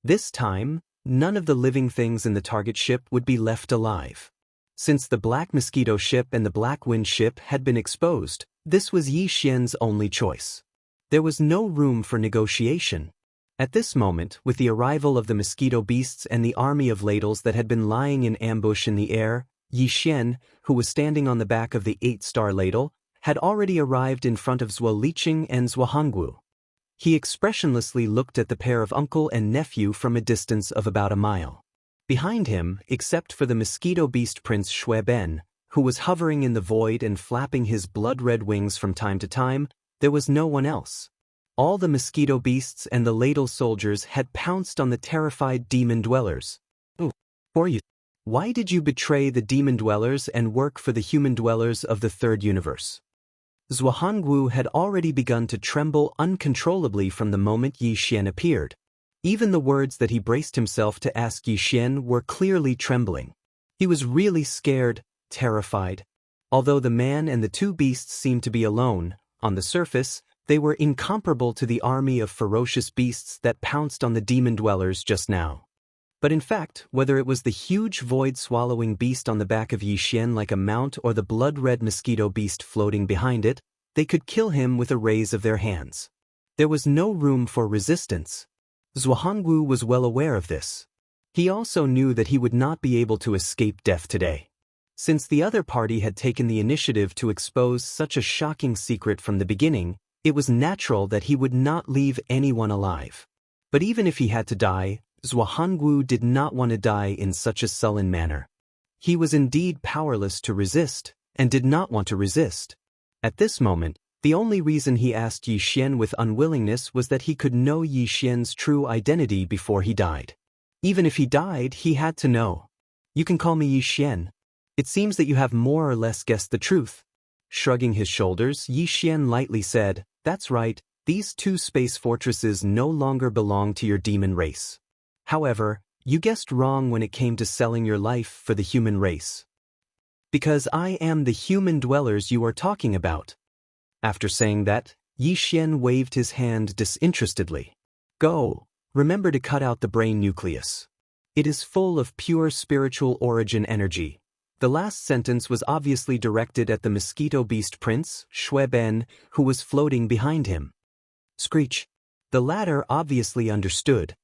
This time, none of the living things in the target ship would be left alive. Since the Black Mosquito ship and the Black Wind ship had been exposed, this was Yi Xian's only choice. There was no room for negotiation. At this moment, with the arrival of the mosquito beasts and the army of ladles that had been lying in ambush in the air, Yi Xian, who was standing on the back of the 8-star ladle, had already arrived in front of Zhuo Liqing and Zhuanggu. He expressionlessly looked at the pair of uncle and nephew from a distance of about a mile. Behind him, except for the mosquito beast prince Shui Ben, who was hovering in the void and flapping his blood-red wings from time to time, there was no one else. All the mosquito beasts and the ladle soldiers had pounced on the terrified demon dwellers. Oh, for you. Why did you betray the demon dwellers and work for the human dwellers of the third universe? Zhuanggu had already begun to tremble uncontrollably from the moment Yi Xian appeared. Even the words that he braced himself to ask Yi Xian were clearly trembling. He was really scared, terrified. Although the man and the two beasts seemed to be alone, on the surface, they were incomparable to the army of ferocious beasts that pounced on the demon dwellers just now. But in fact, whether it was the huge void-swallowing beast on the back of Yixian like a mount or the blood-red mosquito beast floating behind it, they could kill him with a raise of their hands. There was no room for resistance. Zhuangwu was well aware of this. He also knew that he would not be able to escape death today. Since the other party had taken the initiative to expose such a shocking secret from the beginning, it was natural that he would not leave anyone alive. But even if he had to die, Zhuangwu did not want to die in such a sullen manner. He was indeed powerless to resist, and did not want to resist. At this moment, the only reason he asked Yixian with unwillingness was that he could know Yixian's true identity before he died. Even if he died, he had to know. "You can call me Yixian. It seems that you have more or less guessed the truth." Shrugging his shoulders, Yixian lightly said, "That's right, these two space fortresses no longer belong to your demon race. However, you guessed wrong when it came to selling your life for the human race. Because I am the human dwellers you are talking about." After saying that, Yixian waved his hand disinterestedly. "Go, remember to cut out the brain nucleus. It is full of pure spiritual origin energy." The last sentence was obviously directed at the mosquito beast prince, Shueben, who was floating behind him. Screech. The latter obviously understood.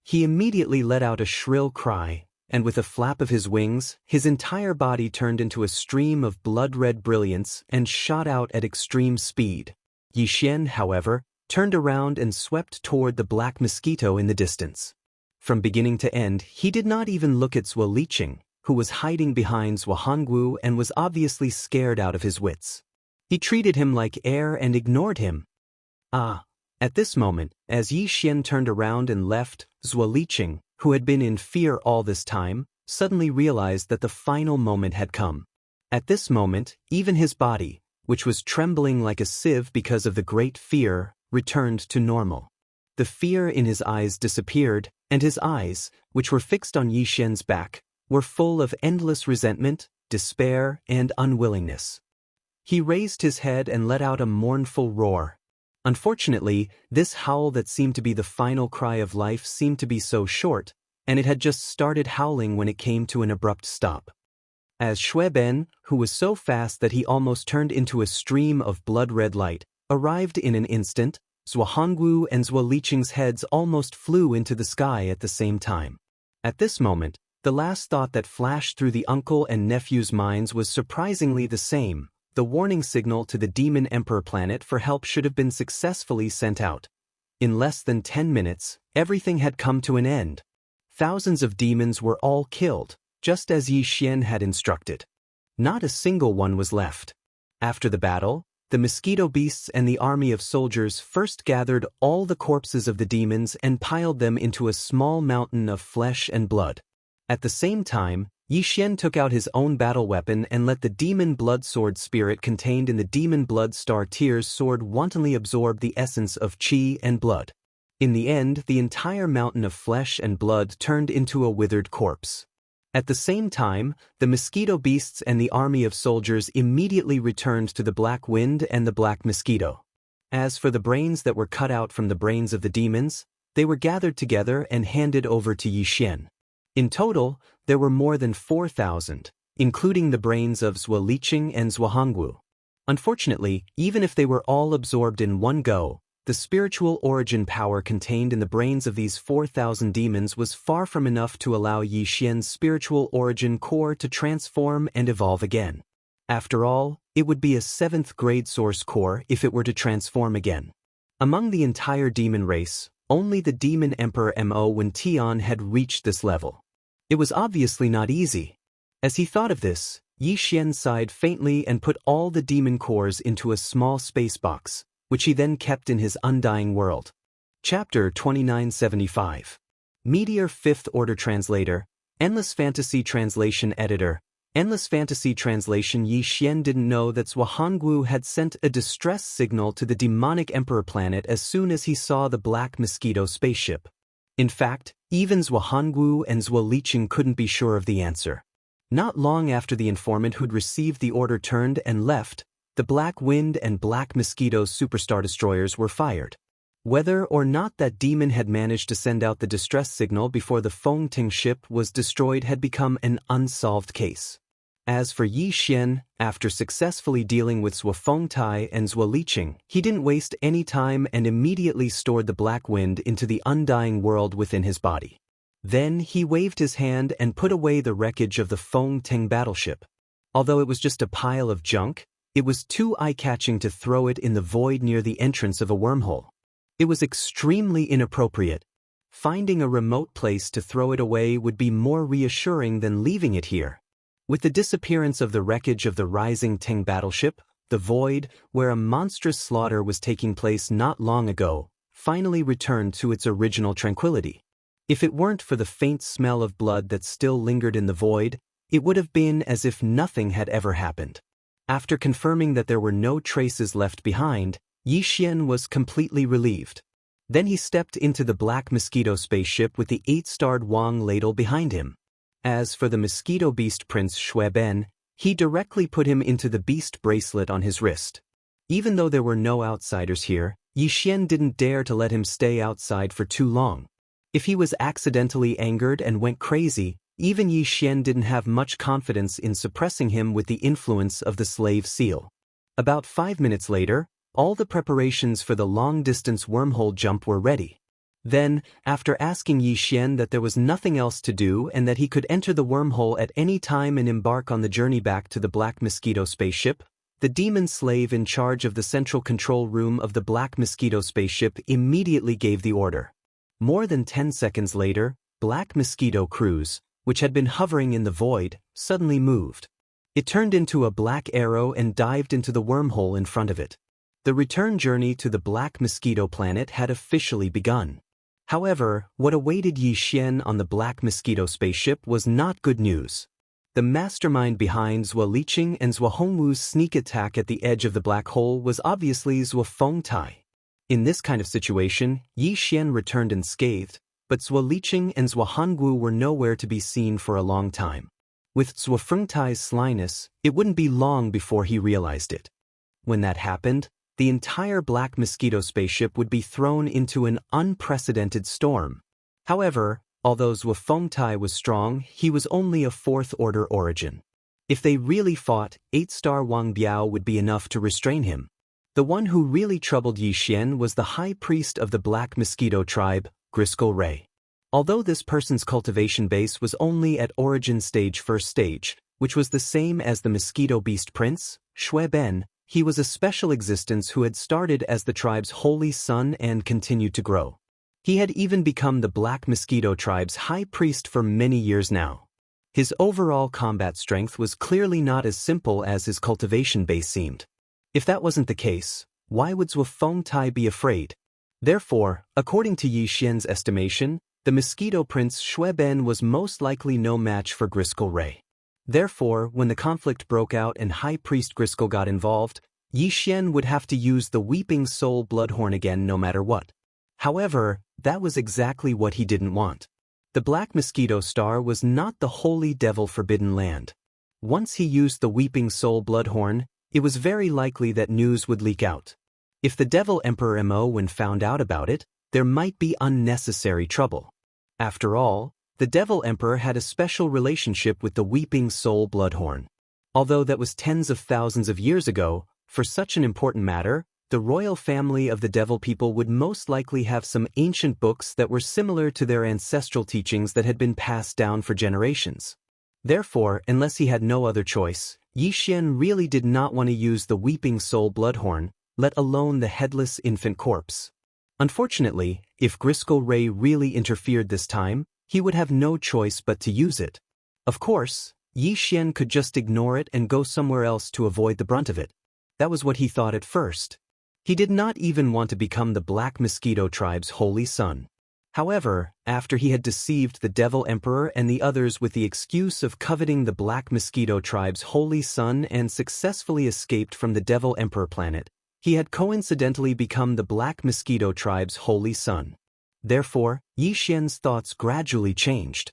He immediately let out a shrill cry, and with a flap of his wings, his entire body turned into a stream of blood-red brilliance and shot out at extreme speed. Yixian, however, turned around and swept toward the black mosquito in the distance. From beginning to end, he did not even look at Zuolicheng, who was hiding behind Zhuangwu and was obviously scared out of his wits. He treated him like air and ignored him. At this moment, as Yixian turned around and left, Zuolicheng, who had been in fear all this time, suddenly realized that the final moment had come. At this moment, even his body, which was trembling like a sieve because of the great fear, returned to normal. The fear in his eyes disappeared, and his eyes, which were fixed on Yixian's back, were full of endless resentment, despair, and unwillingness. He raised his head and let out a mournful roar. Unfortunately, this howl that seemed to be the final cry of life seemed to be so short, and it had just started howling when it came to an abrupt stop. As Shueben, who was so fast that he almost turned into a stream of blood-red light, arrived in an instant, Zhuangwu and Zuolicheng's heads almost flew into the sky at the same time. At this moment, the last thought that flashed through the uncle and nephew's minds was surprisingly the same. The warning signal to the Demon Emperor planet for help should have been successfully sent out. In less than 10 minutes, everything had come to an end. Thousands of demons were all killed, just as Yixian had instructed. Not a single one was left. After the battle, the mosquito beasts and the army of soldiers first gathered all the corpses of the demons and piled them into a small mountain of flesh and blood. At the same time, Yixian took out his own battle weapon and let the demon blood sword spirit contained in the demon blood star tears sword wantonly absorb the essence of qi and blood. In the end, the entire mountain of flesh and blood turned into a withered corpse. At the same time, the mosquito beasts and the army of soldiers immediately returned to the black wind and the black mosquito. As for the brains that were cut out from the brains of the demons, they were gathered together and handed over to Yixian. In total, there were more than 4,000, including the brains of Zuolicheng and Zhuangwu. Unfortunately, even if they were all absorbed in one go, the spiritual origin power contained in the brains of these 4,000 demons was far from enough to allow Yixian's spiritual origin core to transform and evolve again. After all, it would be a 7th-grade source core if it were to transform again. Among the entire demon race, only the Demon Emperor Mo Wentian had reached this level. It was obviously not easy. As he thought of this, Yixian sighed faintly and put all the demon cores into a small space box, which he then kept in his undying world. Chapter 2975. Meteor 5th Order Translator, Endless Fantasy Translation Editor. Endless Fantasy Translation. Yixian didn't know that Zhuangwu had sent a distress signal to the demonic emperor planet as soon as he saw the black mosquito spaceship. In fact, even Zhuangwu and Zuolicheng couldn't be sure of the answer. Not long after the informant who'd received the order turned and left, the Black Wind and Black Mosquito superstar destroyers were fired. Whether or not that demon had managed to send out the distress signal before the Fengting ship was destroyed had become an unsolved case. As for Yi Xian, after successfully dealing with Zhuo Fengtai and Zhuo Liqing, he didn't waste any time and immediately stored the Black Wind into the undying world within his body. Then he waved his hand and put away the wreckage of the Fengting battleship. Although it was just a pile of junk, it was too eye-catching to throw it in the void near the entrance of a wormhole. It was extremely inappropriate. Finding a remote place to throw it away would be more reassuring than leaving it here. With the disappearance of the wreckage of the rising Ting battleship, the void, where a monstrous slaughter was taking place not long ago, finally returned to its original tranquility. If it weren't for the faint smell of blood that still lingered in the void, it would have been as if nothing had ever happened. After confirming that there were no traces left behind, Yi Xian was completely relieved. Then he stepped into the Black Mosquito spaceship with the 8-starred Wang ladle behind him. As for the Mosquito Beast Prince Xue Ben, he directly put him into the beast bracelet on his wrist. Even though there were no outsiders here, Yi Xian didn't dare to let him stay outside for too long. If he was accidentally angered and went crazy, even Yi Xian didn't have much confidence in suppressing him with the influence of the slave seal. About 5 minutes later, all the preparations for the long-distance wormhole jump were ready. Then, after asking Yi Xian that there was nothing else to do and that he could enter the wormhole at any time and embark on the journey back to the Black Mosquito spaceship, the demon slave in charge of the central control room of the Black Mosquito spaceship immediately gave the order. More than 10 seconds later, Black Mosquito Cruise, which had been hovering in the void, suddenly moved. It turned into a black arrow and dived into the wormhole in front of it. The return journey to the Black Mosquito planet had officially begun. However, what awaited Yi Xian on the Black Mosquito spaceship was not good news. The mastermind behind Zhuo Liqing and Zhuo Hongwu's sneak attack at the edge of the black hole was obviously Zhuo Fengtai. In this kind of situation, Yi Xian returned unscathed, but Zhuo Liqing and Zhuo Hongwu were nowhere to be seen for a long time. With Zhuo Fengtai's slyness, it wouldn't be long before he realized it. When that happened, the entire Black Mosquito spaceship would be thrown into an unprecedented storm. However, although Zhuo Fengtai was strong, he was only a fourth-order origin. If they really fought, 8-star Wang Biao would be enough to restrain him. The one who really troubled Yi Xian was the high priest of the Black Mosquito tribe, Grisco Ray. Although this person's cultivation base was only at origin stage first stage, which was the same as the Mosquito Beast Prince, Xue Ben, he was a special existence who had started as the tribe's holy son and continued to grow. He had even become the Black Mosquito tribe's high priest for many years now. His overall combat strength was clearly not as simple as his cultivation base seemed. If that wasn't the case, why would Zhuo Fengtai be afraid? Therefore, according to Yi Xian's estimation, the Mosquito Prince Xue Ben was most likely no match for Grisco Ray. Therefore, when the conflict broke out and High Priest Grisco got involved, Yi Xian would have to use the Weeping Soul Bloodhorn again no matter what. However, that was exactly what he didn't want. The Black Mosquito Star was not the holy devil forbidden land. Once he used the Weeping Soul Bloodhorn, it was very likely that news would leak out. If the Devil Emperor Mo found out about it, there might be unnecessary trouble. After all, the Devil Emperor had a special relationship with the Weeping Soul Bloodhorn. Although that was tens of thousands of years ago, for such an important matter, the royal family of the Devil People would most likely have some ancient books that were similar to their ancestral teachings that had been passed down for generations. Therefore, unless he had no other choice, Yi Xian really did not want to use the Weeping Soul Bloodhorn, let alone the headless infant corpse. Unfortunately, if Grisco Ray really interfered this time, he would have no choice but to use it. Of course, Yi Xian could just ignore it and go somewhere else to avoid the brunt of it. That was what he thought at first. He did not even want to become the Black Mosquito tribe's holy son. However, after he had deceived the Devil Emperor and the others with the excuse of coveting the Black Mosquito tribe's holy son and successfully escaped from the Devil Emperor planet, he had coincidentally become the Black Mosquito tribe's holy son. Therefore, Yi Xian's thoughts gradually changed.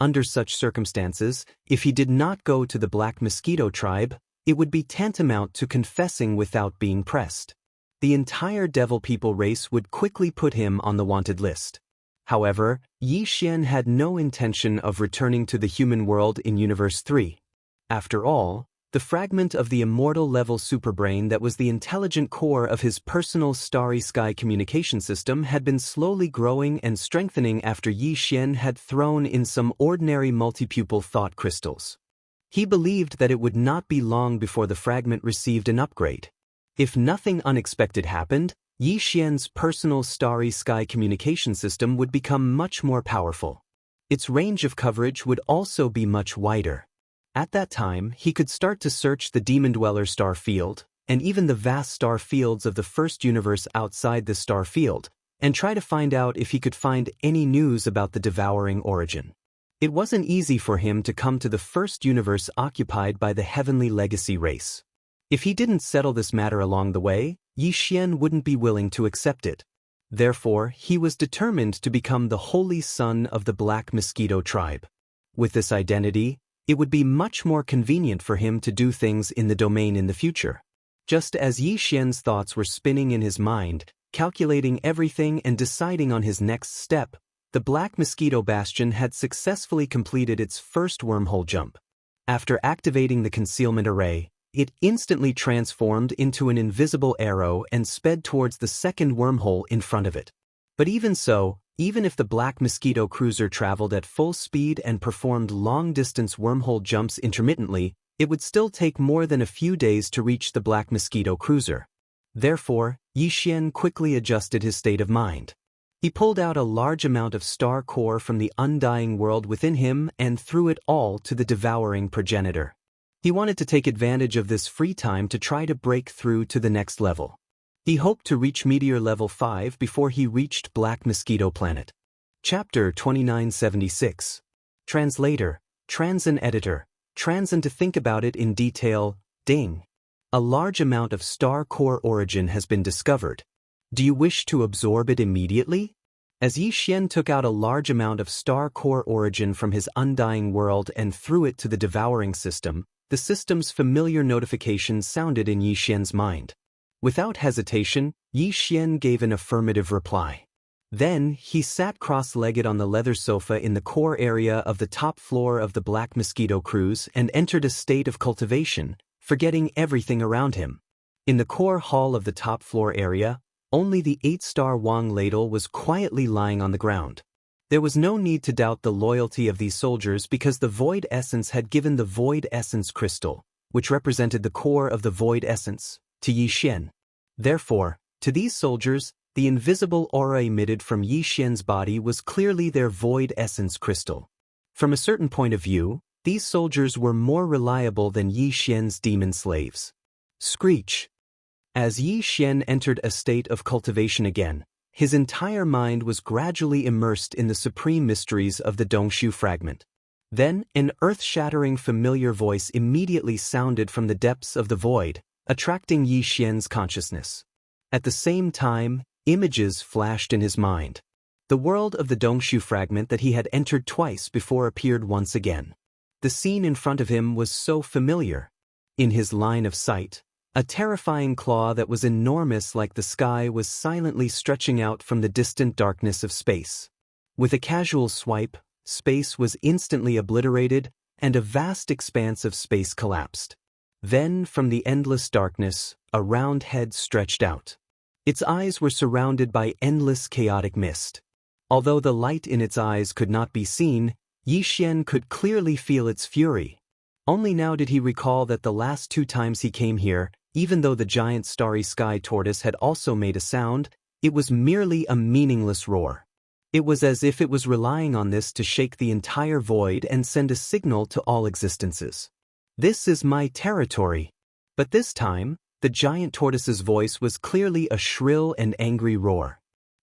Under such circumstances, if he did not go to the Black Mosquito tribe, it would be tantamount to confessing without being pressed. The entire Devil People race would quickly put him on the wanted list. However, Yi Xian had no intention of returning to the human world in Universe 3. After all, the fragment of the immortal level superbrain that was the intelligent core of his personal starry sky communication system had been slowly growing and strengthening after Yi Xian had thrown in some ordinary multipupil thought crystals. He believed that it would not be long before the fragment received an upgrade. If nothing unexpected happened, Yi Xian's personal starry sky communication system would become much more powerful. Its range of coverage would also be much wider. At that time, he could start to search the Demon Dweller star field, and even the vast star fields of the first universe outside the star field, and try to find out if he could find any news about the devouring origin. It wasn't easy for him to come to the first universe occupied by the Heavenly Legacy race. If he didn't settle this matter along the way, Yi Xian wouldn't be willing to accept it. Therefore, he was determined to become the holy son of the Black Mosquito tribe. With this identity, it would be much more convenient for him to do things in the domain in the future. Just as Yi Xian's thoughts were spinning in his mind, calculating everything and deciding on his next step, the Black Mosquito Bastion had successfully completed its first wormhole jump. After activating the concealment array, it instantly transformed into an invisible arrow and sped towards the second wormhole in front of it. But even so, even if the Black Mosquito cruiser traveled at full speed and performed long-distance wormhole jumps intermittently, it would still take more than a few days to reach the Black Mosquito cruiser. Therefore, Yi Xian quickly adjusted his state of mind. He pulled out a large amount of star core from the undying world within him and threw it all to the devouring progenitor. He wanted to take advantage of this free time to try to break through to the next level. He hoped to reach Meteor Level 5 before he reached Black Mosquito Planet. Chapter 2976. Translator, Transin Editor, Transin to think about it in detail, ding. A large amount of star core origin has been discovered. Do you wish to absorb it immediately? As Yi Xian took out a large amount of star core origin from his undying world and threw it to the devouring system, the system's familiar notification sounded in Yi Xian's mind. Without hesitation, Yi Xian gave an affirmative reply. Then, he sat cross-legged on the leather sofa in the core area of the top floor of the Black Mosquito cruise and entered a state of cultivation, forgetting everything around him. In the core hall of the top floor area, only the 8-star Wang ladle was quietly lying on the ground. There was no need to doubt the loyalty of these soldiers because the Void Essence had given the Void Essence crystal, which represented the core of the Void Essence, to Yi Xian. Therefore, to these soldiers, the invisible aura emitted from Yi Xian's body was clearly their Void Essence crystal. From a certain point of view, these soldiers were more reliable than Yi Xian's demon slaves. Screech. As Yi Xian entered a state of cultivation again, his entire mind was gradually immersed in the supreme mysteries of the Dongshu fragment. Then, an earth-shattering familiar voice immediately sounded from the depths of the void, attracting Yi Xian's consciousness. At the same time, images flashed in his mind. The world of the Dongshu fragment that he had entered twice before appeared once again. The scene in front of him was so familiar. In his line of sight, a terrifying claw that was enormous like the sky was silently stretching out from the distant darkness of space. With a casual swipe, space was instantly obliterated, and a vast expanse of space collapsed. Then, from the endless darkness, a round head stretched out. Its eyes were surrounded by endless chaotic mist. Although the light in its eyes could not be seen, Yi Xian could clearly feel its fury. Only now did he recall that the last 2 times he came here, even though the giant starry sky tortoise had also made a sound, it was merely a meaningless roar. It was as if it was relying on this to shake the entire void and send a signal to all existences. This is my territory. But this time, the giant tortoise's voice was clearly a shrill and angry roar.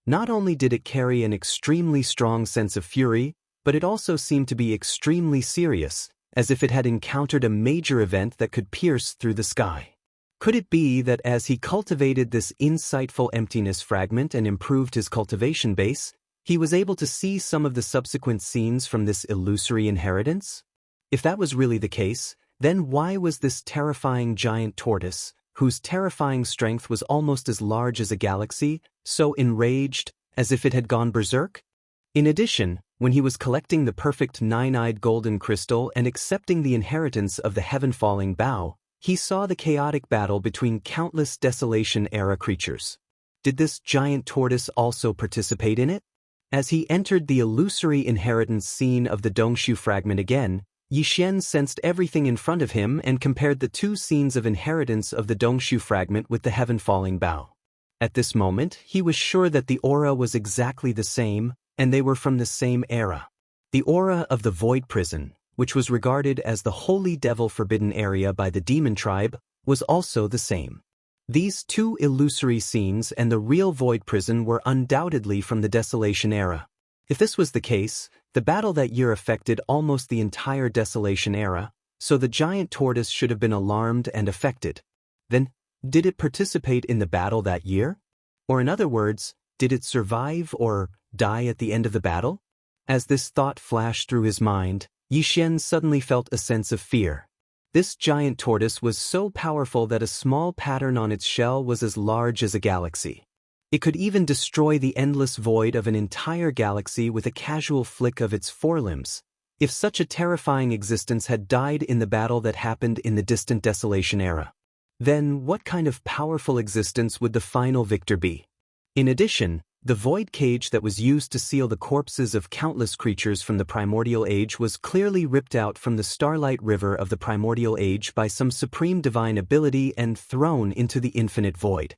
Not only did it carry an extremely strong sense of fury, but it also seemed to be extremely serious, as if it had encountered a major event that could pierce through the sky. Could it be that as he cultivated this insightful emptiness fragment and improved his cultivation base, He was able to see some of the subsequent scenes from this illusory inheritance? If that was really the case, then why was this terrifying giant tortoise, whose terrifying strength was almost as large as a galaxy, so enraged, as if it had gone berserk? In addition, when he was collecting the perfect nine-eyed golden crystal and accepting the inheritance of the heaven-falling bough, he saw the chaotic battle between countless Desolation-era creatures. Did this giant tortoise also participate in it? As he entered the illusory inheritance scene of the Dongshu fragment again, Yixian sensed everything in front of him and compared the two scenes of inheritance of the Dongshu fragment with the heaven-falling bough. At this moment, he was sure that the aura was exactly the same, and they were from the same era. The aura of the Void Prison, which was regarded as the holy devil-forbidden area by the demon tribe, was also the same. These two illusory scenes and the real Void Prison were undoubtedly from the Desolation era. If this was the case, the battle that year affected almost the entire Desolation era, so the giant tortoise should have been alarmed and affected. Then, did it participate in the battle that year? Or in other words, did it survive or die at the end of the battle? As this thought flashed through his mind, Yixian suddenly felt a sense of fear. This giant tortoise was so powerful that a small pattern on its shell was as large as a galaxy. It could even destroy the endless void of an entire galaxy with a casual flick of its forelimbs. If such a terrifying existence had died in the battle that happened in the distant Desolation era, then what kind of powerful existence would the final victor be? In addition, the void cage that was used to seal the corpses of countless creatures from the primordial age was clearly ripped out from the starlight river of the primordial age by some supreme divine ability and thrown into the infinite void.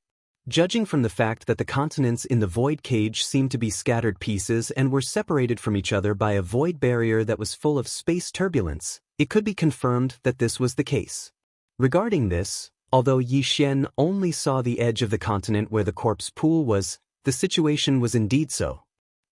Judging from the fact that the continents in the void cage seemed to be scattered pieces and were separated from each other by a void barrier that was full of space turbulence, it could be confirmed that this was the case. Regarding this, although Yixian only saw the edge of the continent where the corpse pool was, the situation was indeed so.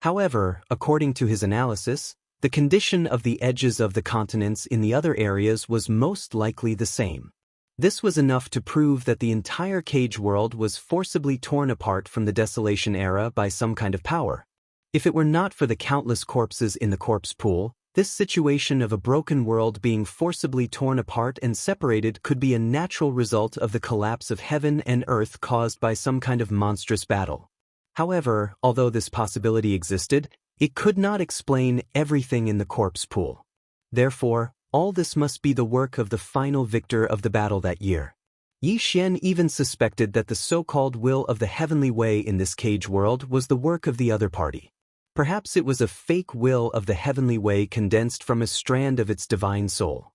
However, according to his analysis, the condition of the edges of the continents in the other areas was most likely the same. This was enough to prove that the entire cage world was forcibly torn apart from the Desolation era by some kind of power. If it were not for the countless corpses in the corpse pool, this situation of a broken world being forcibly torn apart and separated could be a natural result of the collapse of heaven and earth caused by some kind of monstrous battle. However, although this possibility existed, it could not explain everything in the corpse pool. Therefore, all this must be the work of the final victor of the battle that year. Yixian even suspected that the so-called will of the heavenly way in this cage world was the work of the other party. Perhaps it was a fake will of the heavenly way condensed from a strand of its divine soul.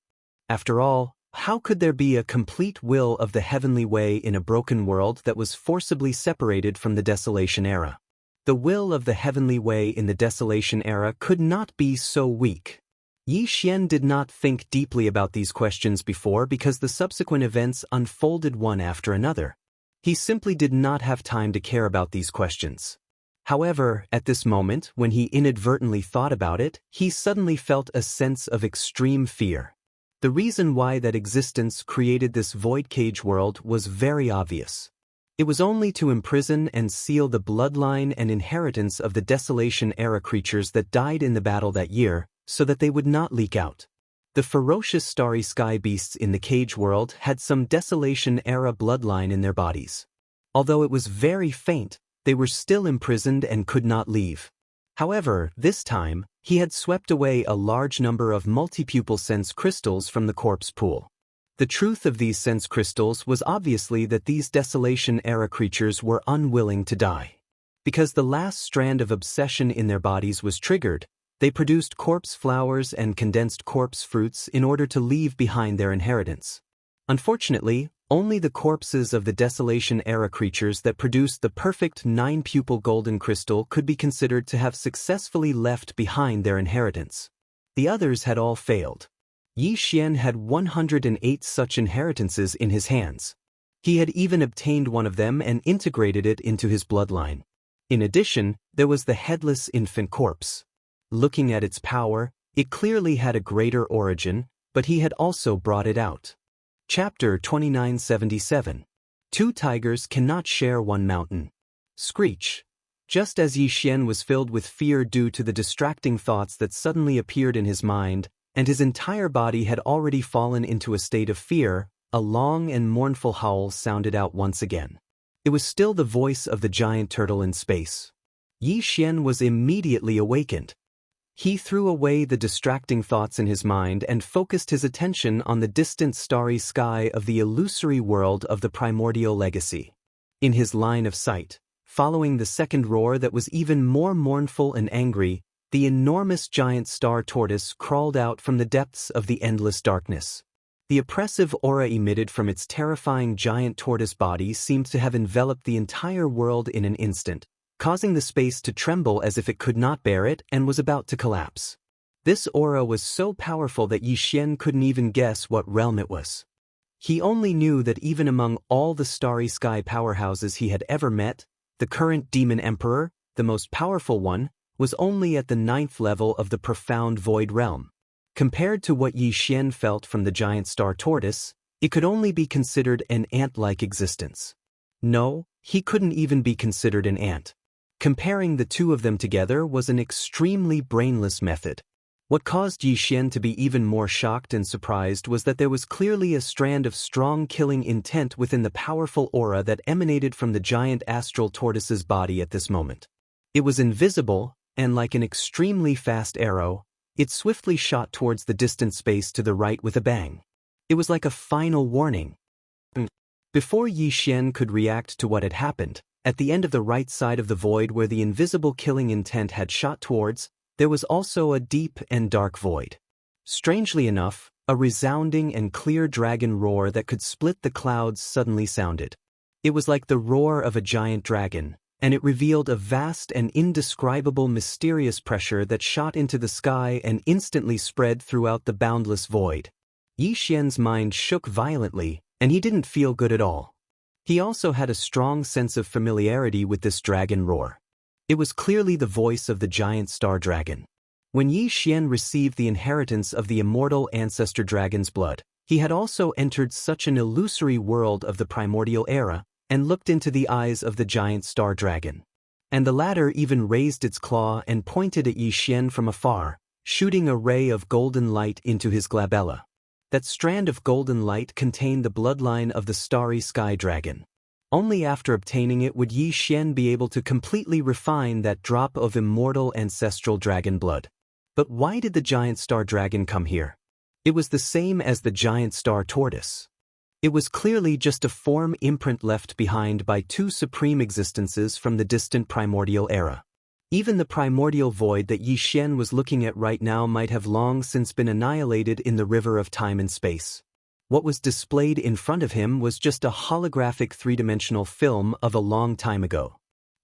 After all, how could there be a complete will of the heavenly way in a broken world that was forcibly separated from the Desolation era? The will of the heavenly way in the Desolation era could not be so weak. Yixian did not think deeply about these questions before because the subsequent events unfolded one after another. He simply did not have time to care about these questions. However, at this moment, when he inadvertently thought about it, he suddenly felt a sense of extreme fear. The reason why that existence created this void cage world was very obvious. It was only to imprison and seal the bloodline and inheritance of the Desolation-era creatures that died in the battle that year, so that they would not leak out. The ferocious starry sky beasts in the cage world had some Desolation-era bloodline in their bodies. Although it was very faint, they were still imprisoned and could not leave. However, this time, he had swept away a large number of multipupil sense crystals from the corpse pool. The truth of these sense crystals was obviously that these Desolation-era creatures were unwilling to die. Because the last strand of obsession in their bodies was triggered, they produced corpse flowers and condensed corpse fruits in order to leave behind their inheritance. Unfortunately, only the corpses of the Desolation-era creatures that produced the perfect 9-pupil golden crystal could be considered to have successfully left behind their inheritance. The others had all failed. Yixian had 108 such inheritances in his hands. He had even obtained one of them and integrated it into his bloodline. In addition, there was the headless infant corpse. Looking at its power, it clearly had a greater origin, but he had also brought it out. Chapter 2977. Two tigers cannot share one mountain. Screech. Just as Yi Xian was filled with fear due to the distracting thoughts that suddenly appeared in his mind, and his entire body had already fallen into a state of fear, a long and mournful howl sounded out once again. It was still the voice of the giant turtle in space. Yi Xian was immediately awakened. He threw away the distracting thoughts in his mind and focused his attention on the distant starry sky of the illusory world of the primordial legacy. In his line of sight, following the second roar that was even more mournful and angry, the enormous giant star tortoise crawled out from the depths of the endless darkness. The oppressive aura emitted from its terrifying giant tortoise body seemed to have enveloped the entire world in an instant, causing the space to tremble as if it could not bear it and was about to collapse. This aura was so powerful that Yi Xian couldn't even guess what realm it was. He only knew that even among all the starry sky powerhouses he had ever met, the current demon emperor, the most powerful one, was only at the 9th level of the profound void realm. Compared to what Yi Xian felt from the giant star tortoise, it could only be considered an ant-like existence. No, he couldn't even be considered an ant. Comparing the two of them together was an extremely brainless method. What caused Yi Xian to be even more shocked and surprised was that there was clearly a strand of strong killing intent within the powerful aura that emanated from the giant astral tortoise's body at this moment. It was invisible, and like an extremely fast arrow, it swiftly shot towards the distant space to the right with a bang. It was like a final warning. Before Yi Xian could react to what had happened, at the end of the right side of the void where the invisible killing intent had shot towards, there was also a deep and dark void. Strangely enough, a resounding and clear dragon roar that could split the clouds suddenly sounded. It was like the roar of a giant dragon, and it revealed a vast and indescribable mysterious pressure that shot into the sky and instantly spread throughout the boundless void. Yi Xian's mind shook violently, and he didn't feel good at all. He also had a strong sense of familiarity with this dragon roar. It was clearly the voice of the giant star dragon. When Yi Xian received the inheritance of the immortal ancestor dragon's blood, he had also entered such an illusory world of the primordial era, and looked into the eyes of the giant star dragon. And the latter even raised its claw and pointed at Yi Xian from afar, shooting a ray of golden light into his glabella. That strand of golden light contained the bloodline of the starry sky dragon. Only after obtaining it would Yi Xian be able to completely refine that drop of immortal ancestral dragon blood. But why did the giant star dragon come here? It was the same as the giant star tortoise. It was clearly just a form imprint left behind by two supreme existences from the distant primordial era. Even the primordial void that Yi Xian was looking at right now might have long since been annihilated in the river of time and space. What was displayed in front of him was just a holographic three-dimensional film of a long time ago.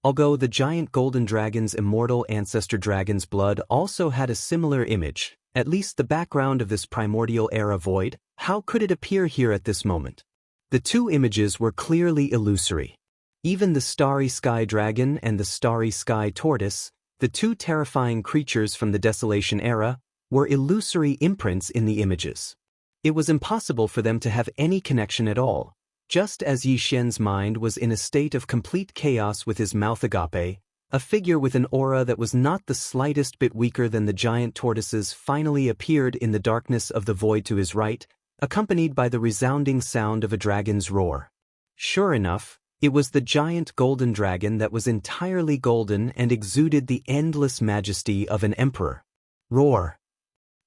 Although the giant golden dragon's immortal ancestor dragon's blood also had a similar image, at least the background of this primordial era void, how could it appear here at this moment? The two images were clearly illusory. Even the starry sky dragon and the starry sky tortoise, the two terrifying creatures from the Desolation era, were illusory imprints in the images. It was impossible for them to have any connection at all. Just as Yi Xian's mind was in a state of complete chaos with his mouth agape, a figure with an aura that was not the slightest bit weaker than the giant tortoise's finally appeared in the darkness of the void to his right, accompanied by the resounding sound of a dragon's roar. Sure enough, it was the giant golden dragon that was entirely golden and exuded the endless majesty of an emperor. Roar.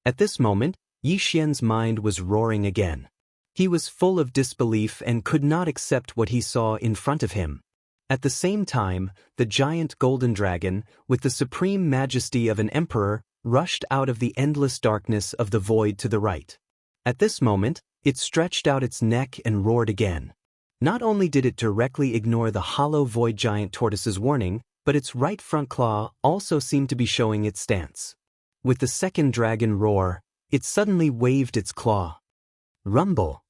At this moment, Yi Xian's mind was roaring again. He was full of disbelief and could not accept what he saw in front of him. At the same time, the giant golden dragon, with the supreme majesty of an emperor, rushed out of the endless darkness of the void to the right. At this moment, it stretched out its neck and roared again. Not only did it directly ignore the hollow void giant tortoise's warning, but its right front claw also seemed to be showing its stance. With the second dragon roar, it suddenly waved its claw. Rumble.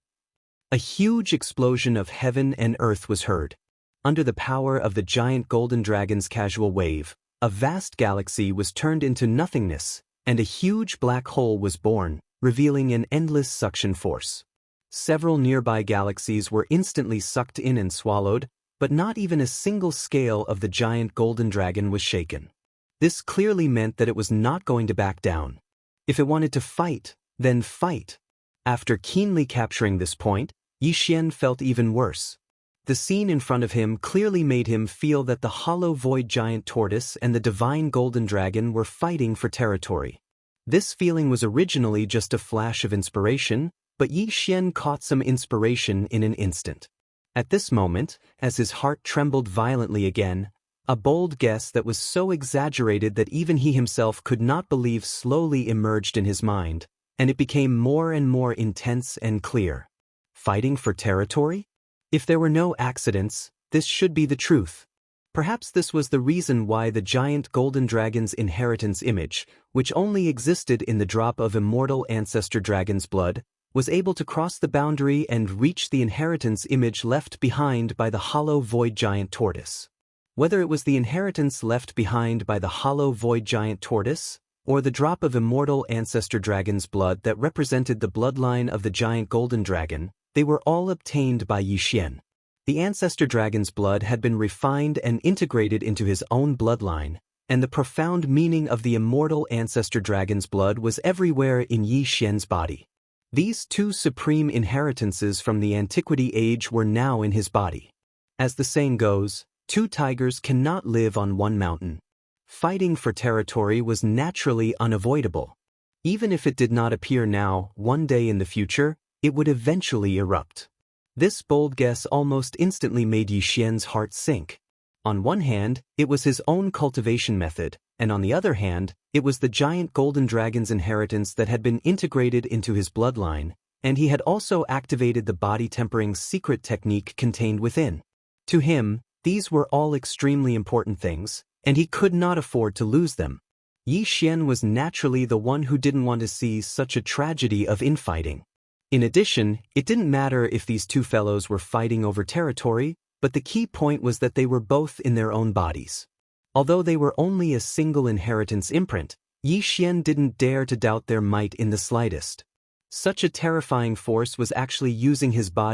A huge explosion of heaven and earth was heard. Under the power of the giant golden dragon's casual wave, a vast galaxy was turned into nothingness, and a huge black hole was born, revealing an endless suction force. Several nearby galaxies were instantly sucked in and swallowed, but not even a single scale of the giant golden dragon was shaken. This clearly meant that it was not going to back down. If it wanted to fight, then fight. After keenly capturing this point, Yixian felt even worse. The scene in front of him clearly made him feel that the hollow void giant tortoise and the divine golden dragon were fighting for territory. This feeling was originally just a flash of inspiration, but Yixian caught some inspiration in an instant. At this moment, as his heart trembled violently again, a bold guess that was so exaggerated that even he himself could not believe slowly emerged in his mind, and it became more and more intense and clear. Fighting for territory? If there were no accidents, this should be the truth. Perhaps this was the reason why the giant golden dragon's inheritance image, which only existed in the drop of immortal ancestor dragon's blood, was able to cross the boundary and reach the inheritance image left behind by the hollow void giant tortoise. Whether it was the inheritance left behind by the hollow void giant tortoise, or the drop of immortal ancestor dragon's blood that represented the bloodline of the giant golden dragon, they were all obtained by Yixian. The ancestor dragon's blood had been refined and integrated into his own bloodline, and the profound meaning of the immortal ancestor dragon's blood was everywhere in Yixian's body. These two supreme inheritances from the antiquity age were now in his body. As the saying goes, two tigers cannot live on one mountain. Fighting for territory was naturally unavoidable. Even if it did not appear now, one day in the future, it would eventually erupt. This bold guess almost instantly made Yixian's heart sink. On one hand, it was his own cultivation method, and on the other hand, it was the giant golden dragon's inheritance that had been integrated into his bloodline, and he had also activated the body-tempering secret technique contained within. To him, these were all extremely important things, and he could not afford to lose them. Yixian was naturally the one who didn't want to see such a tragedy of infighting. In addition, it didn't matter if these two fellows were fighting over territory, but the key point was that they were both in their own bodies. Although they were only a single inheritance imprint, Yixian didn't dare to doubt their might in the slightest. Such a terrifying force was actually using his body